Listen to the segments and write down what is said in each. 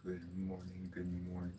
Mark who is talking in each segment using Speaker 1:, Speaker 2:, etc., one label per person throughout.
Speaker 1: Good morning, good morning.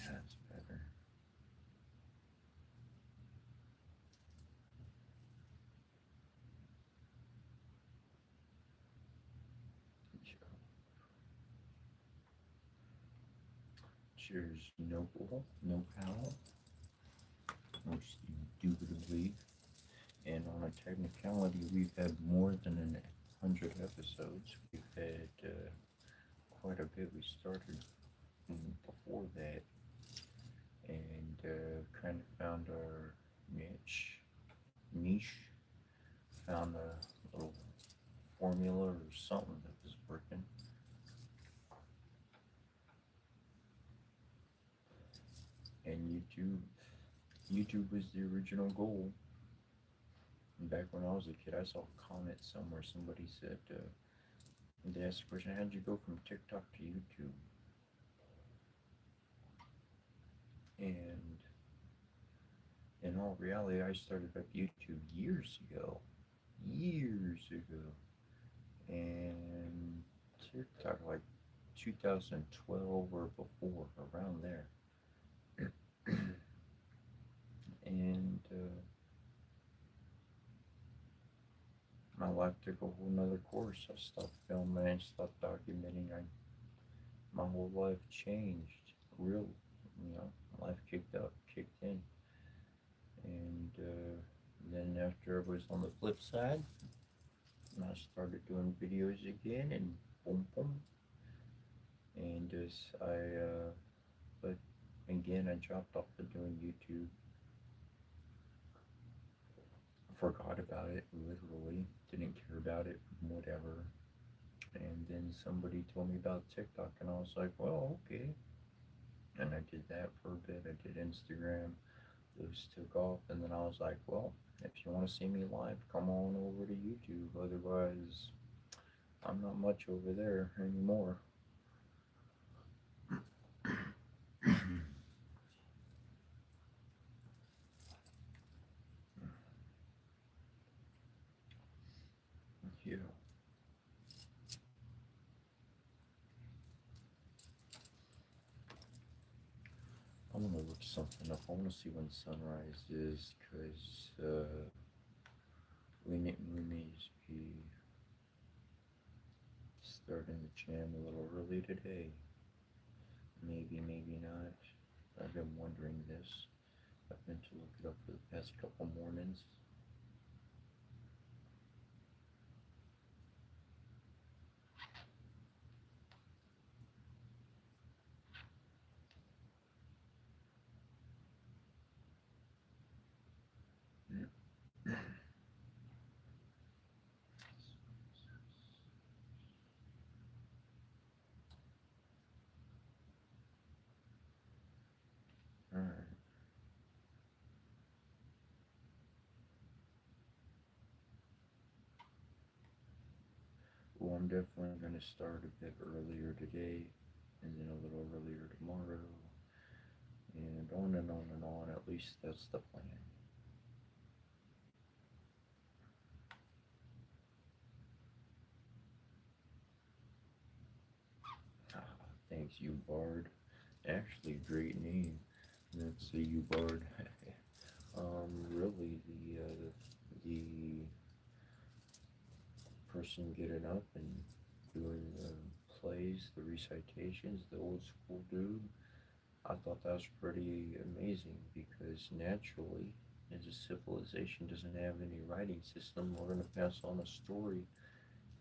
Speaker 1: Yeah, it's better. Cheers, Noble, no pal, most indubitably. And on a technicality, we've had more than 100 episodes. We've had quite a bit. We started before that and kind of found our niche, found a little formula or something that was working. And YouTube was the original goal. And back when I was a kid, I saw a comment somewhere. Somebody said, they asked the question, how did you go from TikTok to YouTube? And in all reality, I started up YouTube years ago. Years ago. And TikTok like 2012 or before, around there. And my life took a whole nother course. I stopped filming and stopped documenting. My whole life changed. Real, life kicked in. And then after I was on the flip side, I started doing videos again, and boom, boom. And but again, I dropped off of doing YouTube. Forgot about it, literally. Didn't care about it, whatever. And then somebody told me about TikTok, and I was like, well, okay. And I did that for a bit. I did Instagram. Those took off, and then I was like, well, if you want to see me live, come on over to YouTube. Otherwise, I'm not much over there anymore. Yeah. I want to look something up. I want to see when sunrise is, because we may be starting the jam a little early today. Maybe, maybe not. I've been wondering this. I've been to look it up for the past couple mornings. Alright. Well, I'm definitely going to start a bit earlier today, and then a little earlier tomorrow, and on and on and on. At least that's the plan. Ah, thanks, you Bard. Actually, great name. That's a you Bard. Really, the person getting up and doing plays, the recitations, the old school dude. I thought that was pretty amazing because naturally, as a civilization doesn't have any writing system, we're going to pass on a story,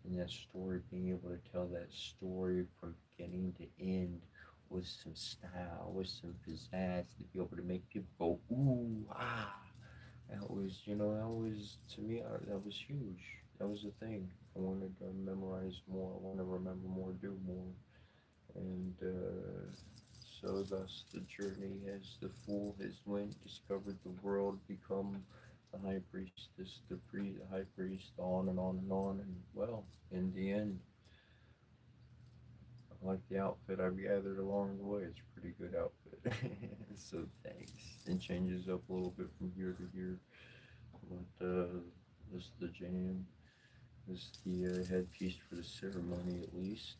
Speaker 1: and that story, being able to tell that story from beginning to end with some style, with some pizzazz, to be able to make people go, ooh, ah. That was, that was, to me, that was huge. That was the thing. I wanted to memorize more, I want to remember more, do more. And so thus the journey as the fool has went, discovered the world, become the high priestess, the high priest, on and on and on. And well, in the end, I like the outfit I've gathered along the way. It's a pretty good outfit. So thanks. It changes up a little bit from year to year. But this is the jam. This is the headpiece for the ceremony, at least.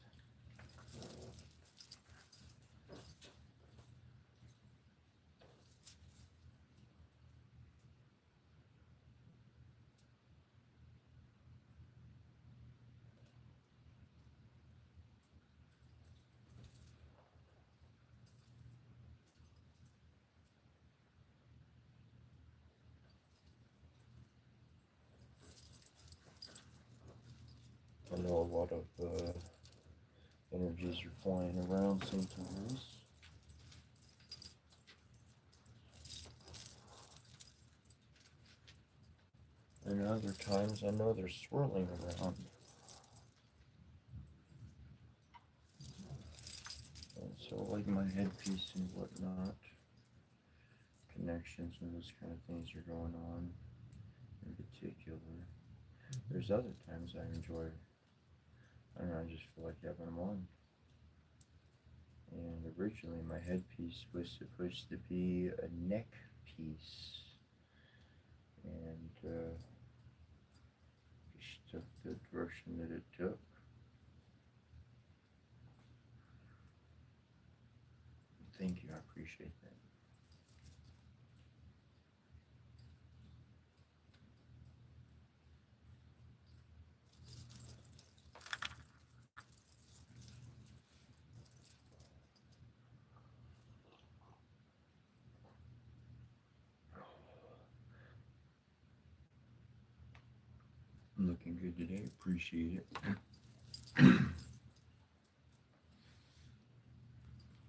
Speaker 1: I know a lot of energies are flying around sometimes. And other times I know they're swirling around. And so like my headpiece and whatnot, connections and those kind of things are going on in particular. There's other times I enjoy, I don't know, I just feel like having them on. And originally my headpiece was supposed to be a neck piece. And just took the direction that it took. Thank you, I appreciate that. I'm looking good today, appreciate it. I'm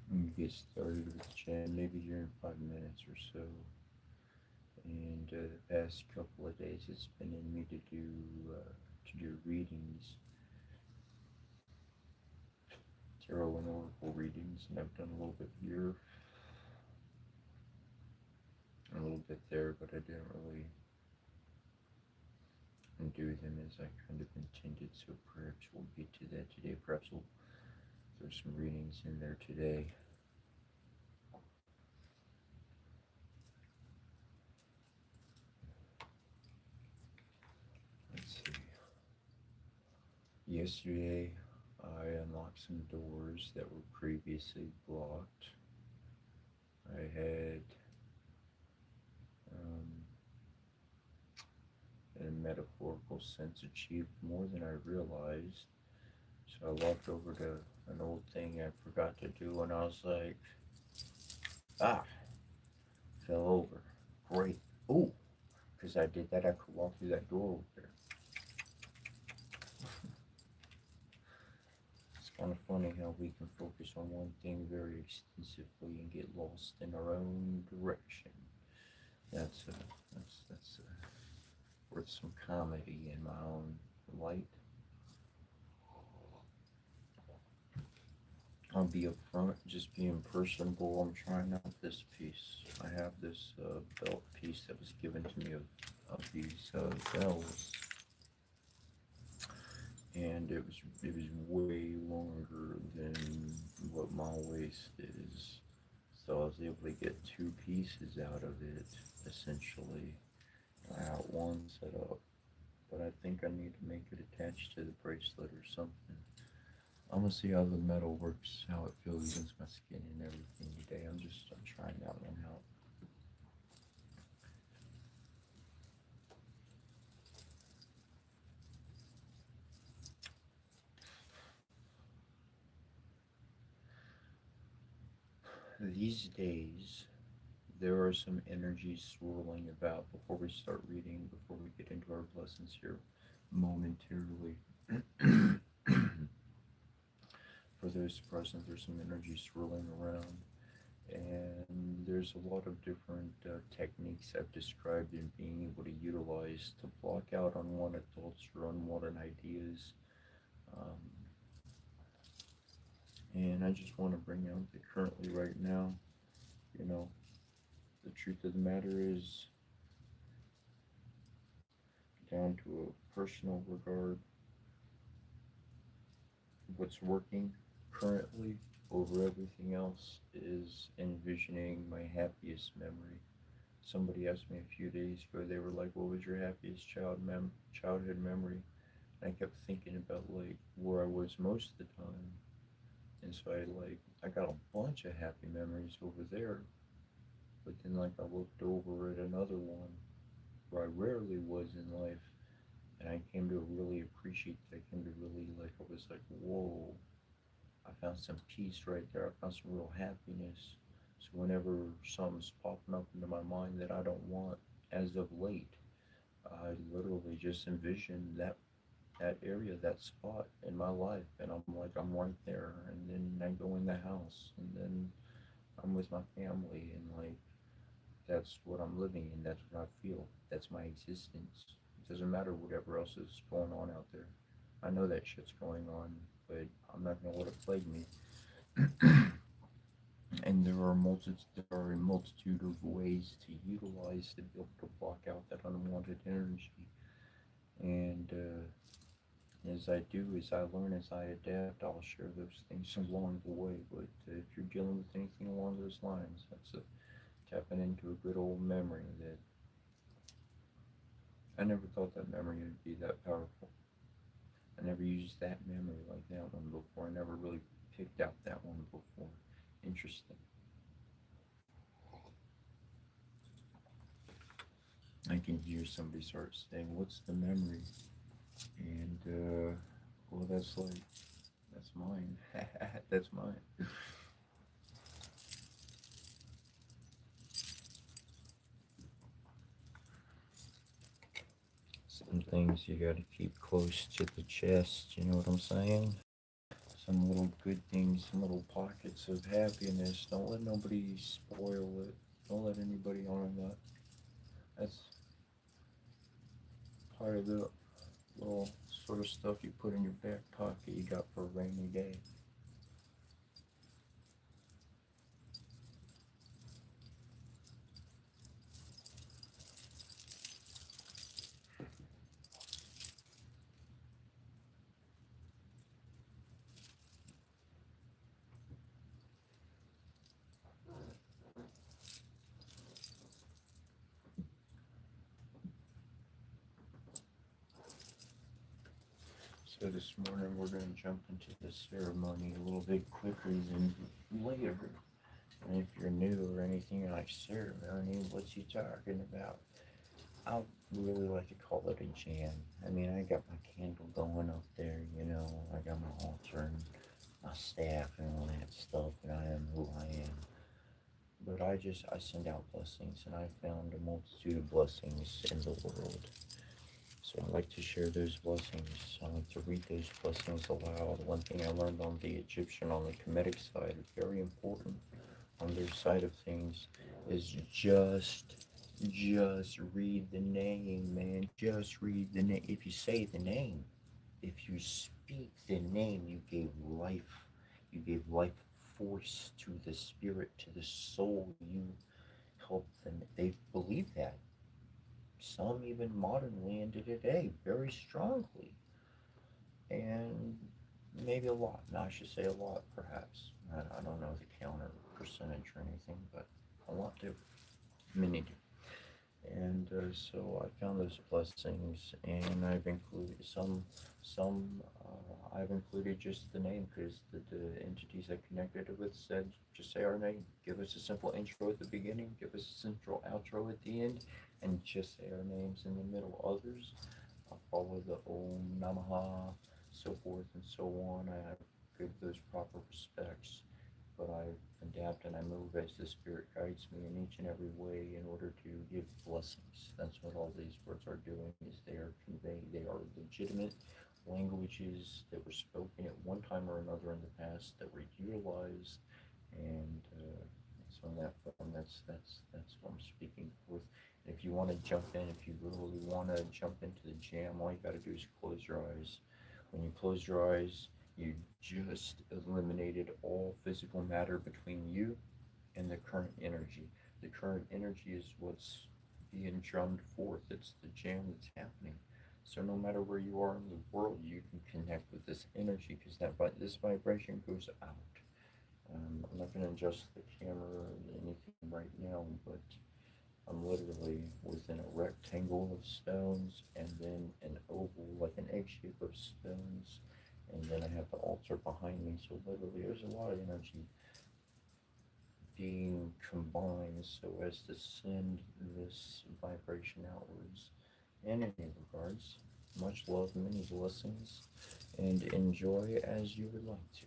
Speaker 1: gonna get started with the chat maybe here in 5 minutes or so. And the past couple of days, it's been in me to do readings, tarot and oracle readings, and I've done a little bit here, and a little bit there, but I didn't really do them as I kind of intended. So perhaps we'll get to that today. Perhaps we'll throw some readings in there today. Let's see. Yesterday, I unlocked some doors that were previously blocked. I had in a metaphorical sense, achieved more than I realized. So I walked over to an old thing I forgot to do, and I was like, ah, fell over. Great. Ooh, because I did that, I could walk through that door over there. It's kind of funny how we can focus on one thing very extensively and get lost in our own direction. That's worth some comedy in my own light. I'll be upfront, just being personable. I'm trying out this piece. I have this belt piece that was given to me of these bells, and it was way longer than what my waist is. So I was able to get two pieces out of it, essentially. I got one set up, but I think I need to make it attached to the bracelet or something. I'm gonna see how the metal works, how it feels against my skin and everything today. I'm trying that one out. These days, there are some energies swirling about before we start reading, before we get into our lessons here momentarily. For those present, there's some energy swirling around, and there's a lot of different techniques I've described in being able to utilize to block out unwanted thoughts or unwanted ideas. Um, and I just want to bring out that currently, right now, you know, the truth of the matter is, down to a personal regard, what's working currently over everything else is envisioning my happiest memory. Somebody asked me a few days ago, they were like, "What was your happiest childhood memory?" And I kept thinking about like where I was most of the time. And so I got a bunch of happy memories over there, but then like I looked over at another one where I rarely was in life, and I came to really appreciate that. I came to really like, I was like, whoa, I found some peace right there. I found some real happiness. So whenever something's popping up into my mind that I don't want, as of late, I literally just envision that area, that spot in my life, and I'm like, I'm right there. And then I go in the house, and then I'm with my family, and like that's what I'm living in. That's what I feel. That's my existence. It doesn't matter whatever else is going on out there. I know that shit's going on, but I'm not gonna let it plague me. And there are a multitude of ways to utilize to be able to block out that unwanted energy. And as I do, as I learn, as I adapt, I'll share those things along the way. But if you're dealing with anything along those lines, that's tapping into a good old memory that I never thought that memory would be that powerful. I never used that memory like that one before. I never really picked out that one before. Interesting. I can hear somebody start saying, "What's the memory?" And well, that's mine. That's mine. Some things you gotta keep close to the chest. You know what I'm saying? Some little good things, some little pockets of happiness. Don't let nobody spoil it. Don't let anybody on that. That's part of the little sort of stuff you put in your back pocket you got for a rainy day. So this morning we're going to jump into the ceremony a little bit quicker than later. And if you're new or anything, you're like, ceremony, what's he talking about? I really like to call it a jam. I mean, I got my candle going up there, you know, I got my altar and my staff and all that stuff, and I am who I am. But I send out blessings, and I found a multitude of blessings in the world. So I like to share those blessings. I like to read those blessings aloud. One thing I learned on the Egyptian, on the Kemetic side, very important on their side of things, is just read the name, man. Just read the name. If you say the name, if you speak the name, you gave life. You gave life force to the spirit, to the soul. You helped them. They believe that. Some even modernly into today, very strongly. And maybe a lot. No, I should say a lot, perhaps. I don't know the count or percentage or anything, but a lot do. Many do. And so I found those blessings, and I've included I've included just the name because the entities I connected it with said, just say our name. Give us a simple intro at the beginning, give us a simple outro at the end, and just say our names in the middle. Others, I'll follow the Om Namaha, so forth and so on. I give those proper respects. but I adapt and I move as the Spirit guides me in each and every way in order to give blessings. That's what all these words are doing, is they are conveying, they are legitimate languages that were spoken at one time or another in the past that were utilized, and so in that form, that's what I'm speaking with. If you want to jump in, if you really want to jump into the jam, all you got to do is close your eyes. When you close your eyes, you just eliminated all physical matter between you and the current energy. The current energy is what's being drummed forth. It's the jam that's happening. So no matter where you are in the world, you can connect with this energy because this vibration goes out. I'm not going to adjust the camera or anything right now, but I'm literally within a rectangle of stones and then an oval, like an egg shape of stones. And then I have the altar behind me. So literally there's a lot of energy being combined so as to send this vibration outwards. In any regards, much love, many blessings, and enjoy as you would like to.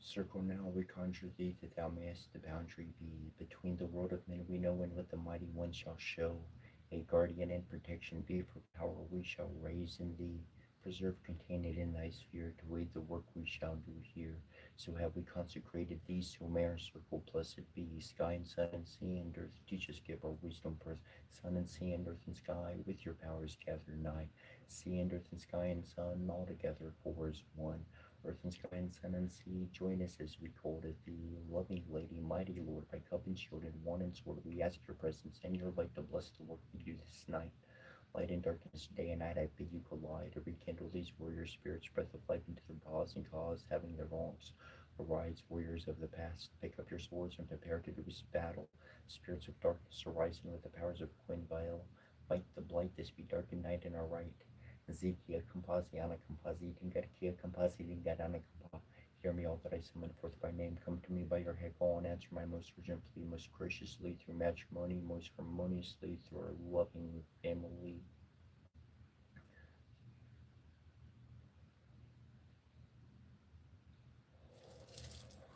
Speaker 1: Circle now, we conjure thee that thou mayest the boundary be between the world of men we know and what the mighty one shall show. A guardian and protection be for power we shall raise in thee. Preserve contained in thy sphere to aid the work we shall do here. So have we consecrated thee, so may our circle blessed be. Sky and sun and sea and earth, teach us, give our wisdom first. Sun and sea and earth and sky, with your powers gathered nigh. Sea and earth and sky and sun, all together four is one. Earth and sky and sun and sea, join us as we call to thee. Loving Lady, mighty Lord, by cup and shield and one and sword, we ask your presence and your light to bless the work we do this night. Light and darkness, day and night, I bid you collide, to rekindle these warrior spirits, breath of life into their paws and cause, having their wrongs. Arise, warriors of the past, pick up your swords and prepare to do this battle. Spirits of darkness arising with the powers of Quinvale, fight the blight, this be darkened night in our right. Zekia Compasiana Compasi Tingarkia Compasi Tingarana Compa. Hear me, all that I summon forth by name. Come to me by your head, call and answer my most urgent plea, most graciously through matrimony, most harmoniously through our loving family.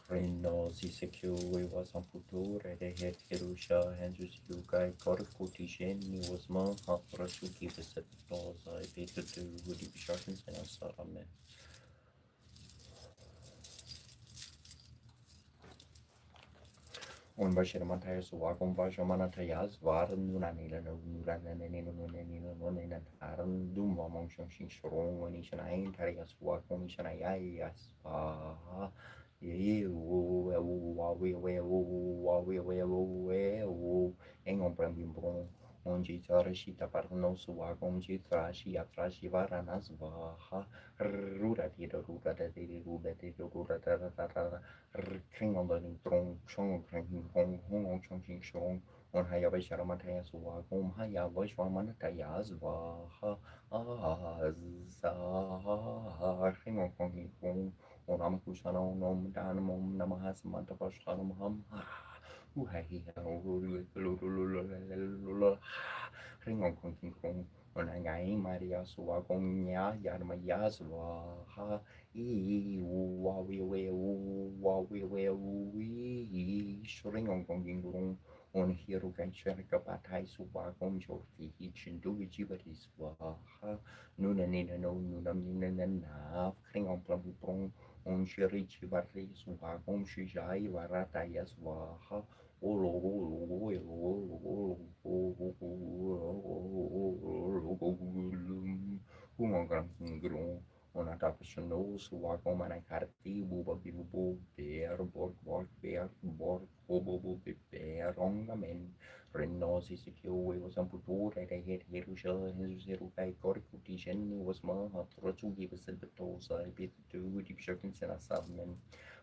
Speaker 1: Reno Zisekyo was on Puture, the head Hirusha, Hansus Yukai, Korakuti Shen, was Mon, Haprasuki, the set of dolls I paid to do with the Bisharkins and Sarame. Un bashir matayas wakum basho manatayas varan nunanila nurananina nunanina taran dumba monshon shishron when ishanain tarias wakum ishanayas ye we engon brambim onde tarashita parno suwakum jitrashi atrashi varanas vaha rura tira rura tira rura tira rura tira kringon learning throng chong kring hong hong chong ching shong on haya vishara mataya suwa gom haya vishwamana tayas vaha azah kringon kong hong on amakusana on danamom namahas manta pashanam ham Ringon kong kong on a ngai maria suwa gom ya yarma yazwa Shring on Gong on Hero Gansharika Batai Subagom Jorti Hichin Duichi Bariswaha Nunanina no Nunam Nunanaf Kring on Plumprong on Shirichi Baris Wagom Shijai Varata Yaswaha Una tapashano suwako manakarti buba bibu bear bear borg hobo bear ongamen renosi sikyo was amputura de het herusha his herukai korkuti shen was ma hatrochu give us the tosa bit to with shirkin sena sabmen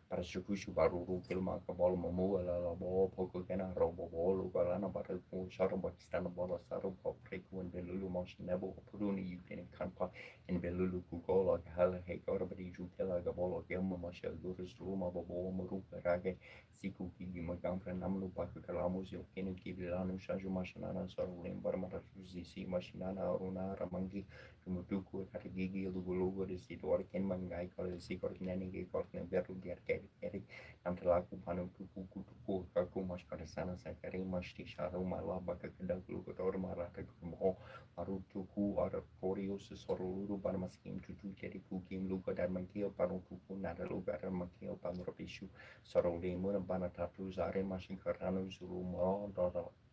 Speaker 1: para shukushu baruru kilma kabol momu la bo poko kena robo bolu galana bara ko sharo bakistan bola saro preku and belulu mosh nebo puruni you can kanpa in belulu kugola hala he gorbadi jukela gabolo gemma masha gurus ruma bobo muru rage siku ki magampra namlu paku kalamus yo kenu kibilanu shaju mashanana saro limbar mara si mashinana runa ramangi Mutuku Katagigi Lugulu is the Dorkin Mangai Korsi Korkinani Korkin Beru Gerkeri Amtalaku Panu Kuku Kakumash Karsana Sakari Mashti Shadow Mala Bakakada Lugador Marata Kumo Marutuku or Korios Sorulu Barmaskim to Jeriku Kim Luka Darmakio Panuku Nadaluga Makio Panropishu Sorole Murabanatatu Zare Mashin Karano Zulumo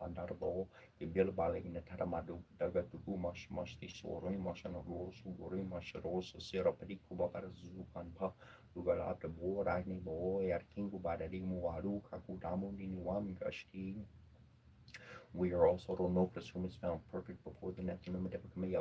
Speaker 1: Andarbo Bill Balik in the Taramadu Dagatuku Mashti Sori Mashana Rose Gori Masharosa Serapadi Kubara Zukanpa Lugalata Bo Ragni Bo Yarkingu Badari Muaru Kakutamu Ninuam Gashti. We are also Ronofus, whom is found perfect before the Nathanum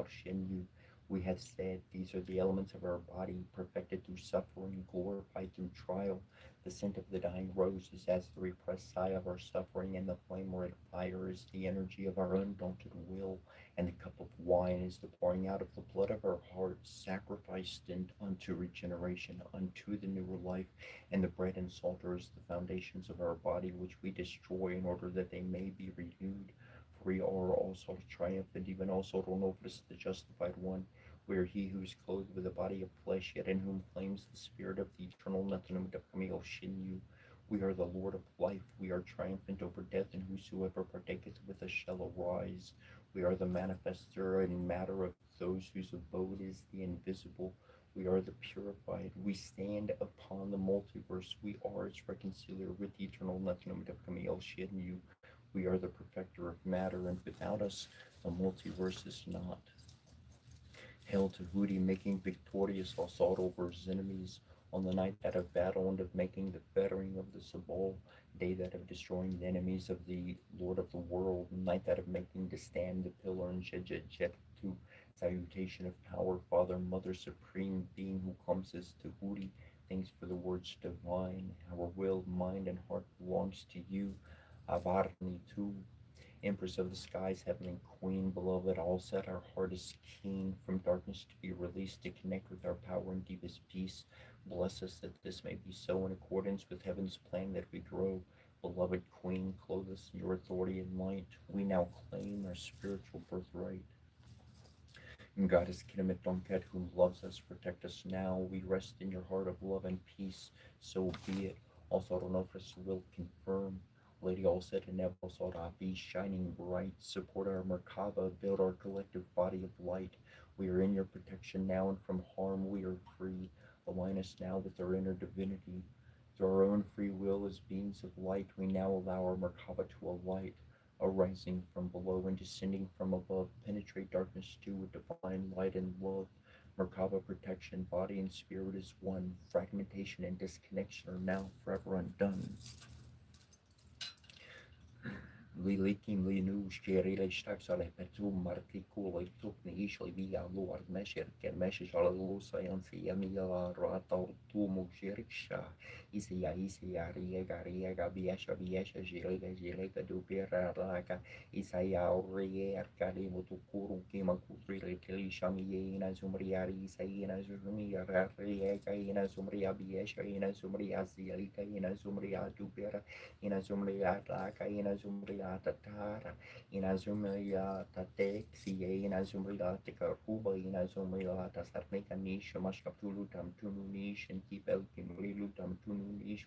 Speaker 1: Shinyu. We have said these are the elements of our body, perfected through suffering, glorified through trial. The scent of the dying rose is as the repressed sigh of our suffering, and the flame red fire is the energy of our undaunted will, and the cup of wine is the pouring out of the blood of our hearts, sacrificed unto regeneration, unto the newer life, and the bread and salt are as the foundations of our body, which we destroy in order that they may be renewed. For we are also triumphant, even also Ronovus, the justified one. We are he who is clothed with a body of flesh, yet in whom flames the spirit of the eternal Nathanamidapkamil Shinyu. We are the Lord of life, we are triumphant over death, and whosoever partaketh with us shall arise. We are the manifester in matter of those whose abode is the invisible. We are the purified. We stand upon the multiverse. We are its reconciliator with the eternal Nathanamidapkamil Shinyu. We are the perfecter of matter, and without us, the multiverse is not. Hail to Hooty, making victorious assault over his enemies, on the night that of battle and of making the fettering of the Sabal, day that of destroying the enemies of the Lord of the world, night that of making to stand the pillar and Jet to salutation of power, Father, Mother, Supreme Being who comes as to Hooty. Thanks for the words divine. Our will, mind, and heart belongs to you. Avarni too. Empress of the skies, heavenly queen, beloved, all set our heart is keen from darkness to be released, to connect with our power and deepest peace. Bless us that this may be so in accordance with heaven's plan that we grow. Beloved queen, clothe us in your authority and light. We now claim our spiritual birthright. And Goddess Kinamet Donket, who loves us, protect us now. We rest in your heart of love and peace. So be it. Also, Ronofris will confirm. Lady Allset and Nebosora, be shining bright. Support our Merkaba, build our collective body of light. We are in your protection now, and from harm we are free. Align us now with our inner divinity. Through our own free will as beings of light, we now allow our Merkaba to alight, arising from below and descending from above, penetrate darkness too with divine light and love. Merkaba protection, body and spirit is one. Fragmentation and disconnection are now forever undone. Lilikim Linu Sherila Staxale Petum Marticula took Nishli via Lord Mesher, Kermesha Lusayansi Yamila Rata Tumu Sheriksha, Isia Riega Riega Biesha Biesha Jilega Dupira Raga, Isaya Rier Kalimutukuru Kima Kutri Telishami Ina Zumriari Isaina Zumia Riega Ina Zumria Biesha Ina Zumria Zialika Ina Zumria Dupira Ina Zumria Raka Ina Zumria Tatara, Inazumia Tatexi, Inazumia Tekaruba, Inazumia Tasarnica Nish, Mashkapulutam Tununish, and keep Elkin Lilutam Tununish,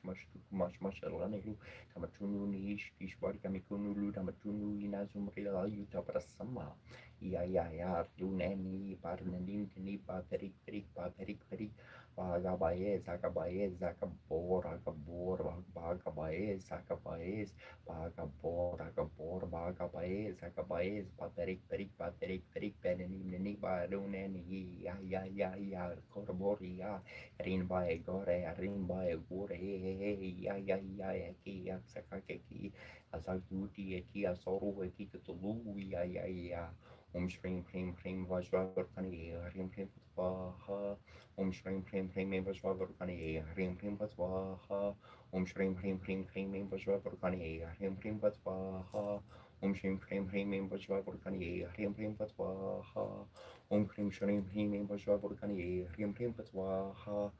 Speaker 1: Mashalanilu, Tamatunish, Kishwarkamikunu, Tamatunu, Inazumria, Utaprasama, Ya, Lunani, Parnandin, Nipa, Perik, Bagabaez, Bagabaez, Bagabaez, Paperik, Benini, Barunani, ya, Corboria, Rinbae Gore, Rinbae Gore, ya, Sakaki, Azaguti, Kia Soru, Kitulu, ya. Shrim, Vajrakani, Rim, Vaha, Shrim, Vajrakani, Rim, Vaha, Shrim, Vajrakani, Rim, Vaha, Shrim, Vajrakani, Rim, Vaha, Shrim, Vajrakani, Rim, Vaha, Shrim, Vajrakani, Rim, Vaha,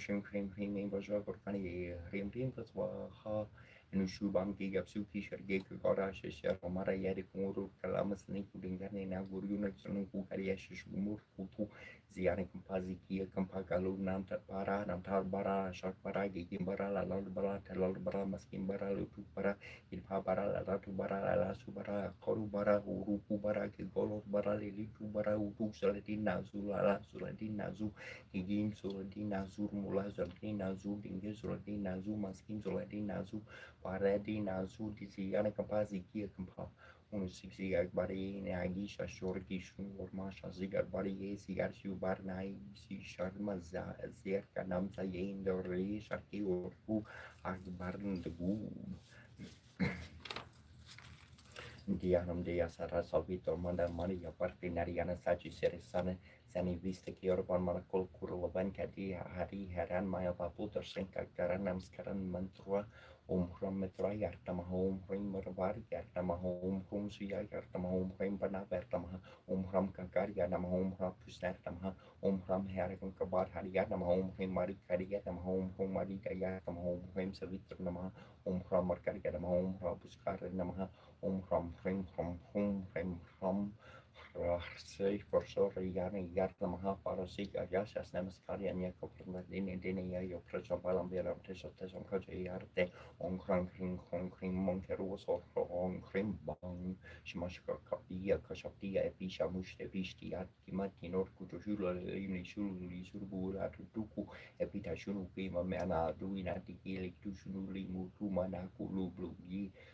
Speaker 1: Shrim, Vajrakani, Rim, Vaha, Nushubam Gigapsuki Shargeka Gorasha Sharomara Yadikuru Kalamas Niku Dingani Naguruna Sanuku Kariash Mur Kutu Ziani Kampazikia Kampakalu Nanta Para Namtar Bara Shakbara Gimbara Lalbara Talbara Maskimbara Lutupara Ilpabara Latu Bara La Subara Korubara Urukubara Kigolo Bara Litu Bara Utu Salatina Zula Sulatina Zu Higim Sulatina Zur Mula Zalatina Zu Dinga Sulatina Zu Maskim Sulatina Zu Paradina Zudisiana Kampazi Kia Kampa, Unusigar Bari, Nagisha Shorkishun, or Masha Zigar Bari, Zigar Shubarnai, Sharma Zerka Namsa Yen, the Re Shaki or Fu, Akbarn the Goon. Dianum dea Sara Salvito Manda Maria Partinariana Sachi Seresane. Sani vista ki orban manakol kurulaban kadi hari haran maya paputer sengka karanam skaran mantrua Hram Mitrayartamaha, Hrim Varvariyartamaha, Hrum Suyayartamaha, Hrim Panavartamaha, Hram Kakaryanamaha, Hram Pusnartamaha, Hram Harikan Kabar Haryanamaha, Hrim Marikaryanamaha, Hrim Marikayartamaha, Hrim Savitranamaha, Hram Markaryanamaha, Hram Puskaranamaha, Hram Say for sorry, Yana Yartamaha, Parasik, Ayashas, Namaskari, and Yakopran, Dina, your pressure, Balambiram, Tesha, Tesson, Kajayarte, on Kring, Monteros, or on Krim Bang, Shimashka Kapia, Kashapia, Episha, Mush, Evishti, Kimati, Nor Kutushula, Shuli, Surbura, Tuku, Epita Shunu, Pima, Mana, Duina, Tikili, Tushunuli, Mutumana, Kulu, Blue,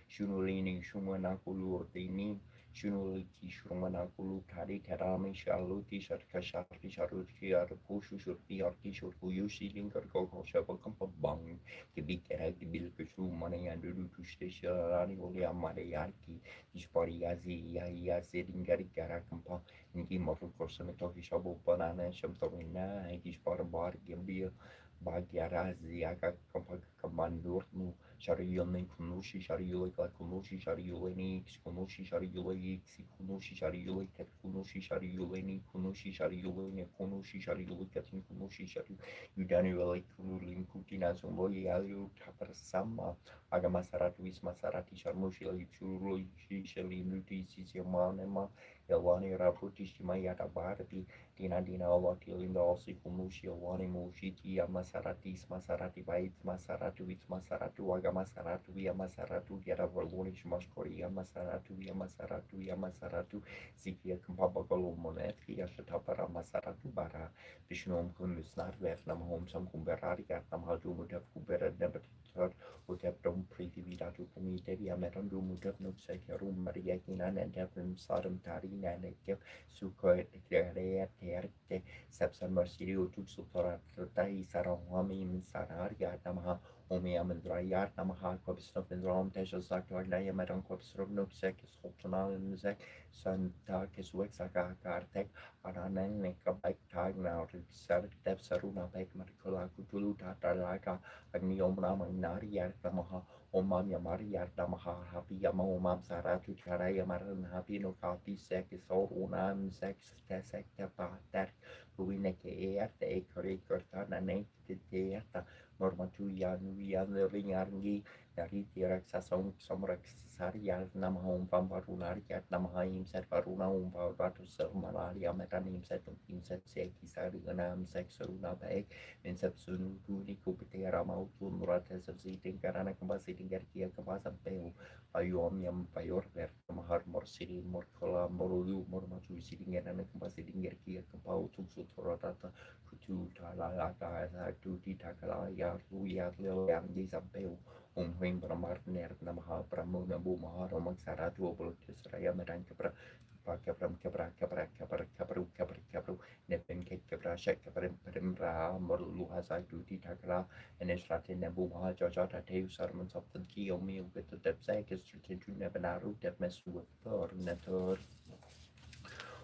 Speaker 1: Shunulini, Shumanakulu, Dini. Shunuliki Shumanakulu Kari Karami Shaluti Sharkashati Sharuki Arpushu Shurti Arki Shurkuyushi Linkar Koko Shabakampa Bang Kibika Bilkushu Mane and Dudu Station Olia Mariaki Ishpariazi Yaya Zedingari Karakampa Niki Moruko Samitoki Shabu Banana Shamtorina Ishparabar Gambia Bagyarazi Aka Kampakamandur Shariulin Kunushi Shariuli Kunushi Shariulini Kunushi Shariuli Kunushi Shariuli Kunushi Shariulini Kunushi Shariulini Kunushi Shariuli Katin Kunushi Shari Udani Kulin Kutina Zumboyi Alu Taparasama Agamasaratu Ismasarati Sharmushi Churu Shishali Nuti Sisiamanema Yelwani Raputi Shimayata Barati Dina Dina Olatil Osi Kumushi Wani Mushiti Yamasarati Masarati Bait Masaratu It's Masaratu Agamasaratu Yamasaratu Yaravaloni Shmashkori Yamasaratu Yamasaratu Yamasaratu Zikia Kampabagalo Monetki Yashatapara Masaratu Bara Vishnum Kumusnar Vietnam Home Sam Kumberari Gatnam Haju Mutav Kubera Never Uteptom Priti Vidatu Kumi Devia Metandu Mutav Nuksekarum Mariakin and Devim Sadam Tarina and Kev Suko Terte Sepsan Marsirio Tuxutora Tai Sarahami Sararia Namaha Omiam and Drayat Namaha Quabisnov and Rom Tesha Zakar Nayamadan Quabsrov Nuksek Sultanal and Zek Santa Kiswexaka Kartek Aranan Nekabak Tag now Savit Dev Saruna Bek Marikola Kutulu Tatalaka Agniomna Naria Namaha Omam Yamari Namaha Happy Yama Omam Saratu Charaya Maran Happy no Kapi Sek is all unam sex Tesek Tapatar Ruineke Erte Ekore Kortana Nekte Normatuya Nuya Ringarngi dari Tiraxa Somrax Saria Namahom Pambarunaria Namahaim set Varuna Umbatu Malaria Metanim set Set Seki Sariganam Sexaruna Bag and Sepsun Tuni Kupitera Mautun Rates of Seating Karana Kambasiting Garkia Kabasa Bell Piomium Pior Mahar Mor City Morcola Morulu Mormatu sitting at an Kambasiting Garkia Kapau Tuxutorata Kutu Talaka Tuti Takala Yaruya Lil Isabel Hrim Bramarner Namaha Pramuna Bumahar Maksaratu Obolkisraya Medan Capra Capram Capra Capra Capra Capru Capra Capru Nepin Capra Shek Caprim Primra Morlu Hazai Duty Takala and Esratin Nebuha Jajata Teu Sermons of the Kio meal with the Depsek is to Nebanaru that mess with third Netter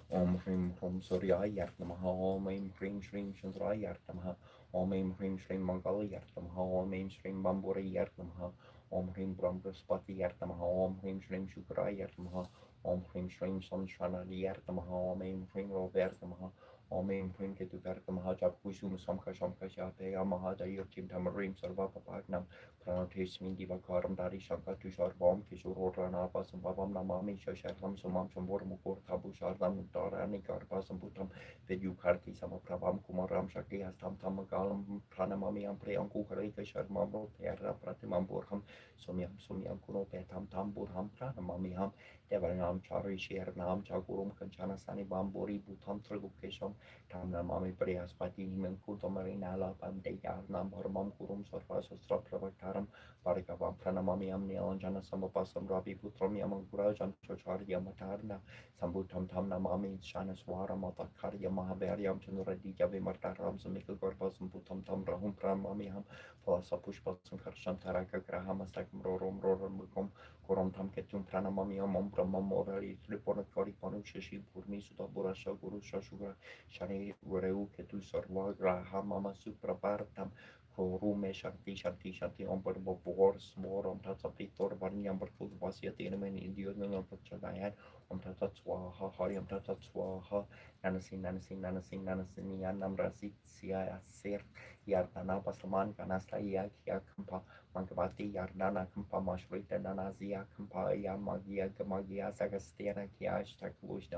Speaker 1: Hrim from Surya Yartamaha, Om Hrim Shrim Chandra Yartamaha, Om Hrim Shrim Mangali Yartamaha, Om Shrim Bamburi Yartamaha, Om Hrim Brahmaspati Yartamaha, Om Hrim Shrim Shukra Yartamaha, Om Hrim Shrim Sanshana Yartamaha, Om Hrim Rovertamaha, Om Hrim Ketu Yartamaha, Jakusum Samka Shamka Shapega Mahadayur Kim Tamarim Sarva Papagnam, Pranotis Mindi Bakaram Dari Shanka Tushar Bom Kishur Rana Pasam Babam Namami Shasharam Sumam Shambor Mukur Tabu Shardam Darani Garbasam Putam Vidu Karti Samaprabam Kumaram Shakti Hastam Tamagalam Pranamami Ampream Kukarika Sharmamo Terra Pratimam Burham Sumiam Kuno Petam Tam Burham Pranamami Ham Devanam Chari Sher Nam Chagurum Kanchana Sani Bamburi Butam Tribukesham Tamnamami Priyaspati Menkutomarina Lapam Deyar Nam Hormam Kurum Sarva Sastra Pravataram Parikavam Pranamamiam Nilanjana Samapasam Ravi Putramiam Gurajan Chocharya Matarna Sambutam Tam Namami Shana Swara Matakarya Mahabariam Chandradija Vimartaram Samikal Gorpasam Putam Tam Rahum Pramamiam Palasapushpasam Karshan Taraka Grahama Sakam Rorom Roram Mukum Koram Tam Ketum Pranamamiam Ombramam Morali Tripona Kori Panu Shashi Purmi Sutabura Shaguru Shashugra Shani Ureu Ketu Sarva Grahama Supra Bhartam Rume Shanti Om Bor Smor Om Tatsapi Torban Yambar Kulvasia Tinaman Indio no Pachadayan Om Tatswaha Hari Om Tatswaha Nanasin Yanam Rasit Sia Ser Yartana Pasaman Kanasla Yak Yakampa Mangabati Yarnana Kampa Mashrita Nanazia Kampa Yamagia Gamagia Sagastena Kiash Takush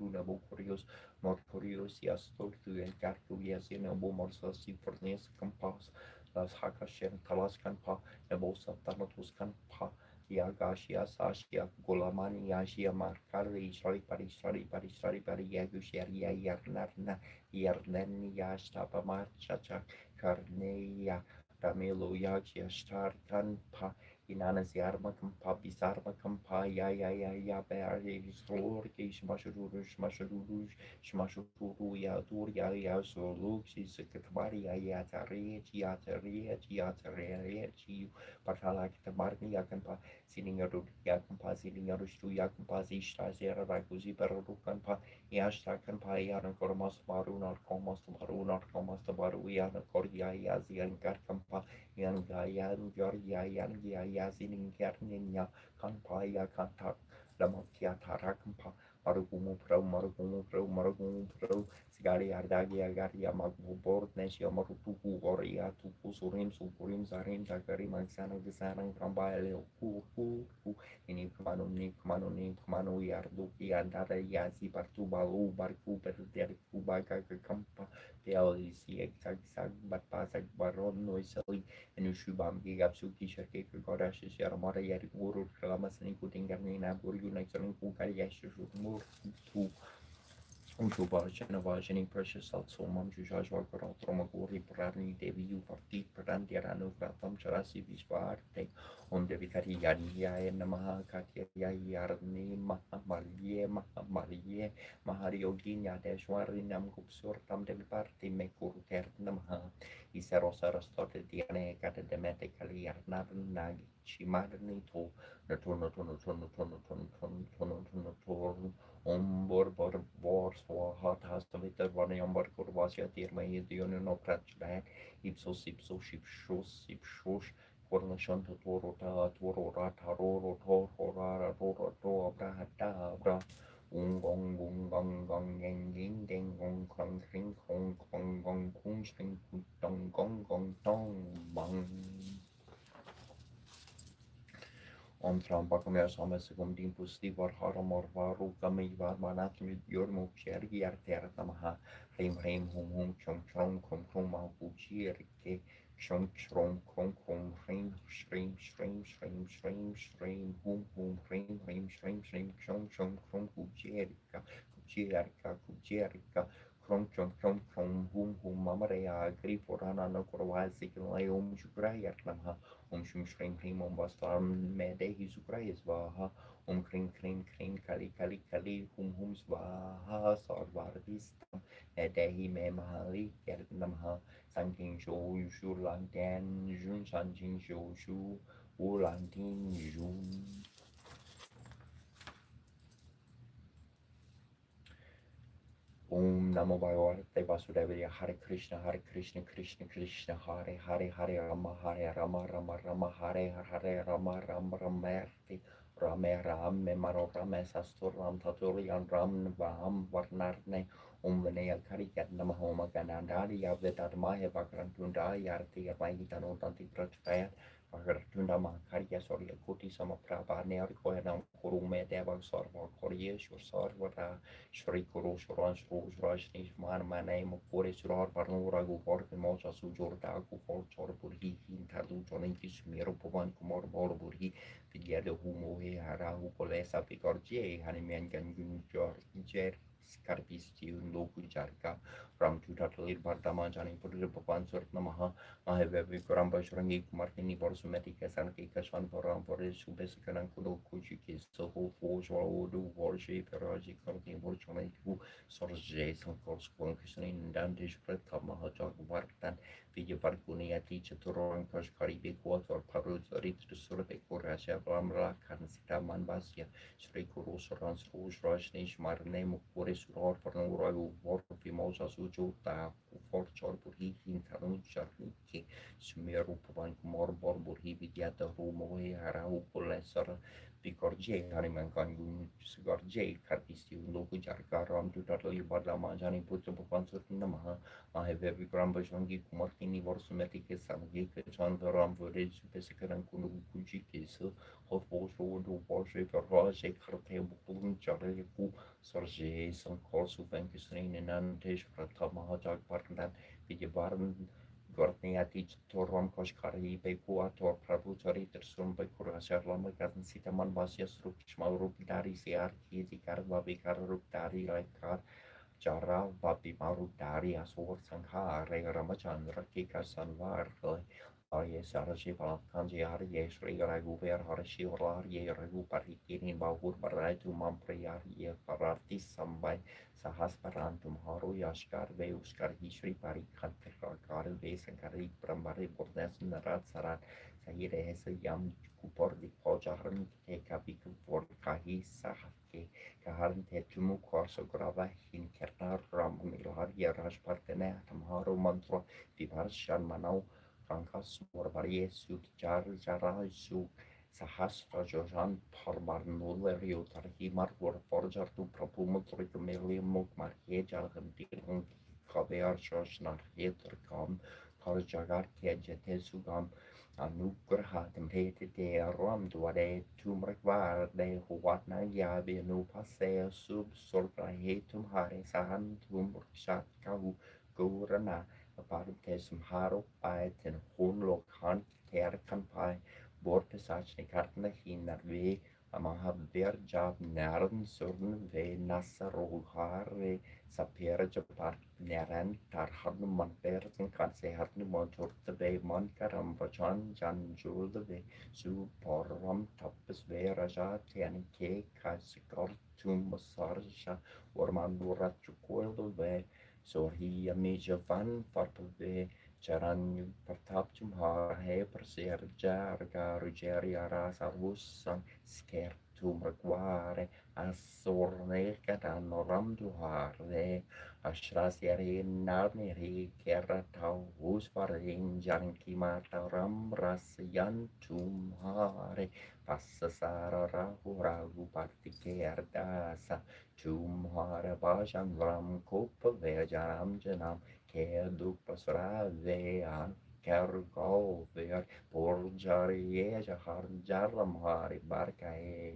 Speaker 1: Nabokurios Mortorios Yastortu and Cartuias in a Bomorsos Fornes Campas, Las Hakashen Talas Campa, Nebosa Tanatus Campa, Yagashia Sashia, Golamani Yashia Markari, Pari Yagusharia Yarnarna, Yarneni Yashtapa Marchacha, Carnea, Ramelo Yagia Star Campa. Inanas yarma kampa bizarma kampa ya bari slor ke shmashuru ya soluk si sekretari ya tare patala kitamarni ya kampa siningaru ya kampa siningaru ya kampa zishta zera rakuzi peru kampa ya shta kampa ya kormas maru komas maru ya korya ya ziankar kampa yang gayan Georgia yang ya sinin garninya kanpaya kantak lamakia tarakampa marugumu pro sigari ardagi agari magubor nesya marutuku oria tuku surim zarim takari magsana gesarang rambale ini kemanu yarduki antara yasi partu balu barku dari kubaga ke kampa Delisi exact bat pasak baron noiseli Enushubam Gigapsuki Shake Godash Yaramara Yari Guru Kalamasani Kutingarni Nabur Unexon Kukariash Murtu Untubajani Precious Salso Mamjuja Tromaguri Prani Devi Parti Prandiarano Gratam Charasi Visparte on the Vicari Yani Namaha Katia Yarni Marie Maharioginia Deshwari Nam Kupsur Tam de Parti Mekur Namaha Isarosa Rastote Diane Catademetically Arnavan Chimarni to Noton Bor Swahat has the Vitter Vaniambar Kurvasia Tirma is the Union of Pratchland Ipsos Ipsos Cornation to Torora Taroro Torora Brahata Ung Gong Yang Ding Gong Kong Kring Kong Kong Gong Kung String Dong Gong Tong Bang Om Trambakamer Samasagum Dimpus Divar Haramor Varu Kami Varmanat with Yormo Chergi Artertamaha Rim Hum Chom Mahuchi Rike Chom Shrim Hum Shrim Chom Kucherika Chom Hum Mamarea Griforana no Korwasi Shukra Namaha Shum Shrim Om Bastam Mede Hisukra Svaha Kring Kali Hum Svaha Sarvarvistam Medehi Memahali Namaha Sanking Show Shu Lantan Jun Sanjing Show Shu Ulantin Jun Om Namo Bhagavate Vasudevaya Hare Krishna Krishna Hare Rama Hare Rama Rame Maro Rame Sastur Ram Taturian Ram Vam Varnarne Om Vinaya Karikat Namahoma Ganandari Yavedadmaya Vakrantunda Yarti Yamahitan Utanti Prachayat Vakrantunda Makarya Sorya Kuti Samaprabha Nearkoyanam Kurume Deva Sarva Koryeshwar Sarvara Shri Kuru Shuran Rajnish Mane Mukuri Surar Varnura Gupor Mocha Sujurta Gupor Chorburhi Hintalu Joninki Sumiro Pavan Kumor Borburhi Together Humo Hara Upolesa Picorje Haniman Gangun Jer Scarpisti Loku Jarka from Tutalit Bardama Jani Puri Papan Sort Namaha Mahavevi Kuramba Shrangi Martini Borsumetica Sankika Shan Poram Boris Subesikan Kudo Kuchiki Soho Fojo Worship Raji Korti Borchonaiku Sorje Sankos Quankisin Dandish Pretamaha Vartan Vija Varkunia teacher to Rorankash Karibi Water Parut Rit to Surbe Kurasha Ramra Kansita Manbasia Sri Kuru Sorans Rush Rajnish Marne Mukuri Suror Parnuragu Warpi Mosa Sujuta Porchor Burhi Tarun Shariki Sumeru Pavan Kumor Borburhi Vidyata Rumoe Harau Pulesar Vikorje Hariman Kangun Sigarje Karpisi Loku Jarkaram to Tatali Badama Jani Putra Pansur Namaha I have every Grambajangi Kumartini Vorsumetike Sangi Chandaram Village Pesikaran Kunu Kujikis of Osho to Porsche Raje Karte Bukun Jariku Sarje San Korsu Venkisrain and Antesh Pratamaha Parnan Vijabaran Gorniati Toram Koshkari Bekua Tor Prabutari Tersum Bekurasha Lamakan Sitaman Basias Rukshmarup Dari Siar Kiti Karba Vikar Ruptari Laikar Jara Babi Maru Dari Asur Sangha Re Ramachandra Kika Sanvar Arye Sarashi Palkanji Arye Sri Raguver Harashi Arye Ragu Parikini Bahur Baraitu Mampri Arye Parati Sambai Sahasparantum Haru Yashkar Veuskar Hishri Parikantara Karve Sankari Brambari Bordes Narat Sarat Sahire Hesa Yam Kupor di Pojaran Teka Biku Kahi Sahake Kaharan Tetumu Korso Grava Hinkernar Ram Milar Yarash Partene Tamharu Mantra Vivarshan Manau Frankas Morvarie Suk Jar Jara Suk Sahasra Jojan Parmar Nulerio Tarhimar War Forger to Propumutri Melium Marke Jarham Dilung Kabear Shoshnar Heter Kam Karjagar Kejete Sugam Anugrah Tempete de Ram Duade Tumrakvar de Huatna Yabe no Pase Sub Sorta Hetum Hare Sahan Tumrshat Kahu Gurana Aparentesum Haro Pai Ten Hunlo Kan Terkan Pai Borte Sachne Kartna Hinar V Amaha Verjab Naran Surn V Nasarohare Sapera Japar Naran Tarhan Manpersen Kanse Hartni Montorta V Mankaram Vachan Jan Julve Su Poram Tappes V Raja Tian Ke Kasikor Tum Sarja Ormandura Chukweldo V så hi amija van farpove charan partap tumhar he perser jarga rugeri aras arvusan sker tumrquare asorne katan ram duhare ashras yari narni ri kerra tau hus farin janki mata ram ras yan tumhare passa sara rahu rahu partike ardasa Tumhara Bhashan Ram Kupa Vejaram Janam Kedu Pasra Vean Kergo Ver Porjari Jahar Jaram Hari Barka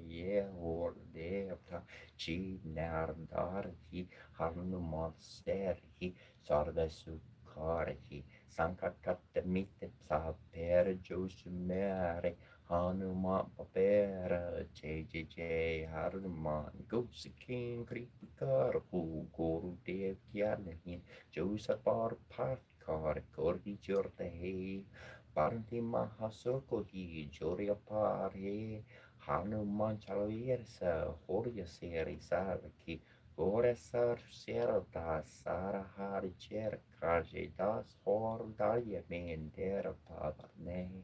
Speaker 1: Ye or Devta Chi Nardarhi Harnumat Sterhi Sardasu Karhi Sankat Katamite Saper Josumere Hanuman Papera JJJ Hanuman Goose King Kripikar Hu Guru Dev Gyanahin Josapar Patkar Korgi Jorte Paranti Mahasoko Hi Joria Pare Hanuman Chalvirsa Horia Seri Sarki Goresar Serta Sara Hari Cher Kaje Das Hor Daya Mendera Pavarne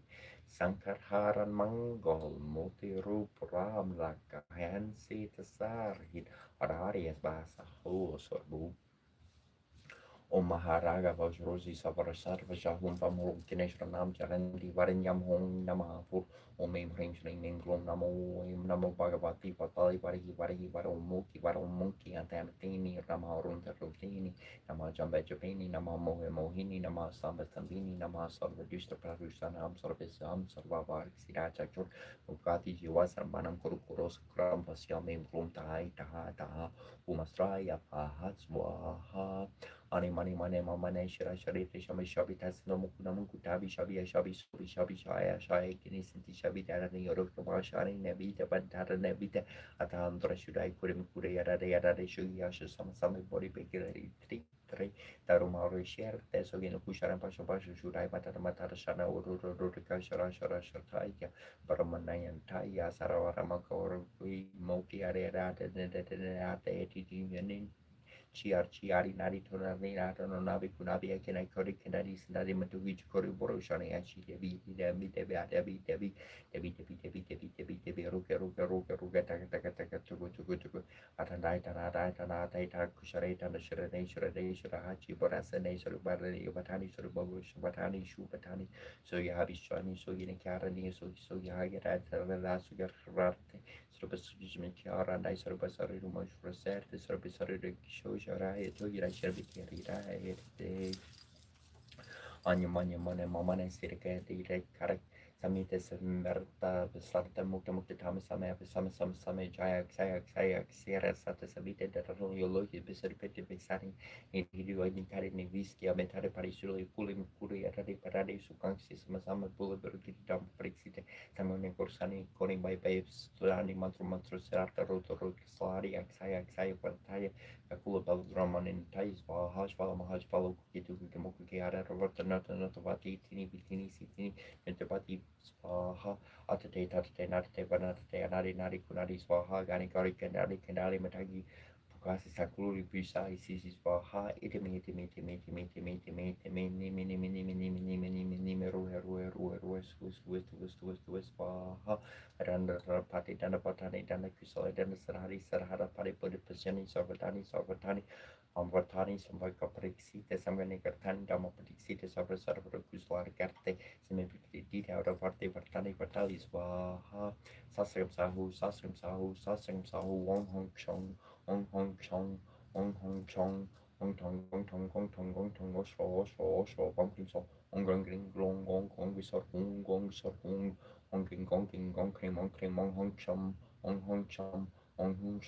Speaker 1: Sankarharan Mangol Muti Rup Ram Laka Hansi Tasarhid Ararias Basa Ho Sorbu O Maharaga Vajrosi Savarasar Vajahum Pamur Ganesh Ranam Charandi Varinyam Hong Namahapur O Mem Ring Ning Glom Namo Namo Bhagavati Patali Varihi Varihi Varomuki Varomuki Antamatini Ramaharun Tarutini Nama Jamba Japini Nama Mohe Mohini Nama Samba Tambini Nama Sarva Dushta Pradusanam Sarvisam Sarva Sirachachur Mukati Jiwa Sarbanam Kurukuros Kram Pasyamim Glom Tahai Taha Taha Umasraya Pahat Swaha Ani mani mane mamane shira shari shami shabi tasno mukuna mukutabi shabi shabi subi shabi shaya shaya kini sinti shabi dara ni yorok toma shari nebita bantara nebita atandra shudai kurim kure yara yara shugi yashu sama sama body bekira tri tri tarumaru share teso gino kusharan pasho pasho shudai matara matara shana uru shara shara shataya baramanayan taya sarawara makor moki are ati Chiari Nari Tonari Natono Nabi Kunabi Akina Kori Kanadi Sinadi Matuhi Kori Boro Shani Ashi Devi Devi Devi Devi Devi Devi Devi Devi Devi Devi Devi Ruka Ruka Ruka Ruka Taka Taka Taka Tugu Tugu Tugu Atandai Tanadai Tanadai Takushare Tana Shurane Shurade Shurahachi Borasane Surubari Batani Surubabu Batani Shubatani so you have Shani so you Karani so you have Rate Sorbasujimi Chiara Dai Sorbasari Rumosh Roser the Sorbasari Shoshara to Yirashabi Kirira Anya Manya Mana Mamana Sirika the Karak Samita Merta Sarta Mukta Mukta Tamasame Same Jayak Sierra Sata Savita that Yoloki Bisarpeti Bisani in Hidu in Karin Viskia Metade Parisuli Pulim Kuri Atadi Parade Sukansis Masama Boulevard Dam Prixite Tamone Corsani calling by babes Lani Mantru Serata Roto Slari Axaya Pantaya Akula Baldraman in Tais Hash Mahaj Follow Kitu Mokiara Roberta Natovati Tini Bitini Sitini Mentapati Swaha Atate Nari Kunadi Swaha Gani Gari Kanali Matagi Pukasi Sakuri Pisa Isis Swaha Itimi Mini West Swaha Randa Pati Dana Patani Dana Kusala Dana Sarhara Pari Podi Sarvatani Amvatani Sambaka Prixite Samani Kartani Dama Prixite Sabra Sarva Kuslar Garte Semipiti out of Varte Vartani Vatalis Waha Sasrim Sahu Wong Hong Chong Ong Hong Chong Gong Sho Bumping So Ong Gring Glong Gong Ong Hong Chom Ong Hung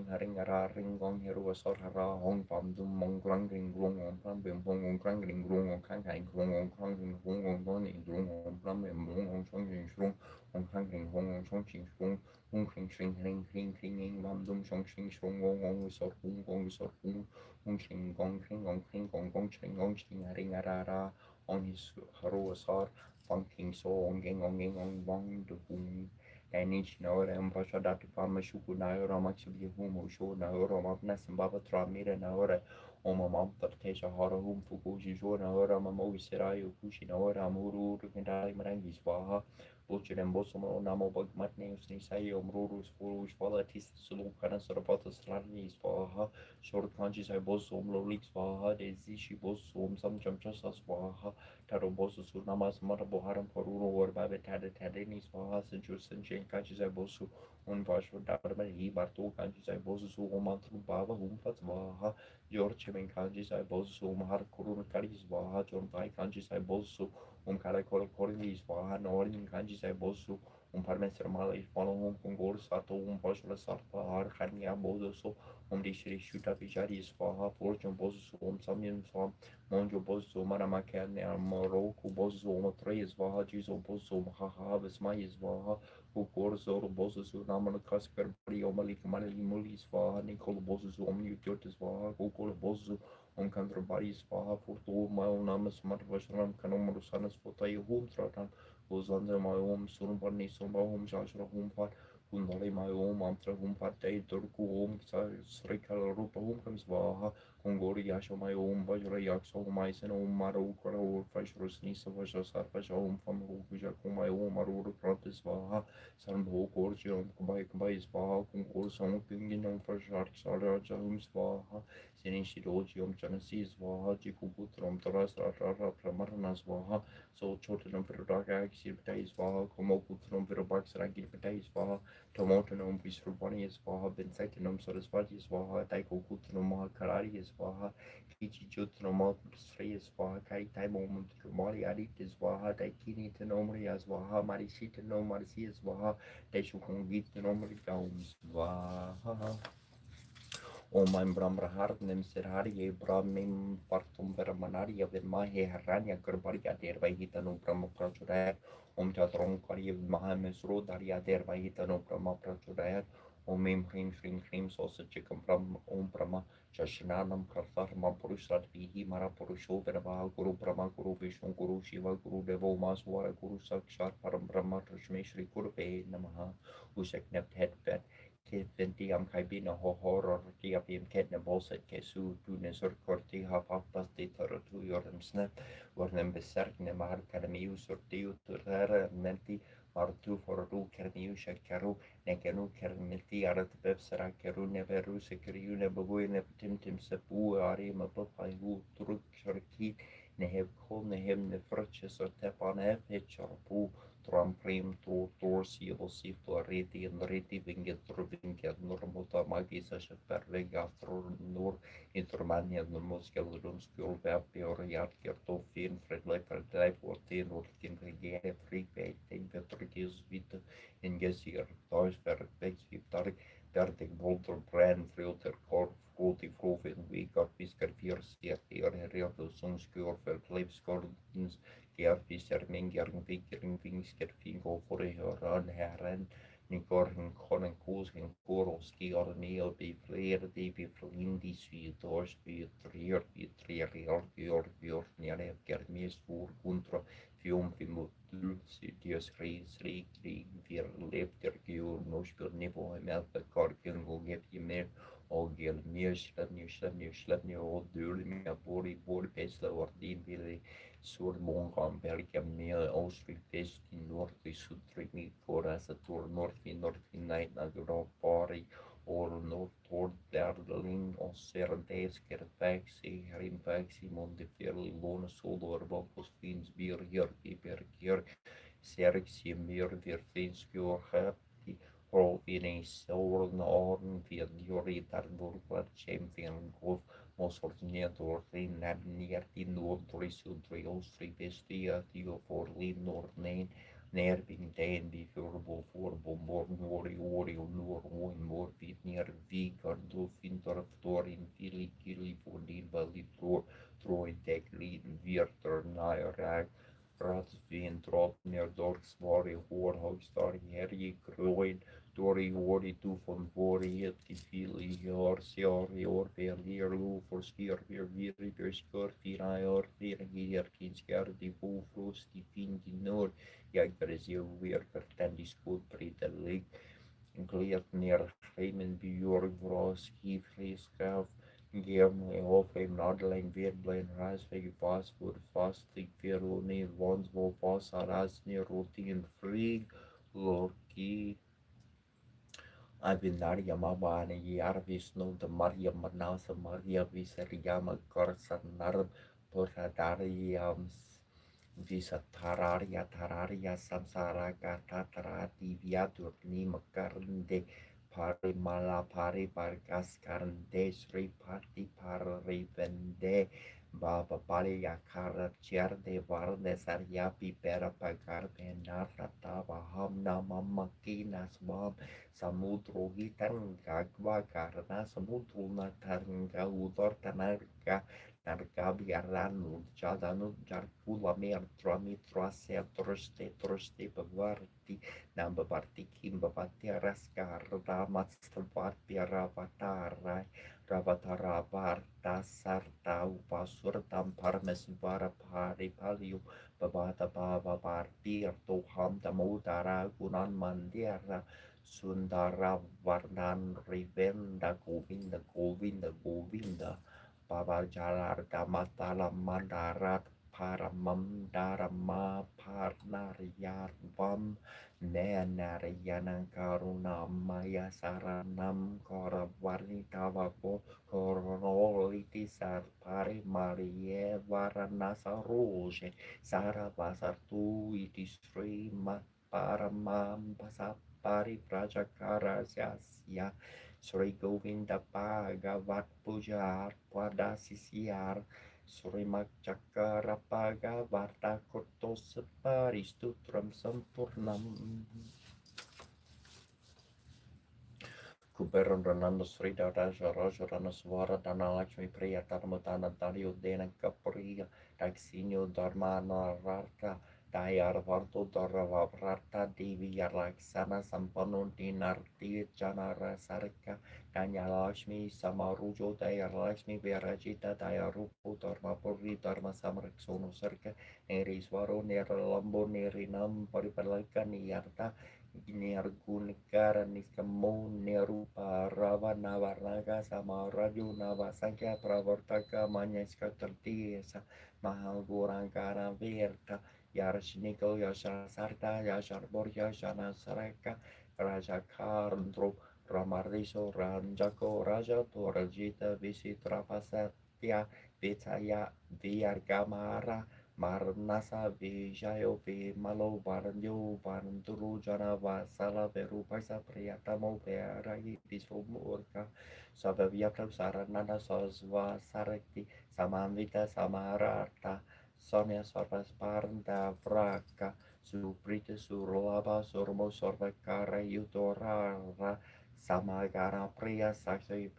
Speaker 1: Haring Ara Ring Gong Heru Sor Hara Hong Pam Dum Mong Grang Ring Glong On Pram Bim Hong On Grang Ring Glong On Kang Hai Glong On Krang Ring Glong On Don In Glong On Pram Bim Glong On Chong Ring Shrung On Kang Ring Hong On Chong Ching Shrung Hung Kring Shring Ing Lam Dum Chong Ching Shrung Gong Sor Hung Ching Gong Ching Haring Ara On His Haru Sor Funking So On Wang Du Hung Danish Naora Mpasha Dati Pama Shuku Naora Maxi Humo Show Naora Mapna Simbaba Tramira Naora Oma Mamta Tesha Hara Hum Fukushi Show Naora Mamo Serayo Kushi Naora Muru Kendali Marangi Swaha Butcher and Bosomo Namo Bug Matne Snisai Omrus Furush Volatis Sulukana Sarapata Slani Swaha Short Kanjis I Bosom Lolik Swaha Desishi Bosom some Jamchasa Swaha Taro Bosu Sunamas Mataboharam Poruro or Babe Tadeni Swaha Senjus and Jane Kanjis I Bosu Unvasho Darman He Barto Kanjis I Bosu Umantru Baba Humfats Waha George Men Kanjis I Bosu Mahar Kurun Karis Waha John Tai Kanjis I Bosu Kara Koris Waha Norin Kanjis I Bosu Parmesser Mala Follow Kongor Sato Pashala Sarpa Har Hania Bodoso Dishri Shuta Pijari Swaha Fortune Bosu Samian Swam Monjo Bosu Maramakan Moroku Bosu Matre Swaha Jizo Bosu Haha Vesmai Swaha Ukor Zoro Bosu Naman Kaskar Brio Malik Mali Muli Swaha Nicol Bosu Omni Turtis Swaha Ukol Bosu Kandra Bari Swaha Furtu Maonamas Matvashram Kanomar Sanas Fotai Home Tratan Uzanda my home Surumparni Sumba home Shashra home part Kundali my home Amtra home part Day Turku home Srikala Rupa home comes Vaha Kongori Yasho my home Vajra Yakso my son home Maru Kara Fresh Rosnisa Vasha Sarfasha home from Rukuja my home Maru Pratis Vaha Sanbo Gorgi on Kubai Vaha Kongor Song Pingin on Fresh Ark Saraja home Vaha Sinishi Rojium Janasi Vaha Jikubutram Taras Rara Pramarnas Vaha so Chotanum Virodaka Exhibita Vaha, Komoputrum Virobax Ragipita Vaha, Tomotanum Visrubani Vaha, Bensetinum Sarasvati Vaha, Taiko Kutanum Karari Vaha, Kichi Jutrum Sri Vaha, Kai Taimum Mari Adit Vaha, Taikini Tenomri Vaha, Marishita no Marisi Vaha, Teshukungit Nomri Gaums Vaha. Om I'm Brahmahar Nemsirhari Brahmim Partum Veramanari Virmahe Haranya Kurbaria thereby Hitano Brahma Prachurat Om Chatron Kari Mahamesro Daria thereby Hitano Brahma Prachurat Om Mim Hrim Sausage Chicken Brahm Om Brahma Shashanam Kartharma Purushat Vihi Mara Purusho Verava Guru Brahma Guru Vishnu Guru Shiva Guru Devo Maswara Guru Sakshar Param Brahma Rashmeshri Kurve Namaha Ushak Nept Head Pet venti am caibina ho horror dia bim ketne bolset ke su du ne sur corti ha papas de tu jorem snap ornem besarkne mar kadamiu sortiu turrere menti martu fordu kerniu shakaru nekenu kerneti arat bebsara kerune veru sekriune babuine timtim sepu ari ma papai hu truk shorki ne heb kol ne hem ne frutches or tepan ep pu Tramprim to torsi och sifflor reti en reti vinget normuta magisa per vega från nor intermania normuskel rumskul väpjor jatker toffin fredlej portin och tin regere frikvej tänker tryckes vitt en gesier tois per vex viptar dertig volter brand filter korf Goti profen vika fiskar fjörsier herredo som skur för klipskordens Gearfischer Mengern Vickering Finsker Fingo Forehöran Herren Nikorn Konen Kusen Koroski or Neil be Flair de be Flindi Svidors be Trier Georg Nere Germies Vur Guntra Fium Fimut Dios Rik Vir Lepter Gjur Nospil Nivo Melpe Korken Go Get je mer og gel meer slepnir og dul med bori pesla ordin vili sur mongan belga mer ausri fest in nordi sutri mi coras tur nordi night na pari or nord derling og serdes ker faxi herim faxi monde ferli lona solor vokos fins bir hier serxi mer vir fins gjør Roll in a soul norn via Jori Tarburglar Champion Golf Mosornetor Nabnierti Nordri Sudri Ostri Bestia Tio for Lin Nordnain Nerbing Dain Befurbo for Bombor Nori Nor Win Mor Vit near Vigar Dulfintor Torin Kili for Din Valley Troy Tech Lead Virter Nairag Ratsvin drop near Dorksvari Hårhögstar Herje Kroin Dori Wori tu von Vori het Fili Jor Verlier Lu for Skier Viri Berskor Firayor Virgier Kinskar di Bufrus di Fin di Nord Jagberezier weer Vertendis Goed Brita Lig Gleert neer Heimen Bjorg Vros Kiefleeskaf Game of a Nordling Weerblein Rasweg Pass voor Fastig Veroni Wonsvo Pass Arasni Routine Free Lorki Avinaria Mabane Yarvis no the Maria Manasa Maria Visariama Korsan Narb Poradariams Visa Tararia Samsara Tatarati Viatur Nima Karnde Pari Mala Pari Bargas Karnde Sri Pati Parivende Baba Pali Yakara Cherde Varde Saryapi Pera Pagar Benara Tava Hamna Mamakina Swam Samudro Hitan Gagwa Karna Samudro Nataranga Udor Tanarga Nargabiaranu Jadanu Jarpula Mertramitra Troste Bavarti Nambabarti Kimbabati Raskar Ramatstavat Piaravatara Ravatara Varta Sarta Upasurtam Parmes Varapari Palio Babata Baba Barpir Toham Damodara Gunan Mandira Sundara Varnan Rivenda Govinda Baba Jalar Damatala Mandarat Paramam Darama Parnariyarvam Nenariyanang Karuna Maya Saranam Koravarni Tavako Koronoliti Sarpari Marie Varanasa Roje Saravasartu Itisri Mat Paramam Pasapari Prajakara Syasya Sri Govinda Bhagavat Pujar Pada Sisiar Srimak Cakara Bhagavarta Kurtos Paristutram Sampurnam Kuberon Rananda Srida Raja Raja Ranaswara Dana Lakshmi Priya Dharmatana Dario Dena Kapriya Daxinio Dharmana Rarta Dayar Varto Dharavavrata Devi Yarlaksana Sampano Dinarti Janara Sarika Danya Lakshmi Samarujo Dayar Lakshmi Virajita Dayarupo Dharma Puri Dharma Samraksono Sarka Neriswaro Neralambo Nerinam Paripalaka Niyarta Nirgunakara Niskamu Nirupa Ravana Varnaga Samaraju Navasangya Pravartaka Manyaska Tartisa Mahagurangkara Virta Yarashniko Yashar Sarta Yashar Borja Shana Sareka Raja Karndro Ramariso Ranjako Raja Torajita Visitra Pasatya Vitaya Viargamara Marnasa Vijayo Malo Varanyo Varanduru Jana Vasala Verupasa Priyatamo Verai Visumurka Sabavyata Saranana Sosva Sarakti Samamvita Samarata Sonia Sorvas Paranda Vraka Suprita Surlava Surmo Sorvakara Yutorara Samagara Priya Sakshi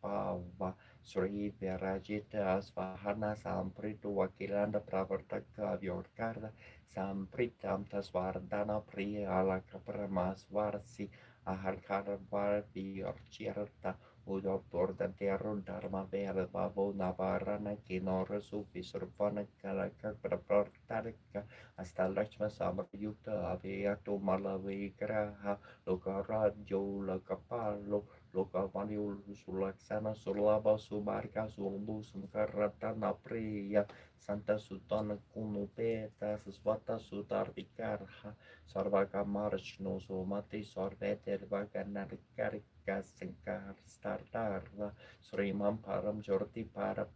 Speaker 1: Pava Sri Virajita Svahana Sampritu Wakilanda Pravartaka Vyorkarda Sampritam Tasvardana Priya Alakapramasvarsi Aharkara Varti Orchirta Udoktor Terun Dharma Vera Babo Navarana Kinora Sufi Survana Kalaka Pravartarika Astalakshma Samayukta Aviyato Malavigraha Lokarajo Lokapalo Lokavanil Sulaksana Sulaba Subarka Sulbu Sumkaratana Priya Santa Sutana Kunupeta Saswata Sutarvikarha Sarvaka Marshno Sumati Sorveter Vaganarikarika Sankar Startarva Srimam Param Jorti Para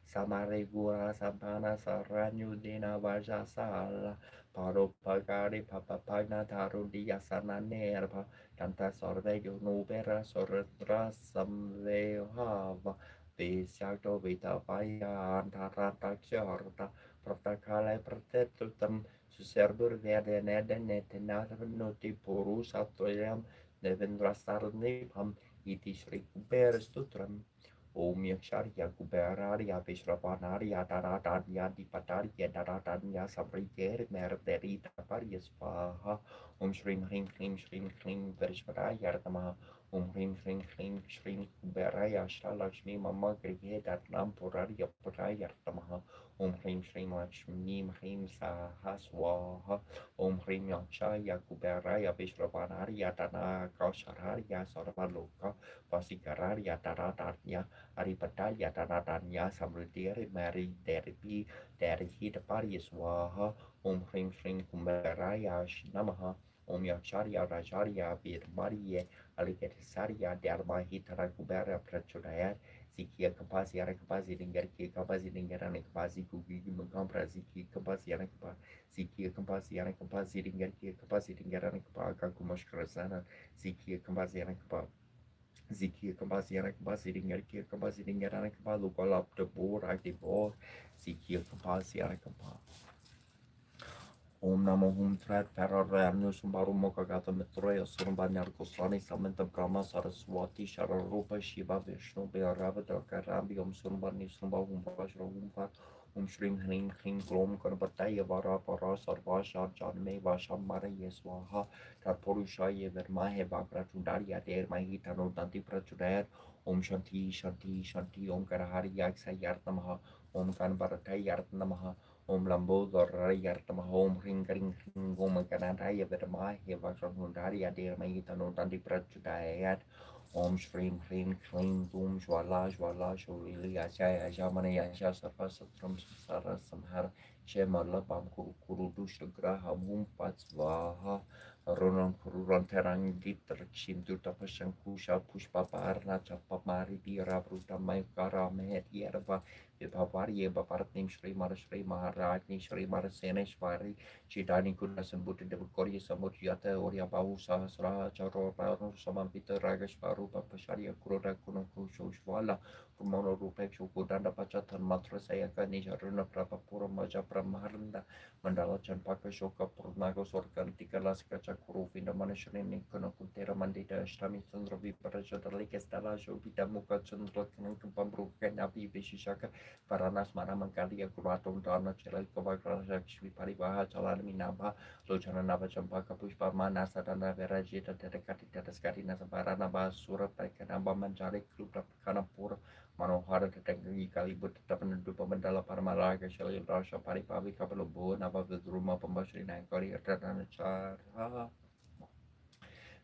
Speaker 1: Samaregura Sabana Saranyu Dina Vajasala Paropagari Papapagna Tarudia Sananerva Canta sorve nubera sorra samvehava Visakto vita paya antarata ksyorta Protakale pratetutam Suserbur verde nede netenata noti purus atoyam Nevendrastarnipam iti Sri Kuberes tutram Om Yaksharya Kuberarya Vishravanarya Taratanya Dipatarya Taratanya Samriter Merderi Taparya Svaha Om Shrim Hrim Hrim Shrim Hrim Vishvaraya Namaha Om Hrim Hrim Hrim Shrim Kuberaya Shalakshmi Mama Griheta Nampurarya Puraya Namaha Om Hrim Shrim Lakshmi Hrim Saha Swaha Om Hrim Yakshaya Kuberaya Vishravanarya Tana Kaushararya Sarvaloka Vasikararya Taratanya Aripataya Taratanya Samritiri Mary Deripi Derihita Paryaswaha Om Hrim Shrim Kumbaraya Namaha Om Yaksharya Rajarya Virmariye Aliketisarya Dharmahitara Kubara Prachudayat Zikia Kapasi Ara Kapasi Dingarki Kapasi Dingarani Kapasi Kugi Mukampra Ziki Kapasi Ara Kapa Zikia Kapasi Ara Kapasi Dingarki Kapasi Dingarani Kapaka Kumashkrasana Zikia Kapasi Ara Kapa Zikia Kabasiana Kabasi Dingarkia Kabasi Dingarana Kaba Lukalap the board active or Zikia Kabasiana Kaba Om Namo Hum Threat Pararanu Sumbaru Mokagata Mitroya Surbanyar Kosani Samantha Brahma Saraswati Shararupa Shiva Vishnu Bearavata Karambi Om Surbani Sumba Hum Vajra Humpa Om Shrim Hrim Hrim Glom Kanapataya Vara Para Sarvasha Janme Vasha Mara Yeswaha Tatpurushaya Vermahe Vakratundariya Der Mahitano Danti Prachudayat Om Shanti Shanti Shanti Om Karahari Yaksa Yartamaha Om Kanbaratai Yartamaha Om Lambodor Yartama Om Ring Ring Ring Om Kanadaya Vedama Hevakundari Adir Mahitano Dandi Prachudayat Om Shrim Hrim Klim Gum Jwala Jwala Shuli Yashaya Yamana Yasha Sarva Satram Sara Samhara Shemala Bam Kuru Dusha Graha Mum Patsvaha Ronan Kururan Terang Ditrikshim Dutapashankusha Pushpa Parna Chapamari Dira Bruta Maikara Mehet Yerva Vipavarye Baparatnim Shri Maharajni Shri Maraseneshwari Chidani Kudasan Buddha Devakori Samudyata Orya Bahu Sahasra Charo Paro Samampita Ragashvaru Papasharya Kuroda Kunaku Shoshwala Kumono Rupekshu Kudanda Pachatan Matra Sayaka Nijaruna Prapapura Maja Brahmaranda Mandala Chanpaka Shoka Purnago Sorkan Tikalas Kachakuru Vinda Manashrini Kunakuntera Mandita Ashtami Chandra Viparaja Dalika Stala Shobita Muka Chandra Kankampamru Kanabi Vishishaka Paranas Mana Mangkalia Kuratum Dana Chelai Kovakra Shvi Parivaha Chalan Minaba Lojana Nava Champaka Pushpa Mana Sadana Verajita Tedekati Tedeskarina Sabarana Basura Pekanamba Manjari Kluba Kanapura Manohara Teknologi Kalibut tetap penduduk pemendala Parmalaga Shalil Rasha Paripavi Kapalobo Nava Vedruma Pembasri Nangkori dan Cara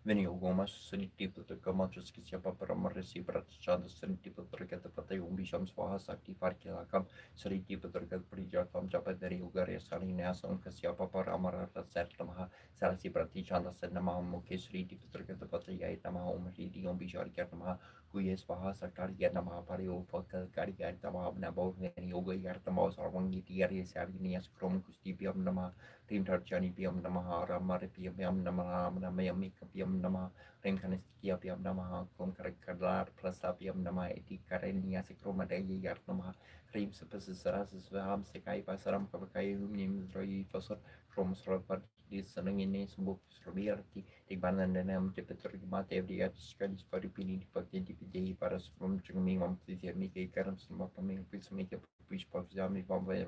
Speaker 1: Viniogomas Sanitiputakamatras Papamarasi Pratchanda Sanitiputrakatapata Umbisham Swaha Sakti Parkilakam Saritiputраkat Prijakam Japadari Ugaria Salinasam Kasyapa Paramarata Satlamaha Sarasi Pratichanda Senamaha Mukesri Tiputrakatapata Yaitamaha Umridi Umbishar Katamaha Guyes Vaha Sakari Yanamaha Pario Fakal Karikatamaha Nabo Yoga Yartamos Arwangiti Yari Sarinias Krom Kustipiam Nama Rim Tarjani Piam Namaha Ramari Piam Namaha Namayami Kapiam Namaha Rim Kaniskia Piam Namaha Krom Karakadar Plasapiam Nama Eti Karenia Sikromadaya Yartamaha Rim Sapasas Vaham Sekai Pasaram Kabakai Nim Roi Fasor Krom Srapat Sanangini Sumbu Srabiarti Tigbanan Denam Tipetrigmate Evriat Skadis Paripini Pakti Paras from Jumim Miki Karam Smapaming Pismika Push Pavzami Bambai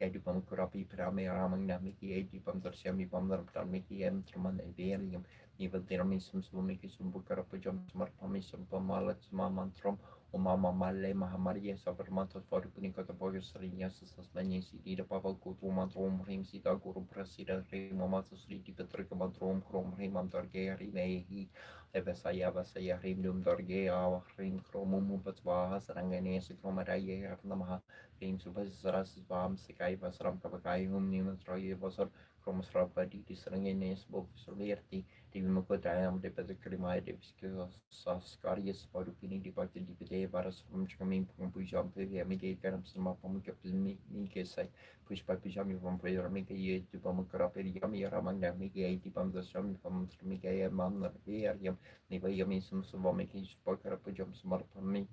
Speaker 1: Edipam Kurapi Prame Ramang Namiki Edipam Darshami Bamdar Pramiki M Truman and Berium Nivel Deramism Sumiki Sumbukarapajam Smarpamism Pamalat Mamantrom o Mama Male Mahamaria Sabermantos for Punica the Boyos Rias Susmani City the Papa Kutumantrom Rim Sita Guru Prasida Rimomatus Riti Petricamantrom Crom Rimam Dargeri Mehi Evasaya Vasaya Rimdum Dargea Rim Cromum Patsva Sarangane Sikromaraya Namaha Rim Subas Vam Sikai Vasram Kabakai Hum Niman Troye Vasar Cromasrapadi Sarangane Spoke Solerti Divimukodayam de Pedicrimai de Viscarius Podupini departed Dipide Baras from Chamin Pumpujam Amigate Garam Sama Pumukapimi Nikesai Push by Pijami from Prayer Mika Ye to Pumukarapedi Yami Ramanga Mika Dipam the Sami from Mika Mam Verium Nivayami some Savamiki Spokarapujam Smarpami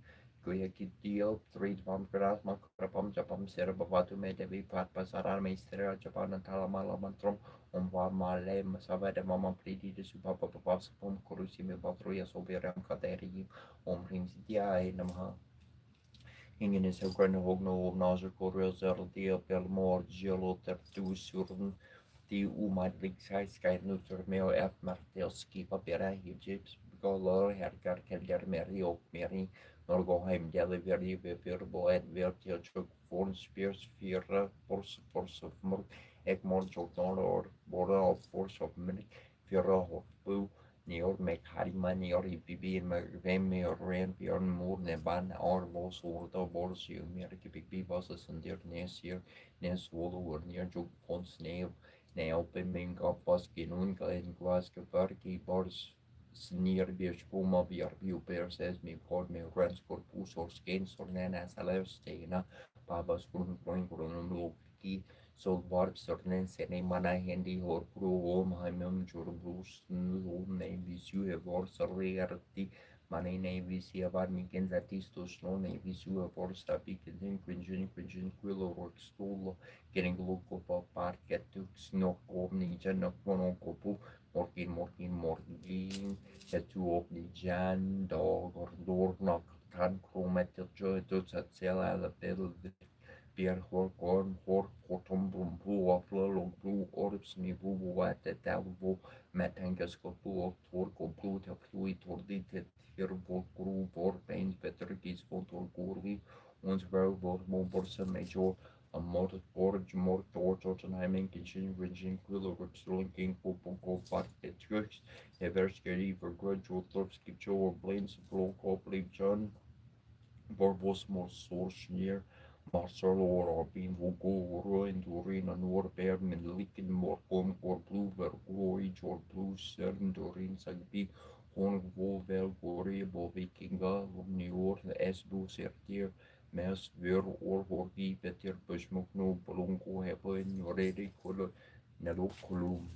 Speaker 1: Goyaki deal, 3 Gras, Makrapam Japam Serabavatu Medevi Pat Pasara Meister Japan and Talamala Mantrom Male Masavada Mama Pridi de Supapa Papam Kurusimi Batruya Soberam Kaderi Rims Dia Namaha Ingen is a grand hogno Nazer Korea Dia Belmore Gelo Tertu Surn die umadligsa Skynutur Meo F Martelski Papera Egypt Golor Herkar Kelder Meri och Meri Norgoheim Delivery Verbo et Vertiochuk Forn Spears Fyra Force of Murk Ekmor Joknor Border of Force of Minik Fyra of Bu Nior Mek Harima Nior Bibi Vemi or Ren Bjorn Moor Neban or Vos Ordo Borsium Merki Big Bosses and Dear Nesir Nes Wolo or near Jok Fons Nave Neopening of Boskinun Glen Glasgow Barki Bors Sneer Bierspuma Biarbu Bears as me for me Ranskor Pus or Skins or Nanas Alevstena Babas Grungrunum Loki so Barb certain Sene Mana Handy or Pro Heimum Jurbus name visu evor Sorriarti Mane Visi Avarniken Zatisto Snow Visu Evor Stapi Quinjin Quillo Work Stool getting local part get to snow omni jan monocopu morgin tu opni jan dog or door knock can chromatic joy to sell at the bill beer hor hortum blue of long blue orbs ni blue at the table metangas blue torco blue to fluid or did here group or paint better is for curvi ons verbal more major a motor forge more torch and timing kitchen ringing quillo linking go part the church ever scary for gradual thorpe skip or blames blow copy john Borbos more source near Marcelo or being Vugo ruin Durin and war bear min licken more home or blue ver glory or blue cern Durin sagbi horn volvel glory bo vikinga New York as do sertir mes ver or vorgi better bushmuk no bolongo hebo in your ready color nado column.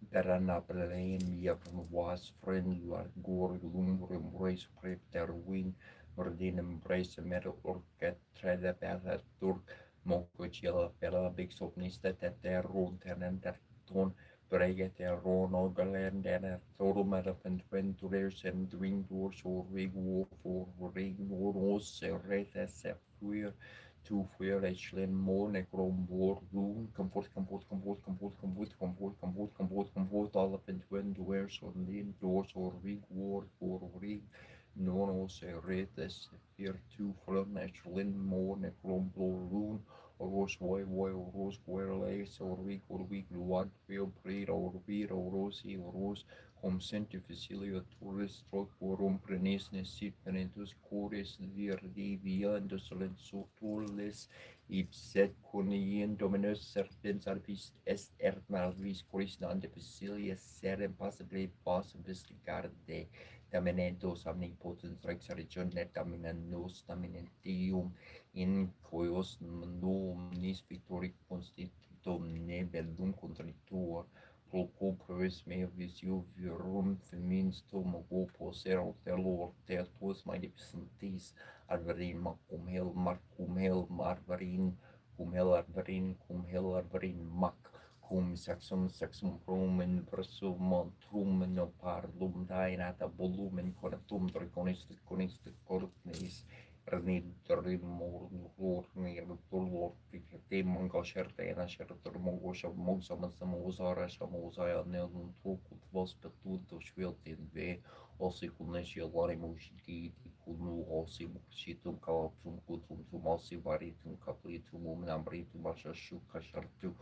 Speaker 1: Perana Plenia from was friend Largor Lumber embrace prep their wing Mordin embrace metal orket trade bella turk Mokochilla Bella Big Sopnista that their room tenant that ton Breget their rono galand and total elephant ventures and ring doors or rig war for ring oros red as a fuer to fuer Echelon more necrom war room comfort elephant when doors or lean doors or rig war for rig nono se retes virtu natural morne glombloon Oros voi oros guerles or week luad feel breed or vir orosi oros hom senti facilio turis trocorum prenis nesit penentus cores vir divia indosolent sotulis ipset conien dominus serpens arbis est malvis coris nande facilia serem possibilis garde Taminentos omnipotens rex regione taminannos taminentium in coios nom nis victori constitutum ne bellum contradictor Proco provis mea visio virum femins tomago posero telor tertus magnificentis arverin cum hel arverin cum hel arverin mac cum sexum prum in versum montrum no parlum dainata volumen conatum draconis cortnis Rnidrim morni tulor fikti mongo shertena shertur mongo shamon samosara shamosaya nelun tukut vospetut shviltin ve osi kuneshi lani mushiti kunu osi mukshitum kalaptum kutum tumosi varitum kaplitum umnambritum ashashuka shartu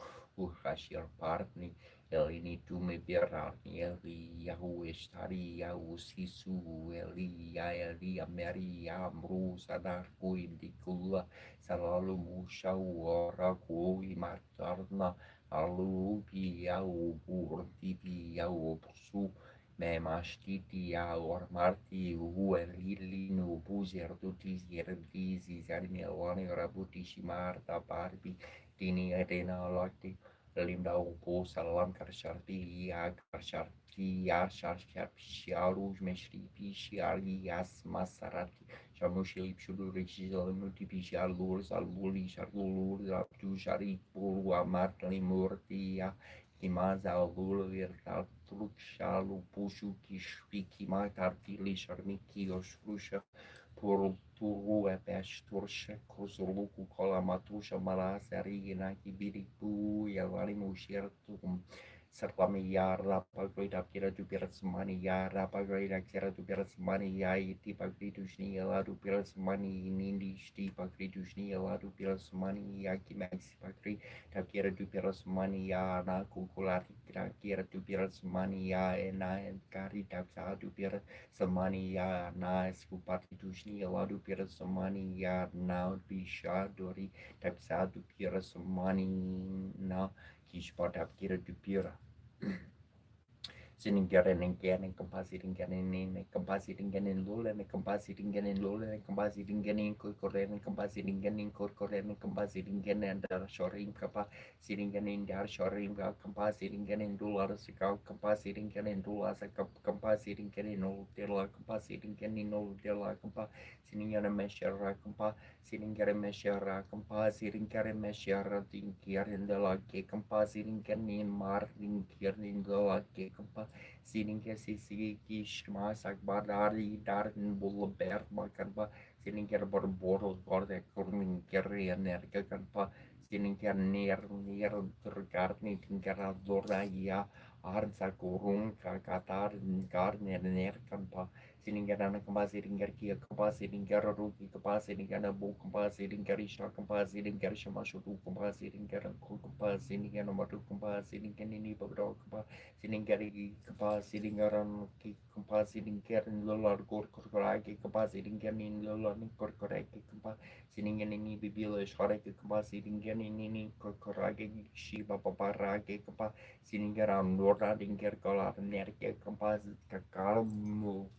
Speaker 1: uhashir partni Elini tu me berarni Eli Yahu Estari Yahu Sisu Eli Eli Maria Amru Sadar Indicula Salalu Mushau Oraku Imartarna Alu Yahu Burtipi Yahu Psu me mastiti Yahu Marti Eli no Buzer Dutis Yerdizi Zarmielani Rabuti Shimarta Barbi Dini Arena Lati Limdau po salam karsharti ya karsharti ya sharuj meshri pishiali yas masarati shamushli pshulu richizaluti pishalur saluli sharlur abdu shari puru amartli murti ya kimaza alul virtal truk shalu pushu kishpiki matartili sharmiki oshlusha por turu epesh turshe kuzuluku kola matusha malasari naki biriku yalari mushir tum serlami yara pagri dapira dupira semani yara pagri dakira dupira semani ya iti pagri dushni yala dupira semani nindi shti pagri dushni yala dupira semani ya kimaxi pagri dakira dupira semani ya na kukulari dakira dupira semani ya ena kari daksa dupira semani ya na skupati dushni yaladu pira semani ya na bisha dori daksa du pira semani na kishpata kira du pira Siningaren compasiting lula and compasiting lula and compasiting corcoren compasiting corcoren compasiting and shoring capa sitting in dar shoring compasiting in dollars compasiting and dollars compasiting in old della compasiting in old della compa sitting in a measure compa sitting at a measure compasiting at a measure tinkier in the lake compasiting in marking here in the lake compa Sinin ke sisi kishma sakbar dari darin bulla ber makan pa sinin ke boros borde kurmin keri energa kan pa sinin ke ner tergarni tingkara dora ya ar sa kurung kakatar gar ner kan pa sinin ke dana kempa sinin ke kia kempa sinin ke ruki kempa sinin ke bu kempa sinin ke risha kempa sinin ke shama shudu kempa sinin ke kempa sinin ke nomor kempa sinin ke nini bagro kempa siningari kapasi lingaran ki kapasi lingkaran lolar gor korkoraki kapasi lingkaran lolar ni korkoraki kapa siningan ini bibilo shoraki kapasi lingkaran ini korkoraki shiba paparaki kapa sininggaran lora lingkar kolar nerke kapasi kakalamu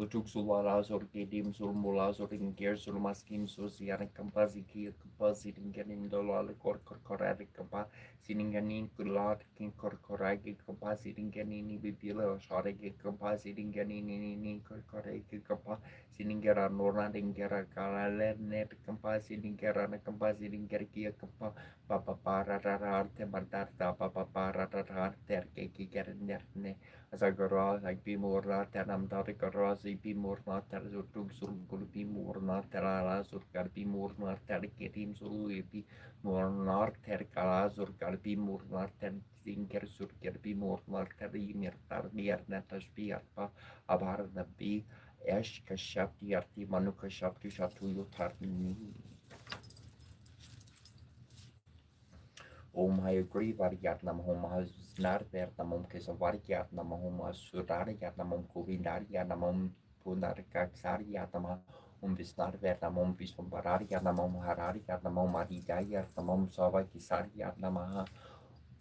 Speaker 1: Utuk sulara sur kedim sur mula sur ingker sur maskim sur siaran kapasi ki kapasi lingkaran lolar korkoraki kapa sininganin kulat kin korkoragi kapa sininganini bibila sharagi kapa sininganini korkoragi kapa siningara norna dingera kalale net kapa siningara na kapa siningara kia kapa papa para rarte mandarta papa para rarte ke kerne asagara agbi morna tanam tari kara sipi morna tar surtung surgul pi morna tarala surgar pi morna tar ketim suru epi mornar ter kalazur kalbi mornar ter zinger sur kalbi mornar ter imir tar biar natas biar pa abar nabi Esh Kashapti Arti Manu Kashapti Shatu Yutarni. Om Hayagri Variatnam Hom Hasnar Vertamum Kesavariatnam Hom Surariatnam Kuvindariatnam Punarkaksariatnam Visnar Vertamum Visvambarariatnam Harariatnam Maridayatnam Savakisariatnam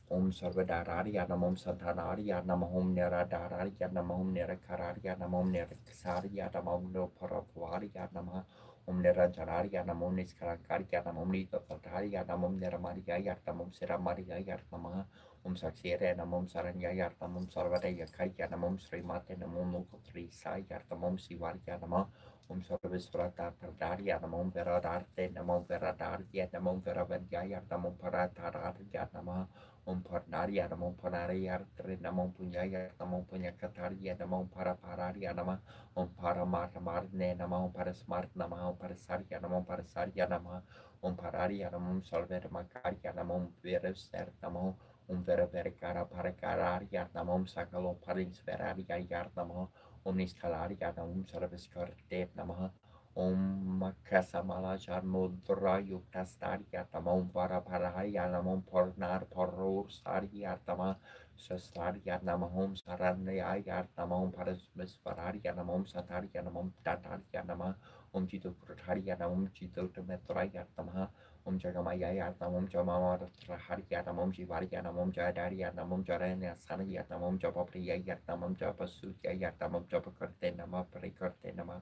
Speaker 1: Sarvadarariatnam Santanariatnam Neradariatnam Nerakarariatnam Nerakasariatnam No Paravariatnam Neranjarariatnam Niskarakariatnam Nitapatariatnam Neramariatnam Seramariatnam Saksiranam Saranyayatnam Sarvadayakariatnam Srimatanam Nukotri Sayatnam Sivariatnam Sarvisvrata Pradariatnam Veradarte Namo Veradariatnam Veravadayatnam Paratariatnam Parnariatnam Panariatrinam Punyayatnam Punyakatariatnam Paraparariatnam Paramarmarne Namam Parasmartnam Parasarianam Parasarianam Pararianam Salvermakarianam Veresertamo Vereverkara Parakarariatnam Sakalo Parinsverariatnam Niskalariatnam Sarveskartetnam Makasamala Mudra Yuktastariatnam Parapararianam Pornar Porur Sariatnam Sastarianam Saranyayatnam Parasmesvararianam Satarianam Tatarianam Jito Protarianam Jito Metrayatnam Jagamayatnam Jamamatraharianam Jivarianam Jadarianam Jarana Sanayatanam Japapriyatnam Japasutyatnam Japakartenama Perikartenama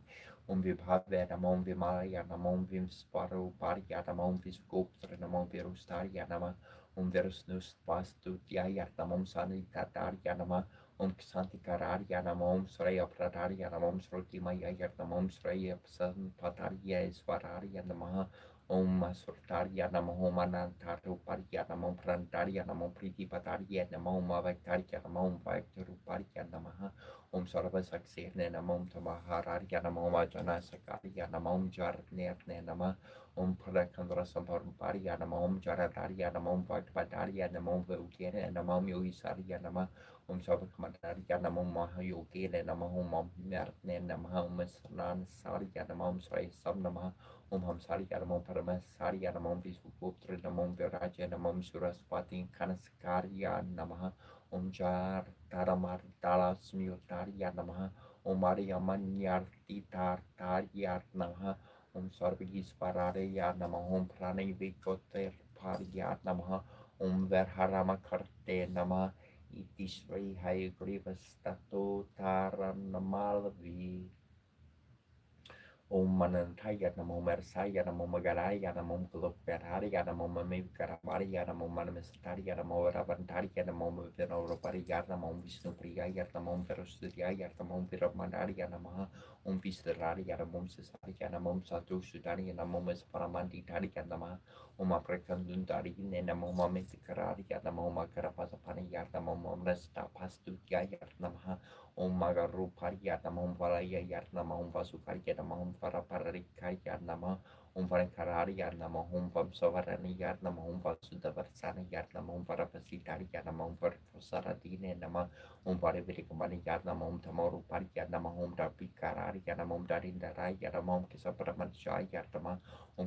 Speaker 1: Vibhavanam Vimalayanam Vimsparu Parianam Visgoptranam Virustarianam Verusnus Vastu Dhyayatnam Sanitatarianam Santikararianam Sraya Pratarianam Srutimayayatnam Sraya Patarya Svararianam Masurtarianam Manantaru Parianam Prantarianam Pritipatarianam Mavactarianam Victoruparianam Sarva Saksirnam Tamahararianam Vajana Sakarianam Jarnernam Pradakandra Sampamparianam Jaratarianam Vatpatarianam Vilkianam Yogisarianam Savakamatarianam Mahayoginam Mertnam Snan Sarianam Sray Samnama Hamsarianam Paramasarianam Visuputrinam Virajanam Suraspatin Kanaskarianam Jar Taramar Dalas Mutarianam Maria Manyarti Tartarianam Sarvigis Pararianam Prani Vikoter Parianam Verharama Karte Nama Itisri Haygrivas Tatu Taranamavi Manantayatnam Mersayatnam Magarayatnam Kuluperayanam Mimikaramarianam Manamistarianam Ravantarianam Vinoparianam Vishnu Priyayatnam Verusturiayatnam Viramanarianam Vistararianam Sisarianam Satu Sudarianam Paramanti Tarianam Aprekandundarinam Mamikararianam Makarapasapaniyatanam Nesta Pastuyayatnam Magaru Pariatam Valayatnam Vasukariatam Paraparikarianam Varankararianam Pam Savaraniatnam Vasudavarsaniatnam Parapasitarianam Varsaradinenam Varivikamaniatnam Tamaru Parianam Dapikararianam Darindarayanam Kisapramanshayatama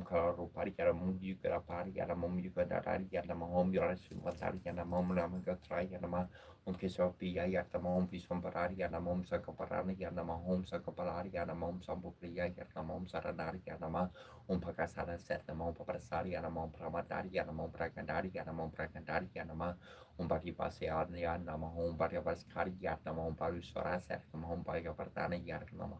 Speaker 1: Kararu Parianam Yugaraparianam Yugadarianam Yurasumatarianam Namagatrayanam Kesopiyayatnam Visvampararianam Sakaparanianam Sakapalarianam Sambupriyayatnam Saranarianam Pakasara Setnam Paprasarianam Pramatarianam Prakandarianam Bakipasianianam Bariavaskarianam Parusvara Setnam Bagapartanianam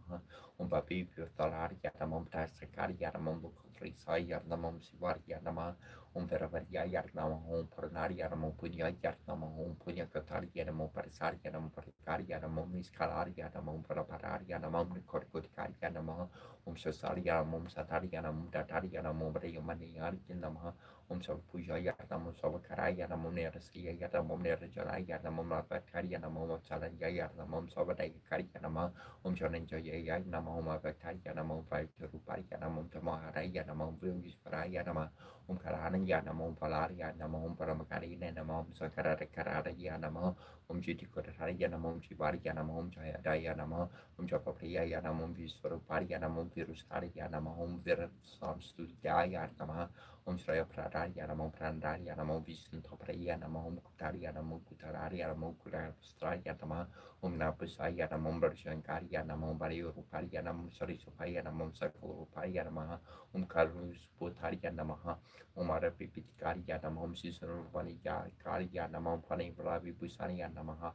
Speaker 1: Babipurtalarianam Tasakarianam Bukutrisayatnam Sivarianam Veravarianam Purnarianam Punyayatnam Punyakatarianam Parisarianam Parikarianam Niskalarianam Parapararianam Korkutarianam Sosarianam Satarianam Datarianam Brayamaniarianam Om Sava Pujaya Namo Sava Karaya Namo Nerasiya Namo Nerajaya Namo Mavakarya Namo Salayaya Namo Savadaya Karya Namo Om Shananjaya Namo Mavakarya Namo Vairupaya Namo Tamaharaya Namo Vilgisvaraya Namo Om Karanaya Namo Valaria Namo Om Paramakarina Namo Om Sakarara Karaya Namo Om Jitikuraya Namo Om Shivarya Namo Om Jayadaya Namo Om Japapriya Namo Om Visvarupaya Namo Om Viruskarya Namo Om Virsamstudaya Namo Om Shraya Pradaya Namo Prandaya Namo Visntapraya Namo Om Kutaria Namo Kutaraya Namo Kurastraya Namo Om Napusaya Namo Barshankarya Namo Variurupaya Namo Sarisupaya Namo Sakalupaya Namo Om Karusputaria Namo Om Arapipitikariya Namo Om Sisanurvaniya Karya Namo Panivravi Busania Namo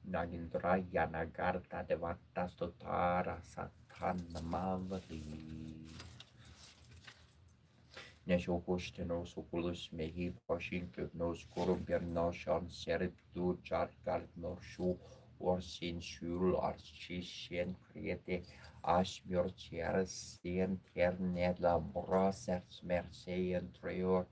Speaker 1: Nagindraya Nagarta Devata Stotara Satanamavali Neshokostenos oculus mehi Washington nos corumpernoshon seriptur charcar norshu orsin shul archisen create asmurtiers sien ternedla brasers mercein treor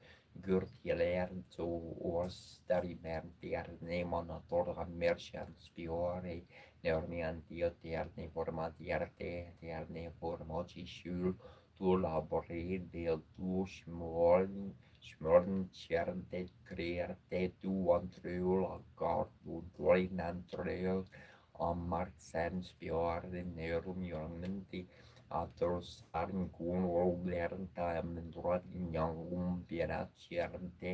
Speaker 1: gurtjeler to ors darimertier nemonator merchants spiore neornian dioterne formatierte terne formoci shul tu labori del tu smorn certe creerte tu antrul agar tu glorin antrul Marxen spiore nerum jornenti atros arn kun oblernta mendrot young piera certe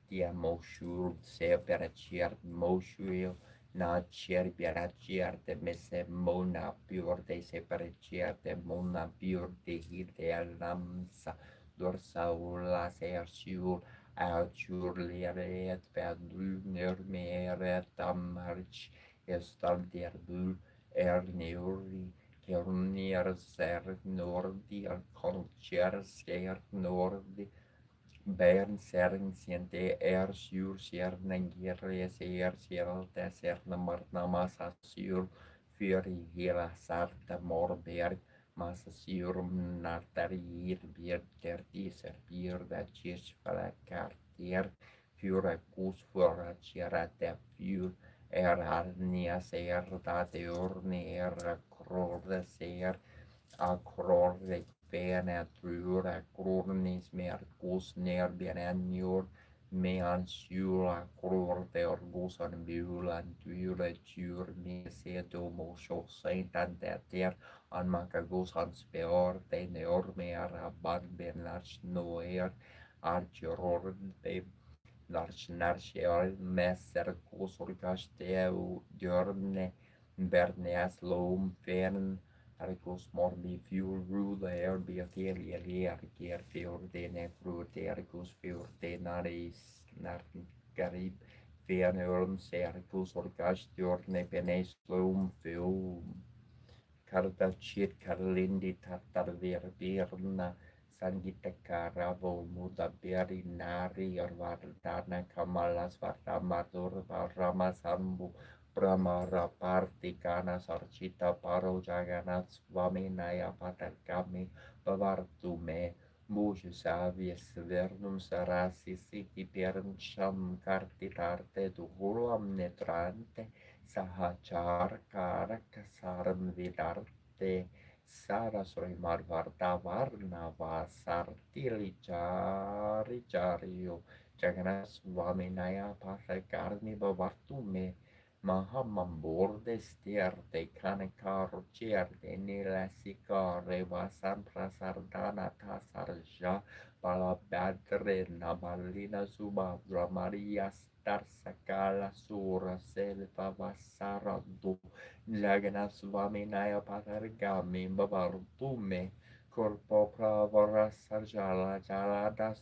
Speaker 1: dia moshur se per cert moshur na cer piera certe mese mona piorde se per certe mona piorde hidelamsa dorsa ulla sersiur Arthur leret perdu nermeret amarch Estam der Bull Erneuri Kernier ser nordi Concher ser nordi Bern sern siente sur ser nangere ser namarna massa sur fyri hela sarta morberg massa sur nartarir bierter diser bierda cis fala kartier fyra kus fyra cerata fyr arnia ser date urni krorde ser akrorde Bene trura krurnis merkus ner bienenjur mean sjula krur de orgusan bulan tyre tjur nese domo seintan ter an makagusan speor de neormer aban benars noer archeror de Lars Narsheol Messer Kusurkas Deu Djörne Bernias Loom Fern Arcus Morbi Fjord Rude Erbiatel Elier Ger Fjord Nefrut Ercus Fjord Naris Nargarib Fern Örn Sercus Orkas Djörne Benes Loom Fjord Kardachir Karlindi Tatar Verbirna Sangita Karavo Muda Beri Nari Vardana Kamala Svartamadur Rama Sambu Brahmara Partikana Sarchita Paro Jagannath Swami Naya Patarkami Bavartume Muju Savies Vernum Sarasi Siti Pierncham Kartirarte Duhulam Netrante Sahachar Karakasaram Vidarte Sarasoi Marvarta Varnava Sartili Chari Chario Jaganas Vaminaya Pasakarni Bavartume Mahamamborde Stierte Kanekaro Cierte Nila Sikare Vasan Prasardana Tasarja Palabadre Nabalina Subadra Maria Star Sakala Sura Selva Vasaradu Jaganas Vaminaya Patargami Bavartume Corpo Pravara Sarjala Jalada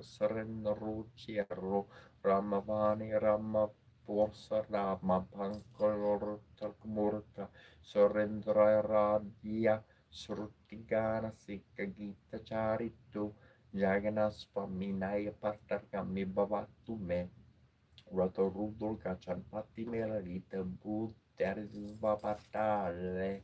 Speaker 1: Sren Rucierro Ramavani Rama Forza Rama Pankolor Talkmurta Sorendra Radia Srutigana Sikka Gita Charitu Jaganas Paminaya Patargami Bavatume Rato Rudol Kachan Pati Melalita Bud Terzva Patale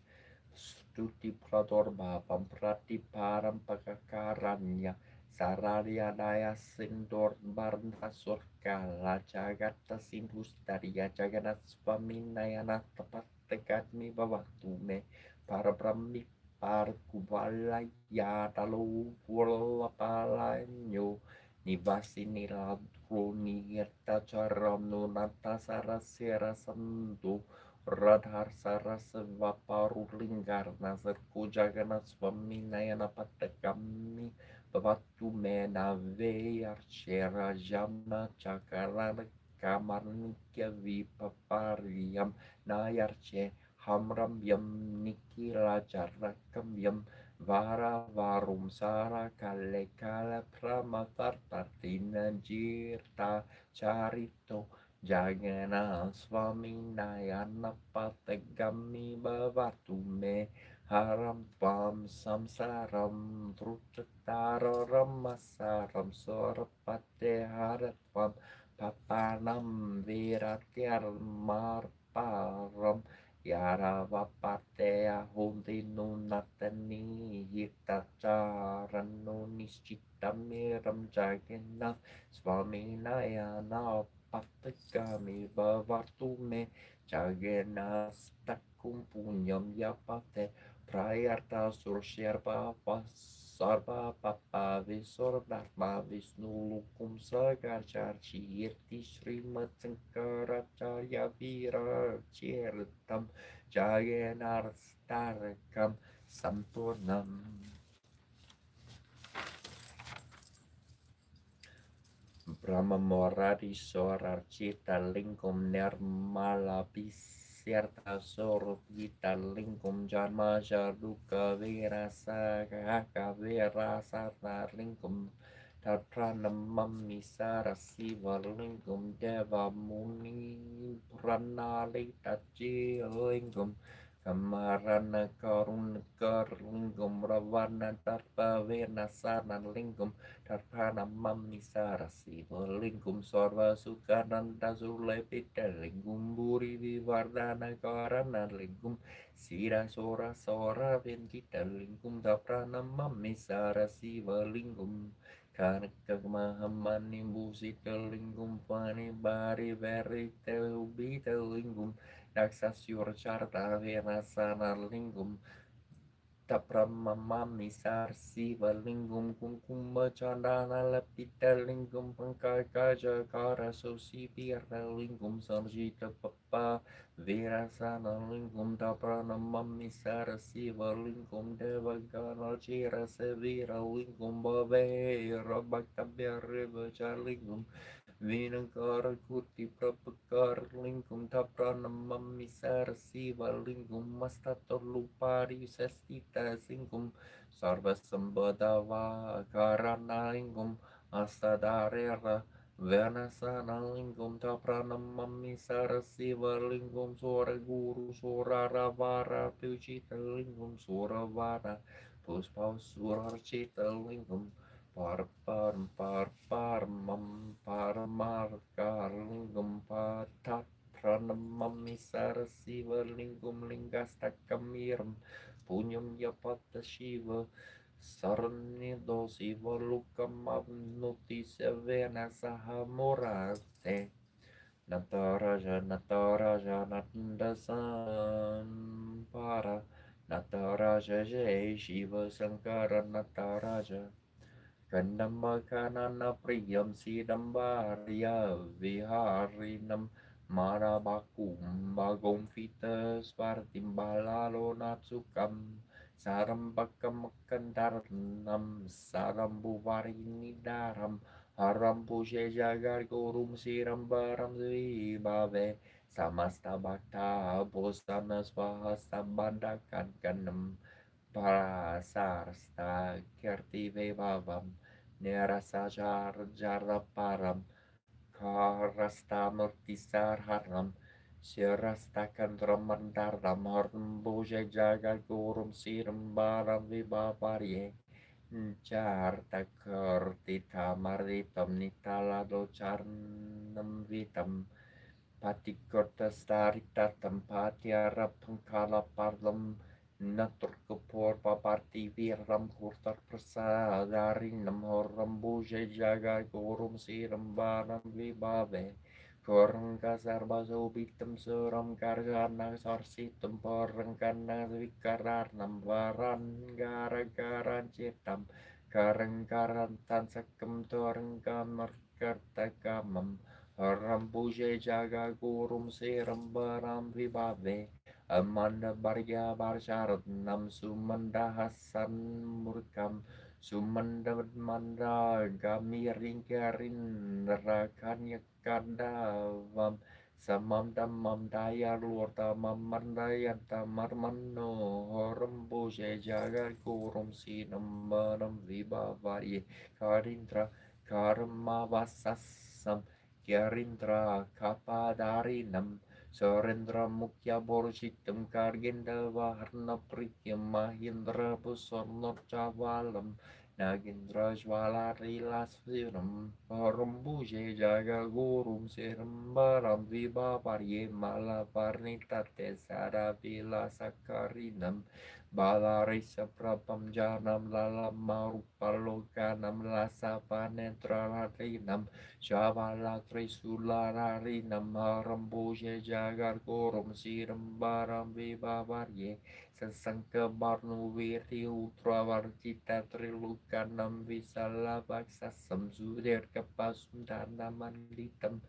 Speaker 1: Stuti Prador Bapam Prati Param Pakakaranya Sararia daya sindor barna surkala jagata simbus daria jaganat swaminayana tepat tekat mi bawatu me para brahmi par kubalaya talu pula palanyo nibasi niladro niyata charam nunata sarasera santu radhar sarasva paru linggar nasar kujaganat swaminayana patakami Bavatu mena vear shera jamna chakarana kamarnikya vipapariam nayarche hamram yam nikila charakam yam vara varum sara kale kala pramatartartina jirta charito jagana swami nayana patagami bavatu me Haram pam samsaram drutararam masaram sorapate haratvam papanam viratyar marparam yaravapate ahunti nunatani hitacharanno nishchitamiram jagena swami nayana patakami bhavartume jagena stakum punyam yapate Prayarta Sursherpa Sarva Papa Visor Dharma Vishnu Lukum Sagar Charchirti Srimad Sankaracharya Vira Chirtam Jayanar Starakam Sampurnam Brahma Morari Sorarchita Lingum Nirmala Pisyarta Sorupita Lingum Janma Jaruka Virasa Kaka Virasarta Lingum Tatranamam Misara Siva Lingum Deva Muni Pranalita Lingum Kamarana Karunakar Lingum Ravana Darpa Venasana Lingum Tarpana mammi sarasi lingkum sorva sukananda sulepita lingkum buri vivardana karana lingkum sira sora sora venkita lingkum taprana mammi sarasi lingkum kanaka mahamani busita lingkum pani bari verite ubita lingkum daksasyur charta venasana lingkum Tapramamami sarsi valingum kumkumba chandana lapita lingum pankakaja kara sosi pirna lingum sarjita papa virasana lingum tapranamami sarsi valingum devagana chira sevira lingum bave rabaktabya rivacha lingum Vinagara Kuti Prabhakar Lingum Tapranamam Misara Siva Lingum Mastatorlupari Sestita Singum Sarva Sambhadava Karana Lingum Astadarera Venasana Lingum Tapranamam Misara Siva Lingum Sora Guru Sora Ravara Puchita Lingum Sora Vara Puspau Surarchita Lingum Parparam paramarkalingam patat pranamam misara siva lingum lingastakamiram punyam yapata shiva sarnido siva lukam abnuti sevena sahamurate Nataraja Nandasan para Nataraja Jai Shiva Sankara Nataraja Kanamakanana Priyam Sidambarya Viharinam Marabakum Bagom Fita Svartimbalalo Natsukam Sarambakam Kandaranam Sarambuvarinidaram Harampu Jagar Gurum Sirambaram Vibave Samasta Bhakta Bosana Swahasta Bandakan Kanam Parasarsta Kirti Vavam Nerasajar Jaraparam Karasta Murtisar Haram Shirastakan Ramandaram Haram Bhuja Jaga Gurum Siram Baram Vibavarye Jarta Kirti Tamaritam Nitala Docharnam Vitam Patikorta Staritatam Patyara Pankala Parlam Naturkapur paparti viram hurtar prasadarinam horam buje jaga gorum siram baram vibave. Korangka sarbaso bitam suram kargana sarsitum porangkana vikararnam varan gara garan citam. Karangkaran tansakam torangkam markartakamam. Horam buje jaga gorum siram baram vibave. Amanda Barya Barsharatnam Sumanda Hasan Murkam Sumanda Manda Gamiringarin Rakanya Kandavam Samam Damam Daya Lurta Mamandayanta Marmano Horam Buje Jaga Kurum Sinam Manam Viba Varye Karindra Karamavasasam Karindra Kapadarinam Surendra Mukhya Borchitam Karginda Vaharna Prikyam Mahindra Pusarna Chavalam Nagendra Jvala Rilas Siram Parambuje Jaga Gurum Siram Baram Viba Parye Mala Parnita Tesara Vila Sakarinam Balarisa Prapam Janam Lalam Marupalokanam Lasa Panetra Rinam Shavala Trisulari Namaram Buje Jagar Gorum Siram Baram Vibavarye Sasangka Barnu Viri Utravartita Trilukanam Visala Vaksasam Sudir Kapasum Danamanditam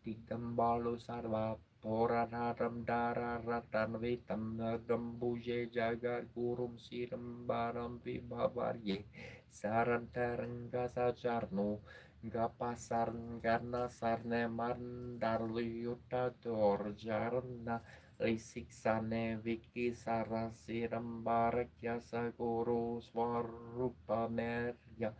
Speaker 1: Dikam Balu Sarva Poranaram Dara Ratan Vitam Nagam Buje Jagar Gurum Siram Baram Vibavarye Sarantaranga Sajarno Gapasar Gana Sarne Mandarliuta Dorjarna Lisiksane Viki Sarasiram Barakya Saguru Swarupa Merya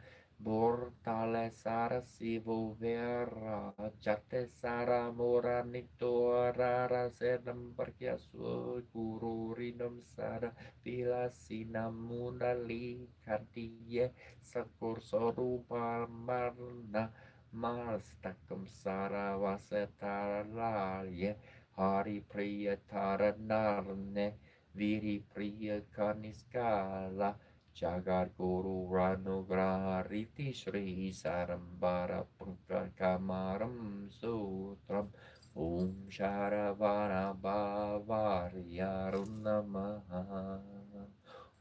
Speaker 1: Bortale Sara Sivu Vera Jate Sara Moranito Rara Sedam Barkyasu Guru Rinam Sara Vila Sinamundali Kantiye Sakur Sorupa Marna Mastakam Sara Vasetaralye Hari Priya Taranarne Viri Priya Kaniskala Jagar Guru Ranugraha Riti Shri Sarambara Pankar Kamaram Sutram Om Sharavana Bhavarya Runamaha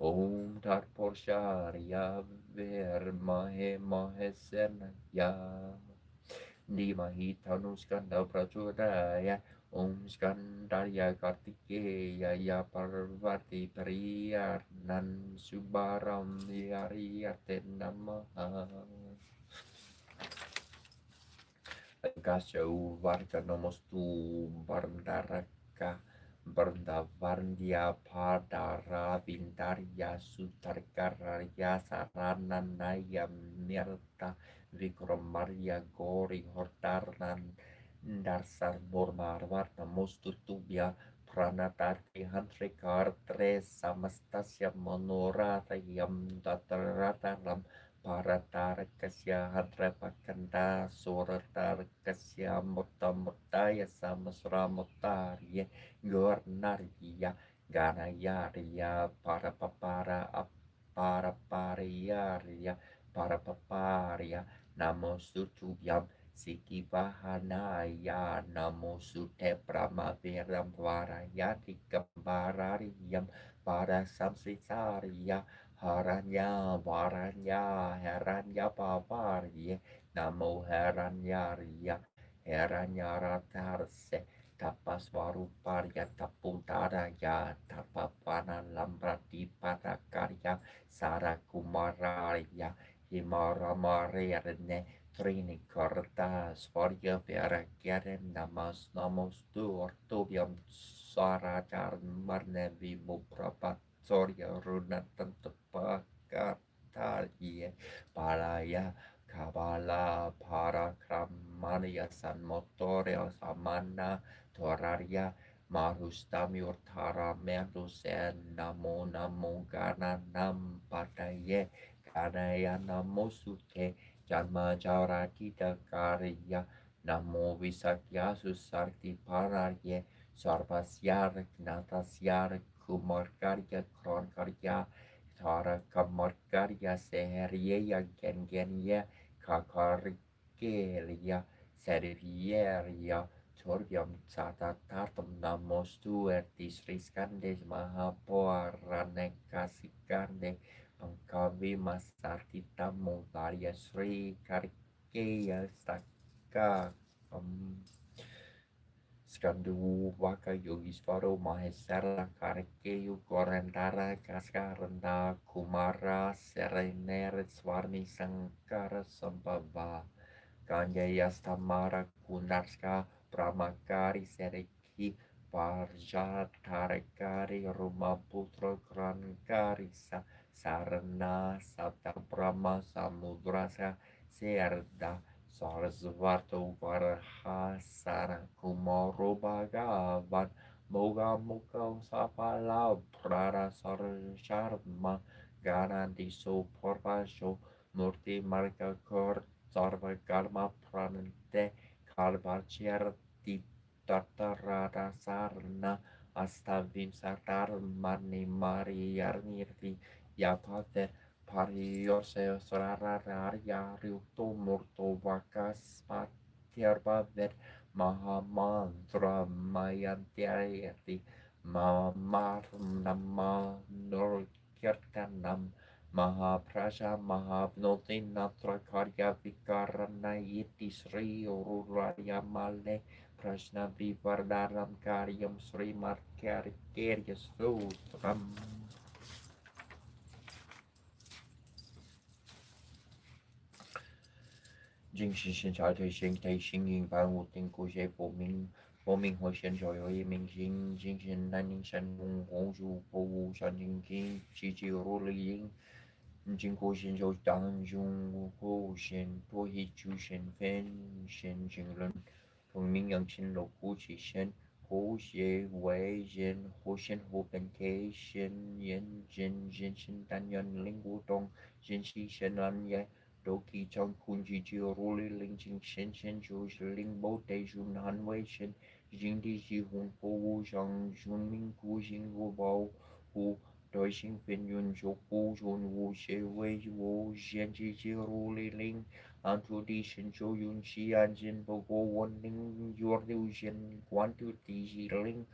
Speaker 1: Om Tat Porshariya Virmahe Mahesenaya Dhimahi Tanuskanda Prachodaya Om Skandarya Kartikeya Ya Parvati Priyarnan Subharam Yariyate Namaha Kasya Uvarka Namostu Barndaraka Barndavarndya Padara Vindarya Sutarkarya Sarananaya Mirta Vikromarya Gori Hortarnan Darsar Bormarvar Namostu Tubya Pranatarti Hantrikartre Samastasya Monoratayam Datarataram Paratarakasya Hadrapakanda Suratarakasya Murtamurtaya Samasramutarya Gornarya Ganayarya Parapapara Aparapariyarya Parapaparya Namosutubhyam Siki Vahanaya Namosute Brahmaviram Varayati Kambarariyam Parasamsisarya Haranya Varanya Heranya Pavarye Namo Heranyarya Heranyaratarse Tapaswaruparya Tapuntaraya Tapapana Lambrati Parakarya Sarakumaraya Himaramarerne Trinikarta Svarya Verakyaren Namas Namostu Ortobiam Sarajar Marne Vimuprapat Sorya Runatan Tepakatarye Palaya Kabala Parakramania San Motoria Samana Toraria Marustami Urtara Merdusen Namo Namo Gana Nam Pataye Kanaya Namo Sute Janma Jara Kita Karya Namo Visakya Susarti Pararye Sarvasyar Gnatasyar kumarkaria kronkaria thara kamarkaria seheria gengenia kakarikelia servieria Torium tata tatum namos tuertis riscandes mahapoarane casicande pancavi masartita montaria sri caricea stacca Skandu waka yogisvaro mahesara karikeyu korandara kaskaranda kumara serenere swarni sankara sambhava Ganyayastamara kundarska pramakari sereki parjatarekari rumaputra krankari sarana sabda brahma samudrasa serda Sarasvato Varahasara Kumaro Bhagavan Moga Mukha Sapala Prara Sarasharma Ganandi So Purvasho Murti Marga Kor Sarva Karma Pranante Kalvachirti Tatarada Sarna Astavim Satar Mani Mari Yarnirti Yapate Pariose Sarararia Ryuto Murto Vakas Patierba Ved Mahamantra Mayantiareti Mamar Nama Nur Kirtanam Mahaprasha Mahavnoti Natra Karya Vikarana Yiti Sri Ururaya Male Prashna Vivardaram Karyam Sri Markarya Sutram Jing Xin Xin Chai Tui Xin Tei Xin Yin Ban Wu Ting Ku Xie Bo Ming Hui Xian Xiao Yo Yi Ming Xin Jing Xin Nan Ning Shan Wong Hong Zhu Po Wu Shan Jing Qin Chi Chi Ru Li Ying Jing Ku Xin Zhou Dang Zhong Wu Hu Xian Po Yi Chu Xian Fen Xian Jing Lun Tong Ming Yang Xin Lo Ku Qi Xian Hu Xie Wei Xian Hu Xian Hu Ben Ke Xian Yan Jin Jin Xin Dan Yan Ling Wu Dong Jin Xi Xian Lan Ye Đô kỳ trong khuôn chi chiêu rô lý linh chính sen sen chú linh bố tê dùn hàn vây sen dính đi chi hùng phố vô sang dùn minh cú dính vô bao hù đôi sinh phiên dùn cho cú dùn vô xe vây vô sen chi chiêu rô lý linh an chú đi sen cho dùn chi an sen bố vô vốn linh dùa điêu sen quan tu tì chi linh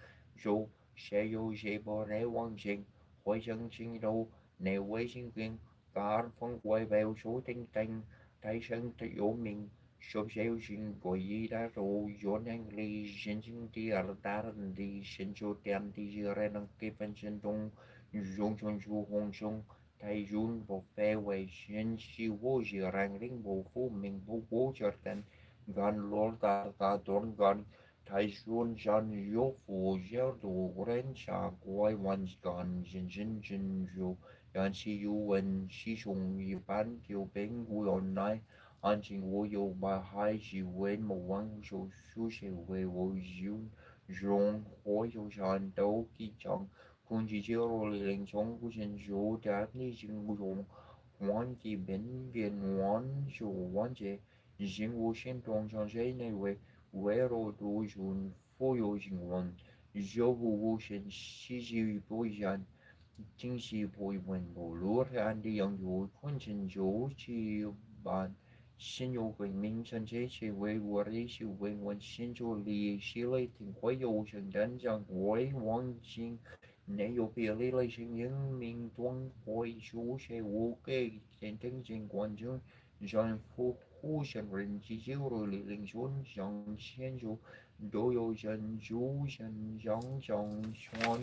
Speaker 1: cho xe vô xe bó rẽ quang sen hội chân sinh đâu nè vây sinh viên cả phong quay vào số tinh tinh thái sơn tự yếu mình số gieo sinh của y đã rồi dọn anh li sinh sinh đi ở ta đi sinh số tiền đi ra năng kế bên sinh đông dùng trong chu hồng sông thay dùn bộ phê về sinh siêu vô gì ràng linh bộ phú mình bộ cố cho tên gan lor ta ta đón gan thay dùn chân yếu phù gieo đủ ren cha quay hoàn gan sinh sinh sinh dù yan si yu wen si chung yi ban kiu bing wu on nai an jing wu yu ba hai ji wen mo wang zhou shu she wei wu yun zhong huo yu shan dou ki chang kun ji jiu ro li ling chong gu shen zhou da ni jing wu zhong huan ji ben bian wan zhou wan jie jing wu shen dong chang zhe nei wei wei ro du jun fu yu jing wan zhou wu shen xi ji yu bu yan chính sĩ bồi vần bổ lúa thì anh đi yang yu quan chân yu chi ban xin yu quỳnh minh chân chế chỉ về vừa đi chỉ về nguồn xin yu li xí lấy tình quay yu chân đến rằng quay wang xin nếu yu bia li lấy xin những minh tuân quay chú sẽ vô kê trên chân trên quan chung rằng phu phu chân rin chỉ chiếu rồi li linh xuống rằng xin yu đôi yu chân chú chân rằng rằng xuân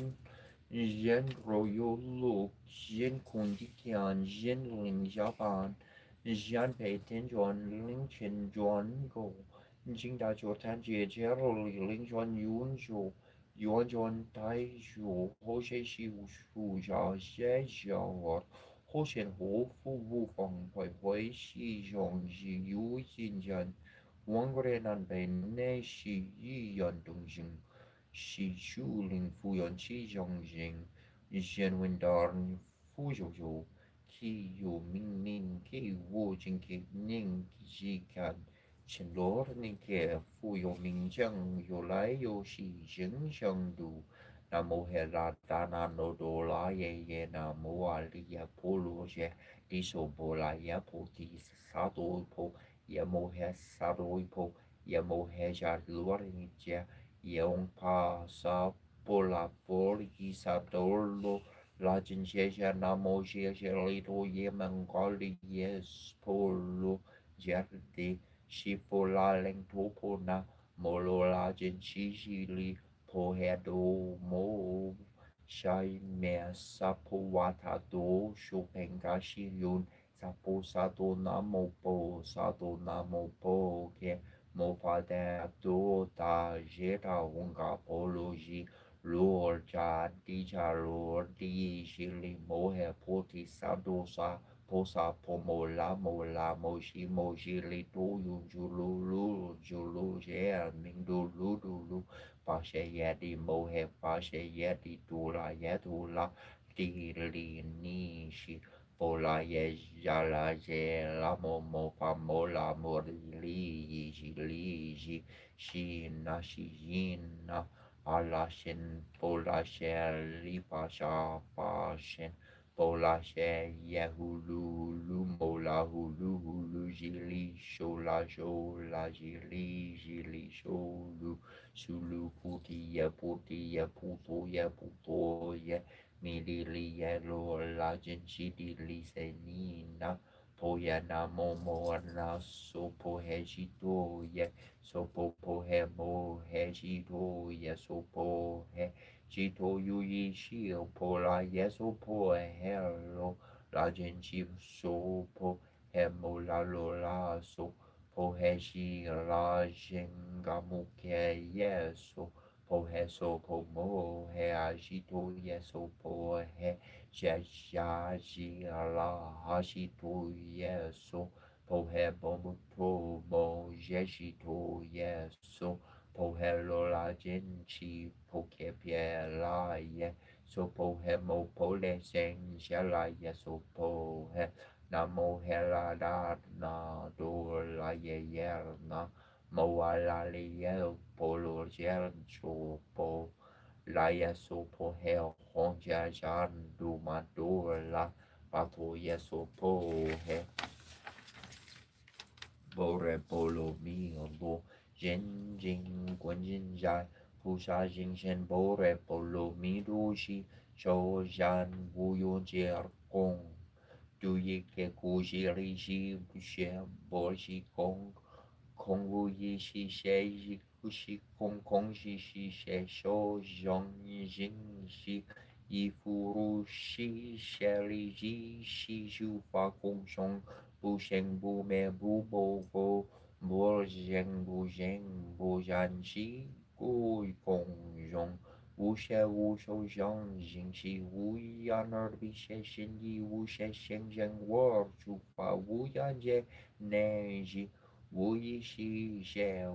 Speaker 1: Yen Royal Look, Yen Kundi Kian, Yen Ling Japan, Yen Pei Ten Juan, Ling Chen Juan Go, Jing Da Jiu Tan Jie Jero Ling Juan Yun Zhu, Yuan Juan Tai Zhu, Ho Xie Xiu Shu Jia Xie Xiao, Ho Xian Ho Fu Wu Feng Hui Hui Xi Zhong Xi Yu Xin Jian, Wang Ren Bei Ne Xi Yi Yan Dong Jing. Xi Shu Ling Fu Yon Qi Zhong Jing, Yen Wen Darn Fu Zhou Zhou, Qi Yu Ming Ning Qi Wu Jing Qi Ning Ji Kan, Chen Lor Ning Ke Fu Yu Ming Jiang Yu Lai Yu Xi Jing Xiang Du, Nam mô he la ta na no do la ye ye nam mô a li ya po lu je di so po la ya po ti sa do po ya mo he sa do po ya mo he ja lu ri je ya on pa sa po la po li sa do lo la jin che ja nam mô je li do ye man ga li yes po lu je di shi po la leng to po na mo lo la jin chi li po he do mo shai me sa po wa ta do shu pen ga shi yun sa po sa do na mo po sa do na mo po ke mo fa da do ta je ta hong ga po lo ji lu cha di cha lu di shi li mo he po ti sa do sa po mo la mo shi li do yu ju lu je min du lu pa she ye di mo he pa she ye di tu la ye tu la di li ni shi po la ye ja la je la mo pa mo la mo li ji shi na shi yin na a la shin po la she li pa sha pa shin po la she ye lu mo la lu ji li ji li sho lu Sulu puti ya puto ya milili ya lo la jinchi di li se ni na po ya na mo na so po he shi to ya so po he mo he shi to ya so po he shi to yu yi shi po la ya so po he lo la jinchi so po he mo la lo la so Poheshi Rajenga Muke Yeso Poheso Pomo He Ashito Yeso Pohe Shashaji La Hashito Yeso Pohe Bomuto Mo Jeshito Yeso Pohe Lola Genchi Poke Piela Ye So Pohe Mo Pole Sen Shala Yeso Pohe Namo hela da na do la ye na mo la li ye polo jen cho po la ye so po he hong ja jan du ma do la pa to ye so po he bo re polo mi bo jen jing guan jin ja pu sha jing shen bo re polo mi du shi shou jan wu yu jie gong du yi ke ku ji li ji bu xie bo ji gong kong wu yi xi xie yi ku xi kong xi xi xie shou zhong jing xi yi fu ru xi xie li ji xi shu fa gong shong bu sheng bu me bu bo go bo zheng bu zhan xi gu gong zhong 无些无手上信息无言而比些心意无些心人我出发无言间内是无意识些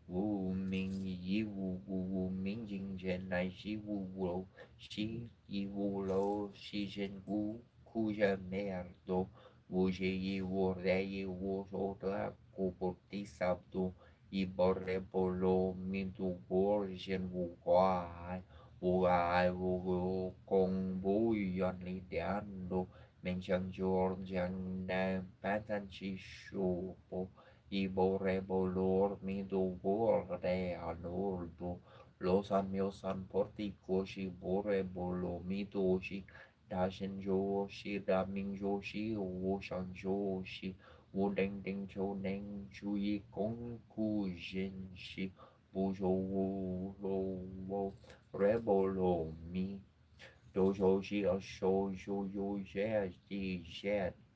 Speaker 1: 无名义无名境界乃是无漏是亦无漏是真无苦人没耳朵无些亦无来亦无所得故不第三度 Ibore polo mintu bor jen wu guai wu ai wu kong bu yon li dian do men chang jor jang na patan chi shu po Ibore polo mintu bor de anor do lo san mio san porti koshi bore polo mintu shi da shen jo shi da ming jo shi wu shang jo shi 我认定就能注意巩固人心，不求我 rebel me，多少是要手有些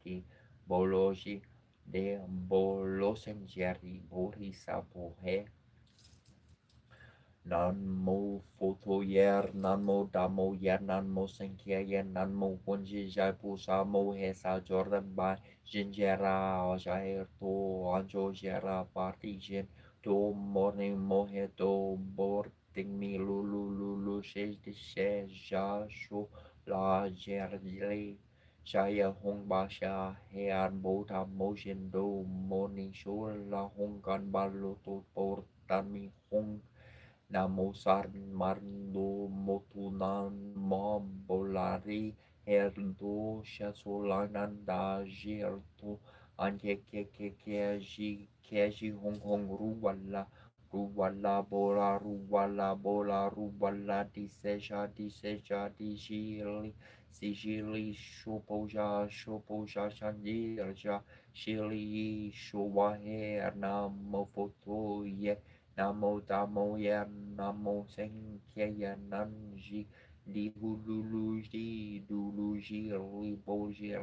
Speaker 1: 的，不罗是的不罗生家的不离撒不黑。Namo Photo Yer, Namo Damo Yer, Namo Sankhya Yer, Namo Punji Jai Pusa Mo Hesa Jordan Bai, Jinjera Jair To Anjo Jera Party Jin, To Morning Mohe To Borting Mi Lulu She She Ja Shu La Jer Li. Saya hong ba sha hean bo tham mo shin do mo ni shu la hong kan ba lo to por tan mi hong Namo San Marno Motunan Mombolari Herdo Shasolananda Gerto Ante Keji Hong Hong Ruwala Ruwala Bola Ruwala Bola Ruwala Diseja Sigili Shopoja Shandirja Shili Showaher Namofoto Ye Namo Damo Ya Namo Senkhya Ya Nanji Dihululuji Duluji Boji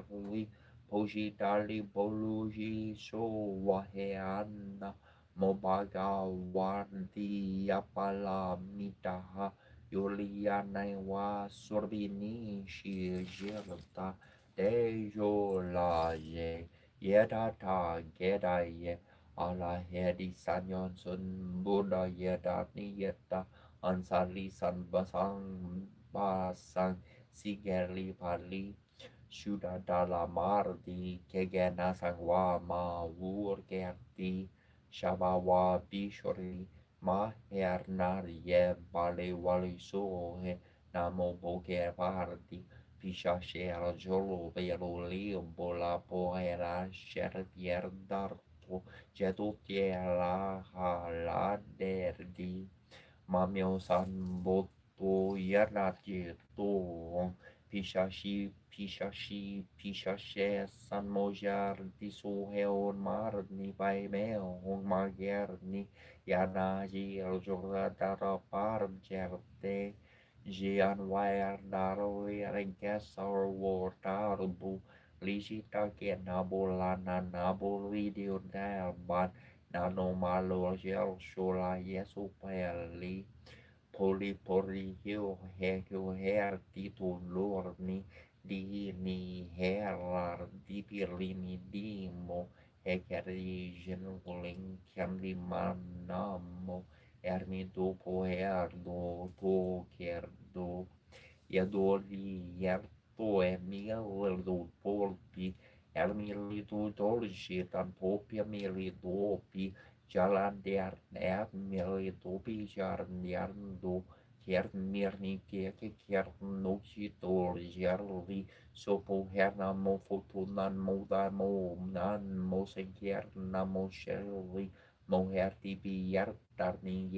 Speaker 1: Boji Dali Boluji Showaheana Mobaga Wardi Yapala Mitaha Yuliana wa Sorbini Shirta Dejo Laje Yedata Gedaye Allah Hedi Sanyon Sun Buddha Yeda Niyeta Ansali San Basang Sigeli Pali Shuda Dala Mardi Kegena Sangwa Ma Wur Gerti Shabawa Bishori Ma Hernarie Bale Wali Sohe Namo Boge Pardi Pisha Shera Jolo Velo Bola Poera Shervier Darto Jedotiera Haladerdi Mamyo San Boto Yerati To Pishashi San Mojar Diso Heon Marni by Meo Margerni Yanaji Eljora Dara Parm Jerte Jian Wire Daro Regas our war Tarbu Lisita Nabolana Nabo Video Ban Nano Malo Gel Shola Yesu Peli Poli Hill Hair Tito Lorni Dini Herar Dipirlini Dimo Hekari Genuling Camli Manamo Ermido Poerdo Tokerdo Yadori Yerto Emil Polpi Ermilito Dolcetan Popia Milidopi Jalan der Militopi Jarniando Kiermirni Kiernochitor Jerli Sopo Hernamo Fotunan Modamo Nan Mosenkernamo Shelli Moherti Biertarni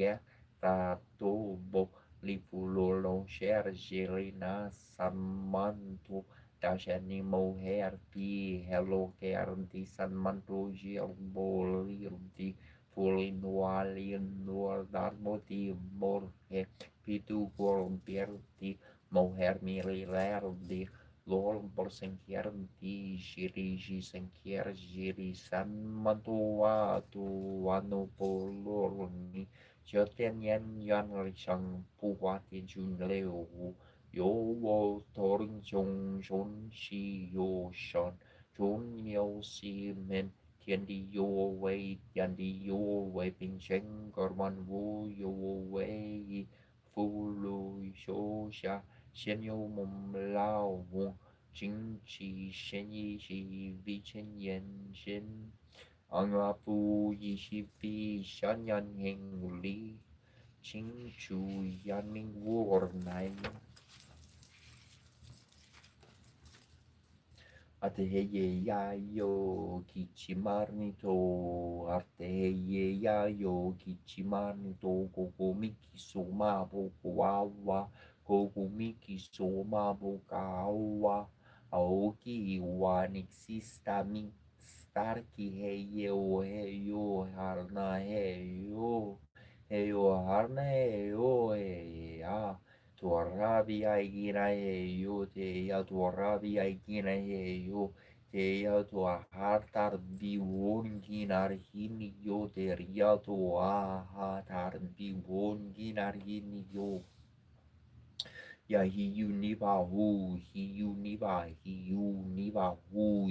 Speaker 1: Yertatobo Lipulolo Shergelina Samanto Dashani Moher P Hello Kerti Sanmanto Gilbolirti Fully Noalien Nor Darmoti Morhe Pitu Gorberti Moher Mirilerdi Lor Borsenkierti Girigi Senkier Giri Sanmantoa Tu Anopolorni cho tiên nhân yan sang pu hoa tiên chun leo yo wo toring chung chun shi yo shan chun yo si men thiên đi yo wei yan đi yo wei ping cheng gorman wu yo wei fu lu sho sha xian yo mum lao wu chính chỉ xian yi chỉ vi chen yan xian Ang Apu Yishipi Shanyan Heng Li Ching Chu Yanming War Nai Ateheye Yayo Kichimarnito Ateheye Yayo Kichimarnito Kokomiki Soma Bokawa Kokomiki Soma Bokawa Aoki Wanixista Starki heyo harna heyo ya tuarabi aigina heyo te ya tuarabi aigina heyo te ya tuahartar biwon ginar hini yo te ria tuahatar biwon ginar hini yo ya hi yu ni ba hu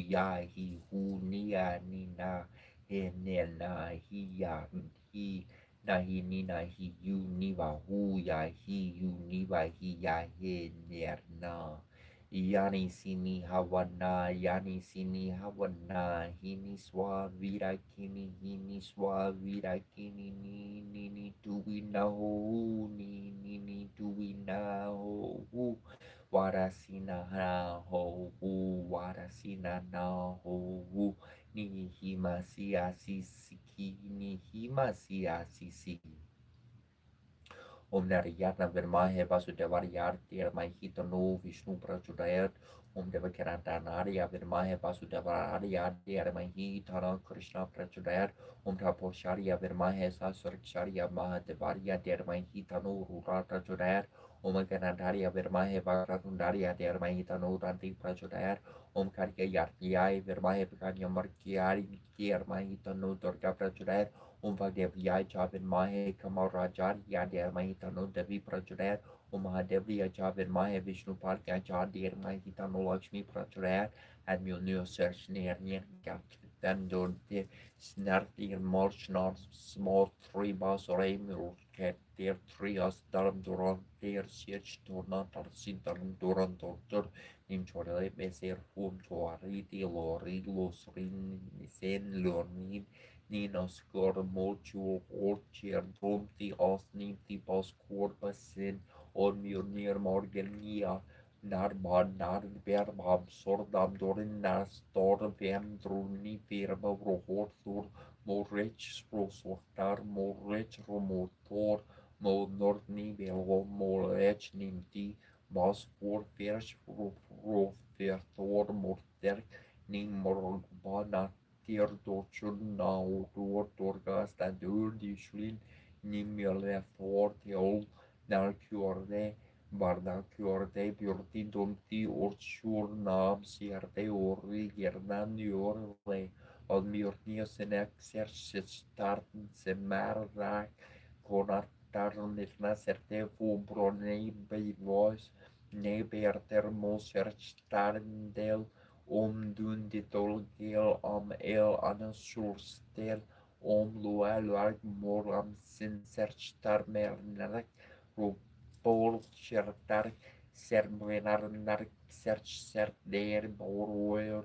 Speaker 1: ya hi hu ni ya ni na he ne na hi ya hi na hi ni na hi yu ni ba hu ya hi yu ni ba hi ya he ne na yani sini hawana hini swa vira kini ni ni do we know? Ni ni ni do we know? Warasina na ho warasina na ho ni himasi asisi ni himasi asisi. Om Narayana Virmahe Vasudevariarti Mahito no Vishnu Prachudayat Om Devakirantanarya Virmahe Vasudevariarti Mahitana Krishna Prachudayat Om Taposharya Virmahe Sasuraksharya Mahadevarya Mahitano Rurata Judayat Om Ganandarya Virmahe Varatundarya Mahitano Ranti Prachudayat Om Karya Yartyai Virmahe Vikanya Markyari Mahitano Durga Prachudayat Om Vagdevyai Chavin Mahe Kamarajari Yadir Mahitano Devi Prajurat Om Mahadevya Chavin Mahe Vishnu Parkya Chadir Mahitano Lakshmi Prajurat and Munio Search near then do the snarty march not small three bus or aim their three as darum duran their search to not or sintarum duran tortur in chorale beser form to a riti lori los rin sen lornin Nina skor motor orcher dromti avsnitt på skorpassen om ner morgenia narbad narbab sordam dorin nastor vem droni firma vrohorthor morech sprosortar morech romotor monorni velo morech nimti bas for vers rofertor morter nimorgbana Teodorgas dat Uldishlin Nimile Fortiol Narkjorde Barnakjorde Bjorti Domti Ortsjur Nam Sierde Ori Gernan Jorle Almjortniasenek Serstarten Semerrak Konartarnirna Serte Fobronei Bevois Neberter Moserstandel Om dun dit olgel am el anasurster om lualuag moram sin serchtar mernarak robol chertar serbenarnak serch serder borwer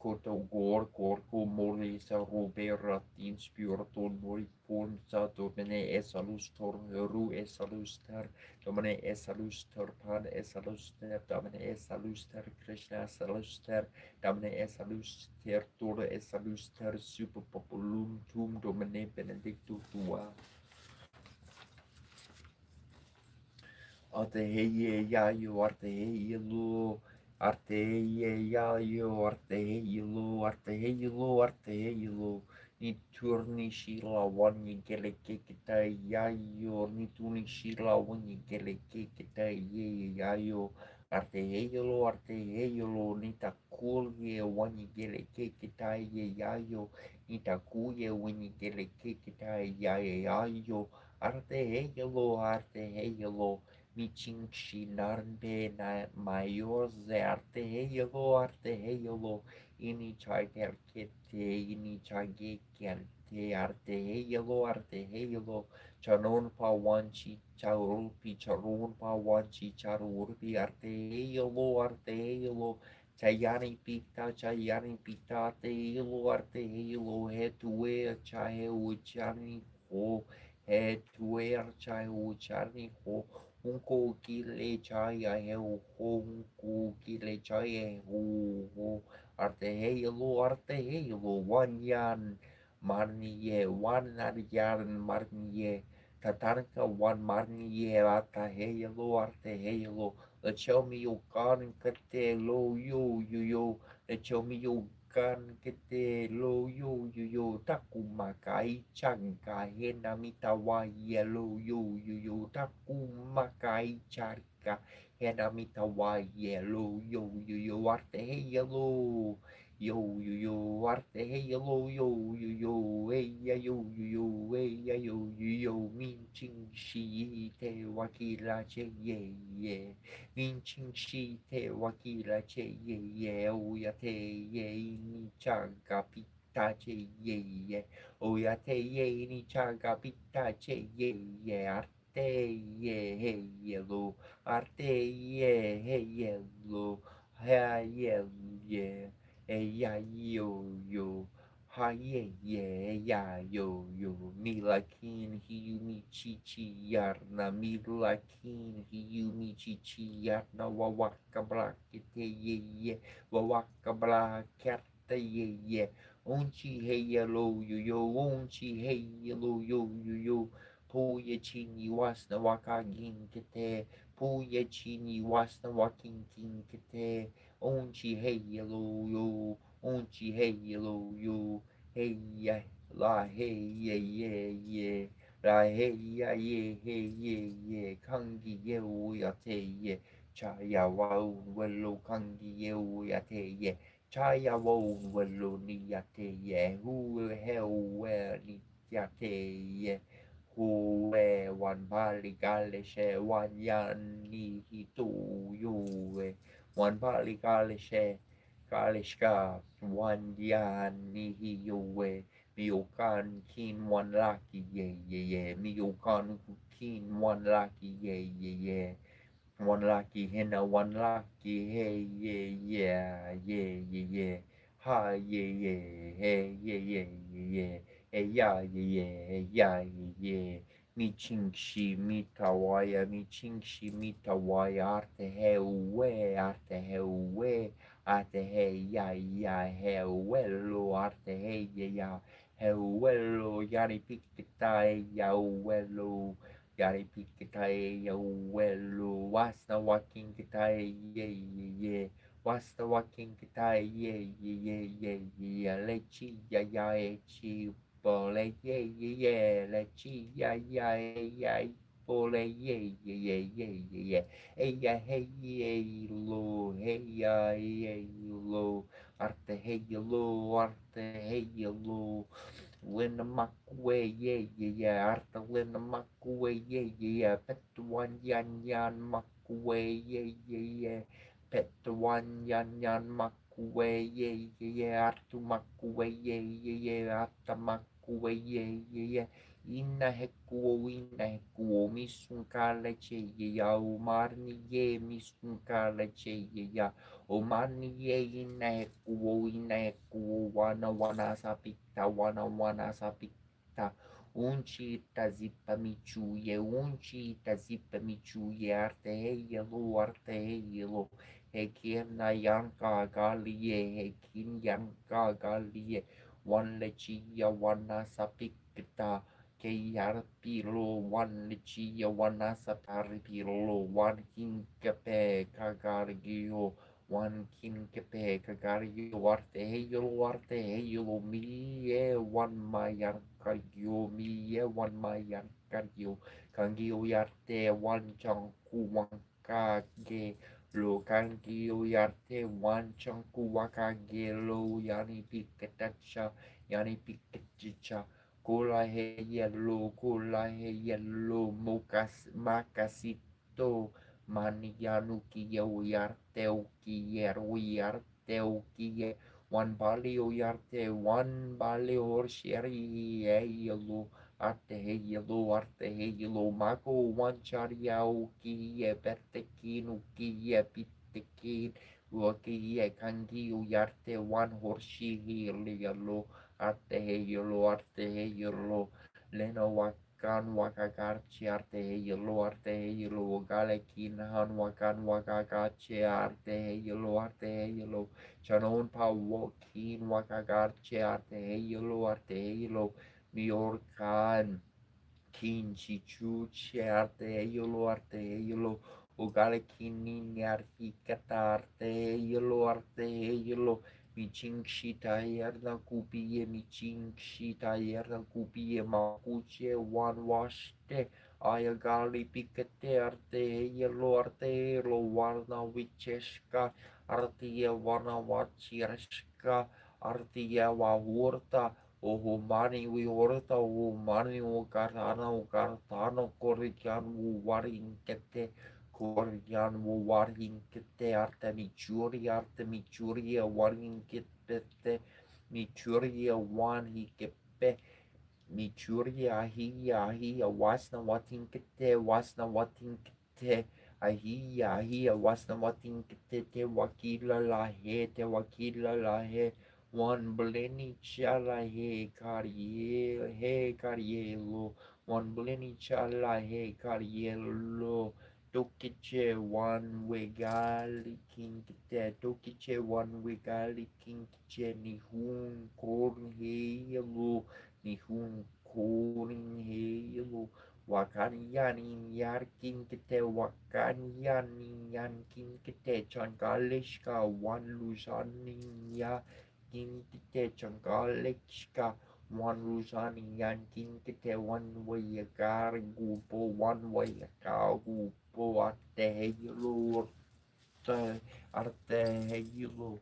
Speaker 1: kotogor korko morisa roberatin spuraton moripon sa domine esalustor ru esalustar domine esalustar pan esalustar domine esalustar Krishna esalustar domine esalustar tur esalustar super populum tum domine benedictus tua Arteheilu, Arteheilu, Niturni Shila Wani Gelekita Yayo, Nituni Shila Wani Gelekita Yayo, Arteheilu, Nitakuye Wani Gelekita Yayo, Nitakuye Wani Gelekita Yayo, Arteheilu, Michinchi narbe na mayor arte heyelo ini chager kete ini chage arte heyelo chanon pawanchi charupi charon pawanchi charupi arte heyelo chayani pita arte heyelo hetue chahe uchani ho hetue chahe uchani ho Unko kile chaya ho unko kile chaya ho arte helo one marniye one yan marniye tatanka one marniye arte helo let show me your gun kate lo yo let show me your gun kate lo yo takumakai chanka henamita wa yellow yo takumakai charka henamita wa yellow yo arte yellow yo arte yo yo min ching shi te wakila che ye Vincin shi te wakila che ye oya te ye ni chaga pita che ye oya te ye ni chaga pita che ye arte ye yellow ha ye ye ya yo ha ye ye ya yo yo me lakin he you me chi chi yarna me lakin he you me chi chi yarna wawaka brakete ye ye wawaka brakete ye ye unchi hey yellow yo yo unchi hey yellow yo yo yo po ye chini wasna wakagin kete po ye chini wasna wakin kin kete unchi hey yellow yo unchi hey yellow yo hey ya la hey ye ye ye la hey ya ye hey ye ye kangi ye u ya te ye cha ya wa un wello kangi ye u ya te ye cha ya wa un wello ni ya te ye hu he we ni ya te ye hu we wan bali gale she wan yan ni hi tu yu we wan bali gale she Kalishka Wandian Nihiyowe Miokan Kin One Lucky Ye Ye Ye Miokan Kin One Lucky Ye Ye Ye One Lucky Hina One Lucky Hey Ye Yeah Ye Ye Ye Ha Ye Ye Hey Ye Ye Ye Ye Hey Ya Ye Ye Hey Ya Ye Ye Mi Chingshi Mi Tawaya Mi Chingshi Mi Tawaya Arte Hewe Arte Hewe arte hey ya ya hewelo arte hey ya ya hewelo yari pikitai ya welo yari pikitai ya welo wasna walking kitai ye ye ye wasna walking kitai ye ye ye ye ye lechi ya ya echi bole ye ye ye lechi ya ya ya bole ye ye ye ye ye ye hey ya hey ye lo hey ya hey lo arte hey lo arte hey lo Linda Makwe ye ye ye arte Linda Makwe ye ye ye Petuan yan yan Makwe ye ye ye Petuan yan yan Makwe ye ye ye Artu Makwe ye ye ye Arta Makwe ye ye ye ina hekuo misunkale che ye ya umarni ye misunkale che ye ya umarni ye ina hekuo wana sapita unchi tazipa michu ye unchi tazipa michu ye arte heyelo hekina yanka galie hekin yanka galie wan lechi ya wana sapita ke yarpilo wan lichia wan asataripilo wan kinkepe kagargio wan kinkepe kagargio warte heyo mie wan mayan kagio mie wan mayan kagio kangio yarte wan changku wan kage lo kangio yarte wan changku wakage lo yani piketacha yani piketicha Kula he yellow, mocas, macasito, manianu ki yarte ki yarte ki one bali o yarte, one bali or sherry, yellow, arte he yellow, mako, one chariao ki pertekin, ki pitekin, Waki kangi o yarte, one horse yellow. Arte heyolo leno wakan wakakarchi arte heyolo galekin han wakan wakakarchi arte heyolo chanon pa wakin wakakarchi arte heyolo miorkan Kinchi chuchi arte yolo ugale kinini arte yolo miching shita yerda kupiye miching shita yerda kupiye makuche one washte ayagali pikete arte yolo warna wicheshka arte warna wachireshka arte wahurta O humani we orta o mani o kartano korikan o warinkete korian o warinkete arte michuri warinkete michuri wan hikepe michuri ahi wasna watinkete ahi wasna watinkete te wakila lahe one bleni chala he cariello, one bleni chala he cariello, tokiche one wegali kinkite, tokiche one wegali kinkiche nihun korn helo, nihun korn helo. Wakaniani yarkin kite wakaniani yankin kite changalishka one lusani yakin kite changalishka one lusani yankin kite one way agar gupo one way agar gupo arte helo arte helo.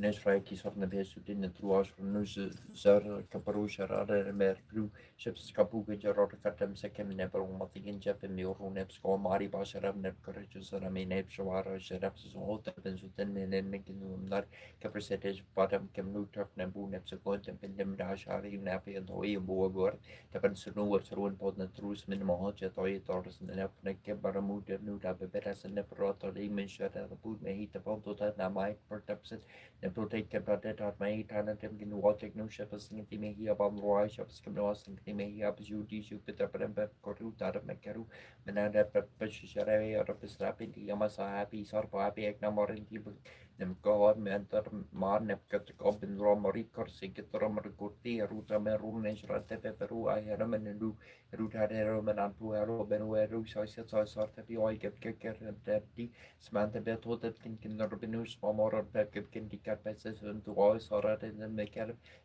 Speaker 1: Nesraiki sorna besu din truas nus zar kaparusha rare mer plu ships kapuga jaror katam sekem never matigin jep in the neps go mari basharam nep courageous rami nep shawara sharaps all the benzutin and making nar capacities bottom kem nu turf nebu neps go tem dem dashari napi and hoy boagor tapan sunu web serun pod na trus min mo jetoy tors nep nek baramu de nu da beberas nep rotor imen shara put me hit upon to na mai pertapset Neproteike pradetat mei tanatem ginuotic no shepherd singing me here above roy shops come no singing me here up you dis you Peter Brember Koru Tar Mekaru Menada Peshare or Pistrapin Yamasa happy Sarpa happy Eknamorin people them god mentor mar nepkat gobin romori korsi getrom kurti ruta merun nesrate peru I heramen du ruta heromen antu hero benueru so sort of oi get daddy Samantha Bethel that can Norbinus Mamor that can decat passes and to all sorted and then make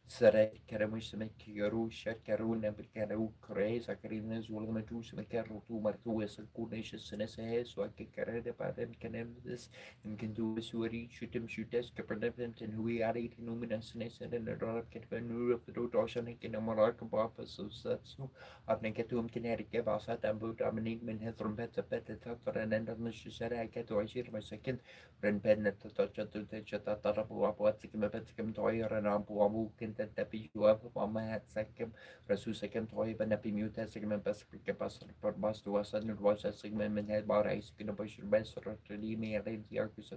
Speaker 1: Sere Karamus make Yaru Shet Karun and Karu Craze Akarinas will metus make Karu to Martu as a good nation Senese so I can carry the pattern can end this and can do a suari shoot him shoot us Caperdepent and we are eating luminescence and then the dollar can be new of the road ocean in a monarch of office so that's so I've never to him Connecticut Bassat and boot Dominic has from better and then the necessary I get to share my second friend Bennett to touch to the Tarapu what second Betcam toy or an ampu amu can that tappy you up on my head second Rasu second toy but nappy mute as segment best capacity for bus to us and it was a segment head bar ice can push your best or to leave me arrange the arcus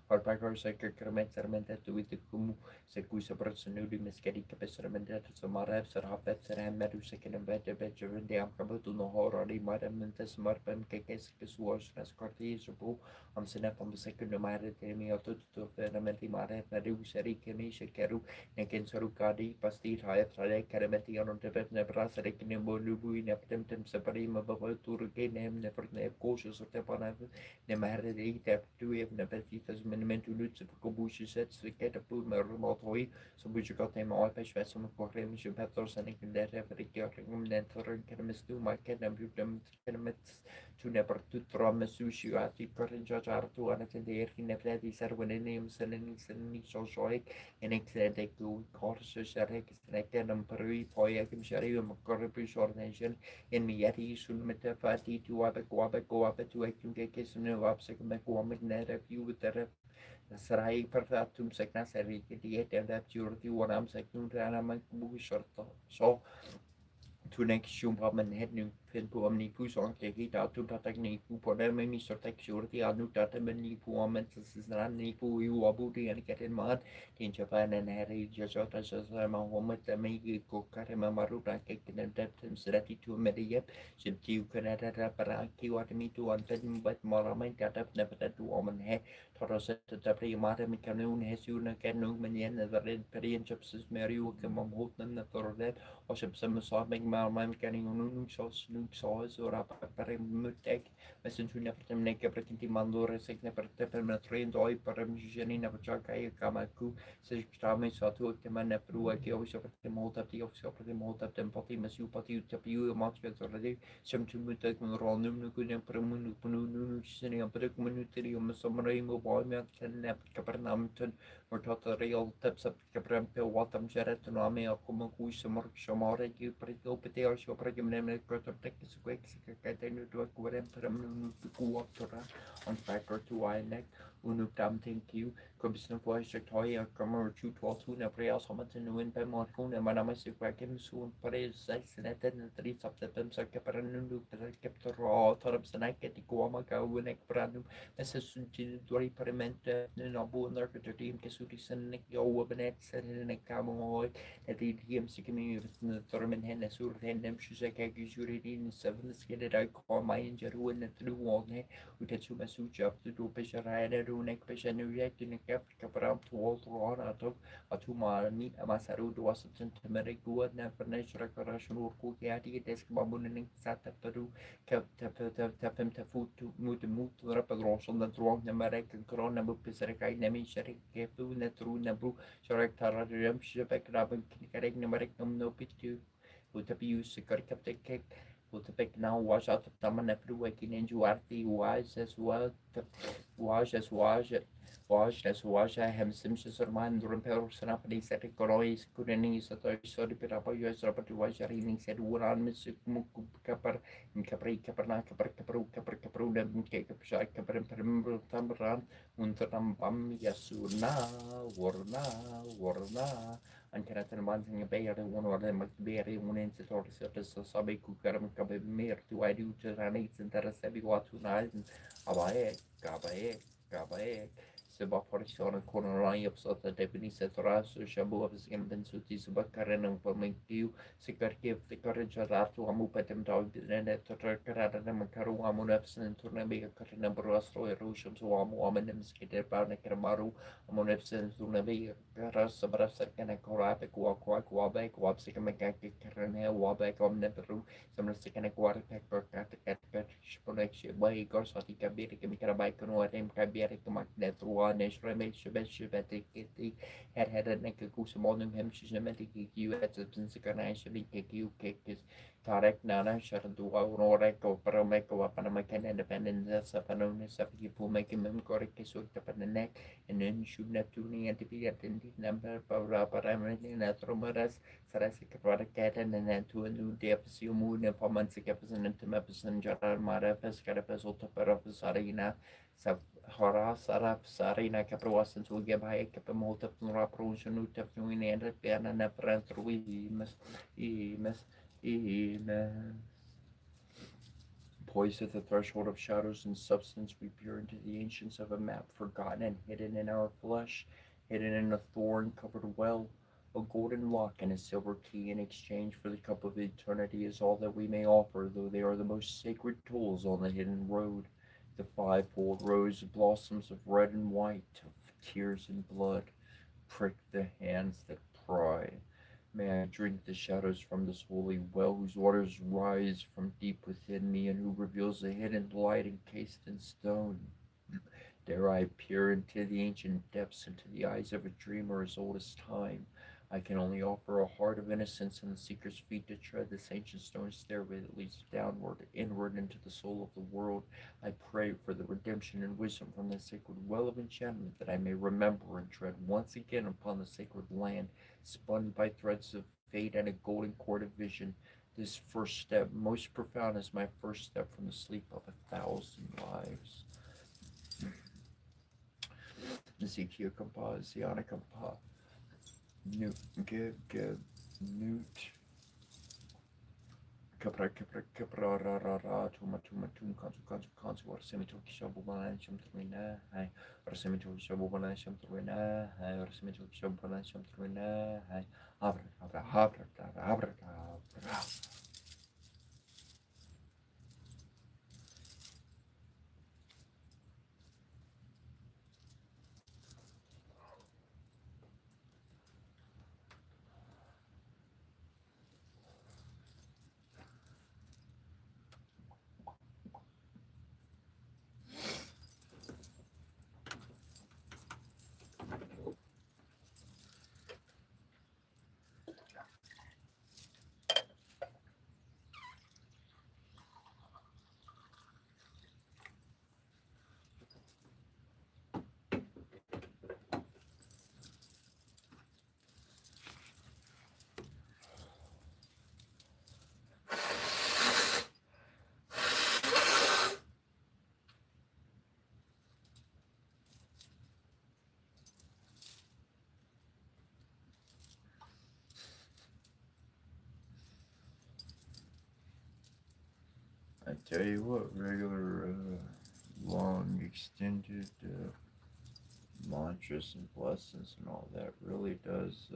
Speaker 1: or packer second crement sermented to with the kumu secusa person new miscadi capacity so marabs or hoppets and medu second and better better in the amcabo to no horror madam and this marpem cakes was as cortes am senap am second mare temi auto to ferramenti mare nadu seri kemi shekeru neken sarukadi pasti haya trade karameti on the pet nebra seri kembo lubu in aptem separi mababa turke nem never ne cautious of tepana ne mare de tap to have nepetitas minimentu luts of kobushi sets the cat of put my remote hoy so which got them all pesh vesum correm should petos and in that every king then torrent kemis do my cat and them kemis to never to trauma sushi at the current judge are to unattend the air in a play these are when the names and so shoik and excited to courses like an Peru poyakim shari corruption ordination in Miati soon metafati to Abaco to a case no upsec McCormick net a few with the Sarai pertatum secnas ericate and that you're the one I'm second and I'm short so to next shumpaman head new pin på omni pusong ke kita tu tatak ni pu på der med misor tek shorti anu tata men ni pu amen sisran ni pu yu abu di an keten mat tin Japan and hari jajota sa ma homet me ko kare ma maru ta ke ken dat srati tu mediyep sim tiu kana ta para ki wat mi tu an pen bat maramen kata na pata tu omen he toros ta pri mare mi kanun he su na kenu men yen na red perien chips meriu ke mam hot na torlet och som sa meg man kan ingen snoek saus or per mutek mesin tuna per nek per tinti mandore sek ne per teper met train doi per mjeni na per kai kamaku se stame sa tu te man ne prua ke o so per molta ti o so per molta tempati mesu pati tapiu mat ke toradi sem tu mutek men ro num nu ne per munu punu nu sene per minuteri o somrai mo boy me kan ne per namten or tot real tips up ke per pe watam jeret no me o como ku somore ki per opete o so per nem ko tek se ko ke nu to ku rem per nu ku on factor to I neck Unupdam thank you. Kobisna voice toy grammar 212 na prayer somatinu pe mon kuna manamasi kwakim soon praise senet and 3 subtipem sakaparanundu captor torab sanaketi guama gawunek branum necessunti dori paramente nobu narcotim kesuri senek yo benet senek kamoy at the DM sikimi tormen hen sur hendem shusaka gisurin 7 skined I call my injury in the through one Utetsu Masuja to do Pesharada Runek Peshanuyak in the Capram to all Rana Atuma meet Amasaru to Washington Temeric Good National Recorration or Kukiati desk babuning Sata Peru Tapem Tafu to move the move to Rapadros on the throne Namarek and Corona Pisaraka Nemi Sharik Kepu Netru Nabu Sharak Taradam Shepek Rabin Kikarek Namarek no pitu Utapi Sikarkaptek Utapek now wash out the Taman every waking in Juarti was as well wash as hem simches or man during Sanapadi set a corois couldn't sorry Pirapa US Rapati was reading said Uran Miss Kapar in Capri Caperna Capru them cake up shy Capar and Perimble Tamran Untanam Bam Yasuna Warna and Canatan Banting a bear one or them must be a one in the surface of Sabi Kukaram Kabe Mir to I do to Ranits and Tarasabi Watu Gabae Seba Forishon Konorai of Sota Deputy Setras, Shabu of Skambensuti Subakaran and Pomentiu, Sikarki, the courage of Artu Amupatem dog, the Totarkarada Makaru Amunefs and Turnabi, Katina Brostro, Erosions, Woman, and Skitter Barnakaramaru, Amunefs and Tunabi, Karas, Sabrasa, and a Korapik, Wabek, Wabsikamaki, Karane, Wabek, Omneperu, some second quarter pack, Cat, Shponek, Bay, Gorsati, Kabiri, Mikarabakan, or M. Kabiri, Magnet, Neshremek Shabeti had a naked Kusamon him Shimatic you at the Synchronization you cake is Tarek Nana Sharadua Norek or Parameko Panamakan independence Sapanonis of people making them correct up on the neck and then shoot Neptune and to be attended number Parametin at Romaras Sarasic Radacat and then to a new Deposium moon and Pomansic episode into Mepison Jarar Mara Pescarapes Otopera of Sarina. Horas Arab Sarina Caproas and Sugabai Capamota Rapprotion Utafnuin and Piana Napranthruimus Poised at the threshold of shadows and substance, we peer into the ancients of a map forgotten and hidden in our flesh, hidden in a thorn-covered well. A golden lock and a silver key in exchange for the cup of eternity is all that we may offer, though they are the most sacred tools on the hidden road. The fivefold rose blossoms of red and white, of tears and blood, prick the hands that pry. May I drink the shadows from this holy well, whose waters rise from deep within me, and who reveals a hidden light encased in stone. Dare I peer into the ancient depths, into the eyes of a dreamer as old as time. I can only offer a heart of innocence and the seeker's feet to tread this ancient stone stairway that leads downward, inward into the soul of the world. I pray for the redemption and wisdom from the sacred well of enchantment, that I may remember and tread once again upon the sacred land, spun by threads of fate and a golden cord of vision. This first step, most profound, is my first step from the sleep of 1,000 lives. Ezekiel Kampa, Ziana Kampa. Newt, give, Newt. Capra, Tuma, Consu, or Semitok Shabuban, Shamtrina, or Semitok Shabuban, Shamtrina, or Semitok Shabuban, Shamtrina, Abra. Tell you what, regular, long, extended mantras and blessings and all that really does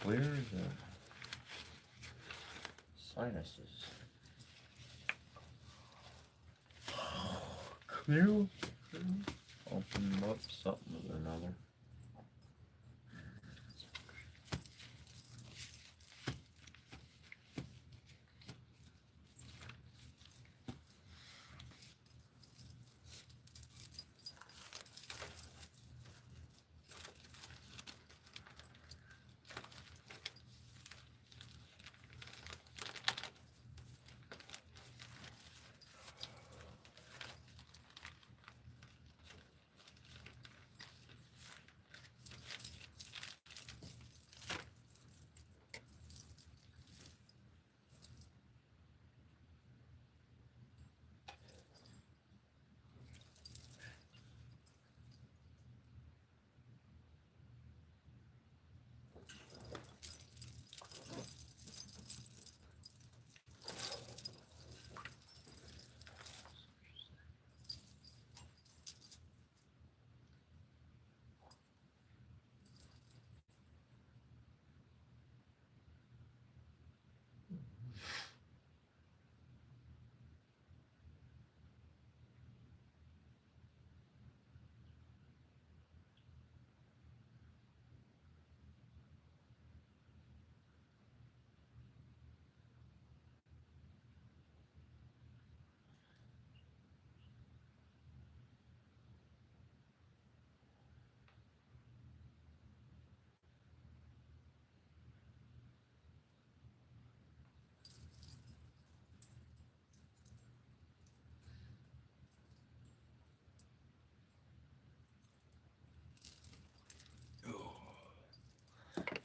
Speaker 1: clear the sinuses. Clear, open them up, something or another.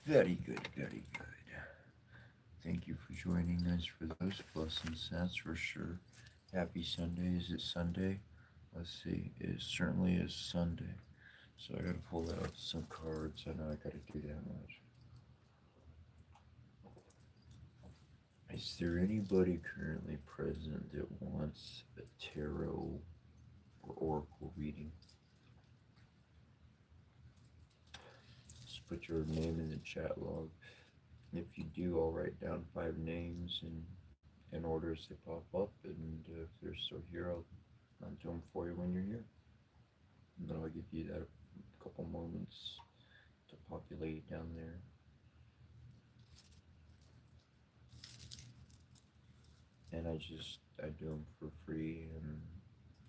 Speaker 1: Very good, very good. Thank you for joining us for those blessings, that's for sure. Happy Sunday. Is it Sunday? Let's see. It certainly is Sunday. So I gotta pull out some cards. I know I gotta do that much. Is there anybody currently present that wants a tarot or oracle reading? Just put your name in the chat log. If you do, I'll write down 5 names in order as they pop up, and if they're still here, I'll do them for you when you're here. And then I'll give you that a couple moments to populate down there. And I do them for free and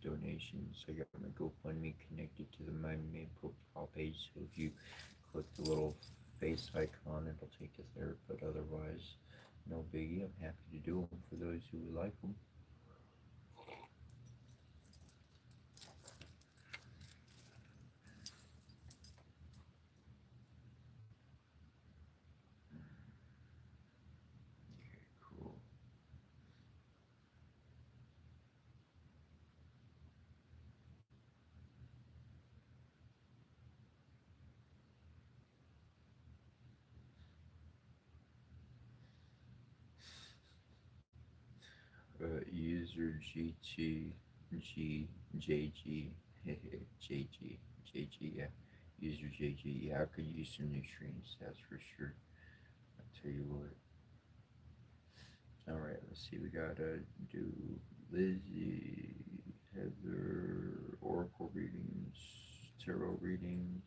Speaker 1: donations. I got my GoFundMe connected to my main profile page, so if you click the little face icon, it'll take you there, but otherwise, no biggie. I'm happy to do them for those who would like them. Okay, cool. User GTGJG JG, yeah. User JG, yeah, I could use some nutrients, that's for sure. I'll tell you what. Alright, let's see, we gotta do Lizzie, Heather, Oracle readings, Tarot readings.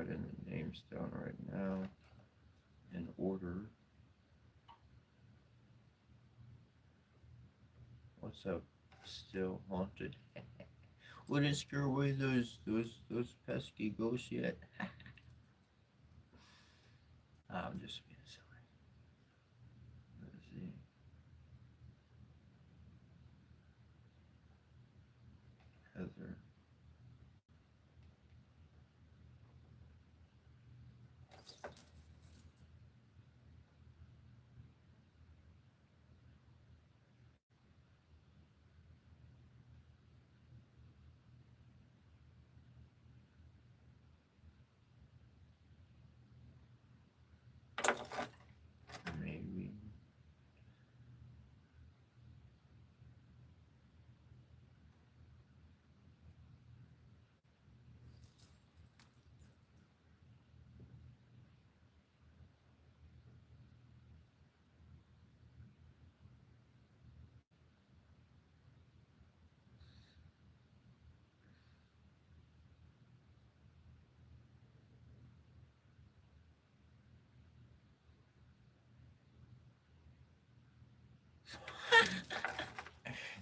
Speaker 1: writing the names down right now in order. What's up? Still haunted. Wouldn't scare away those pesky ghosts yet. I'm just being silly. Let's see. Heather. Maybe.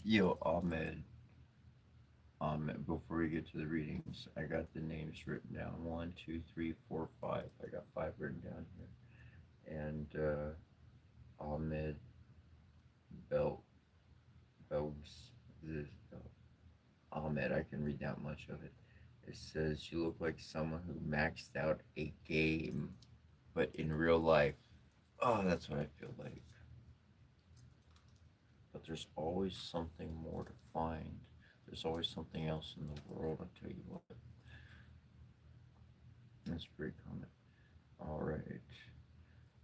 Speaker 1: Yo, Ahmed. Before we get to the readings, I got the names written down. One, two, three, four, five. I got five written down here. And Ahmed Bel Belgs. This Ahmed, I can read that much of it. It says you look like someone who maxed out a game, but in real life, oh, that's what I feel like. But there's always something more to find. There's always something else in the world. I'll tell you what. That's a great comment. All right.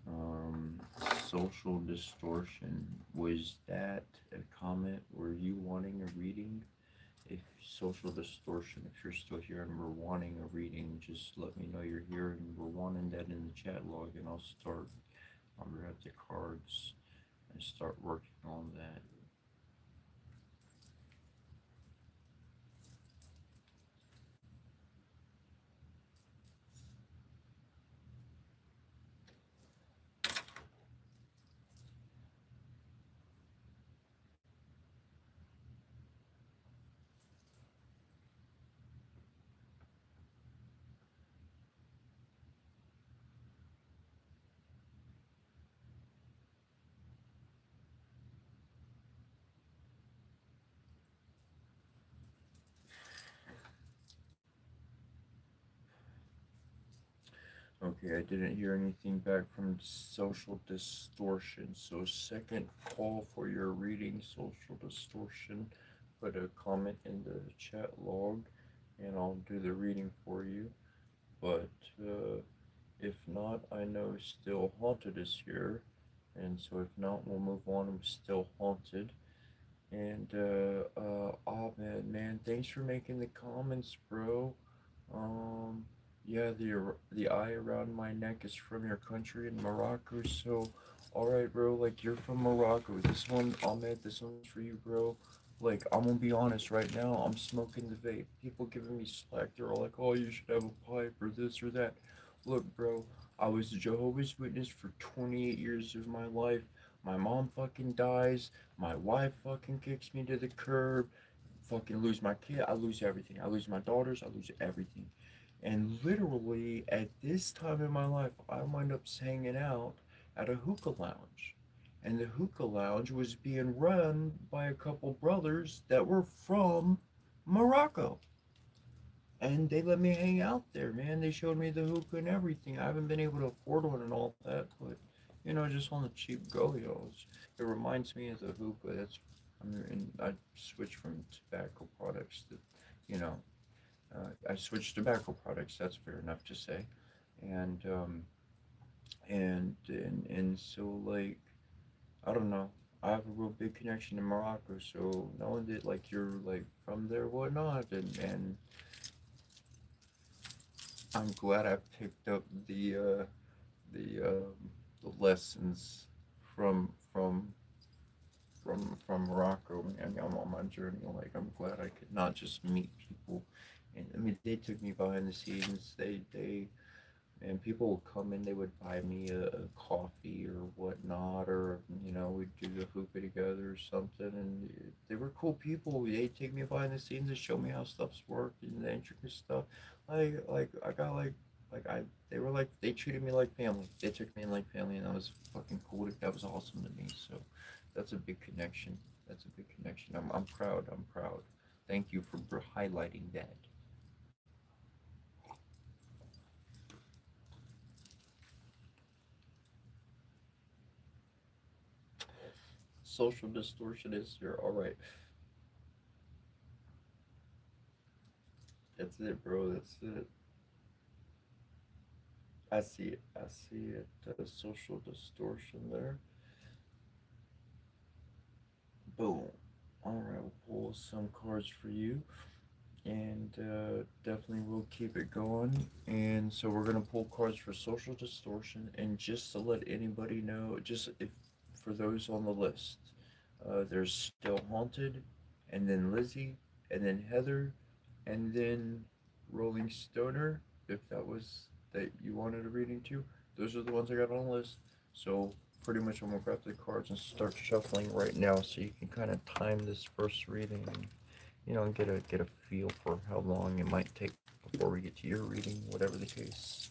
Speaker 1: Um, Social distortion. Was that a comment? Were you wanting a reading? If social distortion, if you're still here and we're wanting a reading, just let me know you're here and we're wanting that in the chat log, and I'll grab the cards and start working on that. Okay, I didn't hear anything back from social distortion. So, second call for your reading, social distortion. Put a comment in the chat log and I'll do the reading for you. But if not, I know Still Haunted is here. And so, if not, we'll move on with Still Haunted. And, oh man, thanks for making the comments, bro. Um, yeah, the eye around my neck is from your country in Morocco. So, all right, bro. Like you're from Morocco. This one, Ahmed. This one's for you, bro. Like I'm gonna be honest right now. I'm smoking the vape. People giving me slack. They're all like, "Oh, you should have a pipe or this or that." Look, bro. I was a Jehovah's Witness for 28 years of my life. My mom fucking dies. My wife fucking kicks me to the curb. Fucking lose my kid. I lose everything. I lose my daughters. I lose everything. And literally, at this time in my life, I wound up hanging out at a hookah lounge. And the hookah lounge was being run by a couple brothers that were from Morocco. And they let me hang out there, man. They showed me the hookah and everything. I haven't been able to afford one and all that, but just on the cheap go, it reminds me of the hookah. And I switched from tobacco products to, you know, I switched tobacco products. That's fair enough to say, and and so like I don't know. I have a real big connection to Morocco, so knowing that like you're like from there, whatnot, and I'm glad I picked up the the lessons from from from Morocco, man. I'm on my journey. Like I'm glad I could not just meet people, and I mean they took me behind the scenes. They and people would come in, they would buy me a coffee or whatnot, or we'd do the hookah together or something. And they were cool people. They take me behind the scenes and show me how stuff's worked and the intricate stuff. Like I got like I they were like they treated me like family. They took me in like family, and that was fucking cool. That was awesome to me. So that's a big connection. That's a big connection. I'm proud. I'm proud. Thank you for highlighting that. Social distortion is here. All right. That's it, bro. That's it. I see it. I see it. Social distortion there. Boom. All right, we'll pull some cards for you, and definitely we'll keep it going. And so we're gonna pull cards for social distortion, and just to let anybody know, just if for those on the list, there's still haunted, and then Lizzie, and then Heather, and then Rolling Stoner. If that was that you wanted a reading to, those are the ones I got on the list. So pretty much I'm gonna grab the cards and start shuffling right now, so you can kind of time this first reading, and get a feel for how long it might take before we get to your reading, whatever the case.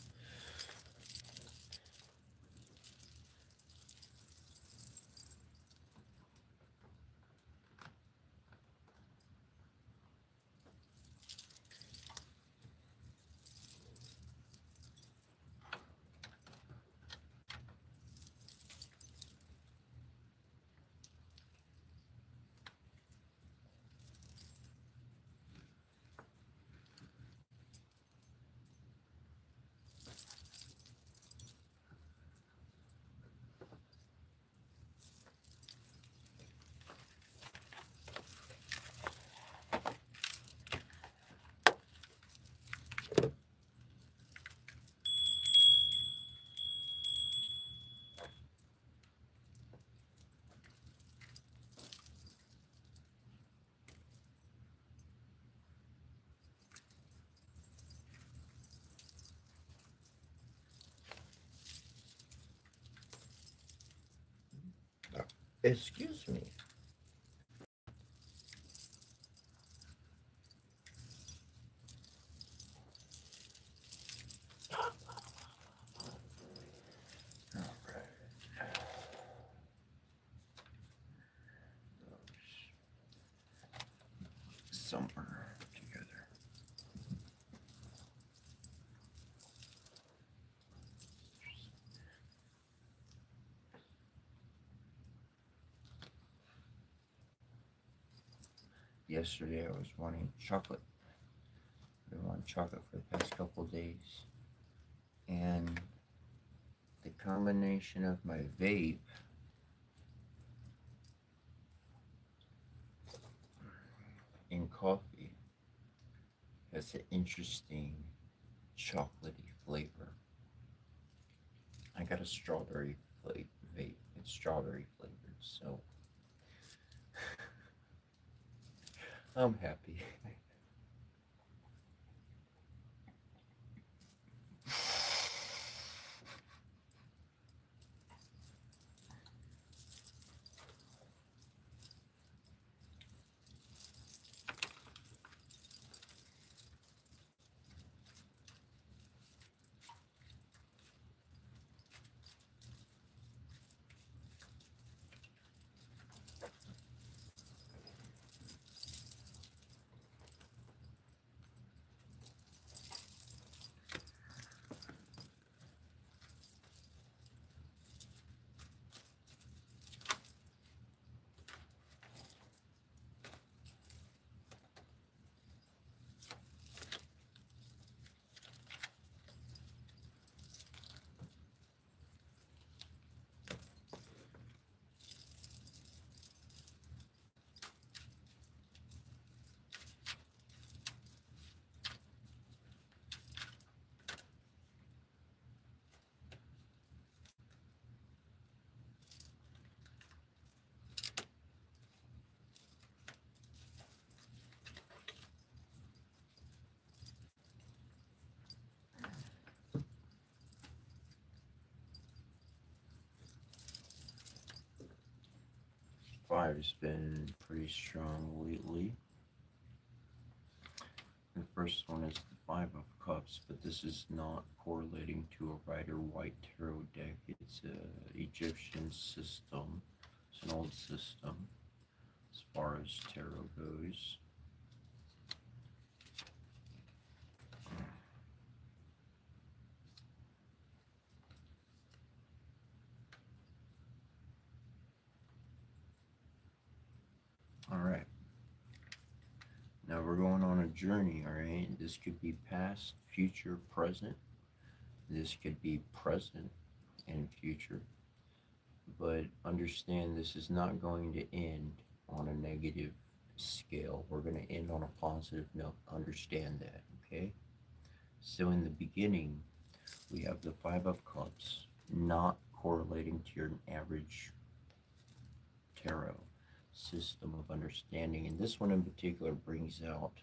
Speaker 1: Excuse me. All right. Somewhere together. Yesterday I was wanting chocolate. I've been wanting chocolate for the past couple of days. And the combination of my vape and coffee has an interesting chocolatey flavor. I got a strawberry vape. It's strawberry flavored, so I'm happy. five's been pretty strong lately. The first one is the Five of Cups, but this is not correlating to a Rider-Waite tarot deck. It's a Egyptian system. It's an old system as far as tarot goes. All right. Now we're going on a journey, all right? This could be past, future, present. This could be present and future. But understand this is not going to end on a negative scale. We're going to end on a positive note. Understand that, okay? So in the beginning, we have the Five of Cups, not correlating to your average tarot system of understanding. And this one in particular brings out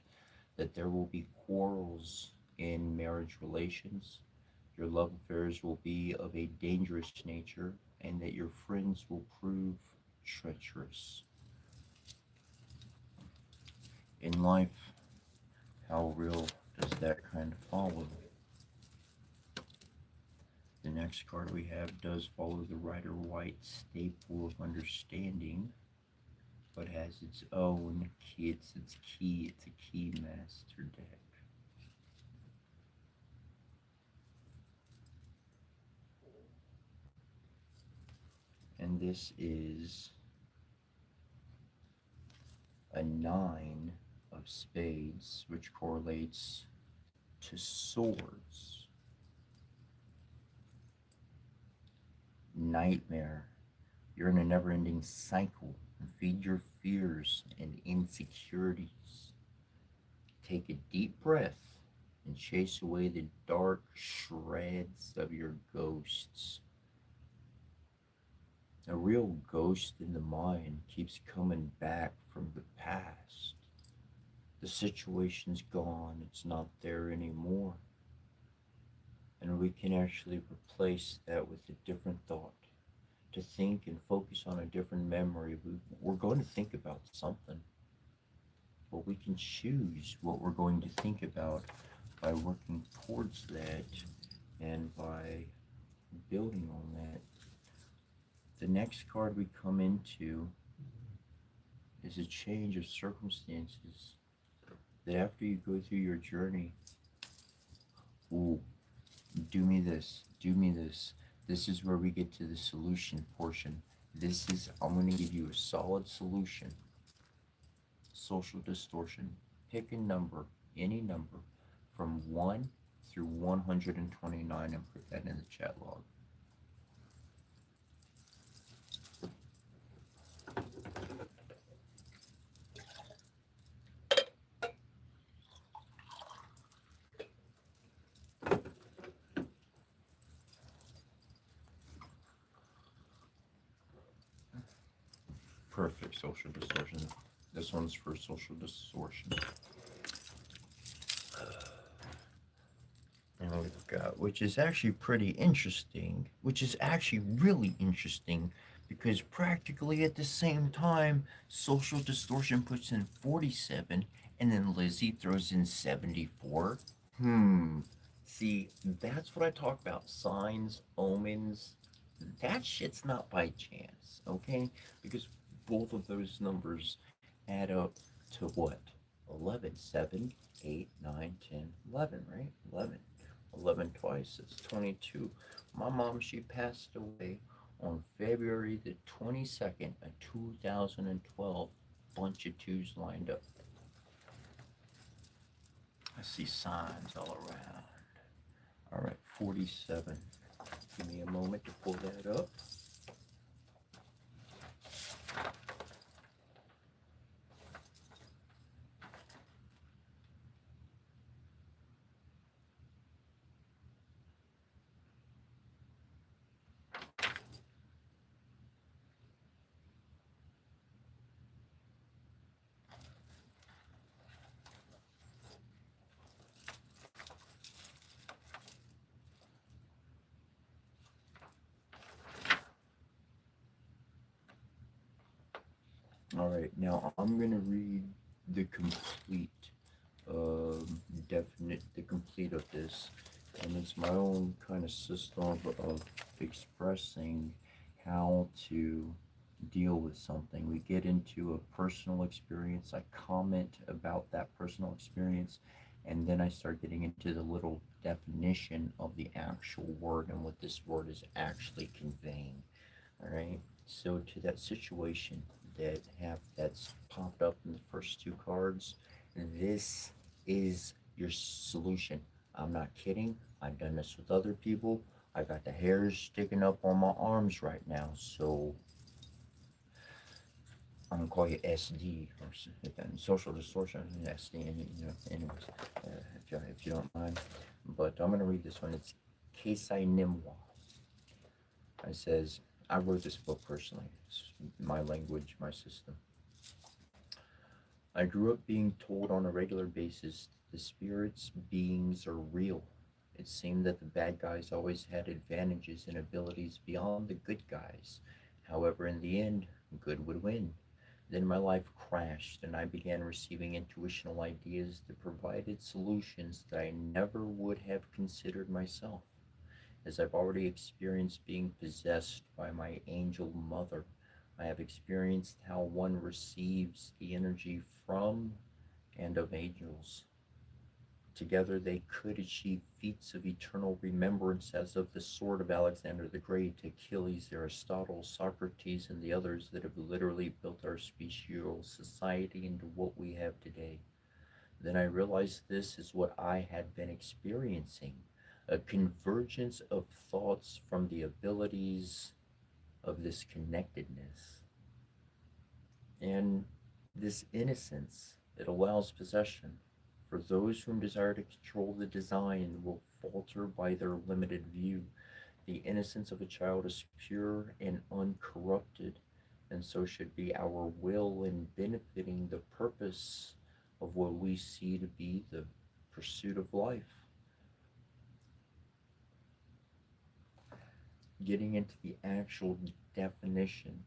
Speaker 1: that there will be quarrels in marriage relations. Your love affairs will be of a dangerous nature, and that your friends will prove treacherous. In life, how real does that kind of follow? The next card we have does follow the Rider-Waite staple of understanding, but has its own key. It's a key master deck. And this is a Nine of Spades, which correlates to swords. Nightmare. You're in a never-ending cycle. Feed your fears and insecurities. Take a deep breath and chase away the dark shreds of your ghosts. A real ghost in the mind keeps coming back from the past. The situation's gone, it's not there anymore. And we can actually replace that with a different thought. To think and focus on a different memory. We're going to think about something, but we can choose what we're going to think about by working towards that and by building on that. The next card we come into is a change of circumstances. That after you go through your journey, ooh, do me this, do me this. This is where we get to the solution portion. I'm going to give you a solid solution. Social distortion. Pick a number, any number, from 1 through 129 and put that in the chat log. Perfect. Social distortion. This one's for social distortion. And we've got, which is actually pretty interesting, which is actually really interesting, because practically at the same time, social distortion puts in 47, and then Lizzie throws in 74. See, that's what I talk about. Signs, omens. That shit's not by chance, okay? Because both of those numbers add up to what? 11, 7, 8, 9, 10, 11, right? 11. 11 twice, it's 22. My mom, she passed away on February the 22nd of 2012. Bunch of twos lined up. I see signs all around. All right, 47. Give me a moment to pull that up. All right, now I'm gonna read the complete, the complete of this, and it's my own kind of system of expressing how to deal with something. We get into a personal experience. I comment about that personal experience, and then I start getting into the little definition of the actual word and what this word is actually conveying. All right. So to that situation that's popped up in the first two cards, this is your solution. I'm not kidding. I've done this with other people. I got the hairs sticking up on my arms right now. So I'm gonna call you SD or social distortion SD. And anyways, if you don't mind, but I'm gonna read this one. It's Kesai Nimwa. It says, I wrote this book personally. It's my language, my system. I grew up being told on a regular basis the spirits, beings are real. It seemed that the bad guys always had advantages and abilities beyond the good guys. However, in the end, good would win. Then my life crashed, and I began receiving intuitional ideas that provided solutions that I never would have considered myself. As I've already experienced being possessed by my angel mother, I have experienced how one receives the energy from and of angels. Together they could achieve feats of eternal remembrance as of the sword of Alexander the Great, Achilles, Aristotle, Socrates, and the others that have literally built our special society into what we have today. Then I realized this is what I had been experiencing, a convergence of thoughts from the abilities of this connectedness. And this innocence, it allows possession. For those whom desire to control the design will falter by their limited view. The innocence of a child is pure and uncorrupted, and so should be our will in benefiting the purpose of what we see to be the pursuit of life. Getting into the actual definition,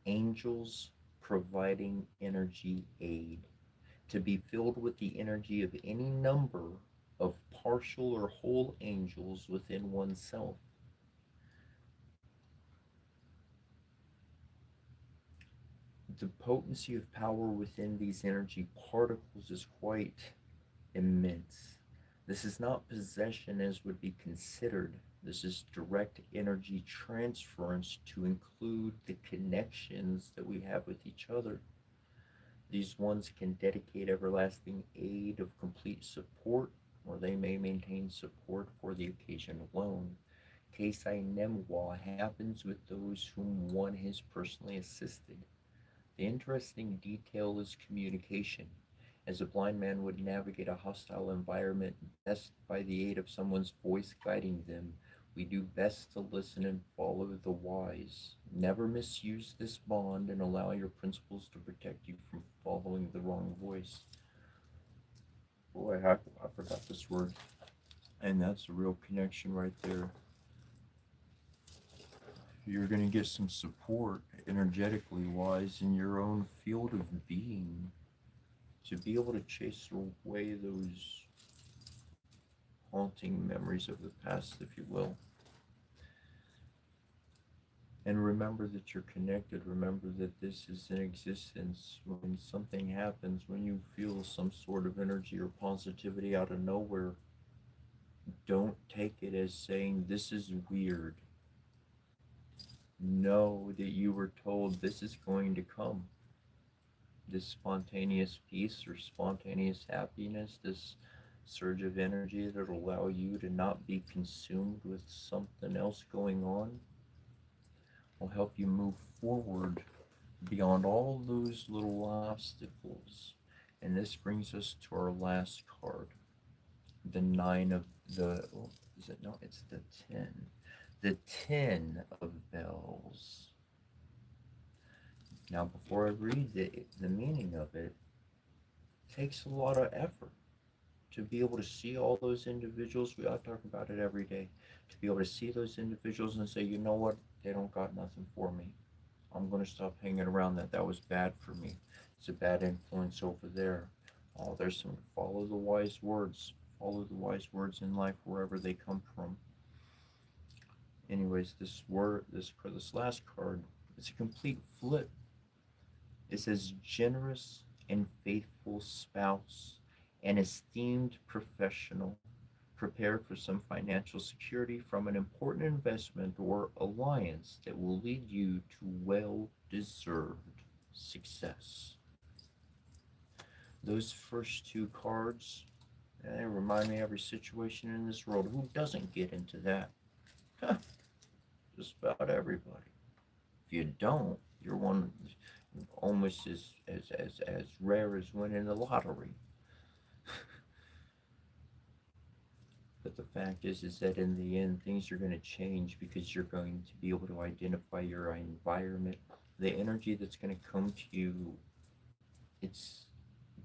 Speaker 1: angels providing energy aid to be filled with the energy of any number of partial or whole angels within oneself. The potency of power within these energy particles is quite immense. This is not possession as would be considered. This is direct energy transference to include the connections that we have with each other. These ones can dedicate everlasting aid of complete support, or they may maintain support for the occasion alone. Kesai Nemwa happens with those whom one has personally assisted. The interesting detail is communication. As a blind man would navigate a hostile environment best by the aid of someone's voice guiding them, we do best to listen and follow the wise. Never misuse this bond and allow your principles to protect you from following the wrong voice. Boy, I forgot this word. And that's a real connection right there. You're going to get some support energetically wise in your own field of being to be able to chase away those haunting memories of the past, if you will. And remember that you're connected. Remember that this is in existence. When something happens, when you feel some sort of energy or positivity out of nowhere, don't take it as saying this is weird. Know that you were told this is going to come. This spontaneous peace or spontaneous happiness, this surge of energy that will allow you to not be consumed with something else going on, will help you move forward beyond all those little obstacles. And this brings us to our last card, the nine of the, oh, is it? No, it's the 10. The 10 of bells. Now, before I read the meaning of it, it takes a lot of effort to be able to see all those individuals. I talk about it every day. To be able to see those individuals and say, you know what, they don't got nothing for me. I'm going to stop hanging around that. That was bad for me. It's a bad influence over there. Oh, there's some follow the wise words. Follow the wise words in life wherever they come from. Anyways, this last card, it's a complete flip. It says generous and faithful spouse, an esteemed professional, prepare for some financial security from an important investment or alliance that will lead you to well deserved success. Those first two cards, they remind me of every situation in this world. Who doesn't get into that? Just about everybody. If you don't, you're one almost as rare as winning the lottery. But the fact is that in the end, things are going to change because you're going to be able to identify your environment, the energy that's going to come to you. It's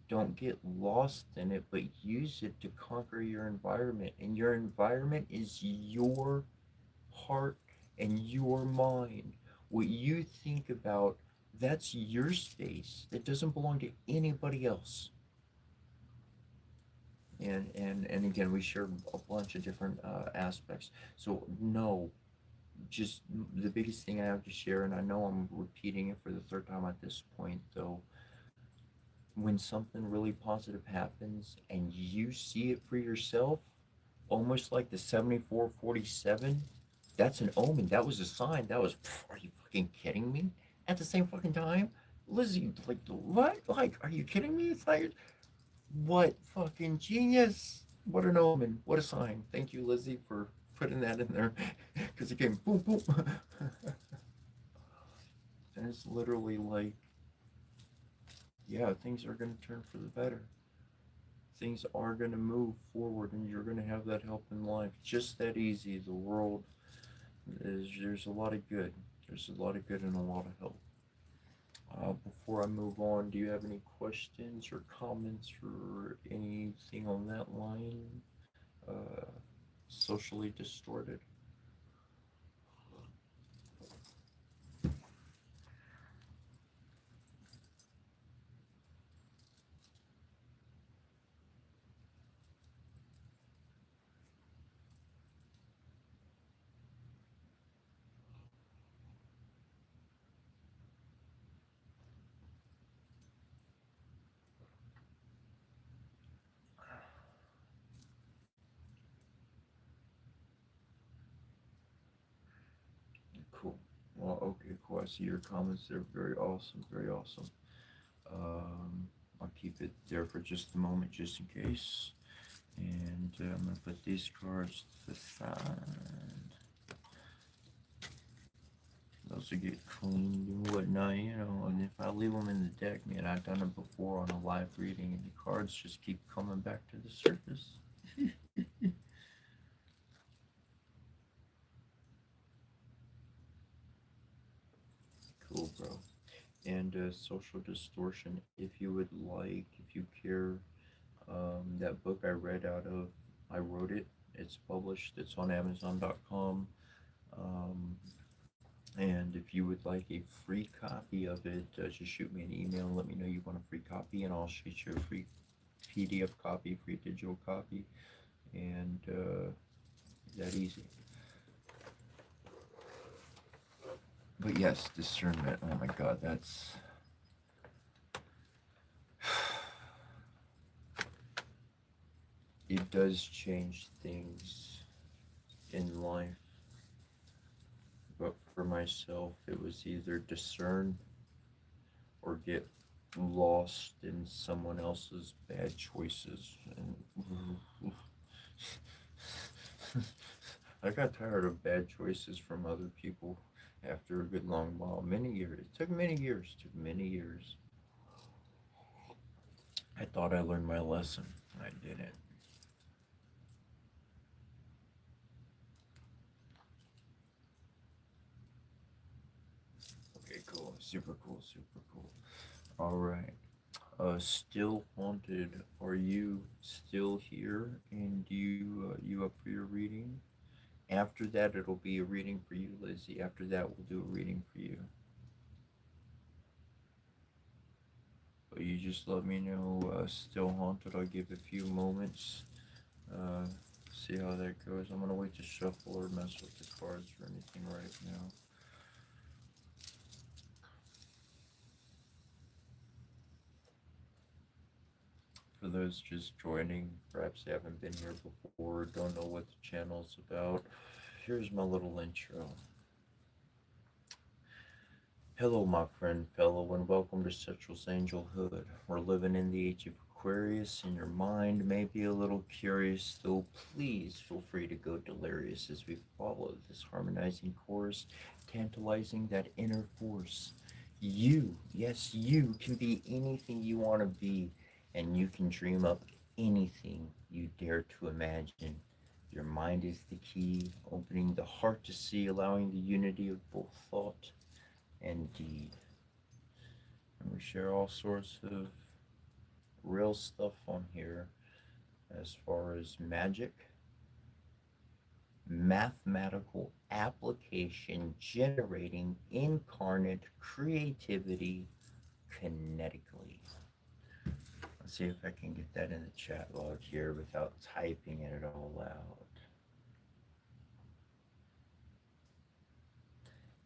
Speaker 1: don't get lost in it, but use it to conquer your environment. And your environment is your heart and your mind. What you think about, that's your space. That doesn't belong to anybody else. And again, we share a bunch of different aspects. So no, just the biggest thing I have to share, and I know I'm repeating it for the third time at this point, though, when something really positive happens and you see it for yourself, almost like the 7447, that's an omen. That was a sign. That was, are you fucking kidding me? At the same fucking time, Lizzie, like, what? Like, are you kidding me? It's like, what fucking genius? What an omen. What a sign. Thank you, Lizzie, for putting that in there because it came boom, boom. And it's literally like, yeah, things are going to turn for the better. Things are going to move forward and you're going to have that help in life. Just that easy. The world there's a lot of good. There's a lot of good and a lot of help. Before I move on, do you have any questions or comments or anything on that line? Uh, Socially distorted. Cool. Well, okay, cool. I see your comments. They're very awesome. Very awesome. I'll keep it there for just a moment, just in case. And I'm gonna put these cards to the side. Those will get cleaned and whatnot, you know. And if I leave them in the deck, man, I've done it before on a live reading, and the cards just keep coming back to the surface. Cool, bro. And Social Distortion, if you would like, if you care, that book I read out of, I wrote it. It's published. It's on Amazon.com. Um, and if you would like a free copy of it, just shoot me an email and let me know you want a free copy, and I'll shoot you a free PDF copy, free digital copy, and that easy. But yes, discernment. Oh my God, that's it does change things in life. But for myself, it was either discern or get lost in someone else's bad choices. And I got tired of bad choices from other people after a good long while. Many years. It took many years. Took many years. I thought I learned my lesson. I didn't. Okay, cool. Super cool. Super cool. All right. Still haunted. Are you still here? And you up for your reading? After that, it'll be a reading for you, Lizzie. After that, we'll do a reading for you. you just let me know. Still haunted. I'll give a few moments. Uh, See how that goes. I'm gonna wait to shuffle or mess with the cards or anything right now. For those just joining, perhaps they haven't been here before, don't know what the channel's about, here's my little intro. Hello, my friend, fellow, and welcome to Citrus Angelhood. We're living in the age of Aquarius, and your mind may be a little curious, though please feel free to go delirious as we follow this harmonizing course, tantalizing that inner force. You, yes, you can be anything you want to be, and you can dream up anything you dare to imagine. Your mind is the key, opening the heart to see, allowing the unity of both thought and deed. And we share all sorts of real stuff on here as far as magic, mathematical application, generating incarnate creativity kinetically. Let's see if I can get that in the chat log here without typing it all out.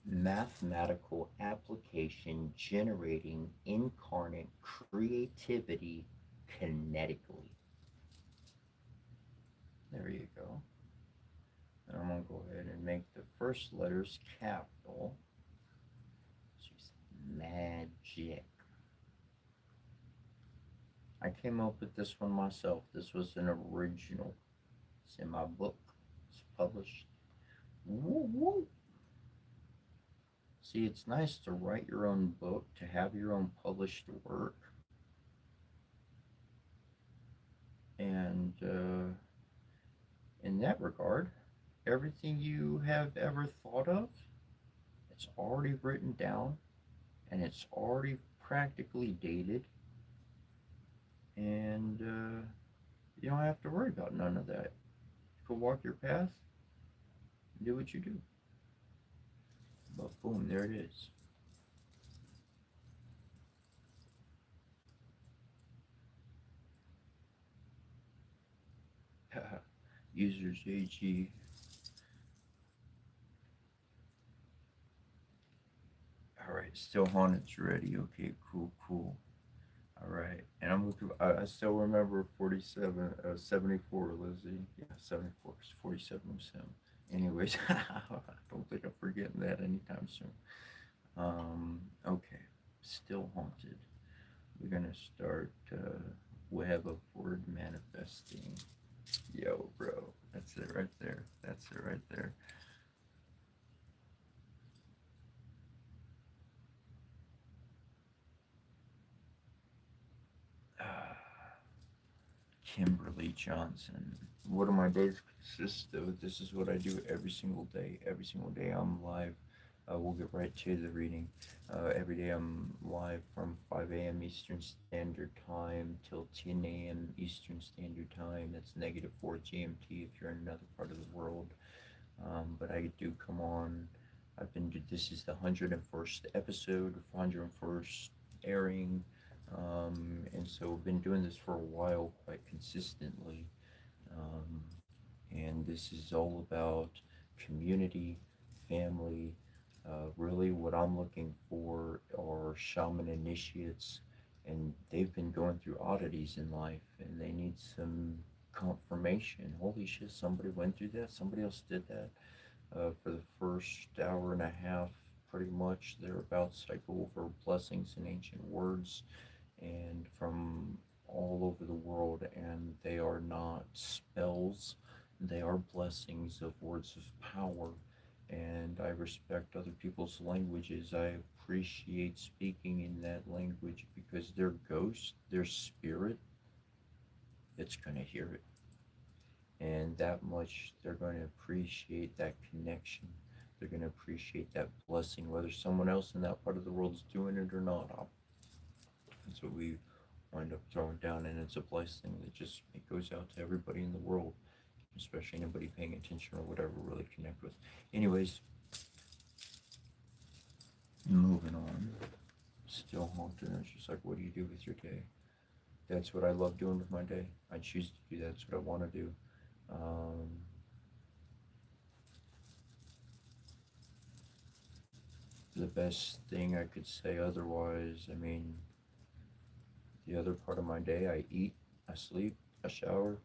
Speaker 1: Mathematical application generating incarnate creativity kinetically. There you go. And I'm going to go ahead and make the first letters capital. She's magic. I came up with this one myself. This was an original. It's in my book. It's published. Woo woo. See, it's nice to write your own book, to have your own published work. And in that regard, everything you have ever thought of, it's already written down and it's already practically dated. And you don't have to worry about none of that. You can walk your path and do what you do. But boom, there it is. Users AG. Alright, still haunted's ready. Okay, cool, cool. Alright, and I'm looking, I still remember 47, 74, Lizzie. Yeah, 74, 47 was him. Anyways, I don't think I'm forgetting that anytime soon. Okay, still haunted. We're gonna start web of word manifesting. Yo, bro, that's it right there. That's it right there. Kimberly Johnson. What do my days consist of? This is what I do every single day. Every single day I'm live. We'll get right to the reading. Every day I'm live from 5 a.m. Eastern Standard Time till 10 a.m. Eastern Standard Time. That's -4 GMT if you're in another part of the world. But I do come on. This is the 101st episode, 101st airing. And so I've been doing this for a while quite consistently. Um, and this is all about community, family. Really, what I'm looking for are shaman initiates, and they've been going through oddities in life, and they need some confirmation. Holy shit, somebody went through that, somebody else did that. For the first hour and a half, pretty much, thereabouts, I go over blessings and ancient words and from all over the world, and they are not spells, they are blessings of words of power. And I respect other people's languages. I appreciate speaking in that language because their ghost, their spirit, it's going to hear it. And that much they're going to appreciate that connection. They're going to appreciate that blessing, whether someone else in that part of the world is doing it or not. That's what we wind up throwing down, and it's a blessing that just it goes out to everybody in the world, especially anybody paying attention or whatever, really connect with. Anyways, moving on. Still haunted. And it's just like, what do you do with your day? That's what I love doing with my day. I choose to do that. That's what I want to do. Um, the best thing I could say otherwise, I mean, the other part of my day, I eat, I sleep, I shower,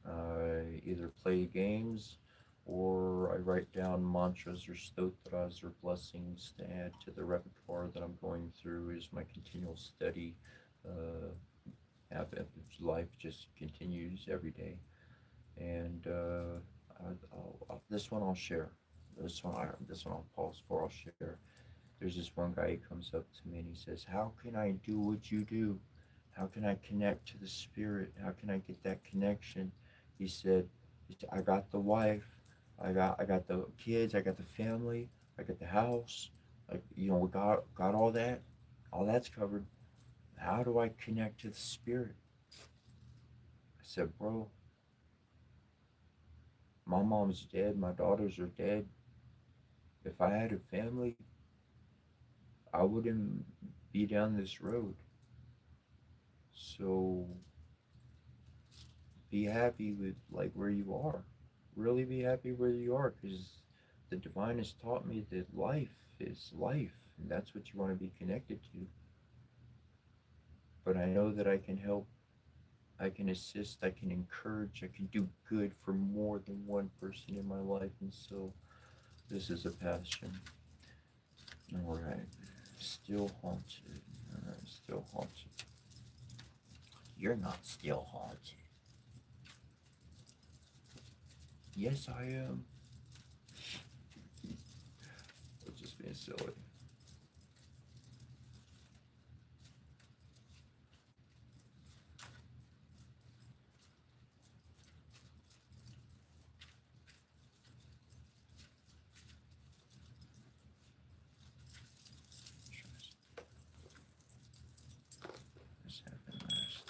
Speaker 1: I either play games or I write down mantras or stotras or blessings to add to the repertoire that I'm going through is my continual study. Uh, habit of life just continues every day. And this one I'll share. This one I'll pause for. I'll share. There's this one guy who comes up to me and he says, "How can I do what you do? How can I connect to the spirit? How can I get that connection?" He said, "I got the wife, I got the kids, I got the family, I got the house. Like we got all that, all that's covered. How do I connect to the spirit?" I said, "Bro, my mom's dead, my daughters are dead. If I had a family, I wouldn't be down this road. So be happy with like where you are. Really be happy where you are because the divine has taught me that life is life and that's what you want to be connected to. But I know that I can help, I can assist, I can encourage, I can do good for more than one person in my life. And so this is a passion. All right. Still haunted. All right. Still haunted. You're not still haunted. Yes, I am. I'm just being silly. This happened last.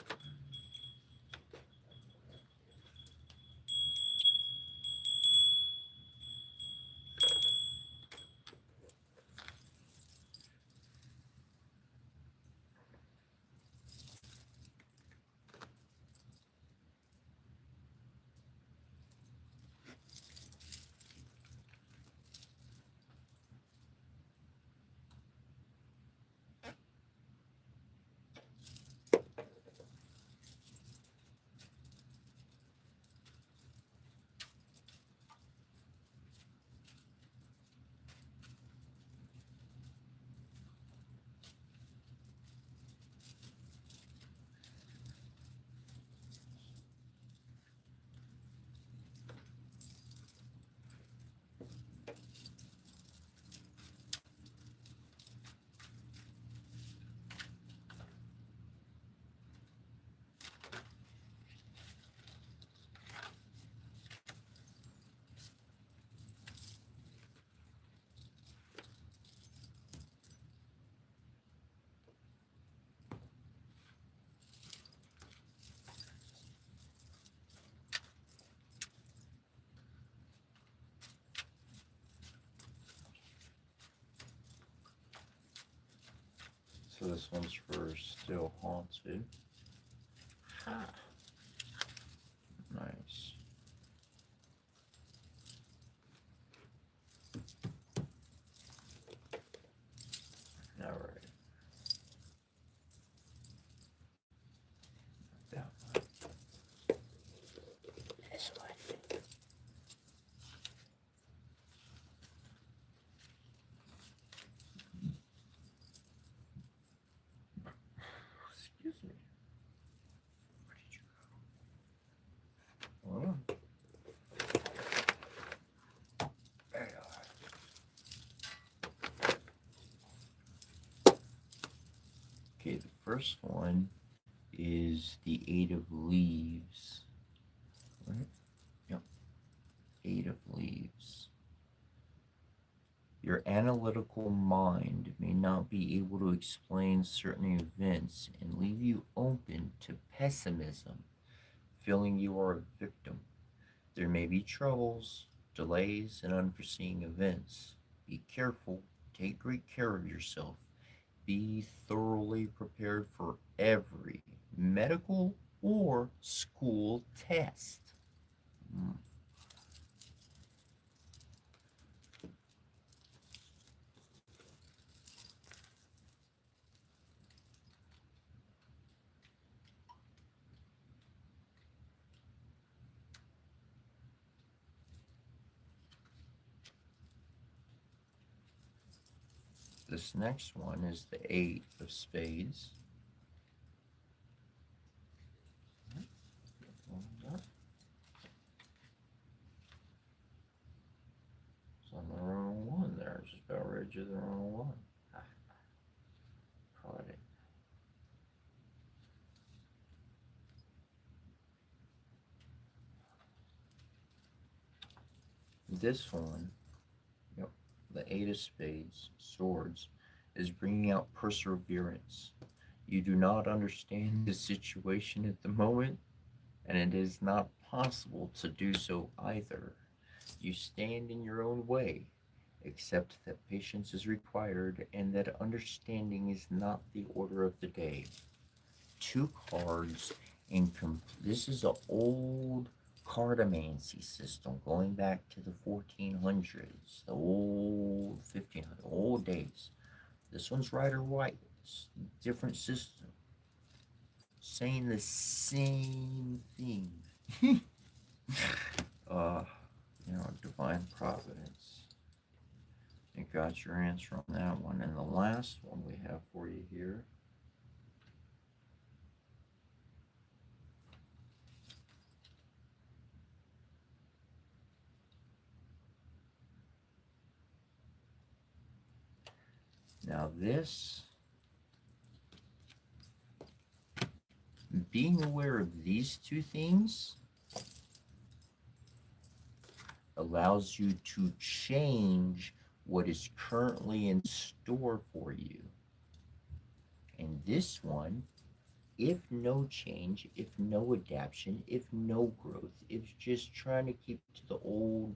Speaker 1: So this one's for still haunted. Nice. All right. That one. This one. Excuse me. Where did you go? Oh, there you are. Okay, the first one is the Eight of Leaves. Right? Yep. Eight of Leaves. Your analytical mind may not be able to explain certain events and leave you open to pessimism, feeling you are a victim. There may be troubles, delays, and unforeseen events. Be careful, take great care of yourself. be thoroughly prepared for every medical or school test. Mm. This next one is the Eight of Spades. It's on the wrong one there. Just about read you the wrong one. Caught it. This one, yep, the Eight of Spades, Swords, is bringing out perseverance. You do not understand the situation at the moment, and it is not possible to do so either. You stand in your own way, accept that patience is required and that understanding is not the order of the day. Two cards in this is an old cartomancy system going back to the 1400s, the old 1500s, old days. This one's Rider White. It's a different system, saying the same thing. uh, Divine Providence. You got your answer on that one. And the last one we have for you here. Now this, being aware of these two things allows you to change what is currently in store for you. And this one, if no change, if no adaptation, if no growth, if just trying to keep to the old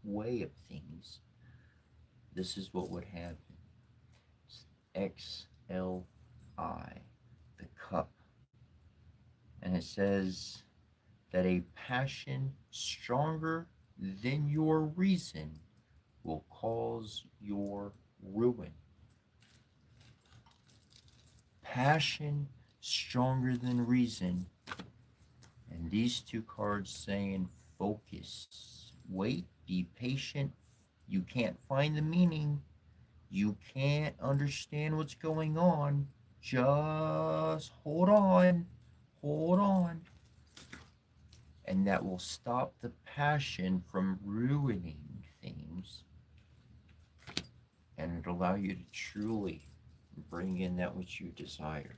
Speaker 1: way of things, this is what would happen. It's XLI, the cup. And it says that a passion stronger than your reason will cause your ruin. Passion stronger than reason. And these two cards saying focus, wait, be patient. You can't find the meaning. You can't understand what's going on. Just hold on. Hold on. And that will stop the passion from ruining things. And it'll allow you to truly bring in that which you desire.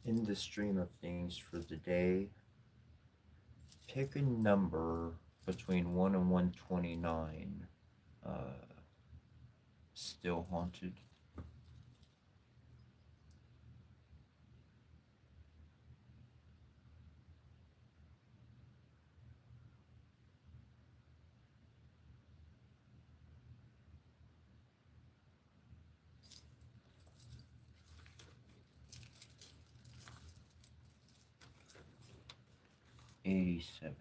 Speaker 1: In the stream of things for the day, pick a number between 1 and 129. Still haunted. $87.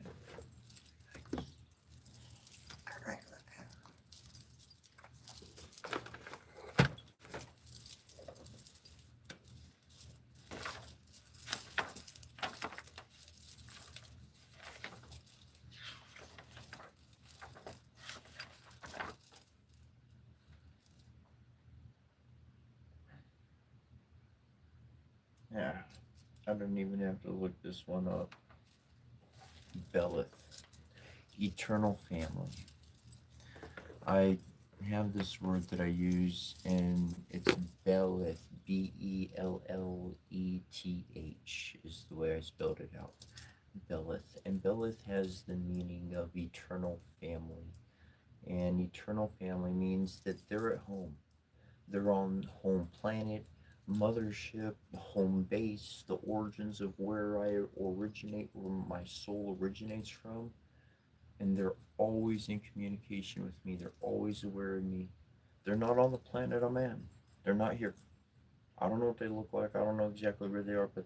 Speaker 1: Yeah, I don't even have to look this one up. Belith, eternal family. I have this word that I use, and it's Belith, Belleth is the way I spelled it out. Belith. And Belith has the meaning of eternal family. And eternal family means that they're at home. They're on home planet, mothership, home base, the origins of where I originate, where my soul originates from. and they're always in communication with me. They're always aware of me. They're not on the planet I'm in. They're not here. I don't know what they look like. I don't know exactly where they are, but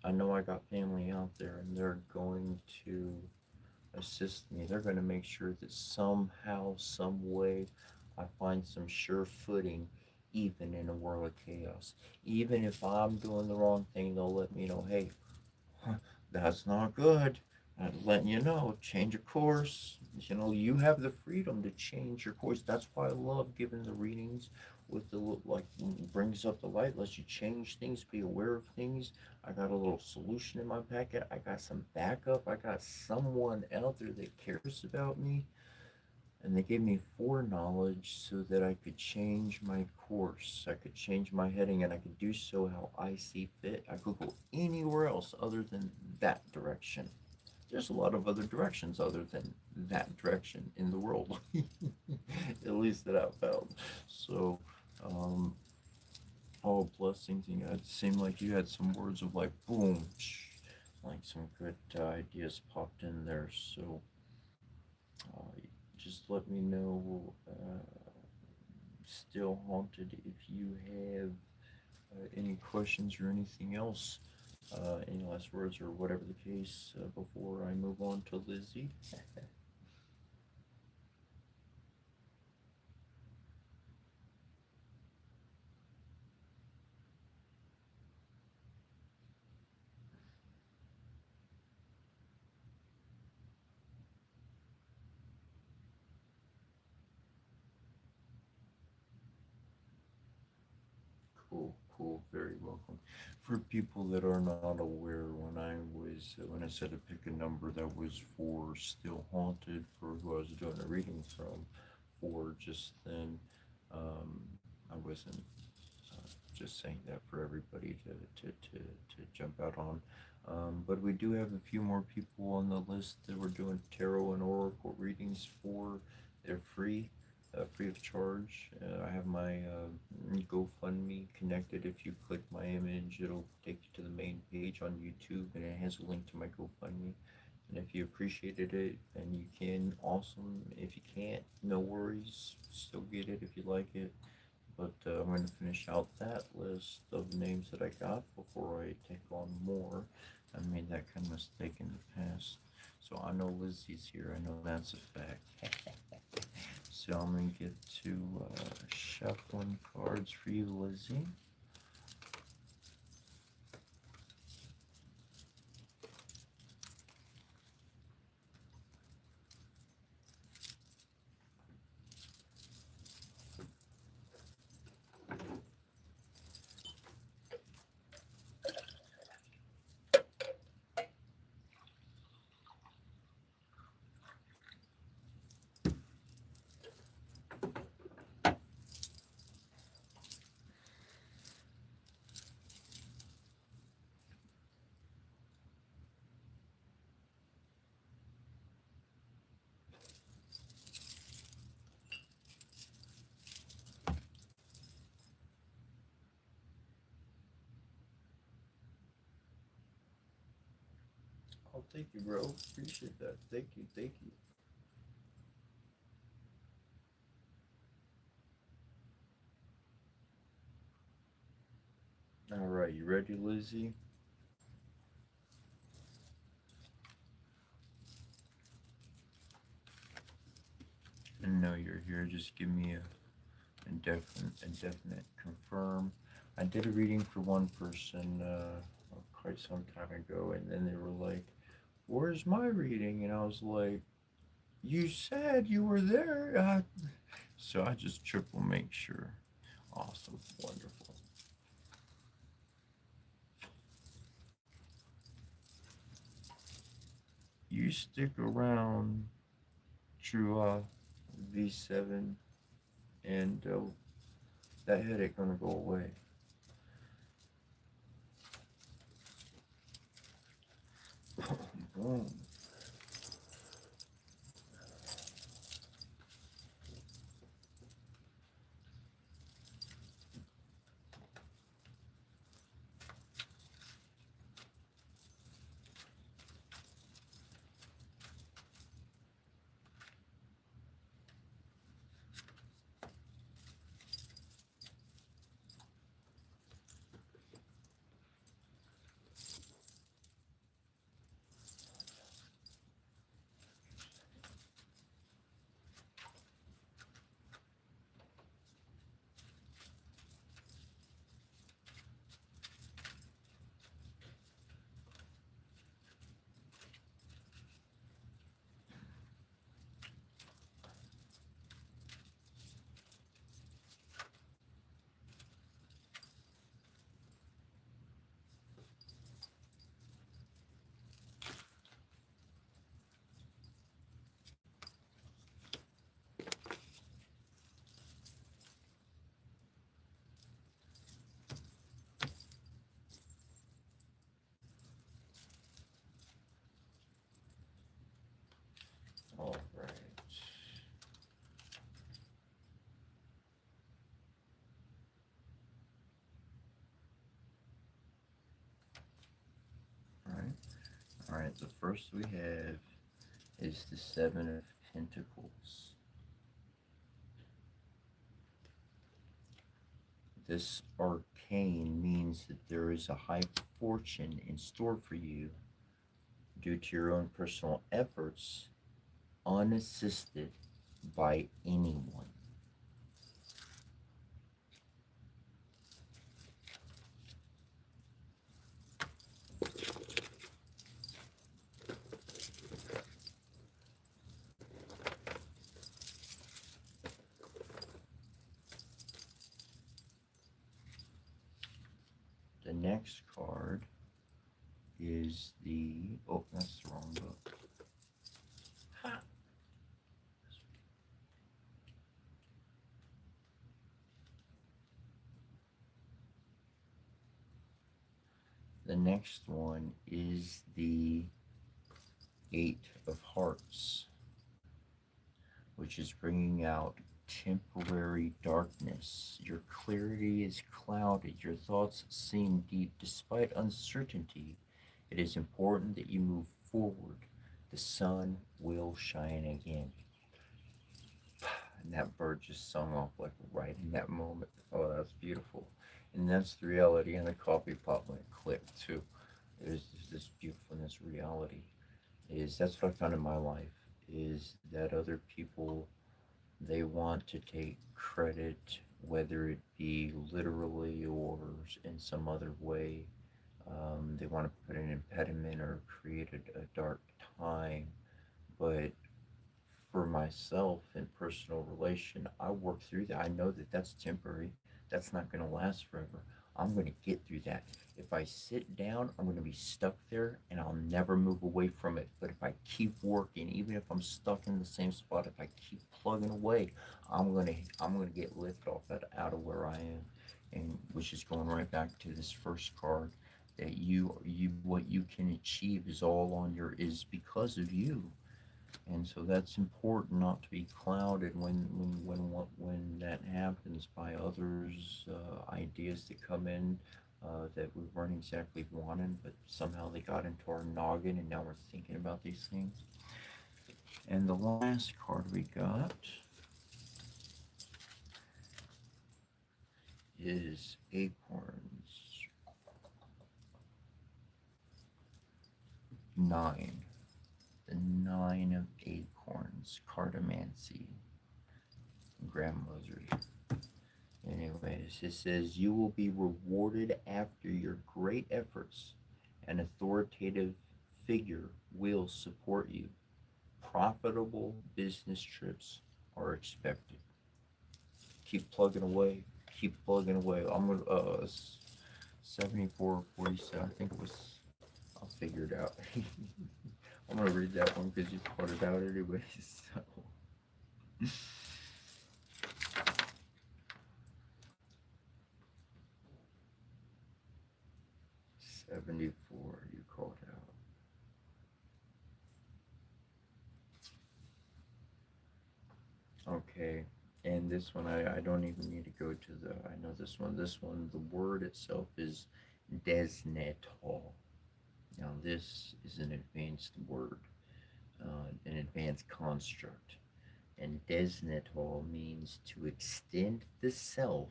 Speaker 1: I know I got family out there, and they're going to assist me. They're going to make sure that somehow, some way, I find some sure footing, even in a world of chaos. Even if I'm doing the wrong thing, they'll let me know, hey, that's not good. I'm letting you know, change your course. You know, you have the freedom to change your course. That's why I love giving the readings with the like brings up the light, lets you change things, be aware of things. I got a little solution in my packet. I got some backup. I got someone out there that cares about me, and they gave me foreknowledge so that I could change my course. I could change my heading, and I could do so how I see fit. I could go anywhere else other than that direction. There's a lot of other directions other than that direction in the world, at least that I've found. So, um, all blessings. And it seemed like you had some words of like boom, like some good ideas popped in there. So, uh, just let me know. Still haunted if you have any questions or anything else. Any last words or whatever the case before I move on to Lizzie? Cool, cool, very welcome. For people that are not aware, when I said to pick a number that was for Still Haunted, for who I was doing a reading from, for just then, um, I wasn't just saying that for everybody to jump out on. But we do have a few more people on the list that we're doing tarot and oracle readings for. They're free, free of charge. I have my GoFundMe connected. If you click my image, it'll take you to the main page on YouTube, and it has a link to my GoFundMe. And if you appreciated it, then you can, awesome. If you can't, no worries. Still get it if you like it. But I'm going to finish out that list of names that I got before I take on more. I made that kind of mistake in the past. So I know Lizzie's here. I know that's a fact. So I'm going to get to shuffling cards for you, Lizzie. I'll take you, bro. Appreciate that. Thank you. Thank you. All right, you ready, Lizzie? I know you're here. Just give me a indefinite confirm. I did a reading for one person quite some time ago, and then they were like, "Where's my reading?" And I was like, "You said you were there." So I just triple make sure. Awesome, wonderful. You stick around, Trua V7, and that headache gonna go away. Boom. Alright, the first we have is the Seven of Pentacles. This arcane means that there is a high fortune in store for you due to your own personal efforts, unassisted by anyone. The next card is the, oh, that's the wrong book. Ha. The next one is the Eight of Hearts, which is bringing out temporary darkness. Your clarity is clouded. Your thoughts seem deep. Despite uncertainty, it is important that you move forward. The sun will shine again. And that bird just sung off like right in that moment. Oh, that's beautiful. And that's the reality. And the coffee pot went click too. There's this beautifulness reality. That's what I found in my life, is that other people, they want to take credit, whether it be literally or in some other way. They want to put an impediment or create a dark time. But for myself in personal relation, I work through that. I know that that's temporary. That's not going to last forever. I'm going to get through that. If I sit down, I'm going to be stuck there and I'll never move away from it. But if I keep working, even if I'm stuck in the same spot, if I keep plugging away, I'm gonna get lifted off out of where I am. And which is going right back to this first card, that you what you can achieve is all on your is because of you. And so that's important, not to be clouded when that happens by others' ideas that come in, that we weren't exactly wanting, but somehow they got into our noggin, and now we're thinking about these things. And the last card we got is Acorns. 9. The 9 of Acorns, Cartomancy, grandmother. Anyways, it says you will be rewarded after your great efforts. An authoritative figure will support you. Profitable business trips are expected. Keep plugging away. Keep plugging away. I'm gonna 7447. I think it was. I'll figure it out. I'm gonna read that one because you put it out anyways. So. 74, you called out. Okay, and this one I don't even need to go to the, I know this one. This one, the word itself is Desnetal. Now this is an advanced word, an advanced construct. And Desnetal means to extend the self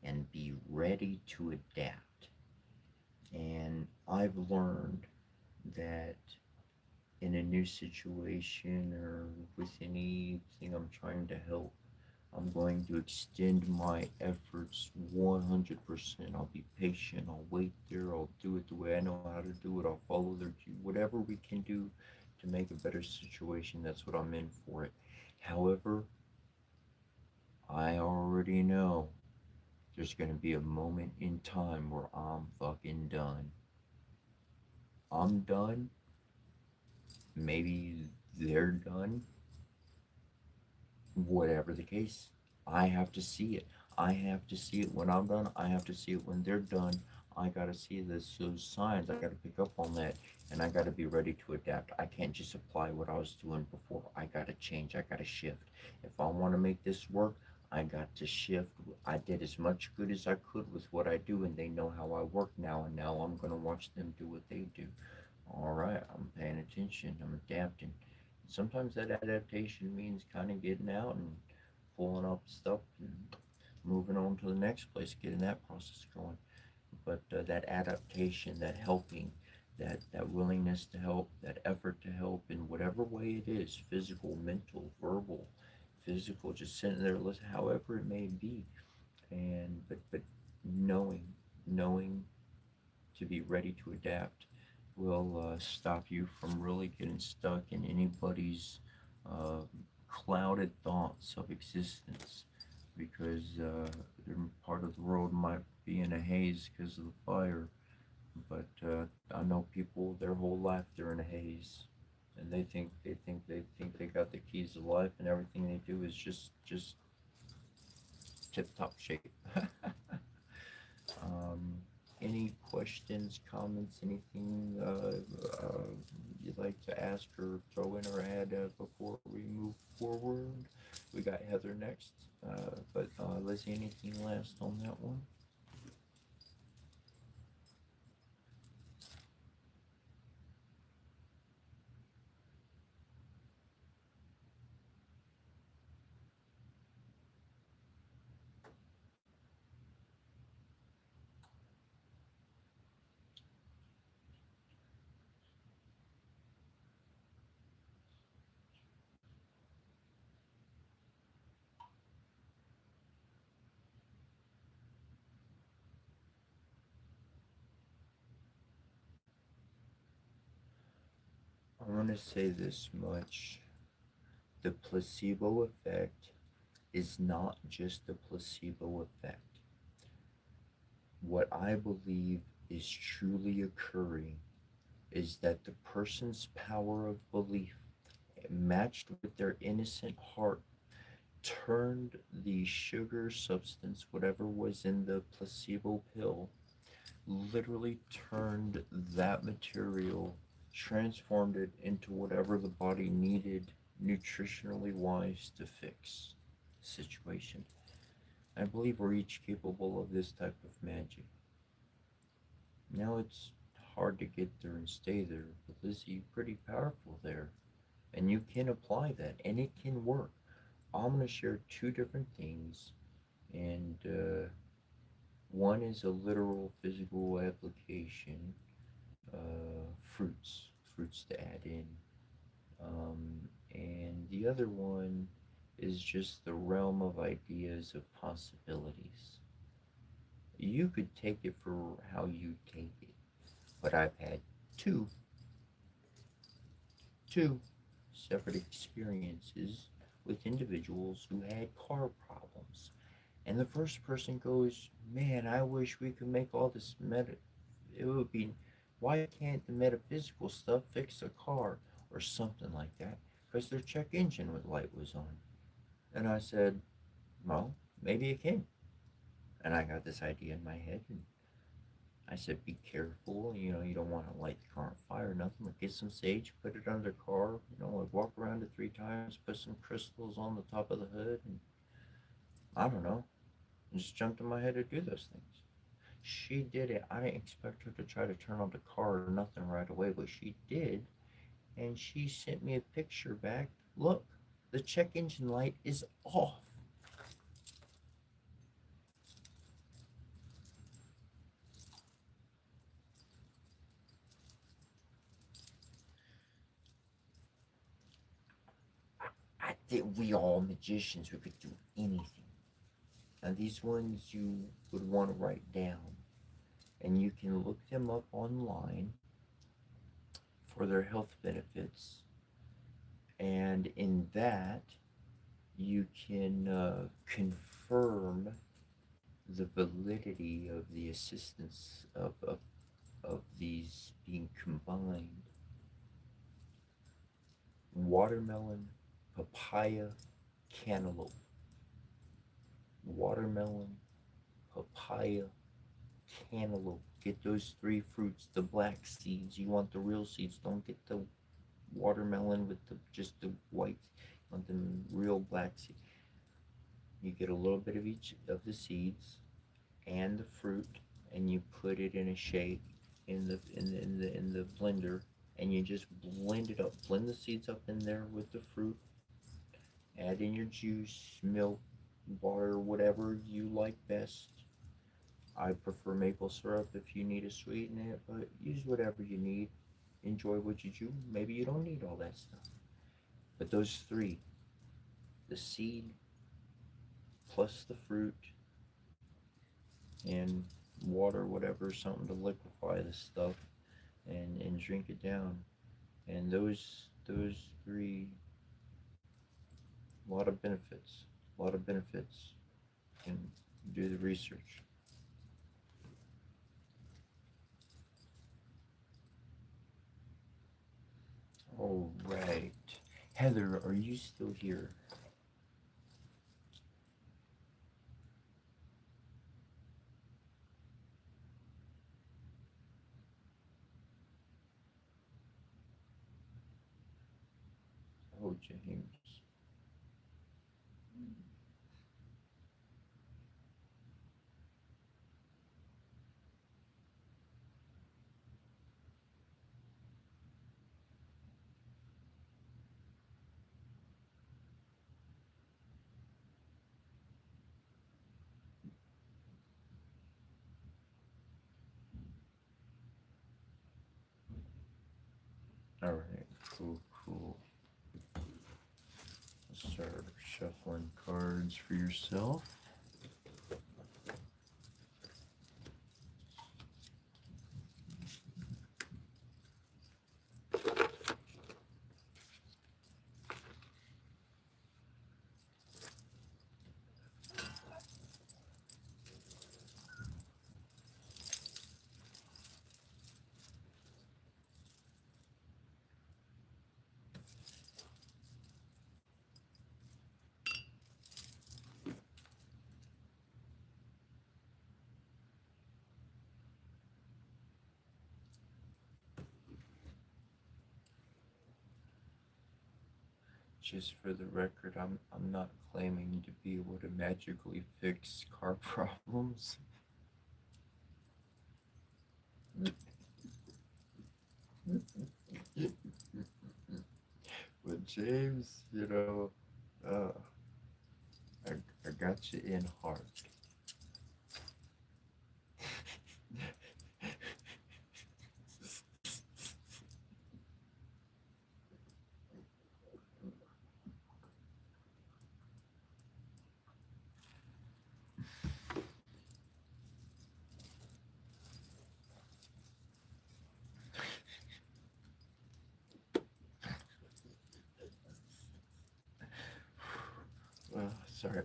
Speaker 1: and be ready to adapt. And I've learned that in a new situation or with anything I'm trying to help, I'm going to extend my efforts 100%. I'll be patient. I'll wait there. I'll do it the way I know how to do it. I'll follow their cue. Whatever we can do to make a better situation, that's what I'm in for it. However, I already know there's going to be a moment in time where I'm fucking done. I'm done. Maybe they're done. Whatever the case, I have to see it. I have to see it when I'm done. I have to see it when they're done. I gotta see those signs. I gotta pick up on that, and I gotta be ready to adapt. I can't just apply what I was doing before. I gotta change. I gotta shift. If I want to make this work, I got to shift. I did as much good as I could with what I do, and they know how I work now. And now I'm gonna watch them do what they do. All right, I'm paying attention. I'm adapting. Sometimes that adaptation means kind of getting out and pulling up stuff and moving on to the next place, getting that process going. But that adaptation, that helping, that willingness to help, that effort to help in whatever way it is, physical, mental, verbal, physical, just sitting there listening, however it may be, and but knowing, knowing to be ready to adapt will stop you from really getting stuck in anybody's uh, clouded thoughts of existence, because part of the world might be in a haze because of the fire, but I know people their whole life they're in a haze, and they think they got the keys to life, and everything they do is just tip top shape. um, any questions, comments, anything you'd like to ask or throw in or add before we move forward? We got Heather next, but Lizzie, anything last on that one? I want to say this much: the placebo effect is not just a placebo effect. What I believe is truly occurring is that the person's power of belief, matched with their innocent heart, turned the sugar substance, whatever was in the placebo pill, literally turned that material, transformed it into whatever the body needed nutritionally wise to fix the situation. I believe we're each capable of this type of magic. Now it's hard to get there and stay there, but Lizzie, you're pretty powerful there. And you can apply that, and it can work. I'm going to share two different things, and one is a literal physical application, fruits to add in, and the other one is just the realm of ideas of possibilities. You could take it for how you take it, but I've had two two separate experiences with individuals who had car problems. And the first person goes, "Man, I wish we could make all this it would be, why can't the metaphysical stuff fix a car?" Or something like that, because their check engine light was on. And I said, "Well, maybe it can." And I got this idea in my head, and I said, "Be careful. You don't want to light the car on fire or nothing. But get some sage, put it under the car. Like walk around it 3 times, put some crystals on the top of the hood, and I don't know." It just jumped in my head to do those things. She did it. I didn't expect her to try to turn on the car or nothing right away, but she did. And she sent me a picture back. Look, the check engine light is off. I think we all magicians. We could do anything. Now, these ones you would want to write down, and you can look them up online for their health benefits. And in that, you can confirm the validity of the assistance of these being combined: watermelon, papaya, cantaloupe. Watermelon, papaya, cantaloupe. Get those three fruits, the black seeds. You want the real seeds. Don't get the watermelon with just the white. You want the real black seeds. You get a little bit of each of the seeds and the fruit, and you put it in a shake in the blender, and you just blend it up. Blend the seeds up in there with the fruit. Add in your juice, milk, water, whatever you like best. I prefer maple syrup if you need to sweeten it, but use whatever you need. Enjoy what you do. Maybe you don't need all that stuff. But those three, the seed plus the fruit and water, whatever, something to liquefy the stuff and drink it down. And those three, a lot of benefits. A lot of benefits. You can do the research. All right. Heather, are you still here? Oh, James. All right. Cool, cool. Let's start shuffling cards for yourself. Just for the record, I'm not claiming to be able to magically fix car problems. But James, uh, I, I got you in hard. Sorry,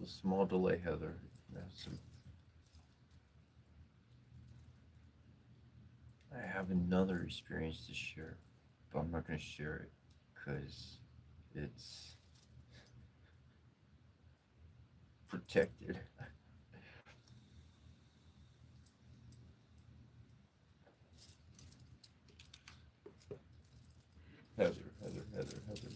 Speaker 1: a small delay, Heather. Some, I have another experience to share, but I'm not going to share it because it's protected. Heather, Heather, Heather, Heather.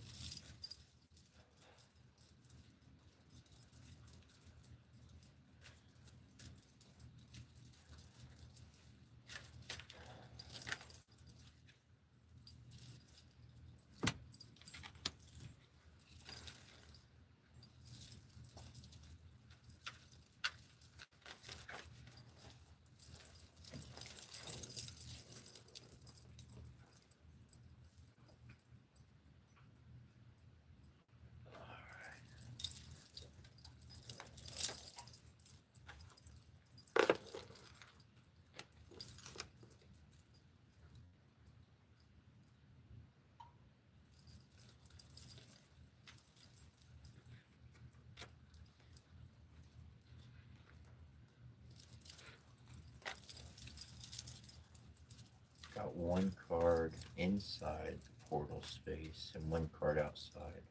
Speaker 1: Got one card inside the portal space and one card outside.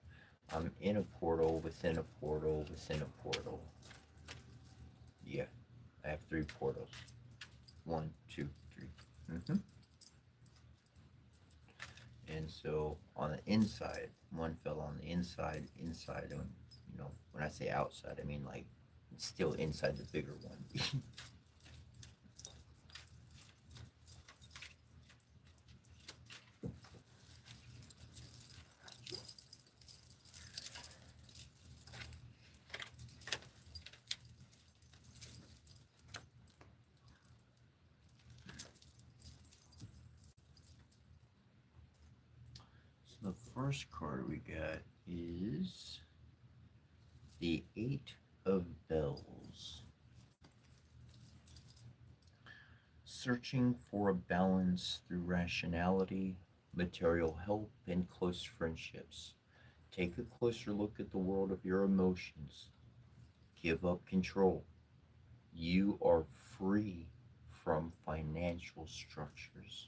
Speaker 1: I'm in a portal within a portal within a portal. Yeah, I have three portals. One, two, three. Mm-hmm. And so on the inside, one fell on the inside on, when I say outside, I mean like it's still inside the bigger one. The first card we got is the Eight of Bells. Searching for a balance through rationality, material help, and close friendships. Take a closer look at the world of your emotions. Give up control. You are free from financial structures.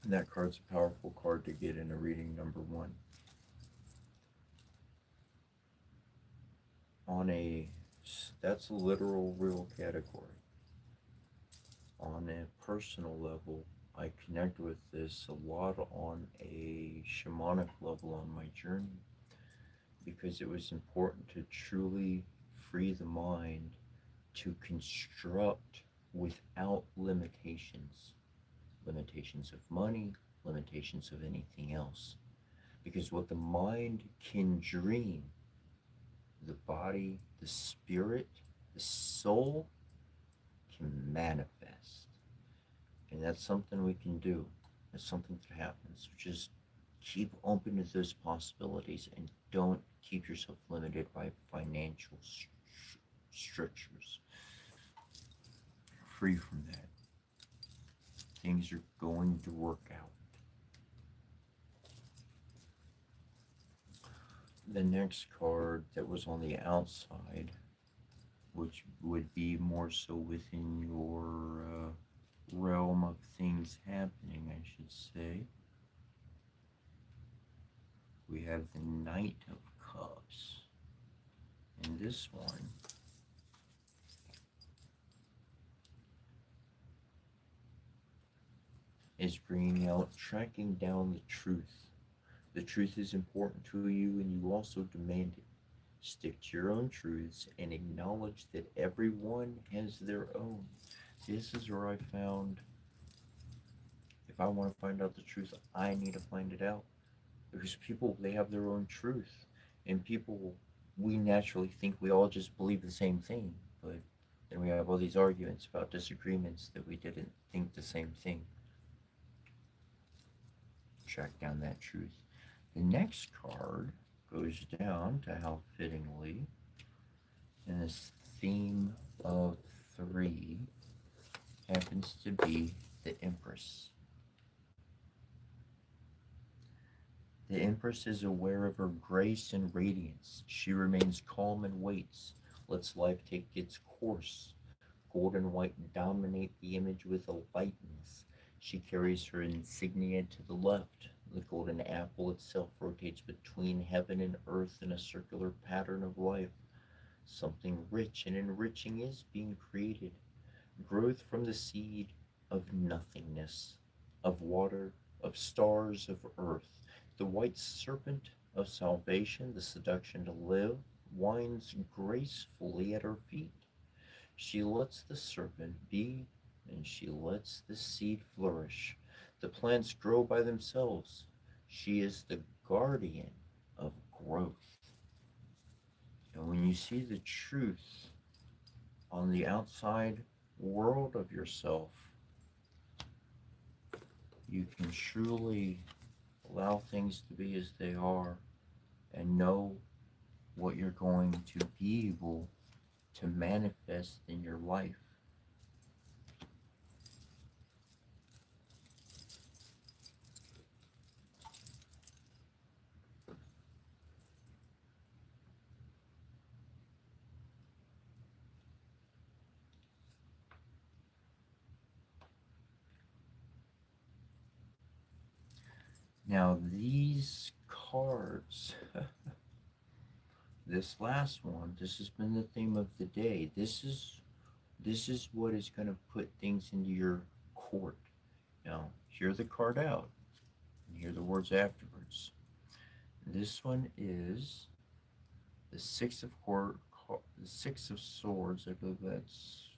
Speaker 1: That card's a powerful card to get in a reading number one. On a That's a literal real category. On a personal level, I connect with this a lot on a shamanic level on my journey because it was important to truly free the mind to construct without limitations of money, limitations of anything else. Because what the mind can dream, the body, the spirit, the soul can manifest. And that's something we can do. That's something that happens. So just keep open to those possibilities and don't keep yourself limited by financial strictures. Free from that. Things are going to work out. The next card that was on the outside, which would be more so within your realm of things happening, I should say. We have the Knight of Cups. And this one is bringing out tracking down the truth. The truth is important to you and you also demand it. Stick to your own truths and acknowledge that everyone has their own. This is where I found if I want to find out the truth, I need to find it out. Because people, they have their own truth. And people, we naturally think we all just believe the same thing. But then we have all these arguments about disagreements that we didn't think the same thing. Track down that truth. The next card goes down to how fittingly, and this theme of three happens to be the Empress. The Empress is aware of her grace and radiance. She remains calm and waits, lets life take its course. Gold and white dominate the image with a lightness. She carries her insignia to the left. The golden apple itself rotates between heaven and earth in a circular pattern of life. Something rich and enriching is being created. Growth from the seed of nothingness, of water, of stars, of earth. The white serpent of salvation, the seduction to live, winds gracefully at her feet. She lets the serpent be, and she lets the seed flourish. The plants grow by themselves. She is the guardian of growth. And when you see the truth on the outside world of yourself, you can truly allow things to be as they are and know what you're going to be able to manifest in your life. Now these cards, this last one, this has been the theme of the day. This is what is going to put things into your court. Now, hear the card out and hear the words afterwards. This one is the the Six of Swords. I believe that's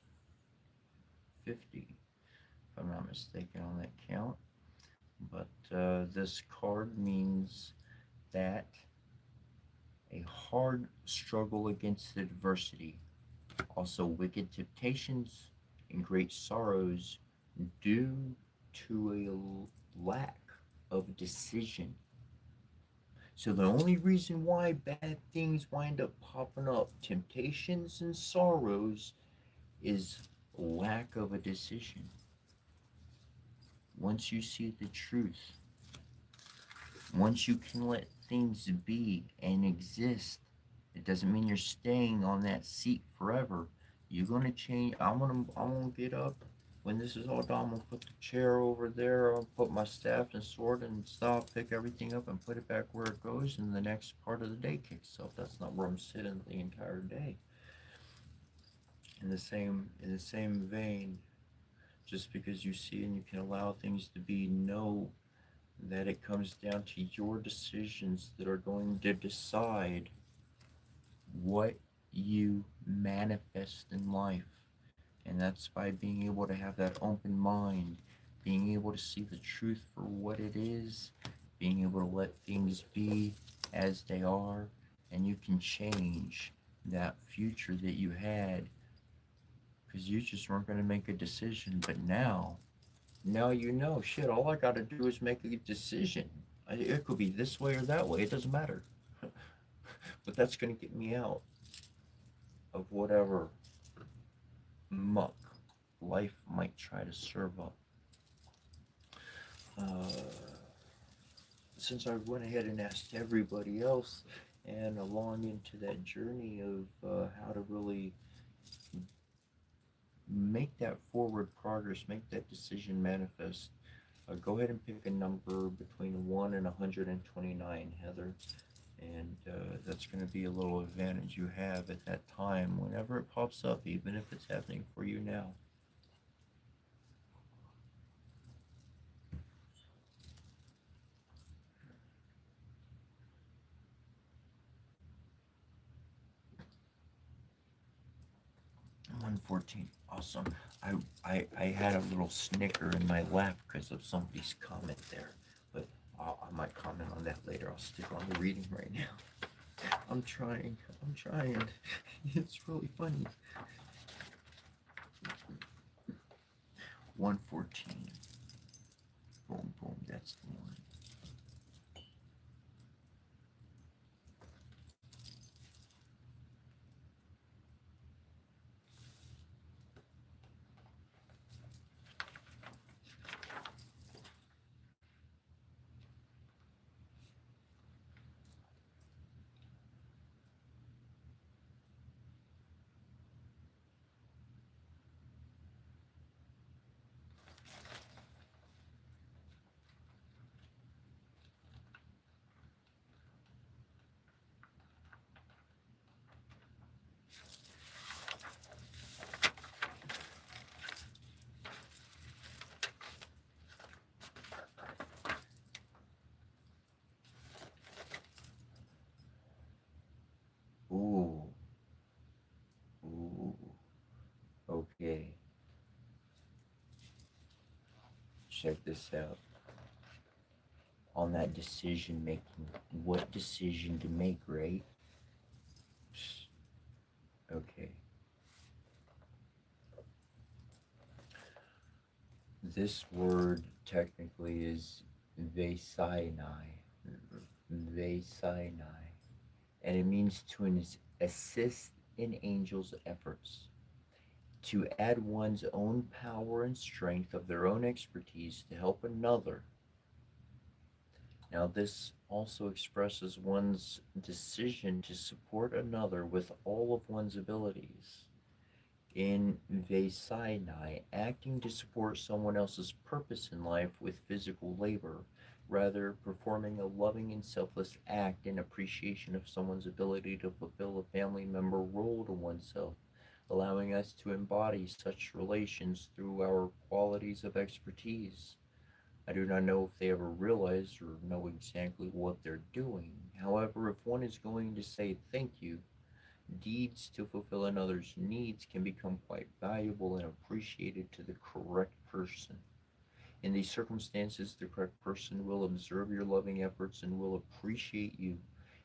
Speaker 1: 50, if I'm not mistaken on that count. But this card means that a hard struggle against adversity, also wicked temptations and great sorrows due to a lack of decision. So the only reason why bad things wind up popping up, temptations and sorrows, is lack of a decision. Once you see the truth, once you can let things be and exist, it doesn't mean you're staying on that seat forever. You're gonna change. I'm gonna get up when this is all done. I'm gonna put the chair over there. I'll put my staff and sword and stuff, pick everything up and put it back where it goes, and the next part of the day kicks off. That's not where I'm sitting the entire day. In the same vein, just because you see and you can allow things to be, know that it comes down to your decisions that are going to decide what you manifest in life. And that's by being able to have that open mind, being able to see the truth for what it is, being able to let things be as they are, and you can change that future that you had because you just weren't going to make a decision. But now you know, shit, all I got to do is make a decision. It could be this way or that way, it doesn't matter. But that's going to get me out of whatever muck life might try to serve up. Uh, since I went ahead and asked everybody else, and along into that journey of how to really make that forward progress, make that decision manifest, go ahead and pick a number between 1 and 129, Heather. And that's going to be a little advantage you have at that time whenever it pops up, even if it's happening for you now. 114. Awesome. I had a little snicker in my lap because of somebody's comment there, but I might comment on that later. I'll stick on the reading right now. I'm trying. I'm trying. It's really funny. 114. Boom, boom. That's the one. Ooh, ooh. Okay, check this out. On that decision making, what decision to make, right? Okay. This word technically is Vesainai. Vesainai. And it means to assist in angels' efforts, to add one's own power and strength of their own expertise to help another. Now, this also expresses one's decision to support another with all of one's abilities. In Vesainai, acting to support someone else's purpose in life with physical labor, rather performing a loving and selfless act in appreciation of someone's ability to fulfill a family member role to oneself, allowing us to embody such relations through our qualities of expertise. I do not know if they ever realize or know exactly what they're doing. However, if one is going to say thank you, deeds to fulfill another's needs can become quite valuable and appreciated to the correct person. In these circumstances, the correct person will observe your loving efforts and will appreciate you.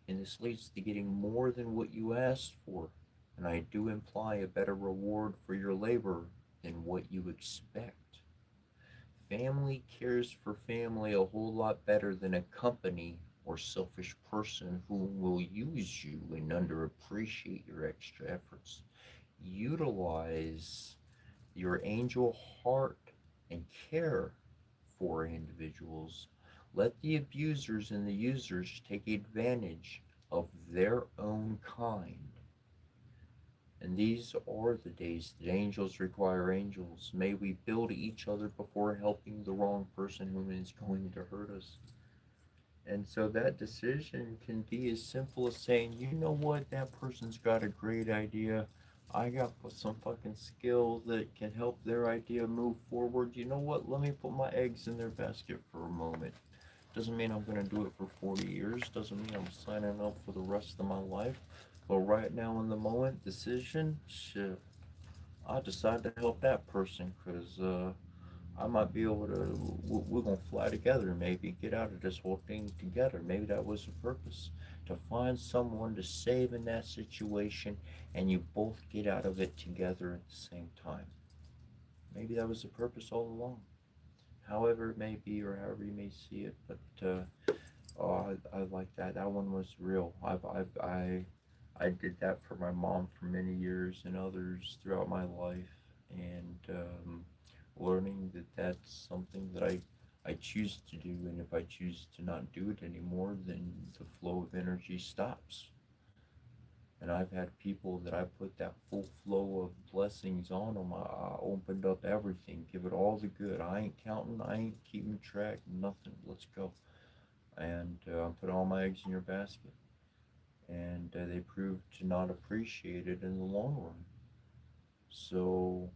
Speaker 1: And this leads to getting more than what you asked for. And I do imply a better reward for your labor than what you expect. family cares for family a whole lot better than a company or selfish person who will use you and underappreciate your extra efforts. Utilize your angel heart and care for individuals. Let the abusers and the users take advantage of their own kind. And these are the days that angels require angels. May we build each other before helping the wrong person who is going to hurt us. And so that decision can be as simple as saying, you know what, that person's got a great idea. I got some fucking skill that can help their idea move forward. You know what? Let me put my eggs in their basket for a moment. Doesn't mean I'm going to do it for 40 years. Doesn't mean I'm signing up for the rest of my life. But right now in the moment, decision, shit, I decide to help that person because I might be able to. We're gonna fly together, maybe get out of this whole thing together. Maybe that was the purpose, to find someone to save in that situation, and you both get out of it together at the same time. Maybe that was the purpose all along. However it may be, or however you may see it, but oh, I like that. That one was real. I did that for my mom for many years and others throughout my life, and learning that that's something that I choose to do, and if I choose to not do it anymore, then the flow of energy stops. And I've had people that I put that full flow of blessings on them. I opened up everything, give it all the good. I ain't counting, I ain't keeping track, nothing. Let's go. And put all my eggs in your basket. And they proved to not appreciate it in the long run. So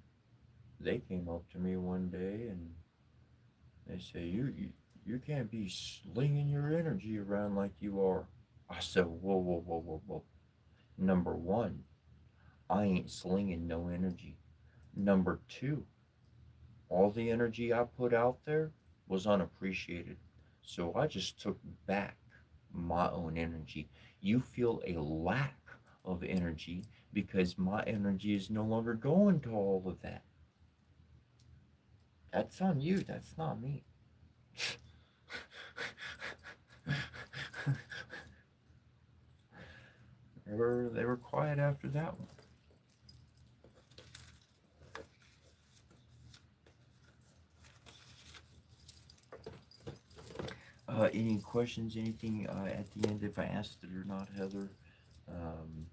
Speaker 1: they came up to me one day and they say, you can't be slinging your energy around like you are. I said, whoa, whoa, whoa, whoa, whoa. Number one, I ain't slinging no energy. Number two, all the energy I put out there was unappreciated. So I just took back my own energy. You feel a lack of energy because my energy is no longer going to all of that. That's on you, that's not me. They were quiet after that one. Any questions? Anything at the end? If I asked it or not, Heather. Um,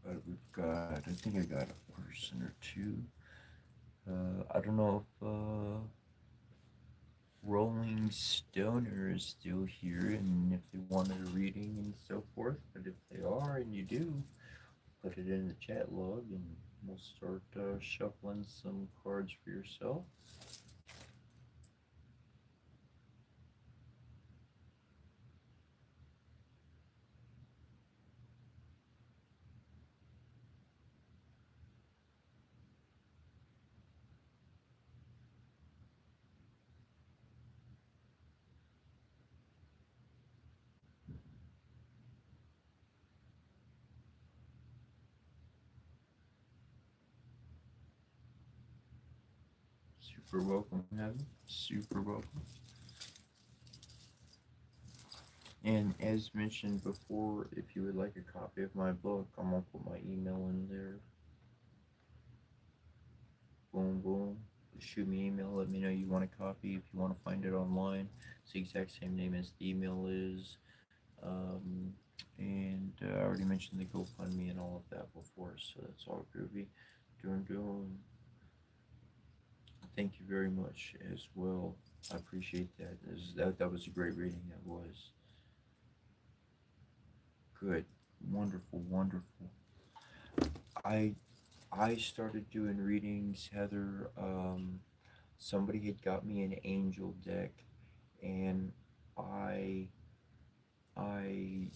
Speaker 1: but we've got. I think I got a person or two. I don't know if Rolling Stoner is still here and if they wanted a reading and so forth. But if they are and you do, put it in the chat log and we'll start shuffling some cards for yourself. Super welcome, Heather. Super welcome. And as mentioned before, if you would like a copy of my book, I'm gonna put my email in there. Boom, boom. Shoot me an email. Let me know you want a copy. If you want to find it online, it's the exact same name as the email is. Um, and I already mentioned the GoFundMe and all of that before, so that's all groovy. Doing. Thank you very much as well. I appreciate that. That was a great reading. That was good. Wonderful, wonderful. I I started doing readings, Heather. Somebody had got me an angel deck, and I I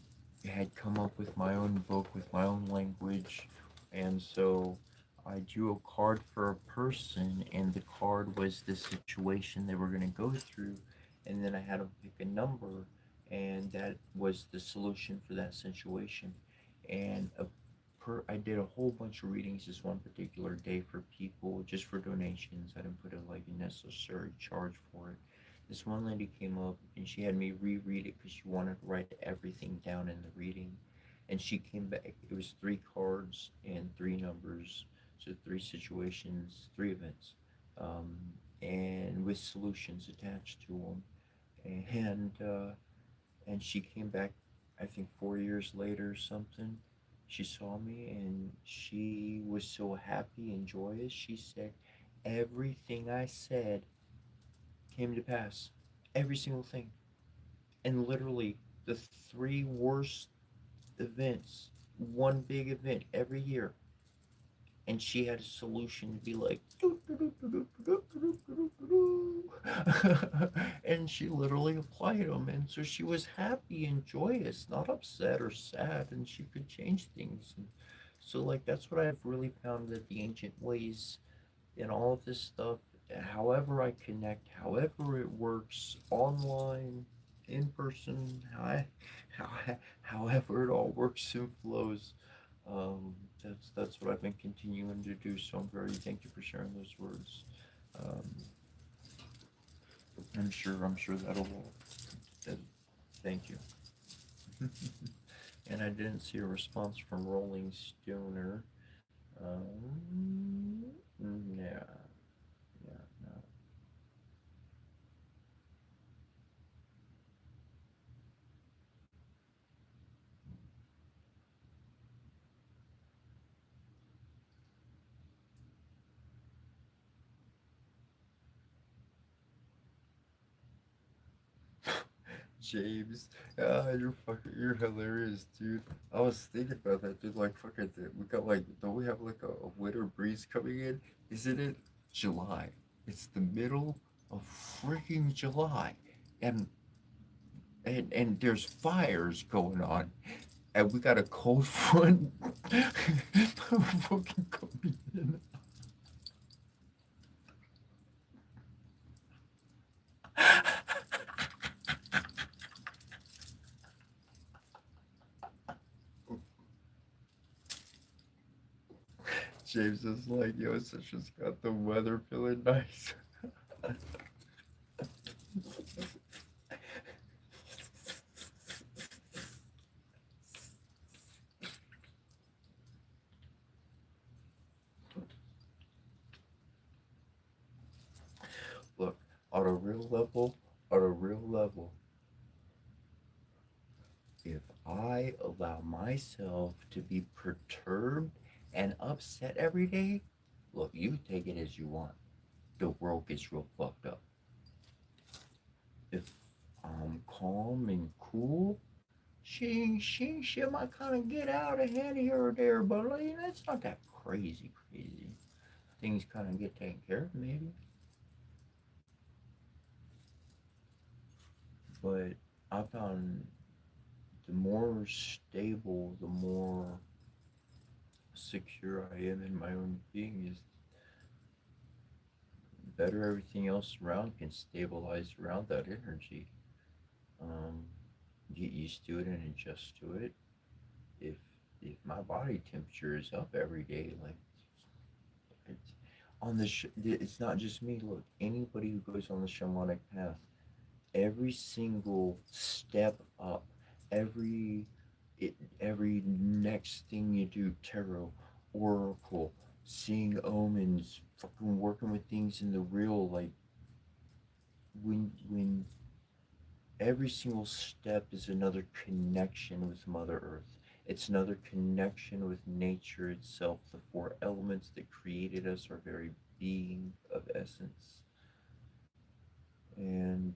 Speaker 1: had come up with my own book with my own language, and so I drew a card for a person, and the card was the situation they were going to go through, and then I had them pick a number, and that was the solution for that situation. And a I did a whole bunch of readings this one particular day for people, just for donations. I didn't put a like a necessary charge for it. This one lady came up and she had me reread it because she wanted to write everything down in the reading. And she came back. It was three cards and three numbers, so three situations, three events, um, and with solutions attached to them. And she came back, I think 4 years later or something. She saw me and she was so happy and joyous. She said, "Everything I said came to pass. Every single thing." And literally, the three worst events, one big event every year, and she had a solution to be like and she literally applied them, and so she was happy and joyous, not upset or sad, and she could change things. And so like that's what I've really found, that the ancient ways in all of this stuff, however I connect, however it works, online, in person, how, however it all works and flows, that's what I've been continuing to do. So I'm very thank you for sharing those words. Um, I'm sure that'll that, thank you. And I didn't see a response from Rolling Stoner. Yeah, yeah, no. James, you're hilarious, dude. I was thinking about that, dude. Like, fucking, we got like, don't we have like a winter breeze coming in? Isn't it July? It's the middle of freaking July, and and there's fires going on, and we got a cold front fucking coming in. James is like, yo, such just got the weather feeling nice. Look, on a real level, on a real level, if I allow myself to be perturbed and upset every day, look, you take it as you want. The world gets real fucked up. If I'm calm and cool, shit might kind of get out of hand here or there, but like, it's not that crazy. Things kind of get taken care of, maybe. But I found the more stable, the more secure I am in my own being, is better everything else around can stabilize around that energy. Um, get used to it and adjust to it. If if my body temperature is up every day, like it's it's not just me. Look, anybody who goes on the shamanic path, every single step up, every every next thing you do, tarot, oracle, seeing omens, fucking working with things in the real, like when every single step is another connection with Mother Earth. It's another connection with nature itself. The four elements that created us, our very being of essence. And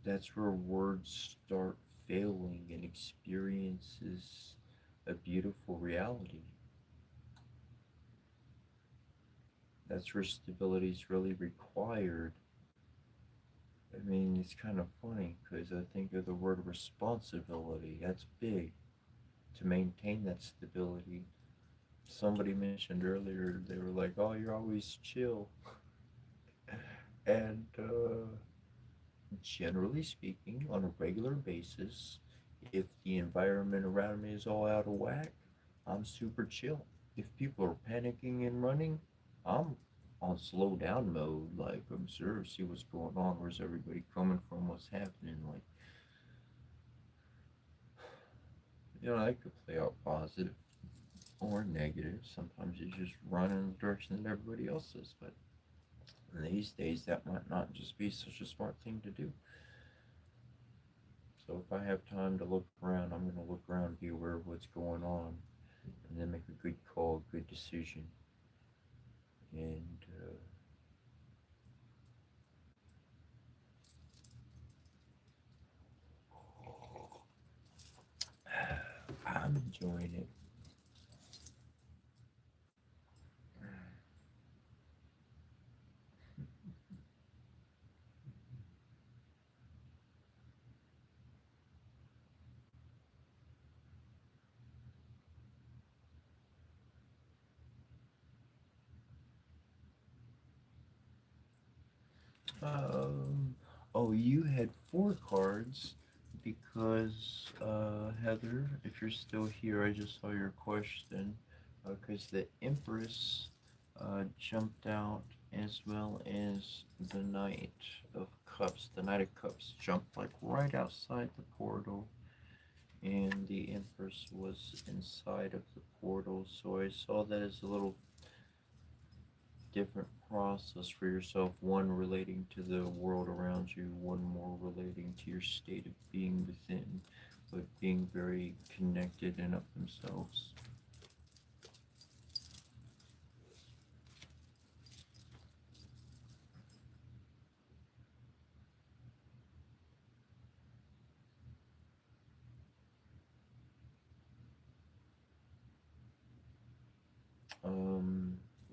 Speaker 1: that's where words start failing and experiences a beautiful reality. That's where stability is really required. I mean, it's kind of funny because I think of the word responsibility. That's big to maintain that stability. Somebody mentioned earlier, they were like, "Oh, you're always chill," and generally speaking, on a regular basis, if the environment around me is all out of whack, I'm super chill. If people are panicking and running, I'm on slow down mode, like observe, see what's going on, where's everybody coming from, what's happening. Like, I could play out positive or negative. Sometimes you just run in the direction that everybody else is, but these days that might not just be such a smart thing to do. So if I have time to look around, I'm going to look around, be aware of what's going on, and then make a good call, good decision. And I'm enjoying it. Um, oh, you had four cards because, Heather, if you're still here, I just saw your question. Because the Empress jumped out as well as the Knight of Cups. The Knight of Cups jumped like right outside the portal, and the Empress was inside of the portal. So I saw that as a little different process for yourself, one relating to the world around you, one more relating to your state of being within, but being very connected and of themselves.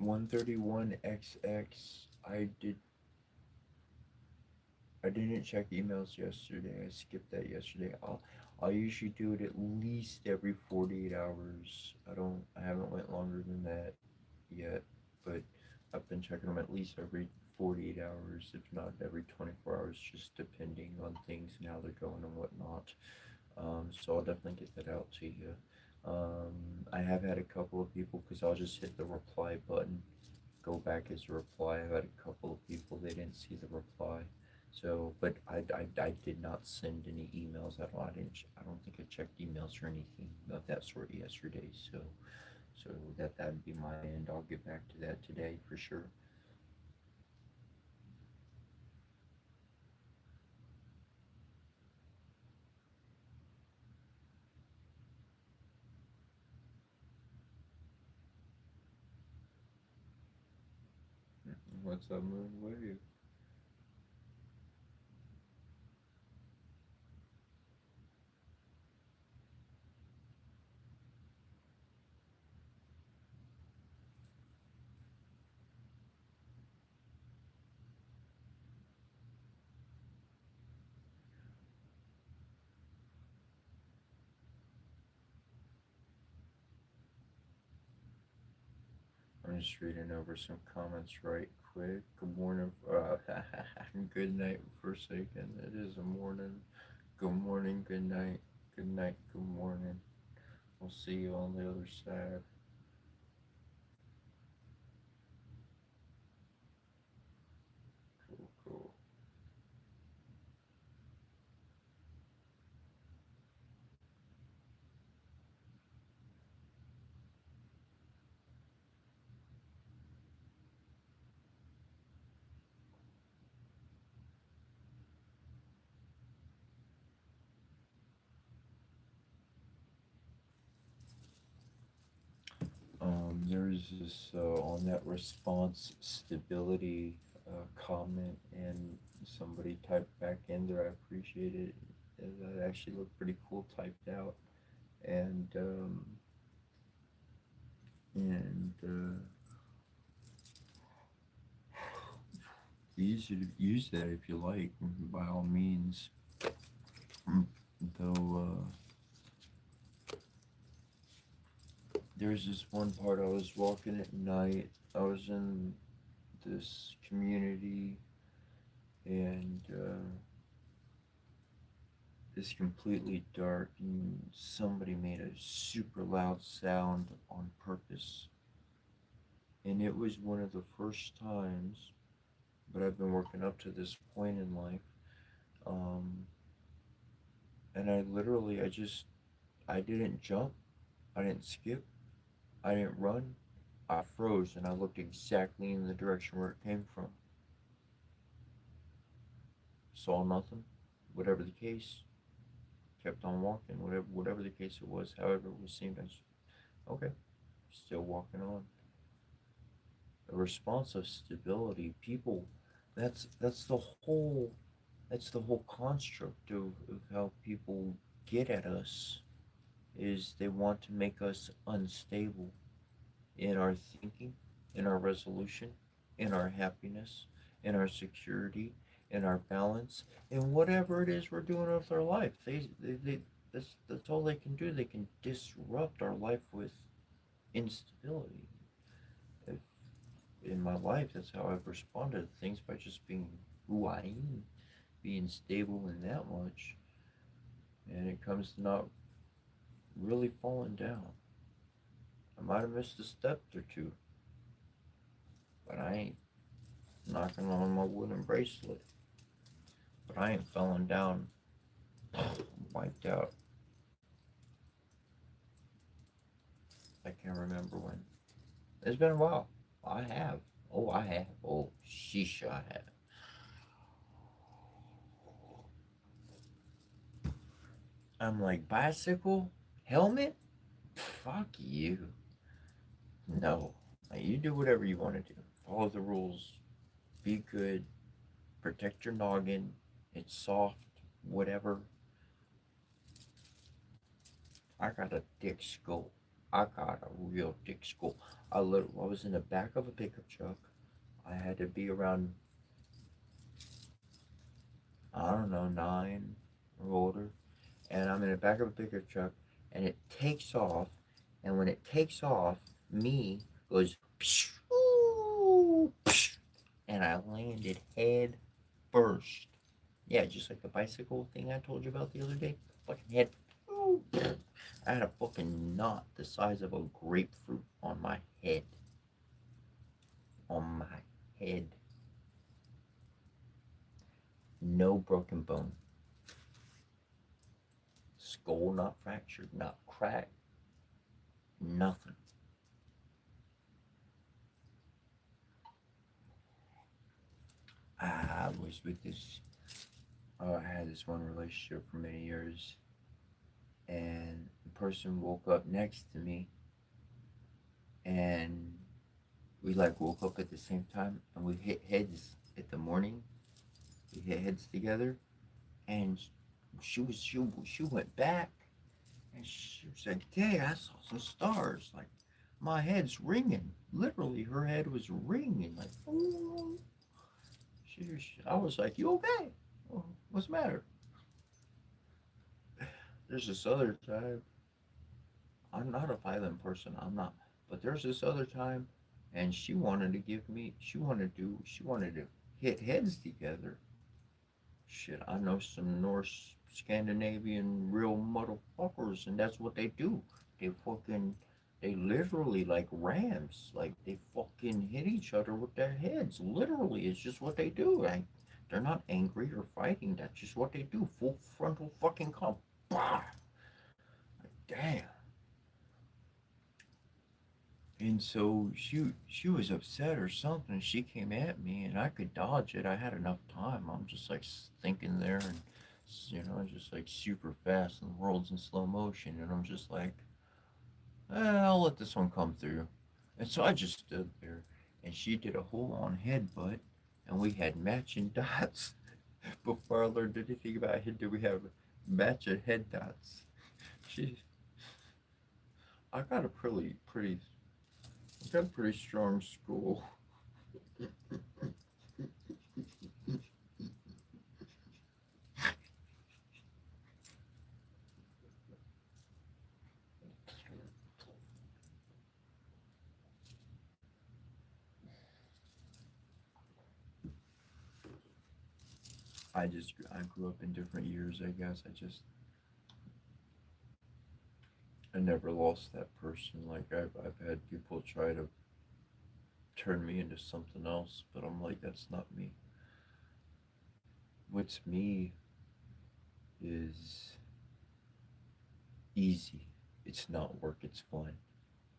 Speaker 1: 131XX. I didn't check emails yesterday. I skipped that yesterday. I'll usually do it at least every 48 hours. I haven't went longer than that yet, but I've been checking them at least every 48 hours, if not every 24 hours, just depending on things and how they're going and whatnot. So I'll definitely get that out to you. I have had a couple of people, because I'll just hit the reply button, go back as a reply. I've had a couple of people, they didn't see the reply. So, but I did not send any emails at all. I don't think I checked emails or anything of that sort yesterday. So that'd be my end. I'll get back to that today for sure. What's up, Moon Wave? I'm just reading over some comments right quick. Good morning. Good night for a second. It is a morning. Good morning. Good night. Good night. Good morning. We'll see you on the other side. Cool, cool. There's this on that response stability comment, and somebody typed back in there. I appreciate it. That actually looked pretty cool typed out, and use that if you like, by all means. Mm, Though there's this one part, I was walking at night. I was in this community, and It's completely dark, and somebody made a super loud sound on purpose. And it was one of the first times, but I've been working up to this point in life. Um, and I didn't jump, I didn't skip, I didn't run. I froze and I looked exactly in the direction where it came from. Saw nothing, whatever the case. Kept on walking, whatever the case it was, however it was seemed. I just, okay, still walking on. A response of stability. People, that's the whole that's the whole construct of how people get at us is they want to make us unstable in our thinking, in our resolution, in our happiness, in our security, in our balance, in whatever it is we're doing with our life. That's all they can do. They can disrupt our life with instability. If, in my life, that's how I've responded to things by just being who I am, being stable in that much, and it comes to not really falling down. I might have missed a step or two, but I ain't knocking on my wooden bracelet. But I ain't falling down, wiped out. I can't remember when. It's been a while. I have. Oh, I have. Oh, sheesh, I have. I'm like, bicycle? Helmet? Fuck you. No. You do whatever you want to do. Follow the rules. Be good. Protect your noggin. It's soft. Whatever. I got a thick skull. I got a real thick skull. I was in the back of a pickup truck. I had to be around, I don't know, 9 or older. And I'm in the back of a pickup truck and it takes off. And when it takes off, me goes, and I landed head first. Yeah, just like the bicycle thing I told you about the other day. Fucking head. I had a fucking knot the size of a grapefruit on my head. On my head. No broken bone. Skull not fractured, not cracked, nothing. I was with this, I had this one relationship for many years, and the person woke up next to me, and we like woke up at the same time, and we hit heads at the morning. We hit heads together, and she went back, and she was like, "Dang, I saw some stars. Like my head's ringing. Literally, her head was ringing. Like, ooh." I was like, "You okay? What's the matter?" There's this other time. I'm not a violent person. I'm not. But there's this other time, and she wanted to give me. She wanted to hit heads together. Shit, I know some Norse Scandinavian real motherfuckers, and that's what they do. They fucking, they literally like rams. Like they fucking hit each other with their heads. Literally, it's just what they do. Like they're not angry or fighting. That's just what they do. Full frontal fucking comp. Bah! Like, damn. And so she was upset or something. She came at me, and I could dodge it. I had enough time. I'm just like thinking there, and just like super fast, and the world's in slow motion, and I'm just like, I'll let this one come through. And so I just stood there, and she did a whole on headbutt, and we had matching dots. Before I learned anything about head, did we have matching head dots? She, I got a I got a pretty strong school. I grew up in different years, I guess. I never lost that person. Like I've had people try to turn me into something else, but I'm like, that's not me. What's me is easy. It's not work, it's fun.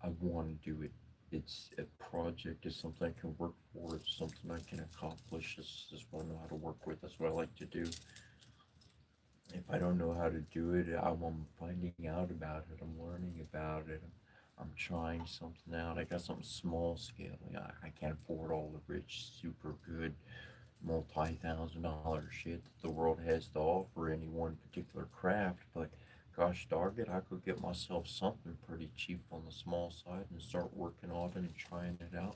Speaker 1: I want to do it. It's a project, it's something I can work for, it's something I can accomplish. This is what I know how to work with, that's what I like to do. If I don't know how to do it, I'm finding out about it, I'm learning about it, I'm trying something out. I got something small scale. I can't afford all the rich, super good, multi-thousand-dollar shit that the world has to offer any one particular craft, but gosh darn it, I could get myself something pretty cheap on the small side and start working on it and trying it out.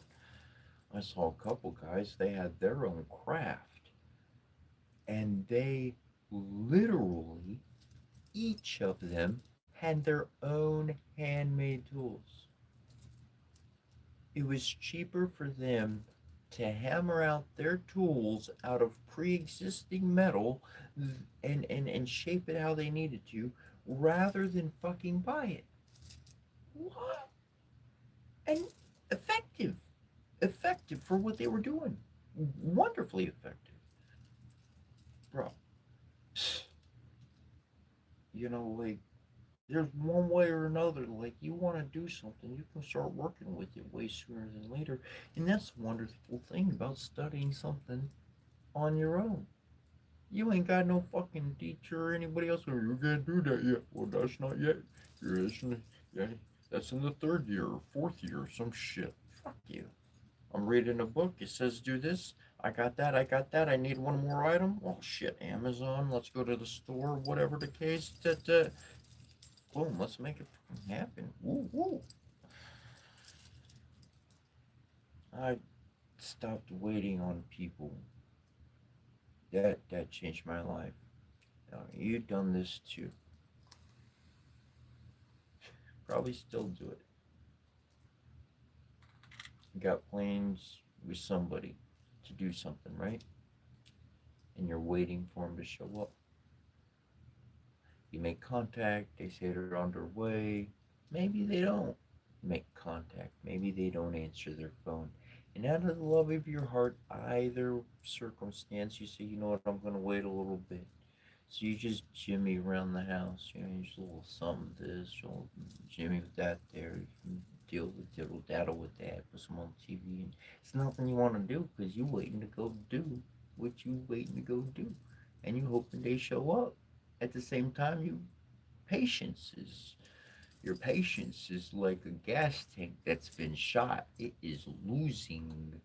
Speaker 1: I saw a couple guys, they had their own craft, and they literally, each of them had their own handmade tools. It was cheaper for them to hammer out their tools out of pre-existing metal and shape it how they needed to rather than fucking buy it. What? And effective. Effective for what they were doing. Wonderfully effective. Bro, like, there's one way or another, like, you want to do something, you can start working with it way sooner than later. And that's the wonderful thing about studying something on your own. You ain't got no fucking teacher or anybody else. You can't do that yet. Well, that's not yet. Yeah, that's in the third year or fourth year or some shit. Fuck you. I'm reading a book. It says do this. I got that. I got that. I need one more item. Well, shit. Amazon. Let's go to the store. Whatever the case. Boom. Let's make it happen. Woo woo. I stopped waiting on people. That changed my life. You've done this too. Probably still do it. You got plans with somebody to do something, right? And you're waiting for them to show up. You make contact, they say they're underway. Maybe they don't make contact. Maybe they don't answer their phone. And out of the love of your heart, either circumstance, you say, you know what, I'm going to wait a little bit. So you just jimmy around the house, you just a little something this, a little jimmy with that there. You can deal with diddle daddle with that, put some on TV. And it's nothing you want to do because you waiting to go do what you waiting to go do. And you hoping they show up. At the same time, patience is your patience is like a gas tank that's been shot. It is losing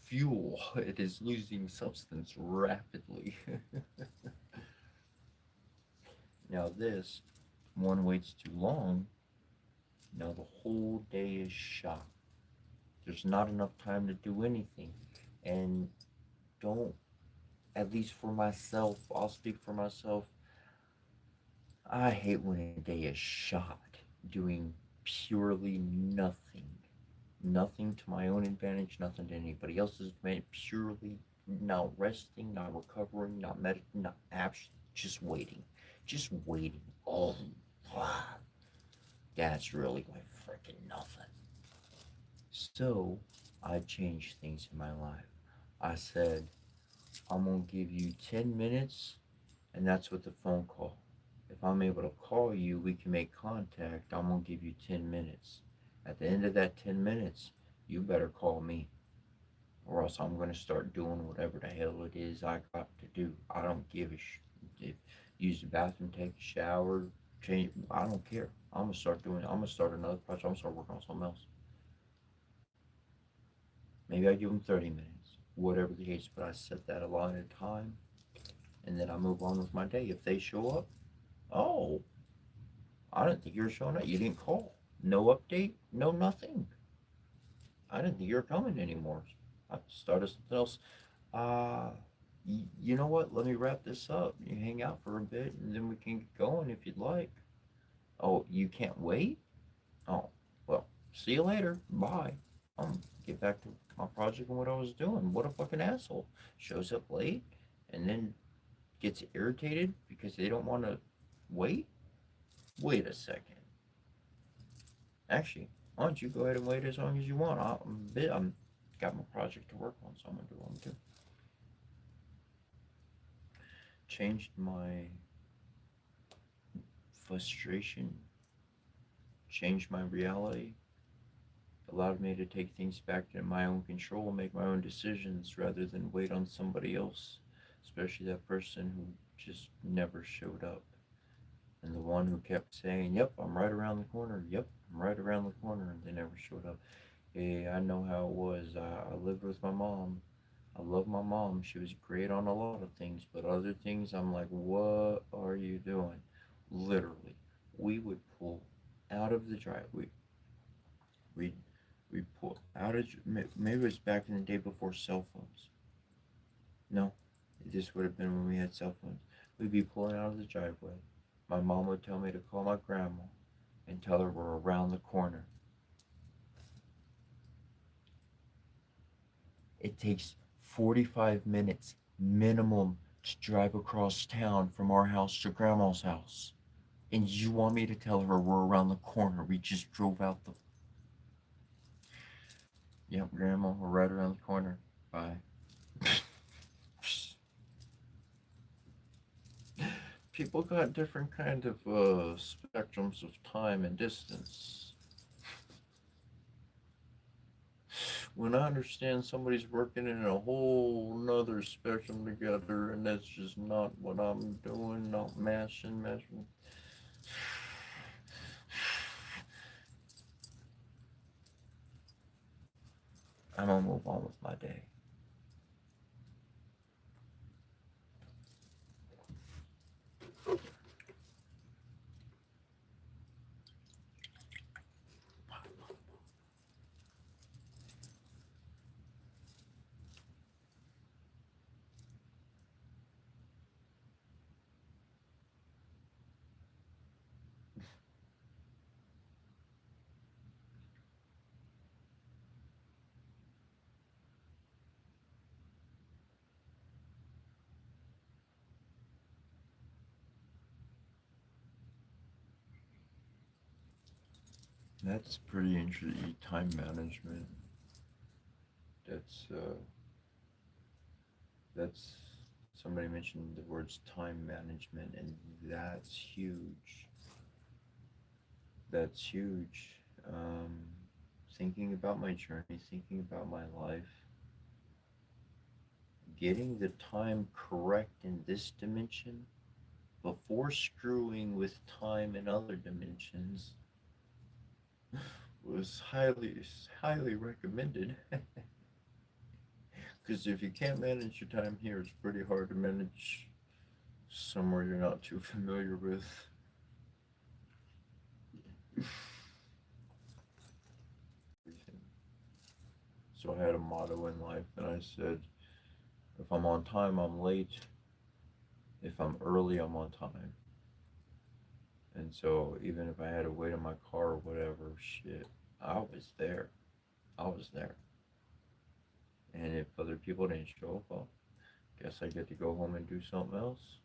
Speaker 1: fuel. It is losing substance rapidly. Now this, one waits too long, now the whole day is shot. There's not enough time to do anything. And don't, at least for myself, I'll speak for myself, I hate when a day is shot doing purely nothing. Nothing to my own advantage, nothing to anybody else's advantage, purely not resting, not recovering, not meditating, not abs, just waiting. Just waiting. Oh, that's really like freaking nothing. So I changed things in my life. I said, I'm gonna give you 10 minutes, and that's with the phone call. If I'm able to call you, we can make contact. I'm gonna give you 10 minutes. At the end of that 10 minutes, you better call me, or else I'm gonna start doing whatever the hell it is I got to do. I don't give a if use the bathroom, take a shower, change. I don't care. I'm gonna start doing. I'm gonna start another project. I'm gonna start working on something else. Maybe I give them 30 minutes, whatever the case. But I set that allotted time, and then I move on with my day. If they show up, oh, I didn't think you were showing up. You didn't call. No update. No nothing. I didn't think you were coming anymore. I started something else. Uh, you know what? Let me wrap this up. You hang out for a bit, and then we can get going if you'd like. Oh, you can't wait? Oh, well, see you later. Bye. Get back to my project and what I was doing. What a fucking asshole. Shows up late. and then gets irritated because they don't want to wait? Wait a second. Actually, why don't you go ahead and wait as long as you want? I'm got my project to work on, so I'm gonna do one too. Changed my frustration, changed my reality, allowed me to take things back in my own control, make my own decisions rather than wait on somebody else, especially that person who just never showed up. And the one who kept saying, "Yep, I'm right around the corner. Yep, I'm right around the corner," and they never showed up. Hey, I know how it was. I lived with my mom. I love my mom. She was great on a lot of things, but other things, I'm like, what are you doing? Literally, we would pull out of the driveway. We we pull out of maybe it was back in the day before cell phones. No, this would have been when we had cell phones. We'd be pulling out of the driveway. My mom would tell me to call my grandma and tell her we're around the corner. It takes 45 minutes minimum to drive across town from our house to grandma's house. And you want me to tell her we're around the corner? We just drove out the. Yep, grandma, we're right around the corner. Bye. People got different kind of spectrums of time and distance. When I understand somebody's working in a whole nother spectrum together, and that's just not what I'm doing, not mashing. I'm gonna move on with my day. That's pretty interesting. Time management. That's that's somebody mentioned the words time management, and that's huge. That's huge. Um, Thinking about my journey, thinking about my life, getting the time correct in this dimension before screwing with time in other dimensions was highly recommended. Because if you can't manage your time here, it's pretty hard to manage somewhere you're not too familiar with. So I had a motto in life, and I said, if I'm on time, I'm late. If I'm early, I'm on time. And so even if I had to wait in my car or whatever, shit, I was there. I was there. And if other people didn't show up, well, guess I get to go home and do something else,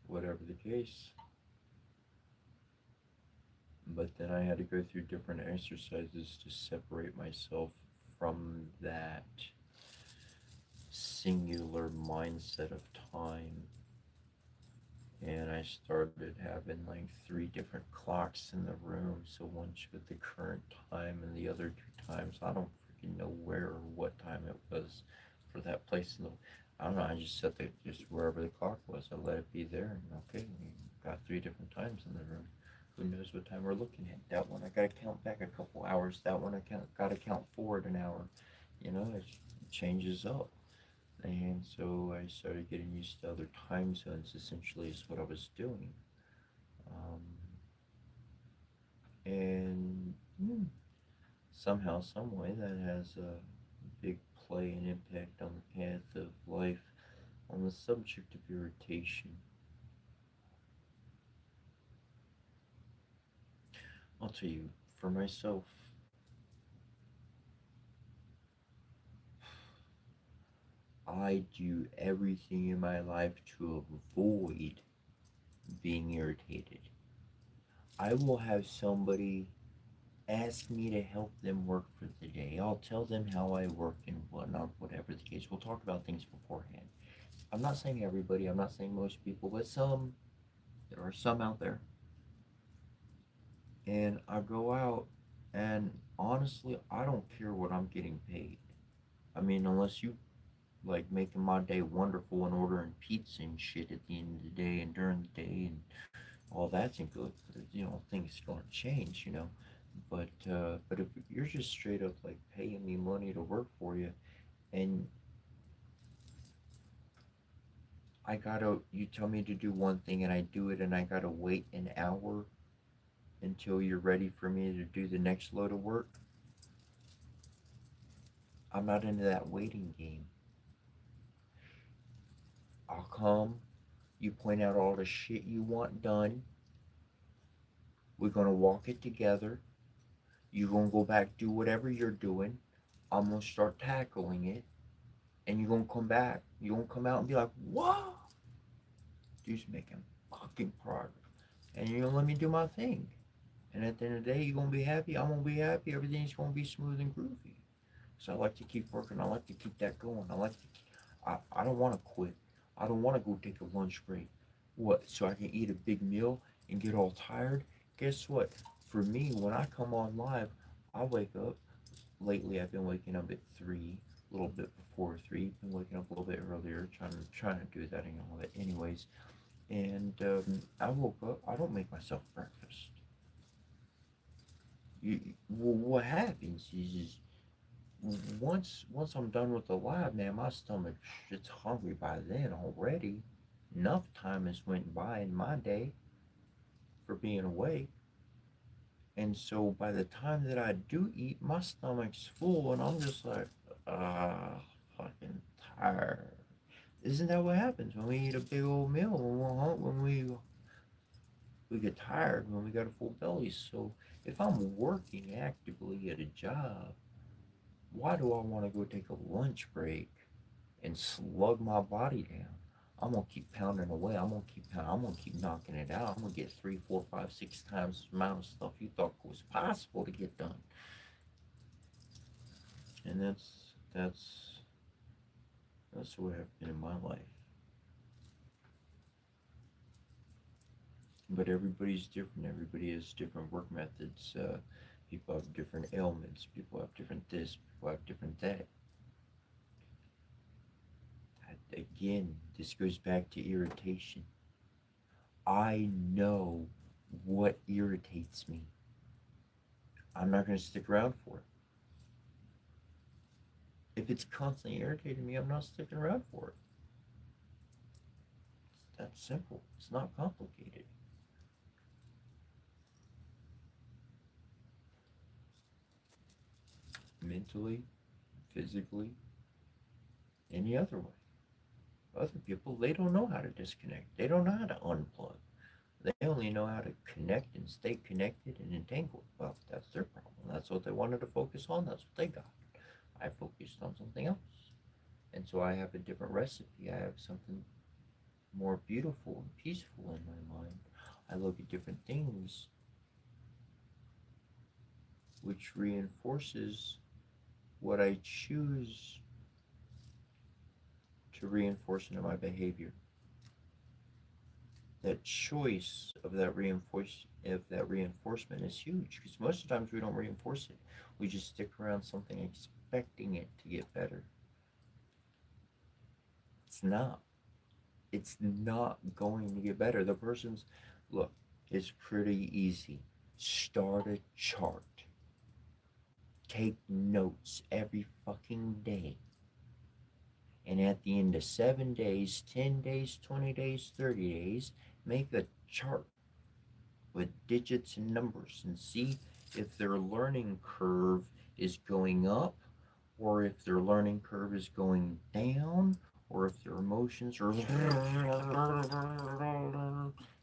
Speaker 1: whatever the case. But then I had to go through different exercises to separate myself from that singular mindset of time. And I started having like three different clocks in the room. So one showed the current time, and the other two times, I don't freaking know where or what time it was for that place in the. I don't know. I just set the just wherever the clock was. I let it be there, and okay, we got three different times in the room. Who knows what time we're looking at? That one I gotta count back a couple hours. That one gotta count forward an hour. It changes up. And so I started getting used to other time zones, essentially, is what I was doing. Um, and somehow, some way, that has a big play and impact on the path of life on the subject of irritation. I'll tell you, for myself, I do everything in my life to avoid being irritated. I will have somebody ask me to help them work for the day. I'll tell them how I work and whatnot, whatever the case. We'll talk about things beforehand. I'm not saying everybody, I'm not saying most people, but some, there are some out there. And I go out, and honestly, I don't care what I'm getting paid. I mean, unless you like making my day wonderful and ordering pizza and shit at the end of the day and during the day and all that's not good. Things gonna change. But if you're just straight up like paying me money to work for you, and you tell me to do one thing and I do it, and I gotta wait an hour until you're ready for me to do the next load of work, I'm not into that waiting game. I'll come, you point out all the shit you want done, we're gonna walk it together, you're gonna go back, do whatever you're doing, I'm gonna start tackling it, and you're gonna come back, you're gonna come out and be like, "Whoa, dude's making fucking progress," and you're gonna let me do my thing. And at the end of the day, you're gonna be happy, I'm gonna be happy, everything's gonna be smooth and groovy. So I like to keep working, I like to keep that going, I don't wanna quit. I don't wanna go take a lunch break. What, so I can eat a big meal and get all tired? Guess what? For me, when I come on live, I wake up. Lately, I've been waking up at 3, a little bit before 3. Been waking up a little bit earlier, trying to do that and all that. Anyways, and I woke up. I don't make myself breakfast. Well, what happens is once I'm done with the live, man, my stomach it's hungry by then already. Enough time has went by in my day for being awake, and so by the time that I do eat, my stomach's full, and I'm just like, ah, fucking tired. Isn't that what happens when we eat a big old meal? When we get tired when we got a full belly. So if I'm working actively at a job, why do I want to go take a lunch break and slug my body down? I'm gonna keep pounding away. I'm gonna keep pounding. I'm gonna keep knocking it out. I'm gonna get 3, 4, 5, 6 times the amount of stuff you thought was possible to get done. And that's the way I've been in my life. But everybody's different. Everybody has different work methods. People have different ailments. People have different this. People have different that. Again, this goes back to irritation. I know what irritates me. I'm not going to stick around for it. If it's constantly irritating me, I'm not sticking around for it. It's that simple. It's not complicated. Mentally, physically, any other way. Other people, they don't know how to disconnect. They don't know how to unplug. They only know how to connect and stay connected and entangled. Well, that's their problem. That's what they wanted to focus on. That's what they got. I focused on something else. And so I have a different recipe. I have something more beautiful and peaceful in my mind. I look at different things which reinforces what I choose to reinforce into my behavior. That choice of that reinforcement is huge, because most of the times we don't reinforce it. We just stick around something expecting it to get better. It's not. It's not going to get better. The person's look, it's pretty easy. Start a chart. Take notes every fucking day. And at the end of 7 days, 10 days, 20 days, 30 days, make a chart with digits and numbers and see if their learning curve is going up, or if their learning curve is going down, or if their emotions are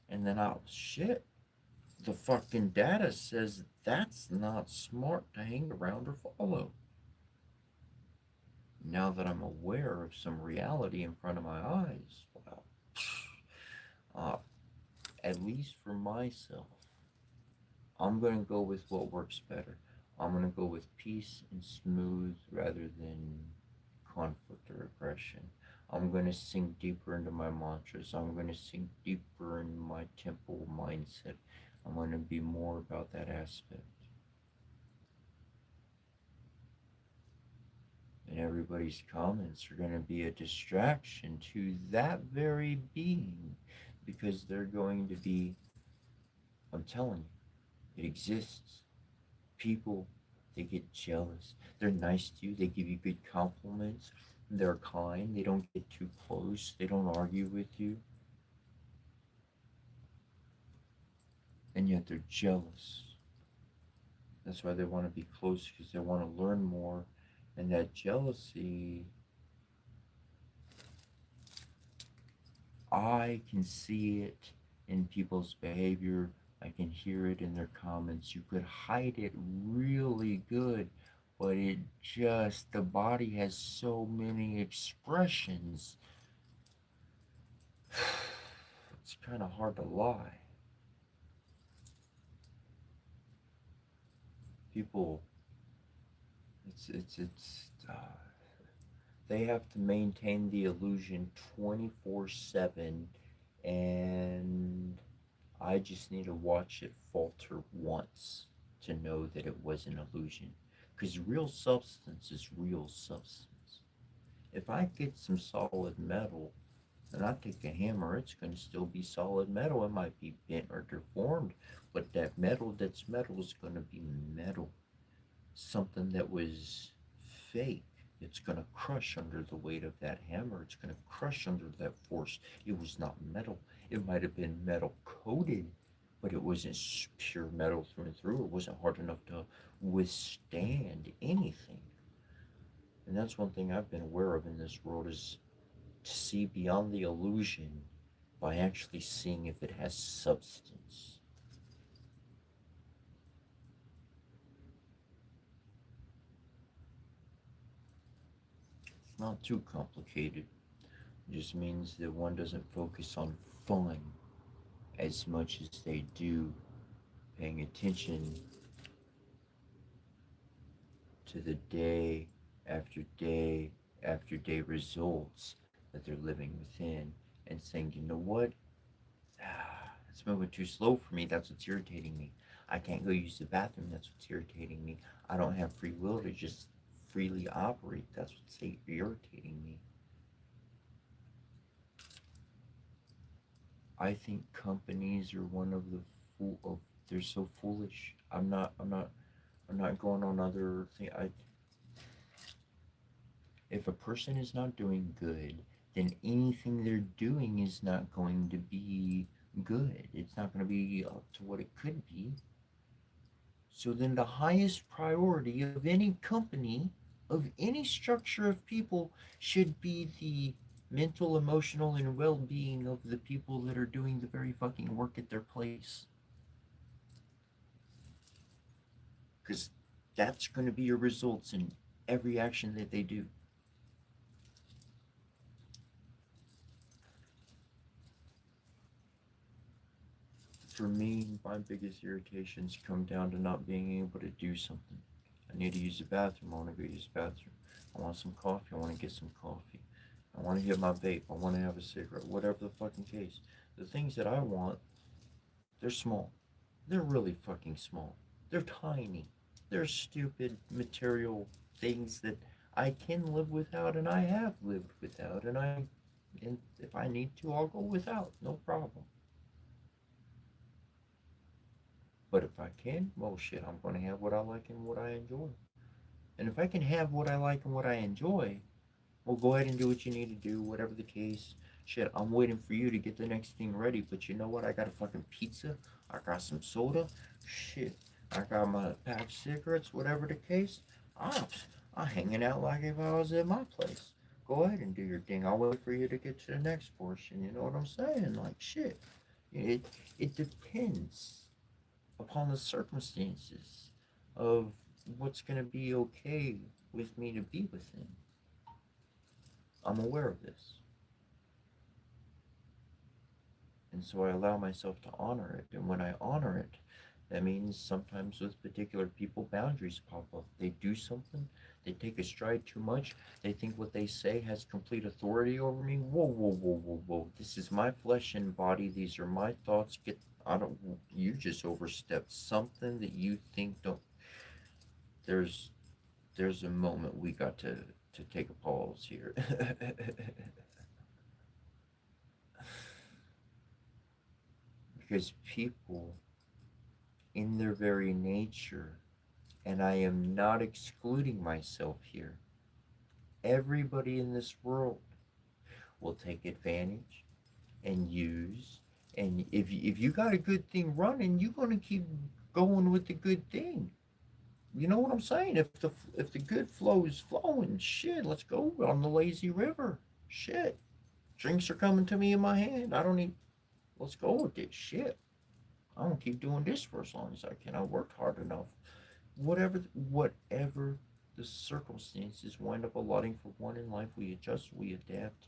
Speaker 1: and then oh shit, the fucking data says that's not smart to hang around or follow. Now that I'm aware of some reality in front of my eyes, well, uh, at least for myself, I'm going to go with what works better. I'm going to go with peace and smooth rather than conflict or aggression. I'm going to sink deeper into my mantras. I'm going to sink deeper in my temple mindset. I'm going to be more about that aspect. And everybody's comments are going to be a distraction to that very being because they're going to be, I'm telling you, it exists. People, they get jealous. They're nice to you. They give you good compliments. They're kind. They don't get too close. They don't argue with you. And yet they're jealous. That's why they want to be close because they want to learn more. And that jealousy, I can see it in people's behavior. I can hear it in their comments. You could hide it really good, but it just, the body has so many expressions. It's kind of hard to lie. People, they have to maintain the illusion 24/7, and I just need to watch it falter once to know that it was an illusion. Because real substance is real substance. If I get some solid metal and I take a hammer, it's going to still be solid metal. It might be bent or deformed, but that metal that's metal is going to be metal. Something that was fake, it's going to crush under the weight of that hammer. It's going to crush under that force. It was not metal. It might have been metal coated, but it wasn't pure metal through and through. It wasn't hard enough to withstand anything. And that's one thing I've been aware of in this world is to see beyond the illusion by actually seeing if it has substance. It's not too complicated. It just means that one doesn't focus on fun as much as they do paying attention to the day after day after day results that they're living within and saying, you know what? It's moving too slow for me. That's what's irritating me. I can't go use the bathroom. That's what's irritating me. I don't have free will to just freely operate. That's what's irritating me. I think companies are one of the fool of they're so foolish. I'm not going on other thing. I If a person is not doing good, then anything they're doing is not going to be good. It's not going to be up to what it could be. So then the highest priority of any company, of any structure of people, should be the mental, emotional, and well-being of the people that are doing the very fucking work at their place. Because that's going to be your results in every action that they do. For me, my biggest irritations come down to not being able to do something. I need to use the bathroom. I want to go use the bathroom. I want some coffee. I want to get some coffee. I want to hit my vape. I want to have a cigarette. Whatever the fucking case. The things that I want, they're small. They're really fucking small. They're tiny. They're stupid material things that I can live without and I have lived without and if I need to I'll go without. No problem. But if I can, well shit, I'm gonna have what I like and what I enjoy. And if I can have what I like and what I enjoy, well, go ahead and do what you need to do, whatever the case. Shit, I'm waiting for you to get the next thing ready, but you know what? I got a fucking pizza. I got some soda. Shit, I got my pack of cigarettes, whatever the case. I'm, I'm hanging out like if I was at my place. Go ahead and do your thing. I'll wait for you to get to the next portion. You know what I'm saying? Like, shit. It, it depends upon the circumstances of what's going to be okay with me to be within. I'm aware of this. And so I allow myself to honor it. And when I honor it, that means sometimes with particular people, boundaries pop up. They do something, they take a stride too much, they think what they say has complete authority over me. Whoa, whoa, whoa, whoa, whoa. This is my flesh and body. These are my thoughts. Get out of, you just overstepped something that you think don't. There's there's a moment we got to take a pause here. Because people in their very nature, and I am not excluding myself here, everybody in this world will take advantage and use. And if you got a good thing running, you're gonna keep going with the good thing. You know what I'm saying? If the good flow is flowing, shit, let's go on the lazy river. Shit, drinks are coming to me in my hand. I don't need. Let's go with this shit. I'm gonna keep doing this for as long as I can. I worked hard enough. Whatever the circumstances wind up allotting for one in life, we adjust, we adapt,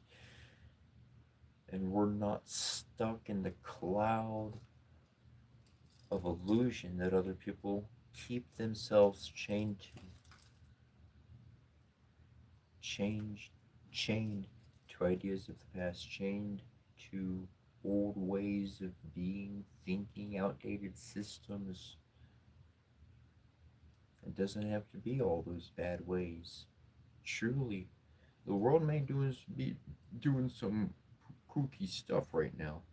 Speaker 1: and we're not stuck in the cloud of illusion that other people keep themselves chained to. Changed, chained to ideas of the past, chained to old ways of being, thinking, outdated systems. It doesn't have to be all those bad ways. Truly, the world may be doing some kooky stuff right now,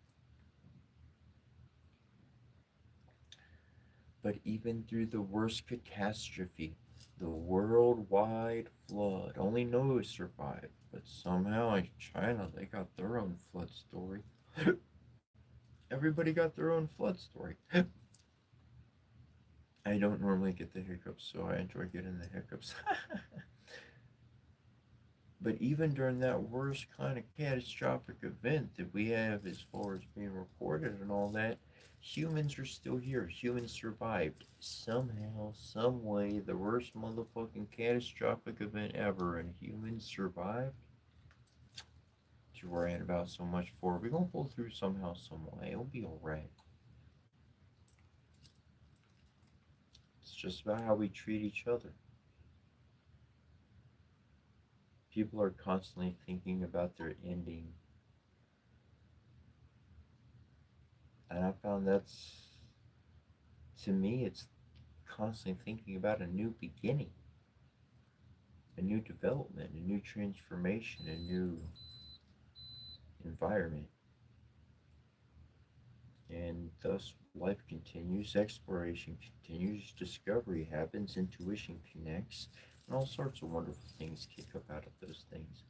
Speaker 1: but even through the worst catastrophe, the worldwide flood, only Noah survived, but somehow in China they got their own flood story. Everybody got their own flood story. I don't normally get the hiccups, so I enjoy getting the hiccups. But even during that worst kind of catastrophic event that we have as far as being reported and all that, humans are still here. Humans survived. Somehow, some way, the worst motherfucking catastrophic event ever, and humans survived. What you worrying about so much for? We're gonna pull through somehow, some way. It'll be alright. It's just about how we treat each other. People are constantly thinking about their ending, and I found to me, it's constantly thinking about a new beginning, a new development, a new transformation, a new environment. And thus, life continues, exploration continues, discovery happens, intuition connects, and all sorts of wonderful things kick up out of those things.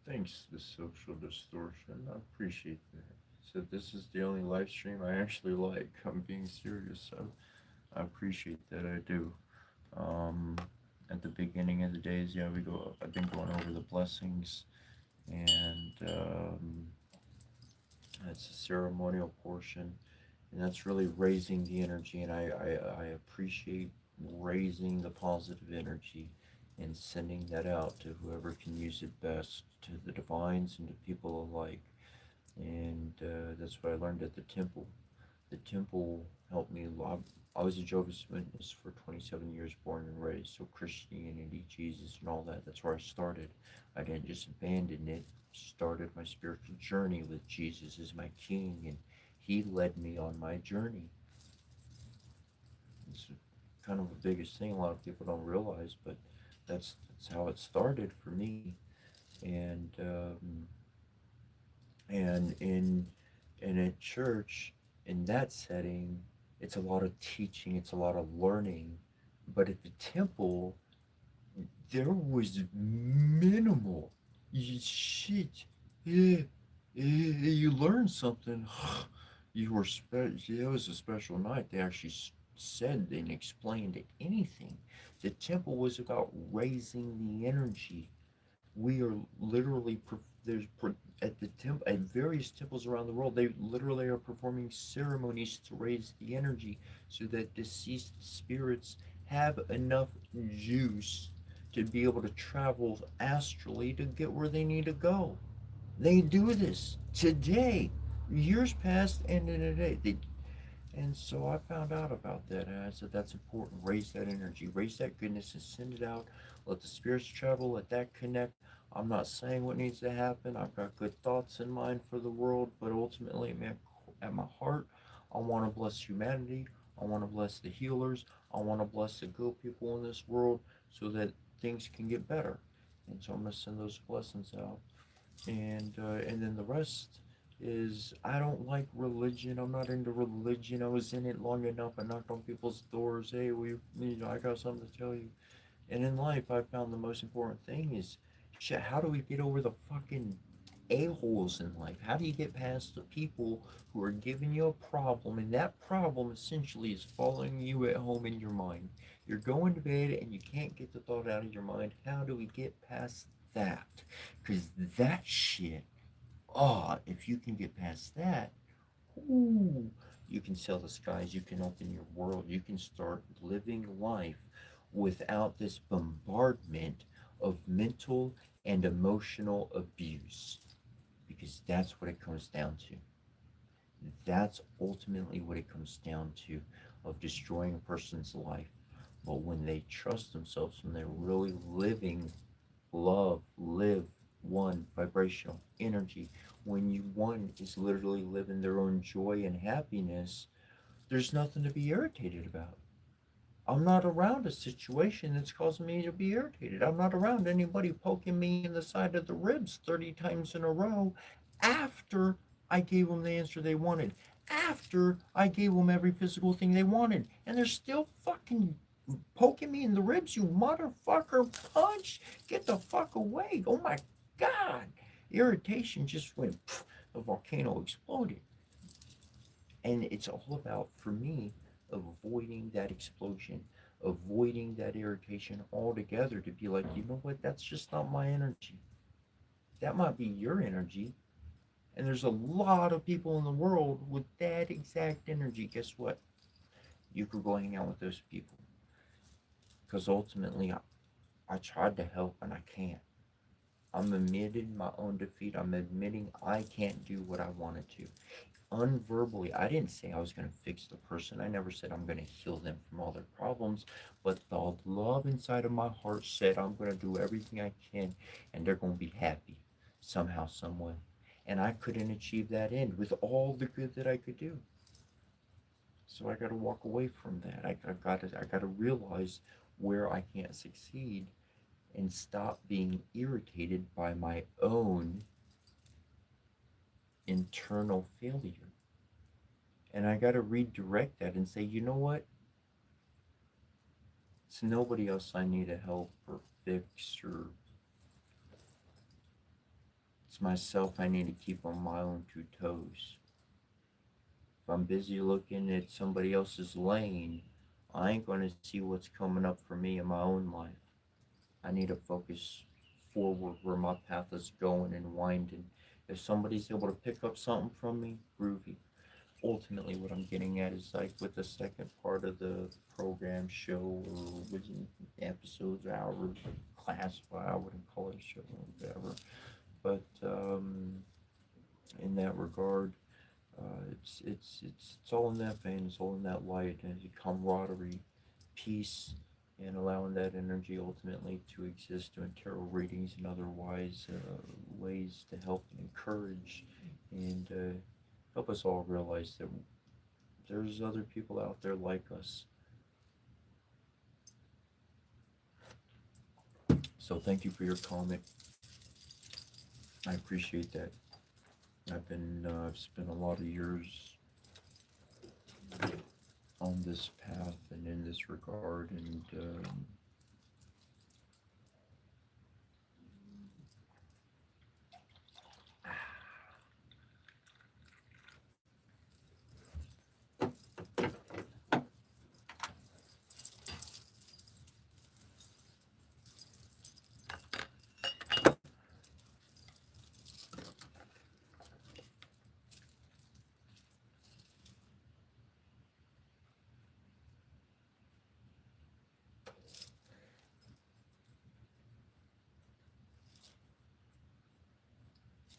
Speaker 1: Thanks, the social distortion. I appreciate that. So this is the only live stream I actually like. I'm being serious. So I appreciate that. I do. Um, at the beginning of the days, yeah, we go. I've been going over the blessings, and it's a ceremonial portion, and that's really raising the energy. And I appreciate raising the positive energy and sending that out to whoever can use it best, to the divines and to people alike. And that's what I learned at the temple. The temple helped me a lot. I was a Jehovah's Witness for 27 years, born and raised. So Christianity, Jesus, and all that, that's where I started. I didn't just abandon it. Started my spiritual journey with Jesus as my king, and he led me on my journey. It's kind of the biggest thing a lot of people don't realize, but that's how it started for me. And And in a church, in that setting, it's a lot of teaching, it's a lot of learning. But at the temple, there was minimal shit. Yeah, you learned something. You were special. It was a special night. They actually said and explained anything. The temple was about raising the energy. We are literally at the at various temples around the world. They literally are performing ceremonies to raise the energy so that deceased spirits have enough juice to be able to travel astrally to get where they need to go. They do this today. Years past and in a day. And so I found out about that, and I said that's important. Raise that energy, raise that goodness, and send it out. Let the spirits travel, let that connect. I'm not saying what needs to happen. I've got good thoughts in mind for the world, but ultimately, man, at my heart, I want to bless humanity. I want to bless the healers. I want to bless the good people in this world so that things can get better. And so I'm going to send those blessings out, and then the rest is I don't like religion. I'm not into religion. I was in it long enough. I knocked on people's doors. Hey, I got something to tell you. And in life, I found the most important thing is shit. How do we get over the fucking a-holes in life? How do you get past the people who are giving you a problem, and that problem essentially is following you at home in your mind? You're going to bed and you can't get the thought out of your mind. How do we get past that? Because that shit, if you can get past that, ooh, you can sell the skies, you can open your world, you can start living life without this bombardment of mental and emotional abuse. Because that's what it comes down to. That's ultimately what it comes down to of destroying a person's life. But when they trust themselves, when they're really living love, live one vibrational energy, when you one is literally living their own joy and happiness, there's nothing to be irritated about. I'm not around a situation that's causing me to be irritated. I'm not around anybody poking me in the side of the ribs 30 times in a row after I gave them the answer they wanted, after I gave them every physical thing they wanted, and they're still fucking poking me in the ribs, you motherfucker. Punch! Get the fuck away! Oh my god! Irritation just went, pff, the volcano exploded. And it's all about, for me, avoiding that explosion, avoiding that irritation altogether to be like, you know what, that's just not my energy. That might be your energy. And there's a lot of people in the world with that exact energy. Guess what? You could go hang out with those people. Because ultimately, I tried to help and I can't. I'm admitting my own defeat. I'm admitting I can't do what I wanted to. Unverbally, I didn't say I was going to fix the person. I never said I'm going to heal them from all their problems. But the love inside of my heart said I'm going to do everything I can and they're going to be happy somehow, some way. And I couldn't achieve that end with all the good that I could do. So I got to walk away from that. I got to realize where I can't succeed and stop being irritated by my own internal failure. And I got to redirect that and say, you know what? It's nobody else I need to help or fix, or it's myself I need to keep on my own two toes. If I'm busy looking at somebody else's lane, I ain't going to see what's coming up for me in my own life. I need to focus forward where my path is going and winding. If somebody's able to pick up something from me, groovy. Ultimately, what I'm getting at is like with the second part of the program show or within episodes, hours, class, I wouldn't call it a show or whatever. But in that regard, it's all in that vein. It's all in that light and camaraderie, peace, and allowing that energy ultimately to exist doing tarot readings and otherwise ways to help and encourage and help us all realize that there's other people out there like us. So thank you for your comment. I appreciate that. I've spent a lot of years on this path and in this regard, and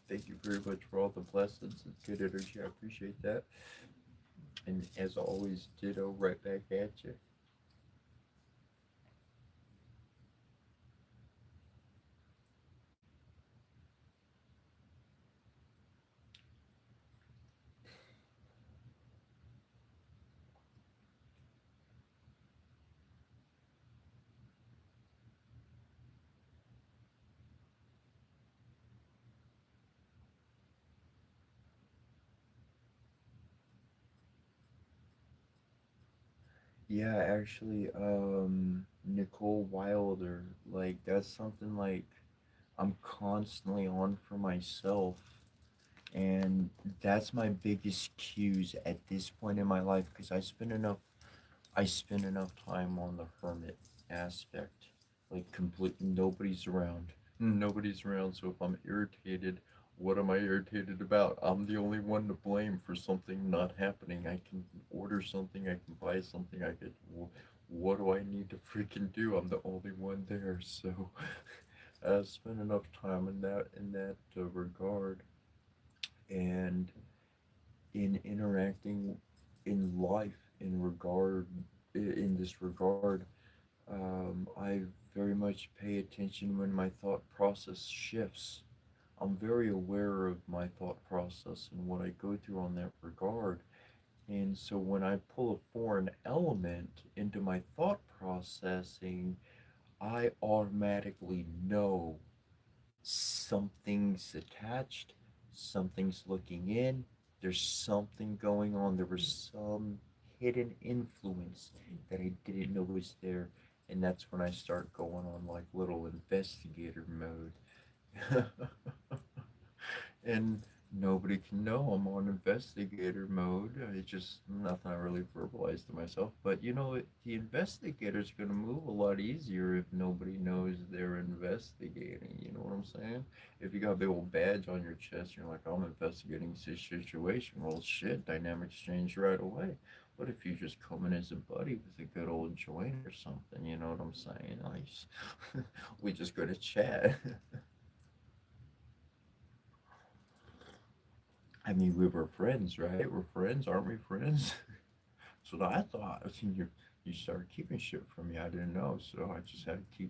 Speaker 1: thank you very much for all the blessings and good energy. I appreciate that. And as always, ditto right back at you. Yeah, actually, Nicole Wilder, like that's something like I'm constantly on for myself, and that's my biggest cues at this point in my life because I spend enough time on the hermit aspect, like complete nobody's around. So if I'm irritated, what am I irritated about? I'm the only one to blame for something not happening. I can order something, I can buy something, I could. What do I need to freaking do? I'm the only one there. So I spend enough time in that regard, and in interacting in life in this regard. I very much pay attention when my thought process shifts. I'm very aware of my thought process and what I go through on that regard. And so when I pull a foreign element into my thought processing, I automatically know something's attached, something's looking in, there's something going on. There was some hidden influence that I didn't know was there. And that's when I start going on like little investigator mode. And nobody can know I'm on investigator mode. It's just nothing I really verbalize to myself. But the investigator's going to move a lot easier if nobody knows they're investigating. You know what I'm saying? If you got a big old badge on your chest, you're like, I'm investigating this situation. Well, shit, dynamics change right away. But if you just come in as a buddy with a good old joint or something, you know what I'm saying? Like, we just go to chat. I mean, we were friends, right? We're friends, aren't we friends? So I thought. I seen you started keeping shit from me. I didn't know, so I just had to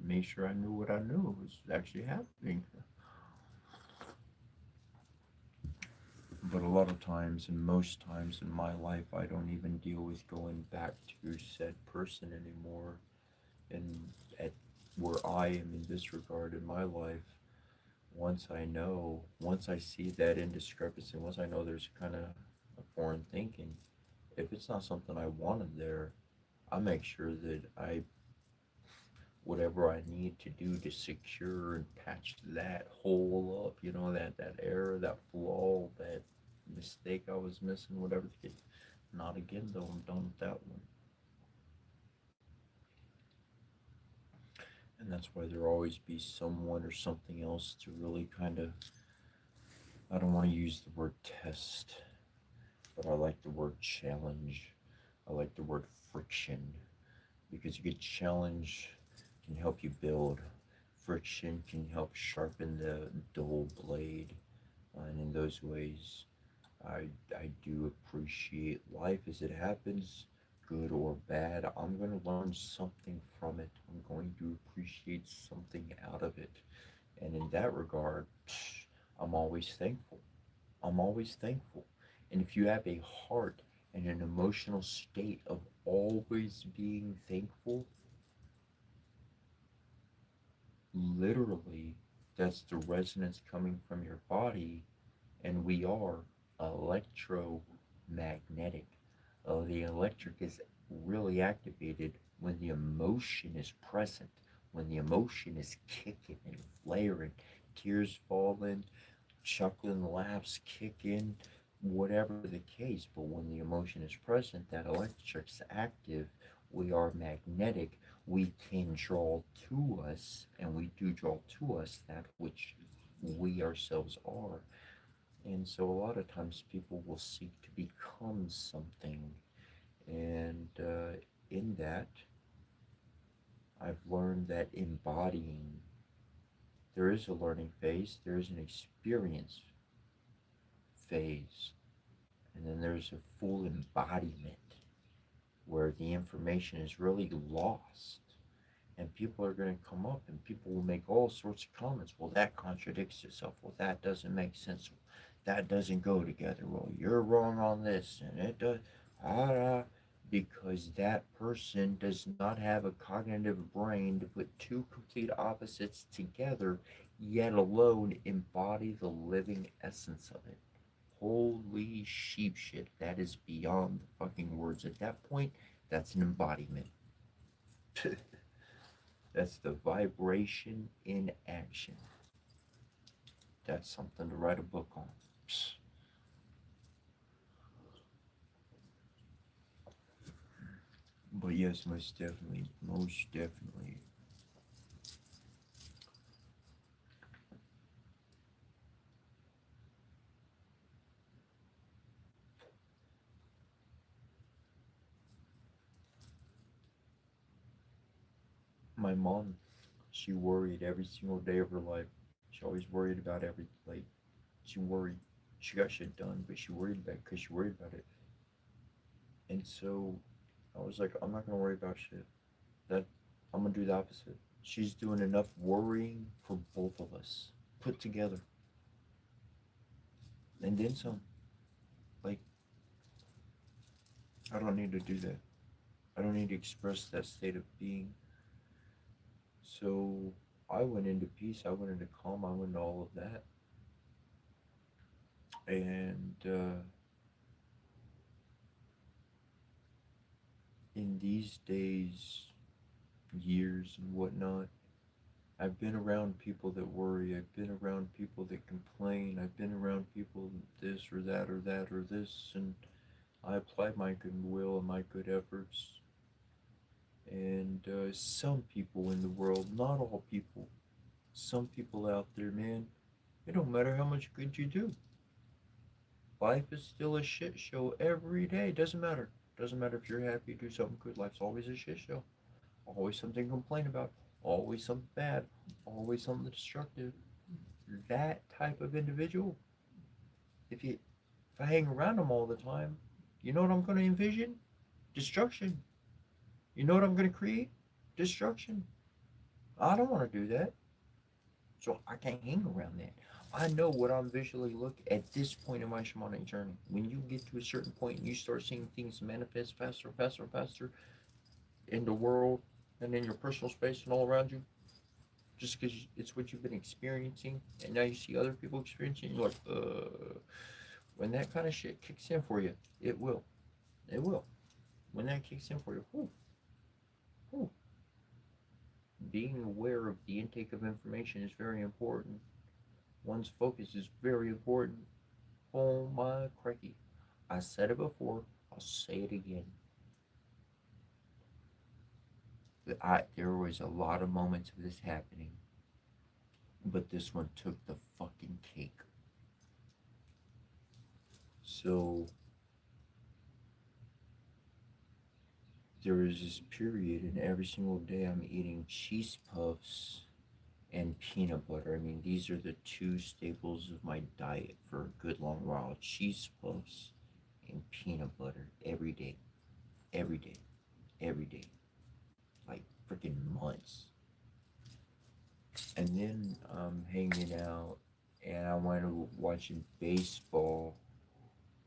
Speaker 1: make sure I knew what I knew was actually happening. But a lot of times, and most times in my life, I don't even deal with going back to said person anymore. And at where I am in this regard in my life, once I see that indiscrepancy, once I know there's kind of a foreign thinking, if it's not something I wanted there, I make sure that I whatever I need to do to secure and patch that hole up, that error, that flaw, that mistake I was missing, whatever the case. Not again though, I'm done with that one. And that's why there'll always be someone or something else to really kind of, I don't want to use the word test, but I like the word challenge. I like the word friction because you get challenge can help you build. Friction can help sharpen the dull blade. And in those ways, I do appreciate life as it happens, good or bad. I'm going to learn something from it. I'm going to appreciate something out of it. And in that regard, I'm always thankful. I'm always thankful. And if you have a heart and an emotional state of always being thankful, literally, that's the resonance coming from your body. and we are electromagnetic. The electric is really activated when the emotion is present, when the emotion is kicking and flaring, tears falling, chuckling laughs kick in, whatever the case. But when the emotion is present, that electric's active, we are magnetic, we can draw to us, and we do draw to us that which we ourselves are. And so a lot of times people will seek to become something. And in that, I've learned that embodying, there is a learning phase, there is an experience phase, and then there's a full embodiment where the information is really lost. And people are going to come up and people will make all sorts of comments. Well, that contradicts itself. Well, that doesn't make sense. That doesn't go together. Well, you're wrong on this, and it does. Ah, because that person does not have a cognitive brain to put two complete opposites together, yet alone embody the living essence of it. Holy sheep shit. That is beyond the fucking words. At that point, that's an embodiment. That's the vibration in action. That's something to write a book on. But yes, most definitely, most definitely. My mom, she worried every single day of her life. She always worried about every, like, she worried. She got shit done, but she worried about it because she worried about it. And so I was like, I'm not gonna worry about shit. That I'm gonna do the opposite. She's doing enough worrying for both of us put together, and then some. Like, I don't need to do that. I don't need to express that state of being. So I went into peace. I went into calm. I went into all of that. And in these days, years, and whatnot, I've been around people that worry. I've been around people that complain. I've been around people this or that or that or this. And I apply my goodwill and my good efforts. And some people in the world, not all people, some people out there, man, it don't matter how much good you do. Life is still a shit show every day. Doesn't matter. Doesn't matter if you're happy, do something good. Life's always a shit show. Always something to complain about. Always something bad. Always something destructive. That type of individual, if you if I hang around them all the time, you know what I'm gonna envision? Destruction. You know what I'm gonna create? Destruction. I don't want to do that. So I can't hang around that. I know what I'm visually look at this point in my shamanic journey. When you get to a certain point and you start seeing things manifest faster, faster, faster in the world and in your personal space and all around you, just because it's what you've been experiencing, and now you see other people experiencing, you're like, when that kind of shit kicks in for you, it will. It will. When that kicks in for you, whew, whew, being aware of the intake of information is very important. One's focus is very important. Oh my crikey. I said it before, I'll say it again. There was a lot of moments of this happening, but this one took the fucking cake. So there is this period, and every single day I'm eating cheese puffs and peanut butter. I mean, these are the two staples of my diet for a good long while. Cheese puffs and peanut butter every day, every day, every day, like freaking months. And then I'm hanging out and I went to watching baseball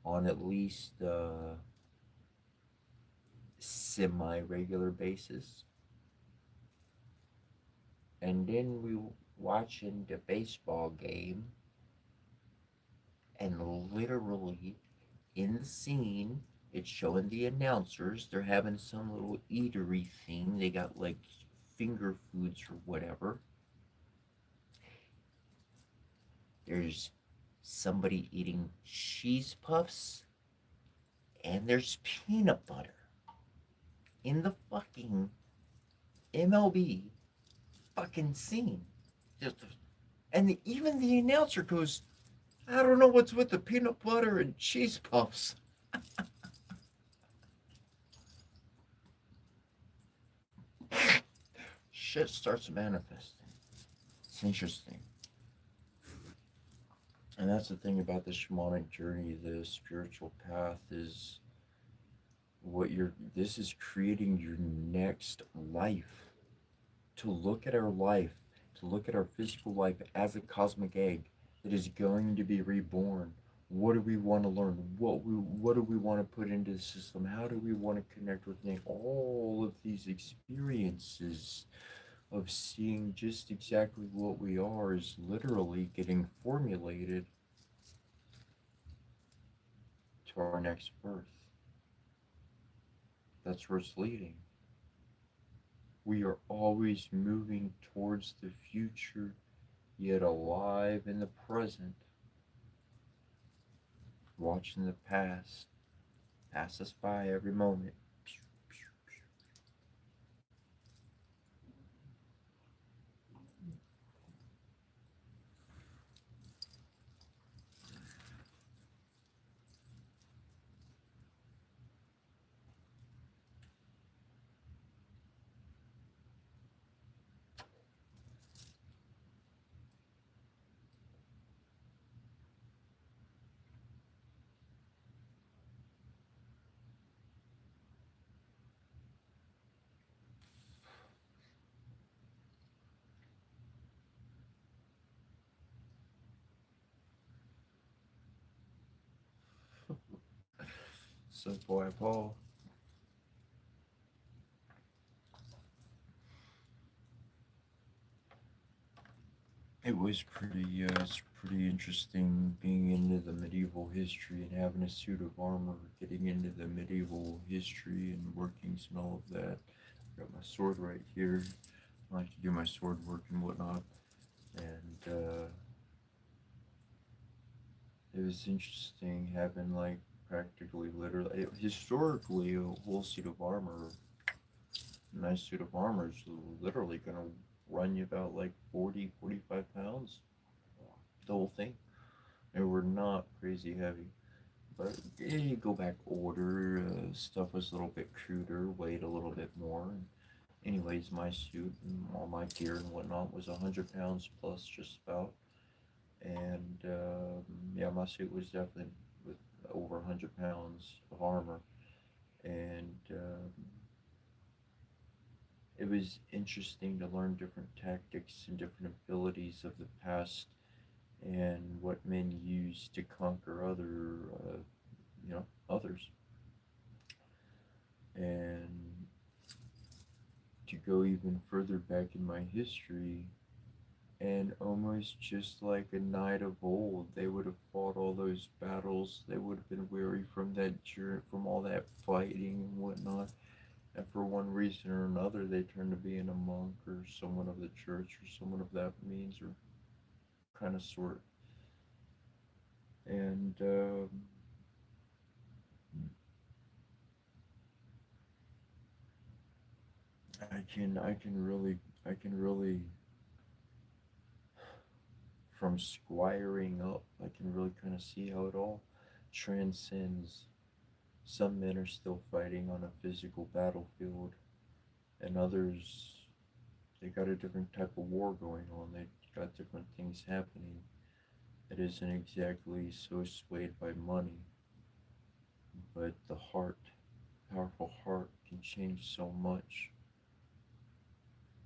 Speaker 1: on at least a semi regular basis. And then we watching the baseball game and literally in the scene, it's showing the announcers. They're having some little eatery thing. They got like finger foods or whatever. There's somebody eating cheese puffs, and there's peanut butter in the fucking MLB fucking scene. And even the announcer goes, I don't know what's with the peanut butter and cheese puffs. Shit starts manifesting. It's interesting. And that's the thing about the shamanic journey, the spiritual path is what you're, this is creating your next life. To look at our life, to look at our physical life as a cosmic egg that is going to be reborn. What do we want to learn? What do we want to put into the system? How do we want to connect with nature? All of these experiences of seeing just exactly what we are is literally getting formulated to our next birth. That's where it's leading. We are always moving towards the future, yet alive in the present, watching the past pass us by every moment. So, boy, Paul, it was it's pretty interesting being into the medieval history and having a suit of armor, getting into the medieval history and workings and all of that. I got my sword right here. I like to do my sword work and whatnot. And it was interesting having like practically literally historically a whole suit of armor, a nice suit of armor is literally gonna run you about like 40, 45 pounds, the whole thing. They were not crazy heavy. But you go back older, stuff was a little bit cruder, weighed a little bit more. And anyways, my suit and all my gear and whatnot was 100 pounds plus, just about. And yeah, my suit was definitely with over 100 pounds of armor. And it was interesting to learn different tactics and different abilities of the past and what men used to conquer others. And to go even further back in my history, and almost just like a knight of old, they would have fought all those battles. They would have been weary from that journey, from all that fighting and whatnot. And for one reason or another, they turned to being a monk or someone of the church or someone of that means or kind of sort. And I can really from squiring up, I can really kind of see how it all transcends. Some men are still fighting on a physical battlefield, and others, they got a different type of war going on. They got different things happening. It isn't exactly so swayed by money, but the heart, powerful heart, can change so much.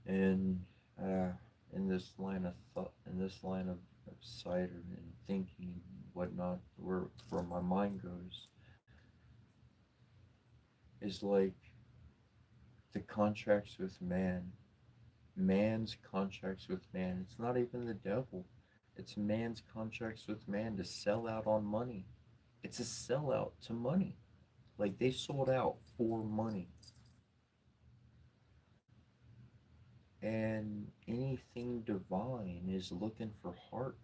Speaker 1: And uh, in this line of thought, in this line of sight and thinking and whatnot, where my mind goes, is like the contracts with man, man's contracts with man. It's not even the devil. It's man's contracts with man to sell out on money. It's a sellout to money. Like they sold out for money. And anything divine is looking for heart.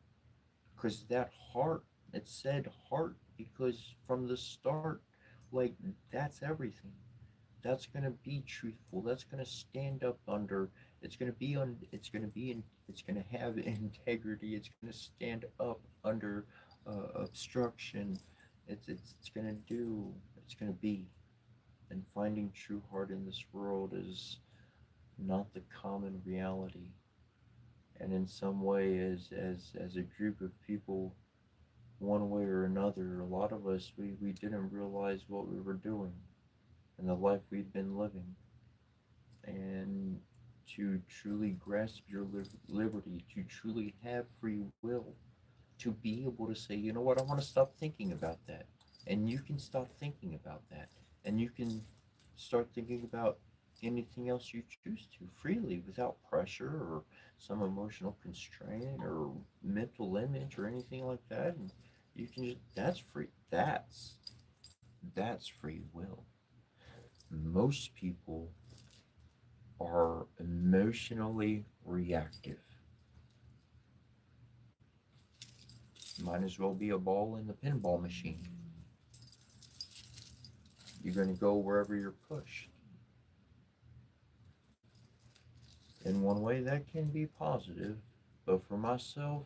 Speaker 1: Because that heart, it said heart because from the start, like that's everything. That's going to be truthful. That's going to stand up under. It's going to be on. It's going to be in. It's going to have integrity. It's going to stand up under obstruction. It's going to do. It's going to be. And finding true heart in this world is not the common reality. And in some way, as a group of people, one way or another, a lot of us we didn't realize what we were doing and the life we'd been living. And to truly grasp your liberty, to truly have free will, to be able to say, you know what, I want to stop thinking about that. And you can stop thinking about that. And you can start thinking about anything else you choose to freely without pressure or some emotional constraint or mental image or anything like that. And you can just, that's free. That's free will. Most people are emotionally reactive. Might as well be a ball in the pinball machine. You're going to go wherever you're pushed. In one way, that can be positive, but for myself,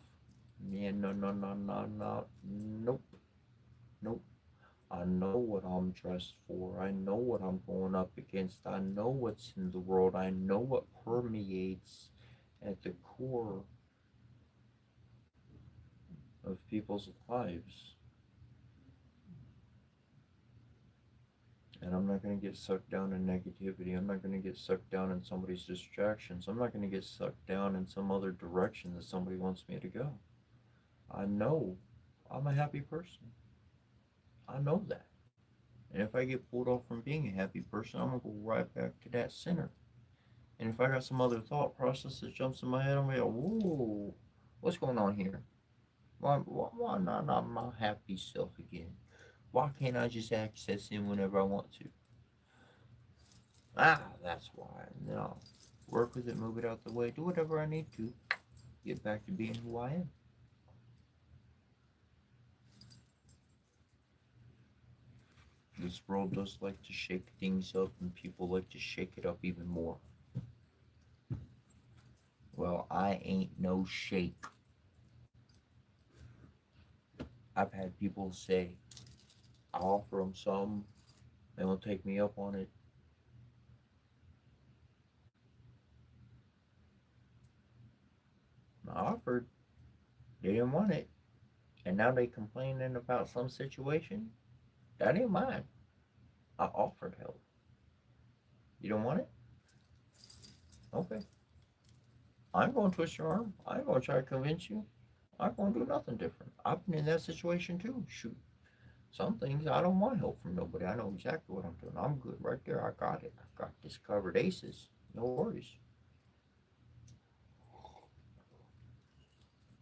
Speaker 1: yeah, no, no, no, no, no, nope, nope. I know what I'm dressed for. I know what I'm going up against. I know what's in the world. I know what permeates at the core of people's lives. And I'm not going to get sucked down in negativity. I'm not going to get sucked down in somebody's distractions. I'm not going to get sucked down in some other direction that somebody wants me to go. I know I'm a happy person. I know that. And if I get pulled off from being a happy person, I'm going to go right back to that center. And if I got some other thought process that jumps in my head, I'm going to go, whoa, what's going on here? Why not my happy self again? Why can't I just access him whenever I want to? That's why. No. Work with it, move it out the way, do whatever I need to. Get back to being who I am. This world does like to shake things up, and people like to shake it up even more. Well, I ain't no shake. I've had people say, I offer them some, they won't take me up on it. I offered, they didn't want it, and now they complaining about some situation. That ain't mine. I offered help. You don't want it? Okay. I ain't gonna twist your arm. I ain't gonna try to convince you. I ain't gonna do nothing different. I've been in that situation too. Shoot. Some things I don't want help from nobody. I know exactly what I'm doing. I'm good right there. I got it. I got this covered aces. No worries.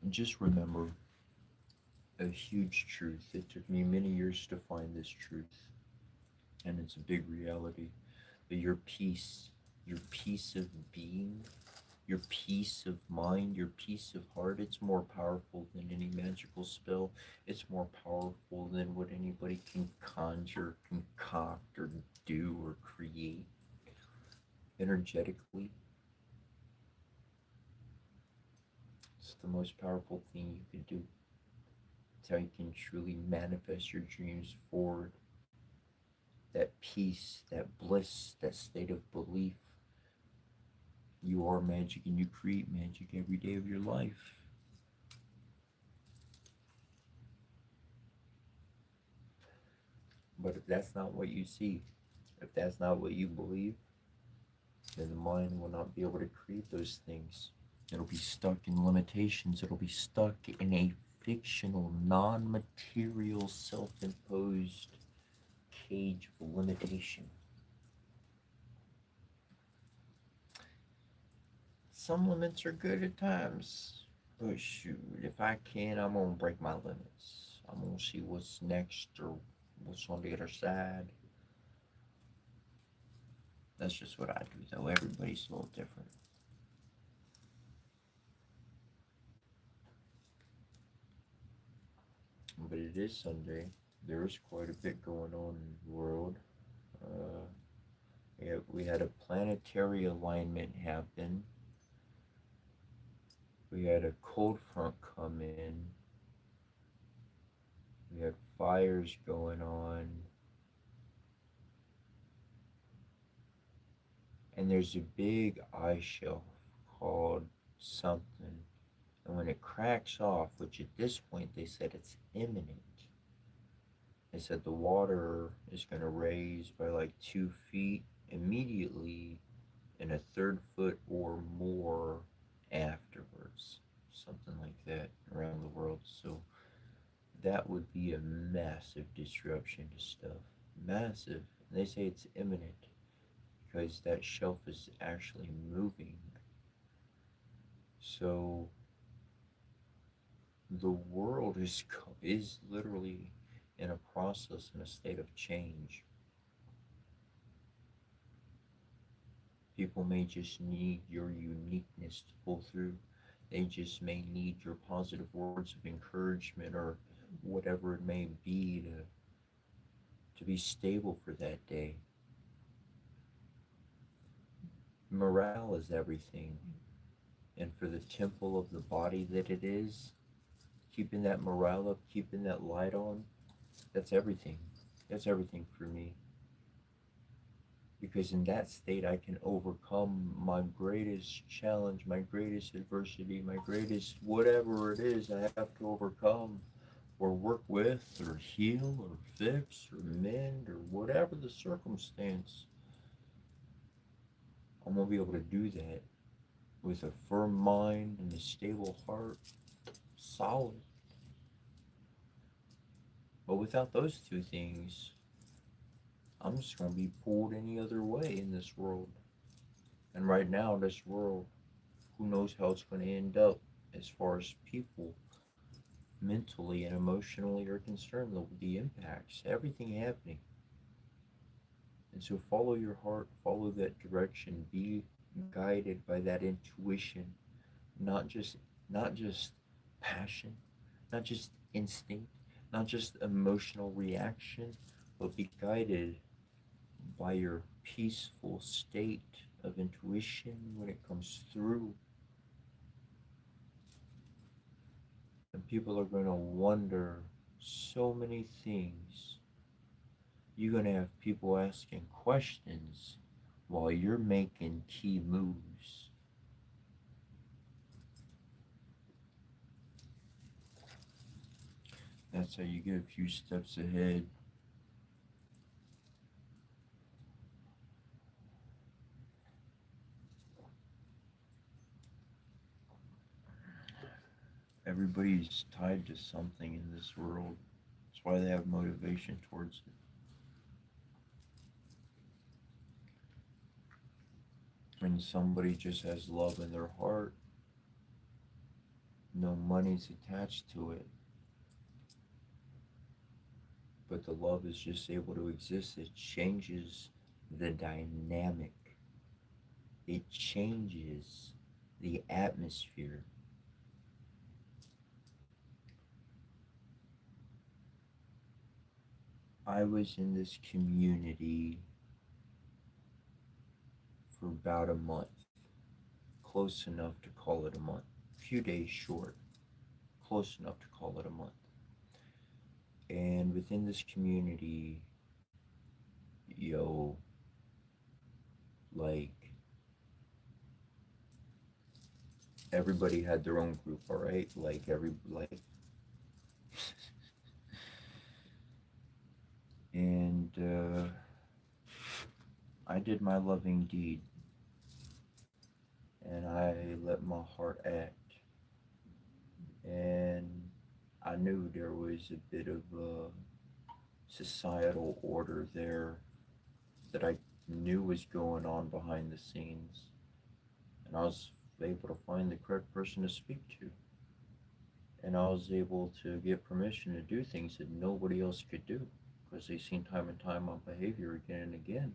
Speaker 1: And just remember a huge truth. It took me many years to find this truth. And it's a big reality. But your peace of being, your peace of mind, your peace of heart, it's more powerful than any magical spell. It's more powerful than what anybody can conjure, concoct, or do or create energetically. It's the most powerful thing you can do. It's how you can truly manifest your dreams forward. That peace, that bliss, that state of belief. You are magic and you create magic every day of your life. But if that's not what you see, if that's not what you believe, then the mind will not be able to create those things. It'll be stuck in limitations. It'll be stuck in a fictional, non material, self imposed cage of limitation. Some limits are good at times, But shoot, if I can, I'm gonna break my limits. I'm gonna see what's next or what's on the other side. That's just what I do, though. Everybody's a little different. But it is Sunday. There is quite a bit going on in the world. Uh, yeah, we had a planetary alignment happen. We had a cold front come in. We had fires going on. And there's a big ice shelf called something. And when it cracks off, which at this point they said it's imminent, they said the water is going to raise by like 2 feet immediately and a third foot or more afterwards. Something like that around the world. So that would be a massive disruption to stuff. Massive. And they say it's imminent because that shelf is actually moving. So the world is literally in a process, in a state of change. People may just need your uniqueness to pull through. They just may need your positive words of encouragement or whatever it may be to be stable for that day. Morale is everything. And for the temple of the body that it is, keeping that morale up, keeping that light on, that's everything. That's everything for me. Because in that state, I can overcome my greatest challenge, my greatest adversity, my greatest whatever it is I have to overcome or work with or heal or fix or mend or whatever the circumstance. I'm going to be able to do that with a firm mind and a stable heart, solid. But without those two things, I'm just going to be pulled any other way in this world. And right now, this world, who knows how it's going to end up as far as people mentally and emotionally are concerned, the impacts, everything happening. And so follow your heart, follow that direction, be guided by that intuition, not just not just passion, not just instinct, not just emotional reaction, but be guided by your peaceful state of intuition when it comes through. And people are going to wonder so many things. You're going to have people asking questions while you're making key moves. That's how you get a few steps ahead. Everybody's tied to something in this world. That's why they have motivation towards it. When somebody just has love in their heart, no money's attached to it, but the love is just able to exist. It changes the dynamic, it changes the atmosphere. I was in this community for about a month, close enough to call it a month, a few days short, close enough to call it a month. And within this community, yo, like everybody had their own group, all right? And I did my loving deed, and I let my heart act. And I knew there was a bit of a societal order there that I knew was going on behind the scenes, and I was able to find the correct person to speak to. And I was able to get permission to do things that nobody else could do because they seen time and time my behavior again and again.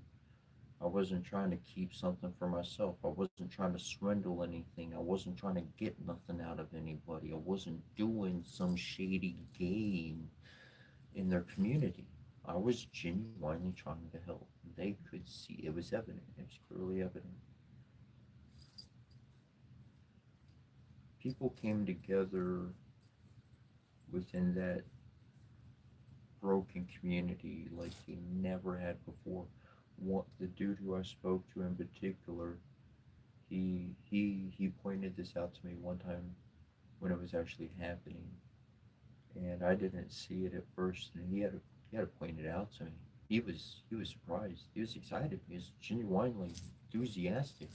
Speaker 1: I wasn't trying to keep something for myself. I wasn't trying to swindle anything. I wasn't trying to get nothing out of anybody. I wasn't doing some shady game in their community. I was genuinely trying to help. They could see it was evident. It was clearly evident. People came together within that broken community like they never had before. The dude who I spoke to in particular, he pointed this out to me one time when it was actually happening, and I didn't see it at first, and he had to point it out to me. He was surprised. He was excited. He was genuinely enthusiastic.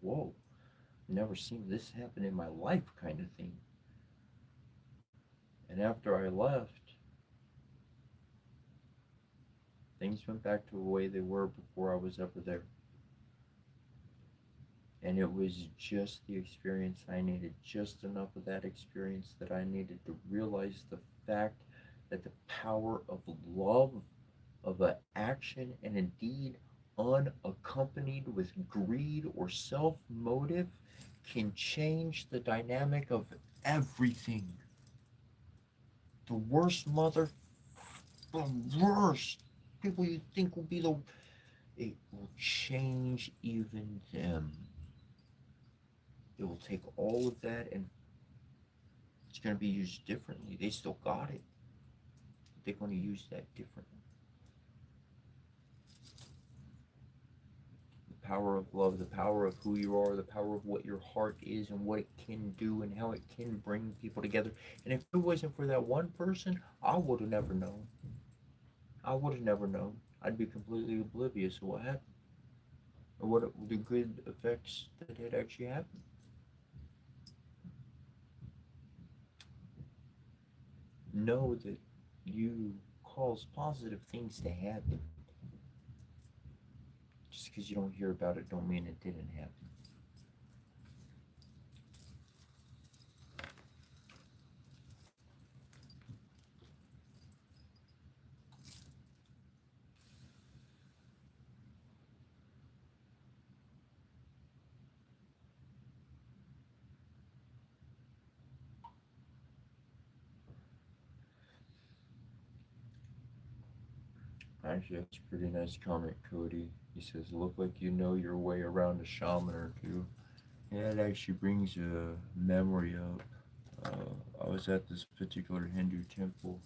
Speaker 1: Whoa, never seen this happen in my life, kind of thing. And after I left, things went back to the way they were before I was ever there. And it was just the experience I needed, just enough of that experience that I needed to realize the fact that the power of love, of an action and a deed unaccompanied with greed or self motive, can change the dynamic of everything. The worst the worst people you think will be it will change even them. It will take all of that and it's going to be used differently. They still got it. They're going to use that differently. The power of love, the power of who you are, the power of what your heart is and what it can do and how it can bring people together. And if it wasn't for that one person, I would have never known. I would have never known. I'd be completely oblivious of what happened or what the good effects that had actually happened. Know that you cause positive things to happen. Just because you don't hear about it don't mean it didn't happen. Actually, that's a pretty nice comment, Cody. He says, look like you know your way around a shaman or two. Yeah, it actually brings a memory up. I was at this particular Hindu temple,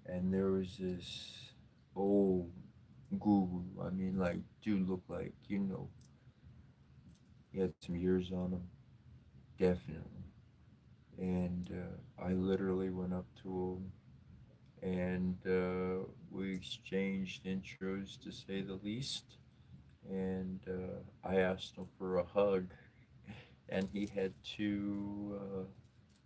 Speaker 1: and there was this old guru. I mean, like, dude looked like, he had some years on him, definitely. And I literally went up to him and we exchanged intros to say the least. And I asked him for a hug, and he had two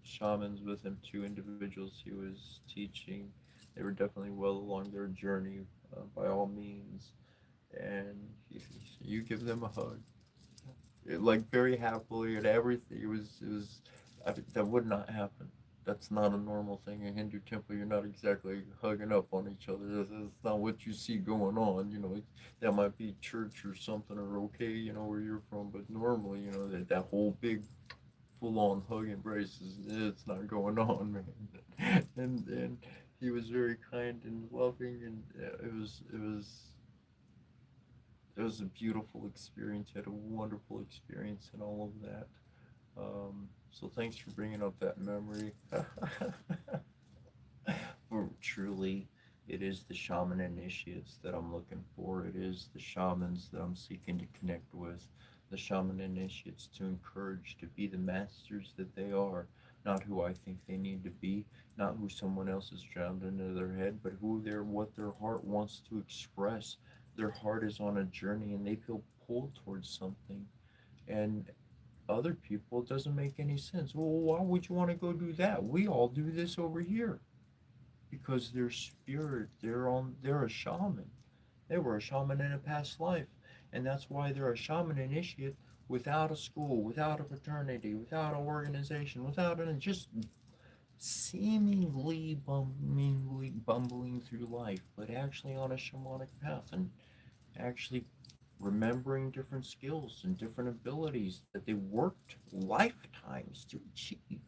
Speaker 1: shamans with him, two individuals he was teaching. They were definitely well along their journey, by all means. And you give them a hug, like very happily and everything. That would not happen. That's not a normal thing in Hindu temple. You're not exactly hugging up on each other. That's not what you see going on. That might be church or something or okay, where you're from. But normally, that whole big full on hug embrace it's not going on, man. And he was very kind and loving, and it was a beautiful experience. Had a wonderful experience and all of that. So thanks for bringing up that memory. For truly, it is the shaman initiates that I'm looking for. It is the shamans that I'm seeking to connect with. The shaman initiates to encourage to be the masters that they are, not who I think they need to be, not who someone else has drowned into their head, but what their heart wants to express. Their heart is on a journey and they feel pulled towards something. And other people, it doesn't make any sense. Well, why would you want to go do that? We all do this over here because their spirit, they're a shaman. They were a shaman in a past life, and that's why they're a shaman initiate without a school, without a fraternity, without an organization, without just seemingly bumbling through life, but actually on a shamanic path and actually remembering different skills and different abilities that they worked lifetimes to achieve.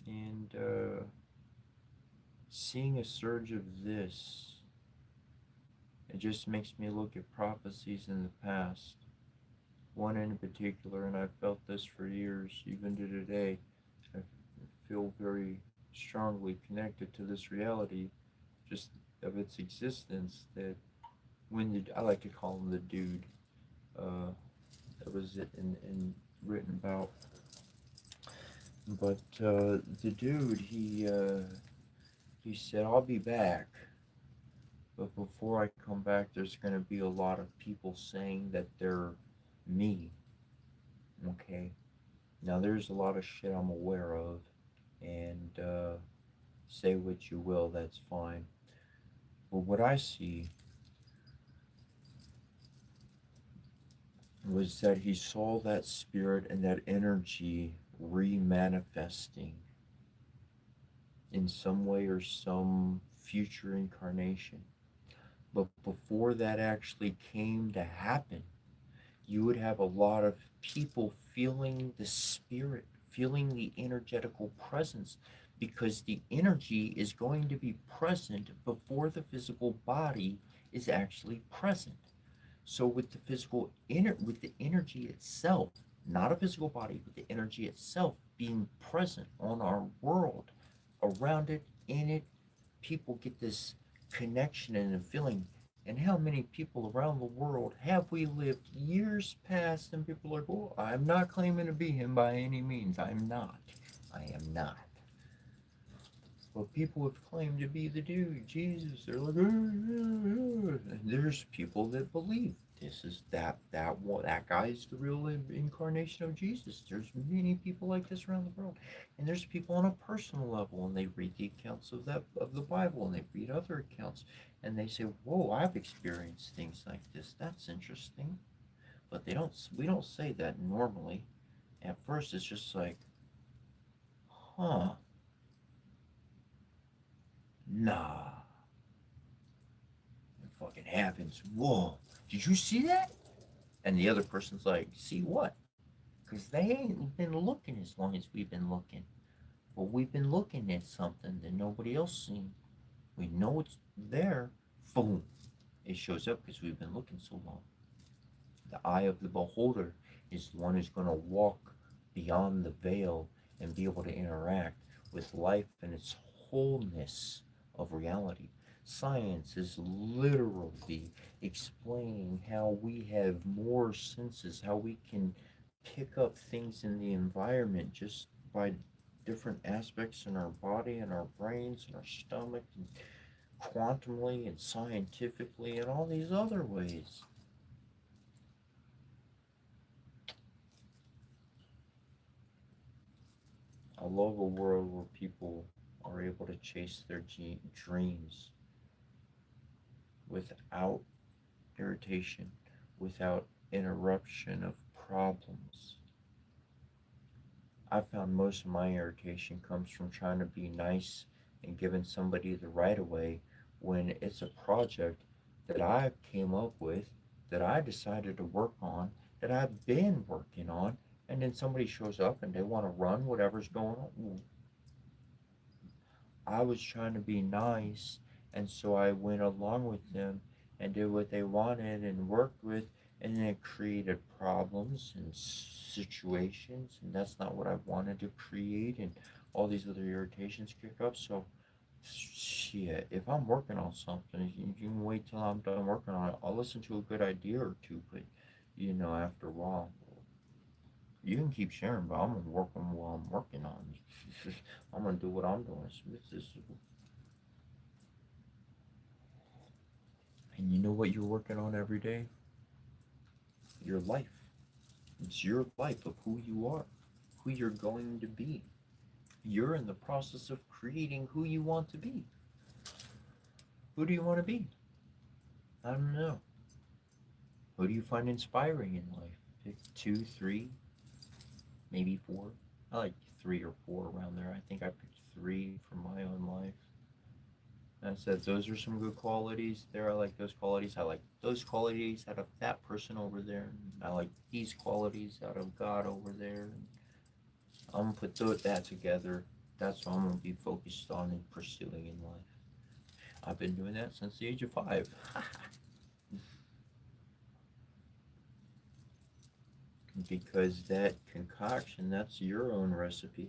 Speaker 1: And seeing a surge of this, it just makes me look at prophecies in the past. One in particular, and I've felt this for years, even to today. I feel very strongly connected to this reality, just of its existence. That when I like to call him the dude, uh, that was it in written about. But the dude, he said, "I'll be back, but before I come back, there's going to be a lot of people saying that they're me." Okay. Now there's a lot of shit I'm aware of, and say what you will, that's fine. But what I see was that he saw that spirit and that energy remanifesting in some way or some future incarnation. But before that actually came to happen, you would have a lot of people feeling the spirit, feeling the energetical presence, because the energy is going to be present before the physical body is actually present. So with the with the energy itself, not a physical body, but the energy itself being present on our world, around it, in it, people get this connection and a feeling. And how many people around the world have we lived years past and people are like, oh, I'm not claiming to be him by any means. I'm not. I am not. But people have claimed to be the dude, Jesus. They're like, and there's people that believe this is that guy's the real incarnation of Jesus. There's many people like this around the world, and there's people on a personal level, and they read the accounts of the Bible, and they read other accounts, and they say, "Whoa, I've experienced things like this. That's interesting." But they don't. We don't say that normally. At first, it's just like, "Huh, nah." It fucking happens. Whoa, did you see that? And the other person's like, see what? Because they ain't been looking as long as we've been looking. But we've been looking at something that nobody else seen. We know it's there. Boom. It shows up because we've been looking so long. The eye of the beholder is the one who's going to walk beyond the veil and be able to interact with life in its wholeness of reality. Science is literally explaining how we have more senses, how we can pick up things in the environment just by different aspects in our body and our brains and our stomach, and quantumly and scientifically and all these other ways. I love a world where people are able to chase their dreams without irritation, without interruption of problems. I found most of my irritation comes from trying to be nice and giving somebody the right of way when it's a project that I came up with, that I decided to work on, that I've been working on, and then somebody shows up and they want to run whatever's going on. I was trying to be nice, and so I went along with them and did what they wanted and worked with, and then it created problems and situations, and that's not what I wanted to create, and all these other irritations kick up. So, shit, if I'm working on something, you can wait till I'm done working on it. I'll listen to a good idea or two, but after a while, you can keep sharing, but I'm gonna work on what I'm working on. I'm gonna do what I'm doing. And you know what you're working on every day? Your life. It's your life of who you are, who you're going to be. You're in the process of creating who you want to be. Who do you want to be? I don't know. Who do you find inspiring in life? Pick two, three, maybe four. I like three or four around there. I think I picked three for my own life. And I said those are some good qualities. There, I like those qualities. I like those qualities out of that person over there. I like these qualities out of God over there. I'm gonna put that together. That's what I'm gonna be focused on and pursuing in life. I've been doing that since the age of 5. Because that concoction, that's your own recipe.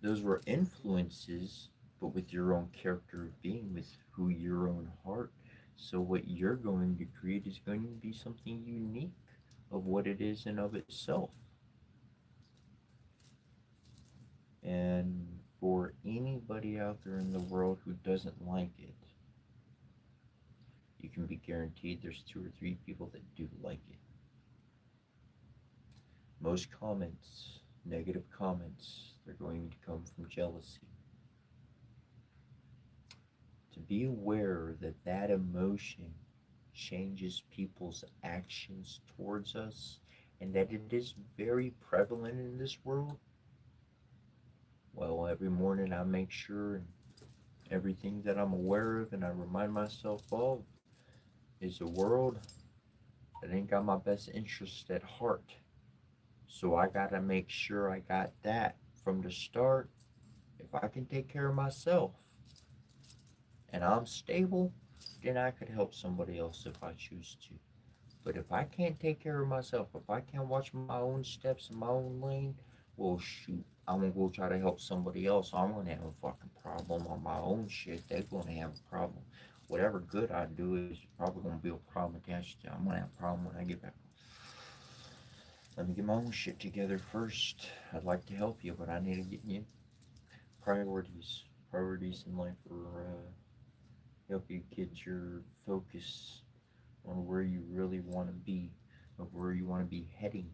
Speaker 1: Those were influences, but with your own character of being, with who your own heart. So what you're going to create is going to be something unique of what it is and of itself. And for anybody out there in the world who doesn't like it, you can be guaranteed there's 2 or 3 people that do like it. Most comments, negative comments, they're going to come from jealousy. To be aware that that emotion changes people's actions towards us and that it is very prevalent in this world. Well, every morning I make sure everything that I'm aware of and I remind myself of is a world that ain't got my best interest at heart. So I gotta make sure I got that from the start. If I can take care of myself and I'm stable, then I could help somebody else if I choose to. But if I can't take care of myself, if I can't watch my own steps in my own lane, well, shoot, I'm gonna go try to help somebody else. I'm gonna have a fucking problem on my own shit. They're gonna have a problem. Whatever good I do is probably gonna be a problem attached to. I'm gonna have a problem when I get back. Let me get my own shit together first. I'd like to help you, but I need to get you priorities. Priorities in life are help you get your focus on where you really want to be, of where you want to be heading,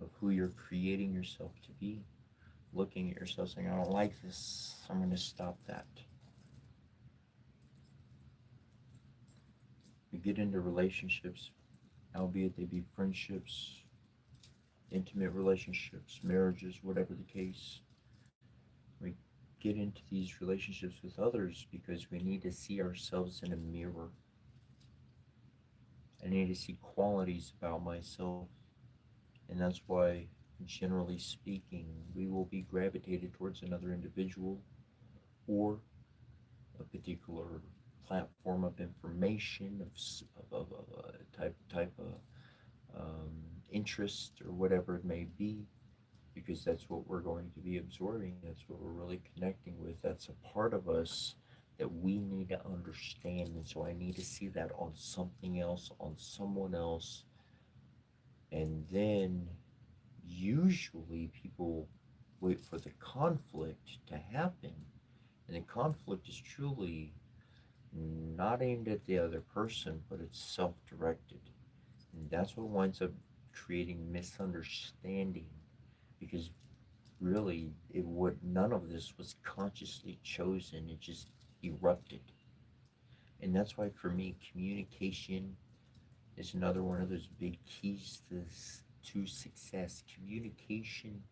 Speaker 1: of who you're creating yourself to be. Looking at yourself saying, I don't like this, I'm going to stop that. You get into relationships, albeit they be friendships, intimate relationships, marriages, whatever the case. We get into these relationships with others because we need to see ourselves in a mirror. I need to see qualities about myself. And that's why, generally speaking, we will be gravitated towards another individual or a particular platform of information of type of interest or whatever it may be, because that's what we're going to be absorbing. That's what we're really connecting with. That's a part of us that we need to understand. And so I need to see that on something else, on someone else. And then usually people wait for the conflict to happen. And the conflict is truly not aimed at the other person, but it's self-directed. And that's what winds up creating misunderstanding, because really none of this was consciously chosen. It just erupted. And that's why for me, communication is another one of those big keys to success. Communication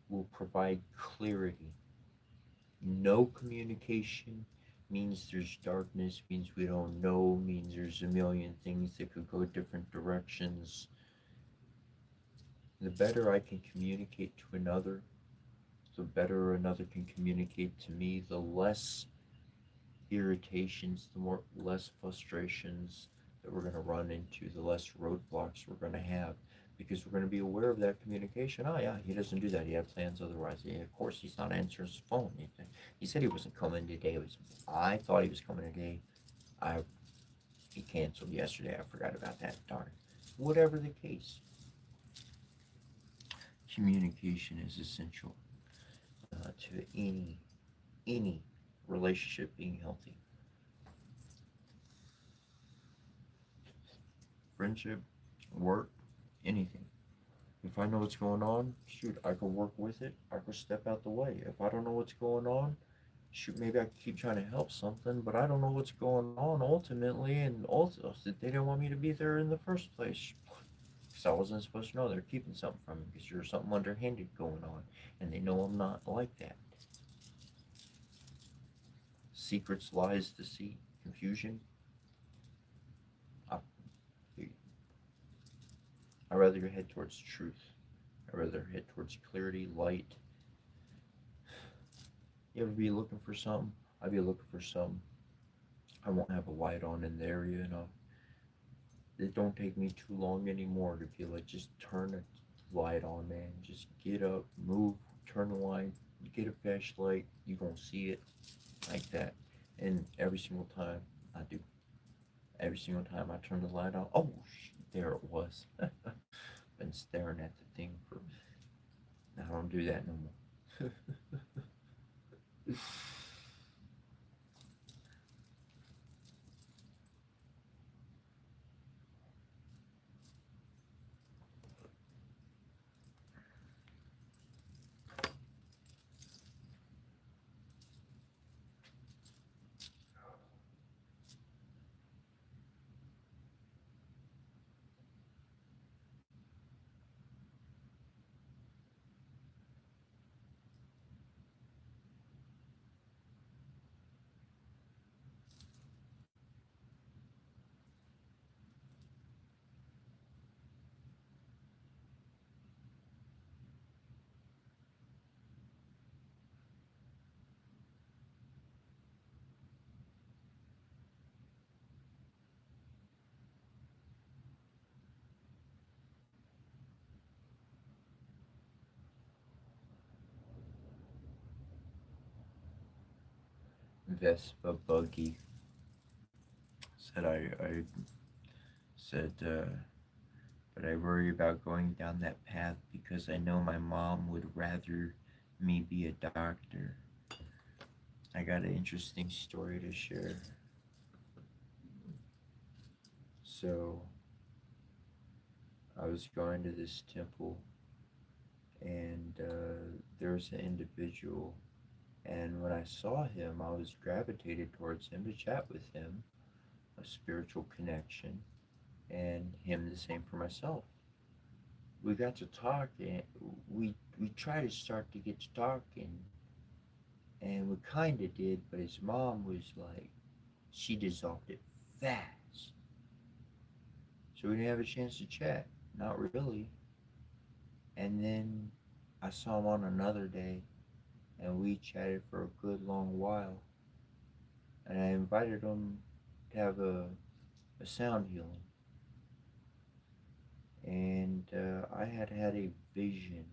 Speaker 1: will provide clarity. No communication means there's darkness, means we don't know, means there's a million things that could go different directions. The better I can communicate to another, the better another can communicate to me, the less irritations, less frustrations that we're going to run into, the less roadblocks we're going to have, because we're going to be aware of that communication. Oh yeah, he doesn't do that. He had plans otherwise. Yeah, of course he's not answering his phone. He said he wasn't coming today. I thought he was coming today. He canceled yesterday. I forgot about that. Darn. Whatever the case, communication is essential to any relationship being healthy. Friendship, work, anything. If I know what's going on, shoot, I could work with it. I could step out the way. If I don't know what's going on, shoot, maybe I could keep trying to help something, but I don't know what's going on ultimately, and also they didn't want me to be there in the first place. because I wasn't supposed to know. They're keeping something from me because there's something underhanded going on, and they know I'm not like that. Secrets, lies, deceit, confusion. I, I rather head towards truth. I rather head towards clarity, light. You ever be looking for something? I'd be looking for something. I won't have a light on in the area, and it don't take me too long anymore to be like, just turn the light on, man. Just get up, move, turn the light, get a flashlight. You gonna see it like that. And every single time I do, every single time I turn the light on, oh, there it was. Been staring at the thing for. I don't do that no more. Vespa buggy said I said but I worry about going down that path because I know my mom would rather me be a doctor. I got an interesting story to share. So I was going to this temple, and there was an individual, and when I saw him, I was gravitated towards him to chat with him, a spiritual connection, and him the same for myself. We got to talk, and we tried to start to get to talking, and we kind of did, but his mom was like, she dissolved it fast, so we didn't have a chance to chat. Not really. And then I saw him on another day, and we chatted for a good long while. And I invited him to have a sound healing. And I had a vision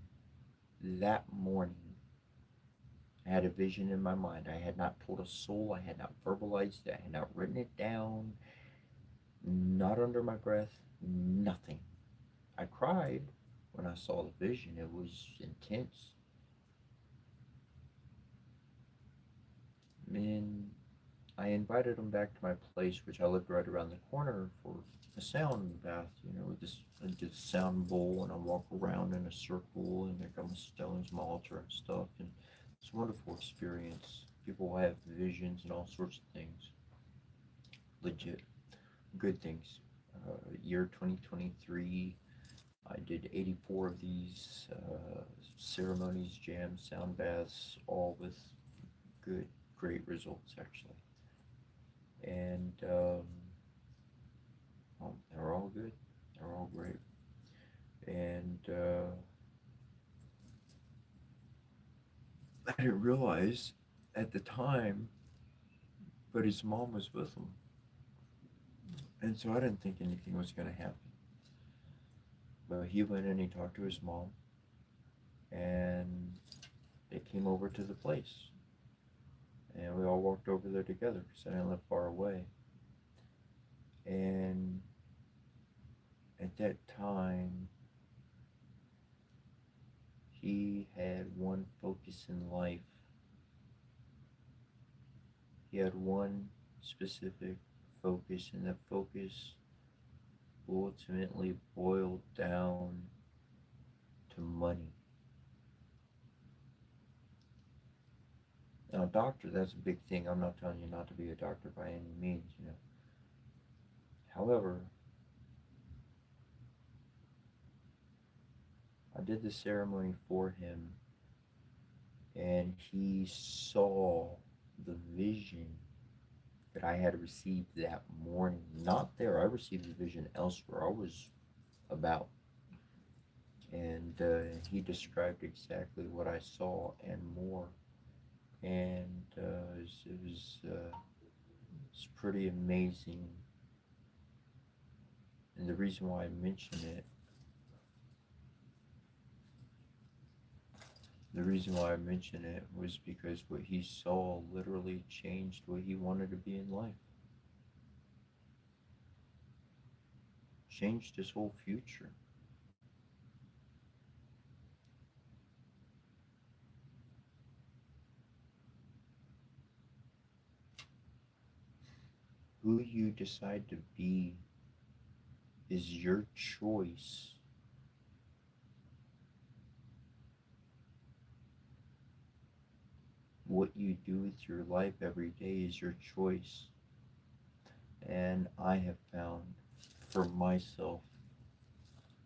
Speaker 1: that morning. I had a vision in my mind. I had not told a soul. I had not verbalized it. I had not written it down. Not under my breath. Nothing. I cried when I saw the vision. It was intense. And I invited him back to my place, which I lived right around the corner, for a sound bath. With this I did a sound bowl, and I walk around in a circle, and there comes stones, my altar and stuff, and it's a wonderful experience. People have visions and all sorts of things, legit good things. Year 2023, I did 84 of these ceremonies, jams, sound baths, all with good, great results actually. And well, they're all good. They're all great. And I didn't realize at the time, but his mom was with him. And so I didn't think anything was going to happen. But he went and he talked to his mom, and they came over to the place. And we all walked over there together because I didn't live far away. And at that time, he had one focus in life. He had one specific focus, and that focus ultimately boiled down to money. Now, a doctor, that's a big thing. I'm not telling you not to be a doctor by any means. However, I did the ceremony for him, and he saw the vision that I had received that morning. Not there. I received the vision elsewhere. I was about. And he described exactly what I saw and more. And it's pretty amazing. And the reason why I mention it was because what he saw literally changed what he wanted to be in life. Changed his whole future. Who you decide to be is your choice. What you do with your life every day is your choice. And I have found for myself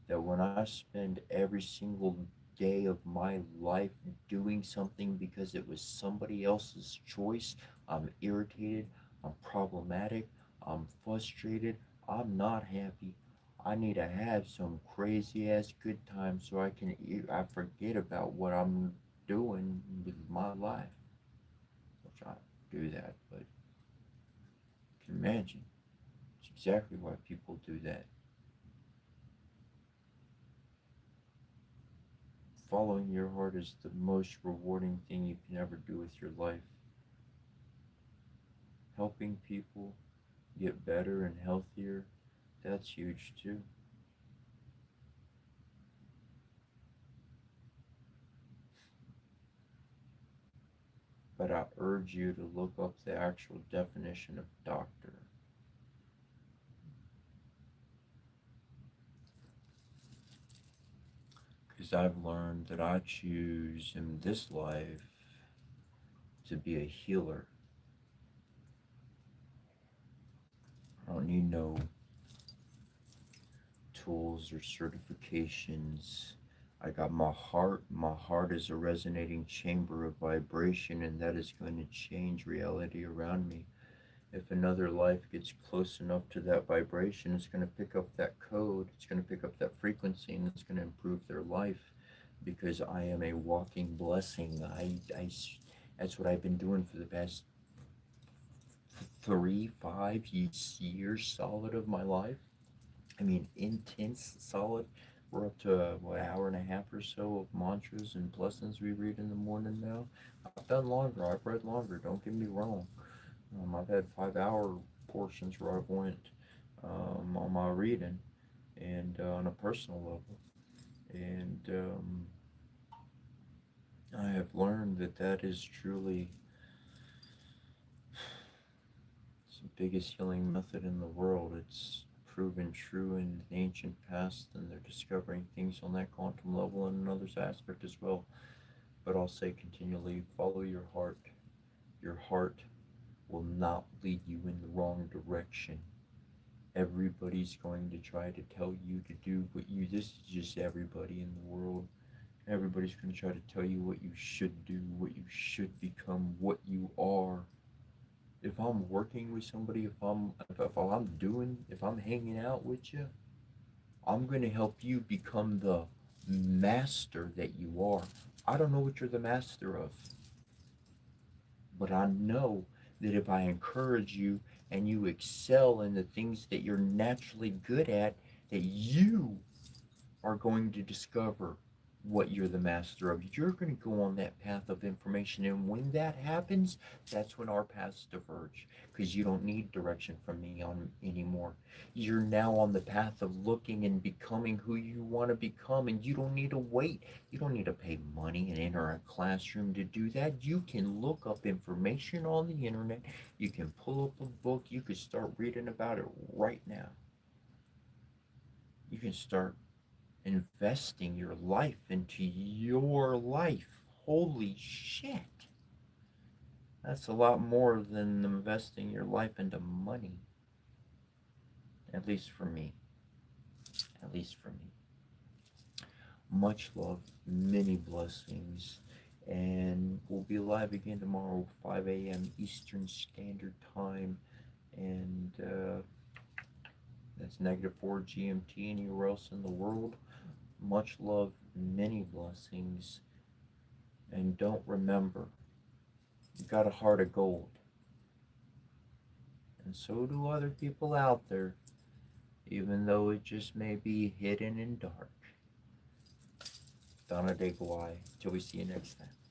Speaker 1: that when I spend every single day of my life doing something because it was somebody else's choice, I'm irritated, I'm problematic, I'm frustrated, I'm not happy. I need to have some crazy ass good time so I forget about what I'm doing with my life. Which I do that, but you can imagine it's exactly why people do that. Following your heart is the most rewarding thing you can ever do with your life. Helping people get better and healthier, that's huge too. But I urge you to look up the actual definition of doctor. Because I've learned that I choose in this life to be a healer. I don't need no tools or certifications. I got my heart. My heart is a resonating chamber of vibration, and that is going to change reality around me. If another life gets close enough to that vibration, it's going to pick up that code, it's going to pick up that frequency, and it's going to improve their life because I am a walking blessing. That's what I've been doing for the past 3, 5 years solid of my life. I mean, intense, solid. We're up to what, hour and a half or so of mantras and blessings we read in the morning now. I've done longer. I've read longer. Don't get me wrong. I've had 5 hour portions where I've went on my reading and on a personal level, and I have learned that that is truly it's the biggest healing method in the world. It's proven true in the ancient past, and they're discovering things on that quantum level and another aspect as well. But I'll say continually follow your heart. Your heart will not lead you in the wrong direction. Everybody's going to try to tell you to do what you, this is just everybody in the world. Everybody's going to try to tell you what you should do, what you should become, what you are. If I'm working with somebody, if I'm hanging out with you, I'm going to help you become the master that you are. I don't know what you're the master of, but I know that if I encourage you and you excel in the things that you're naturally good at, that you are going to discover what you're the master of. You're going to go on that path of information. And when that happens, that's when our paths diverge because you don't need direction from me on anymore. You're now on the path of looking and becoming who you want to become. And you don't need to wait. You don't need to pay money and enter a classroom to do that. You can look up information on the internet. You can pull up a book. You can start reading about it right now. You can start investing your life into your life. Holy shit. That's a lot more than investing your life into money. At least for me. At least for me. Much love, many blessings, and we'll be live again tomorrow, 5 a.m. Eastern Standard Time, and that's -4 GMT anywhere else in the world. Much love, many blessings, and don't remember, you got a heart of gold, and so do other people out there, even though it just may be hidden and dark. Donna De Guai. Till we see you next time.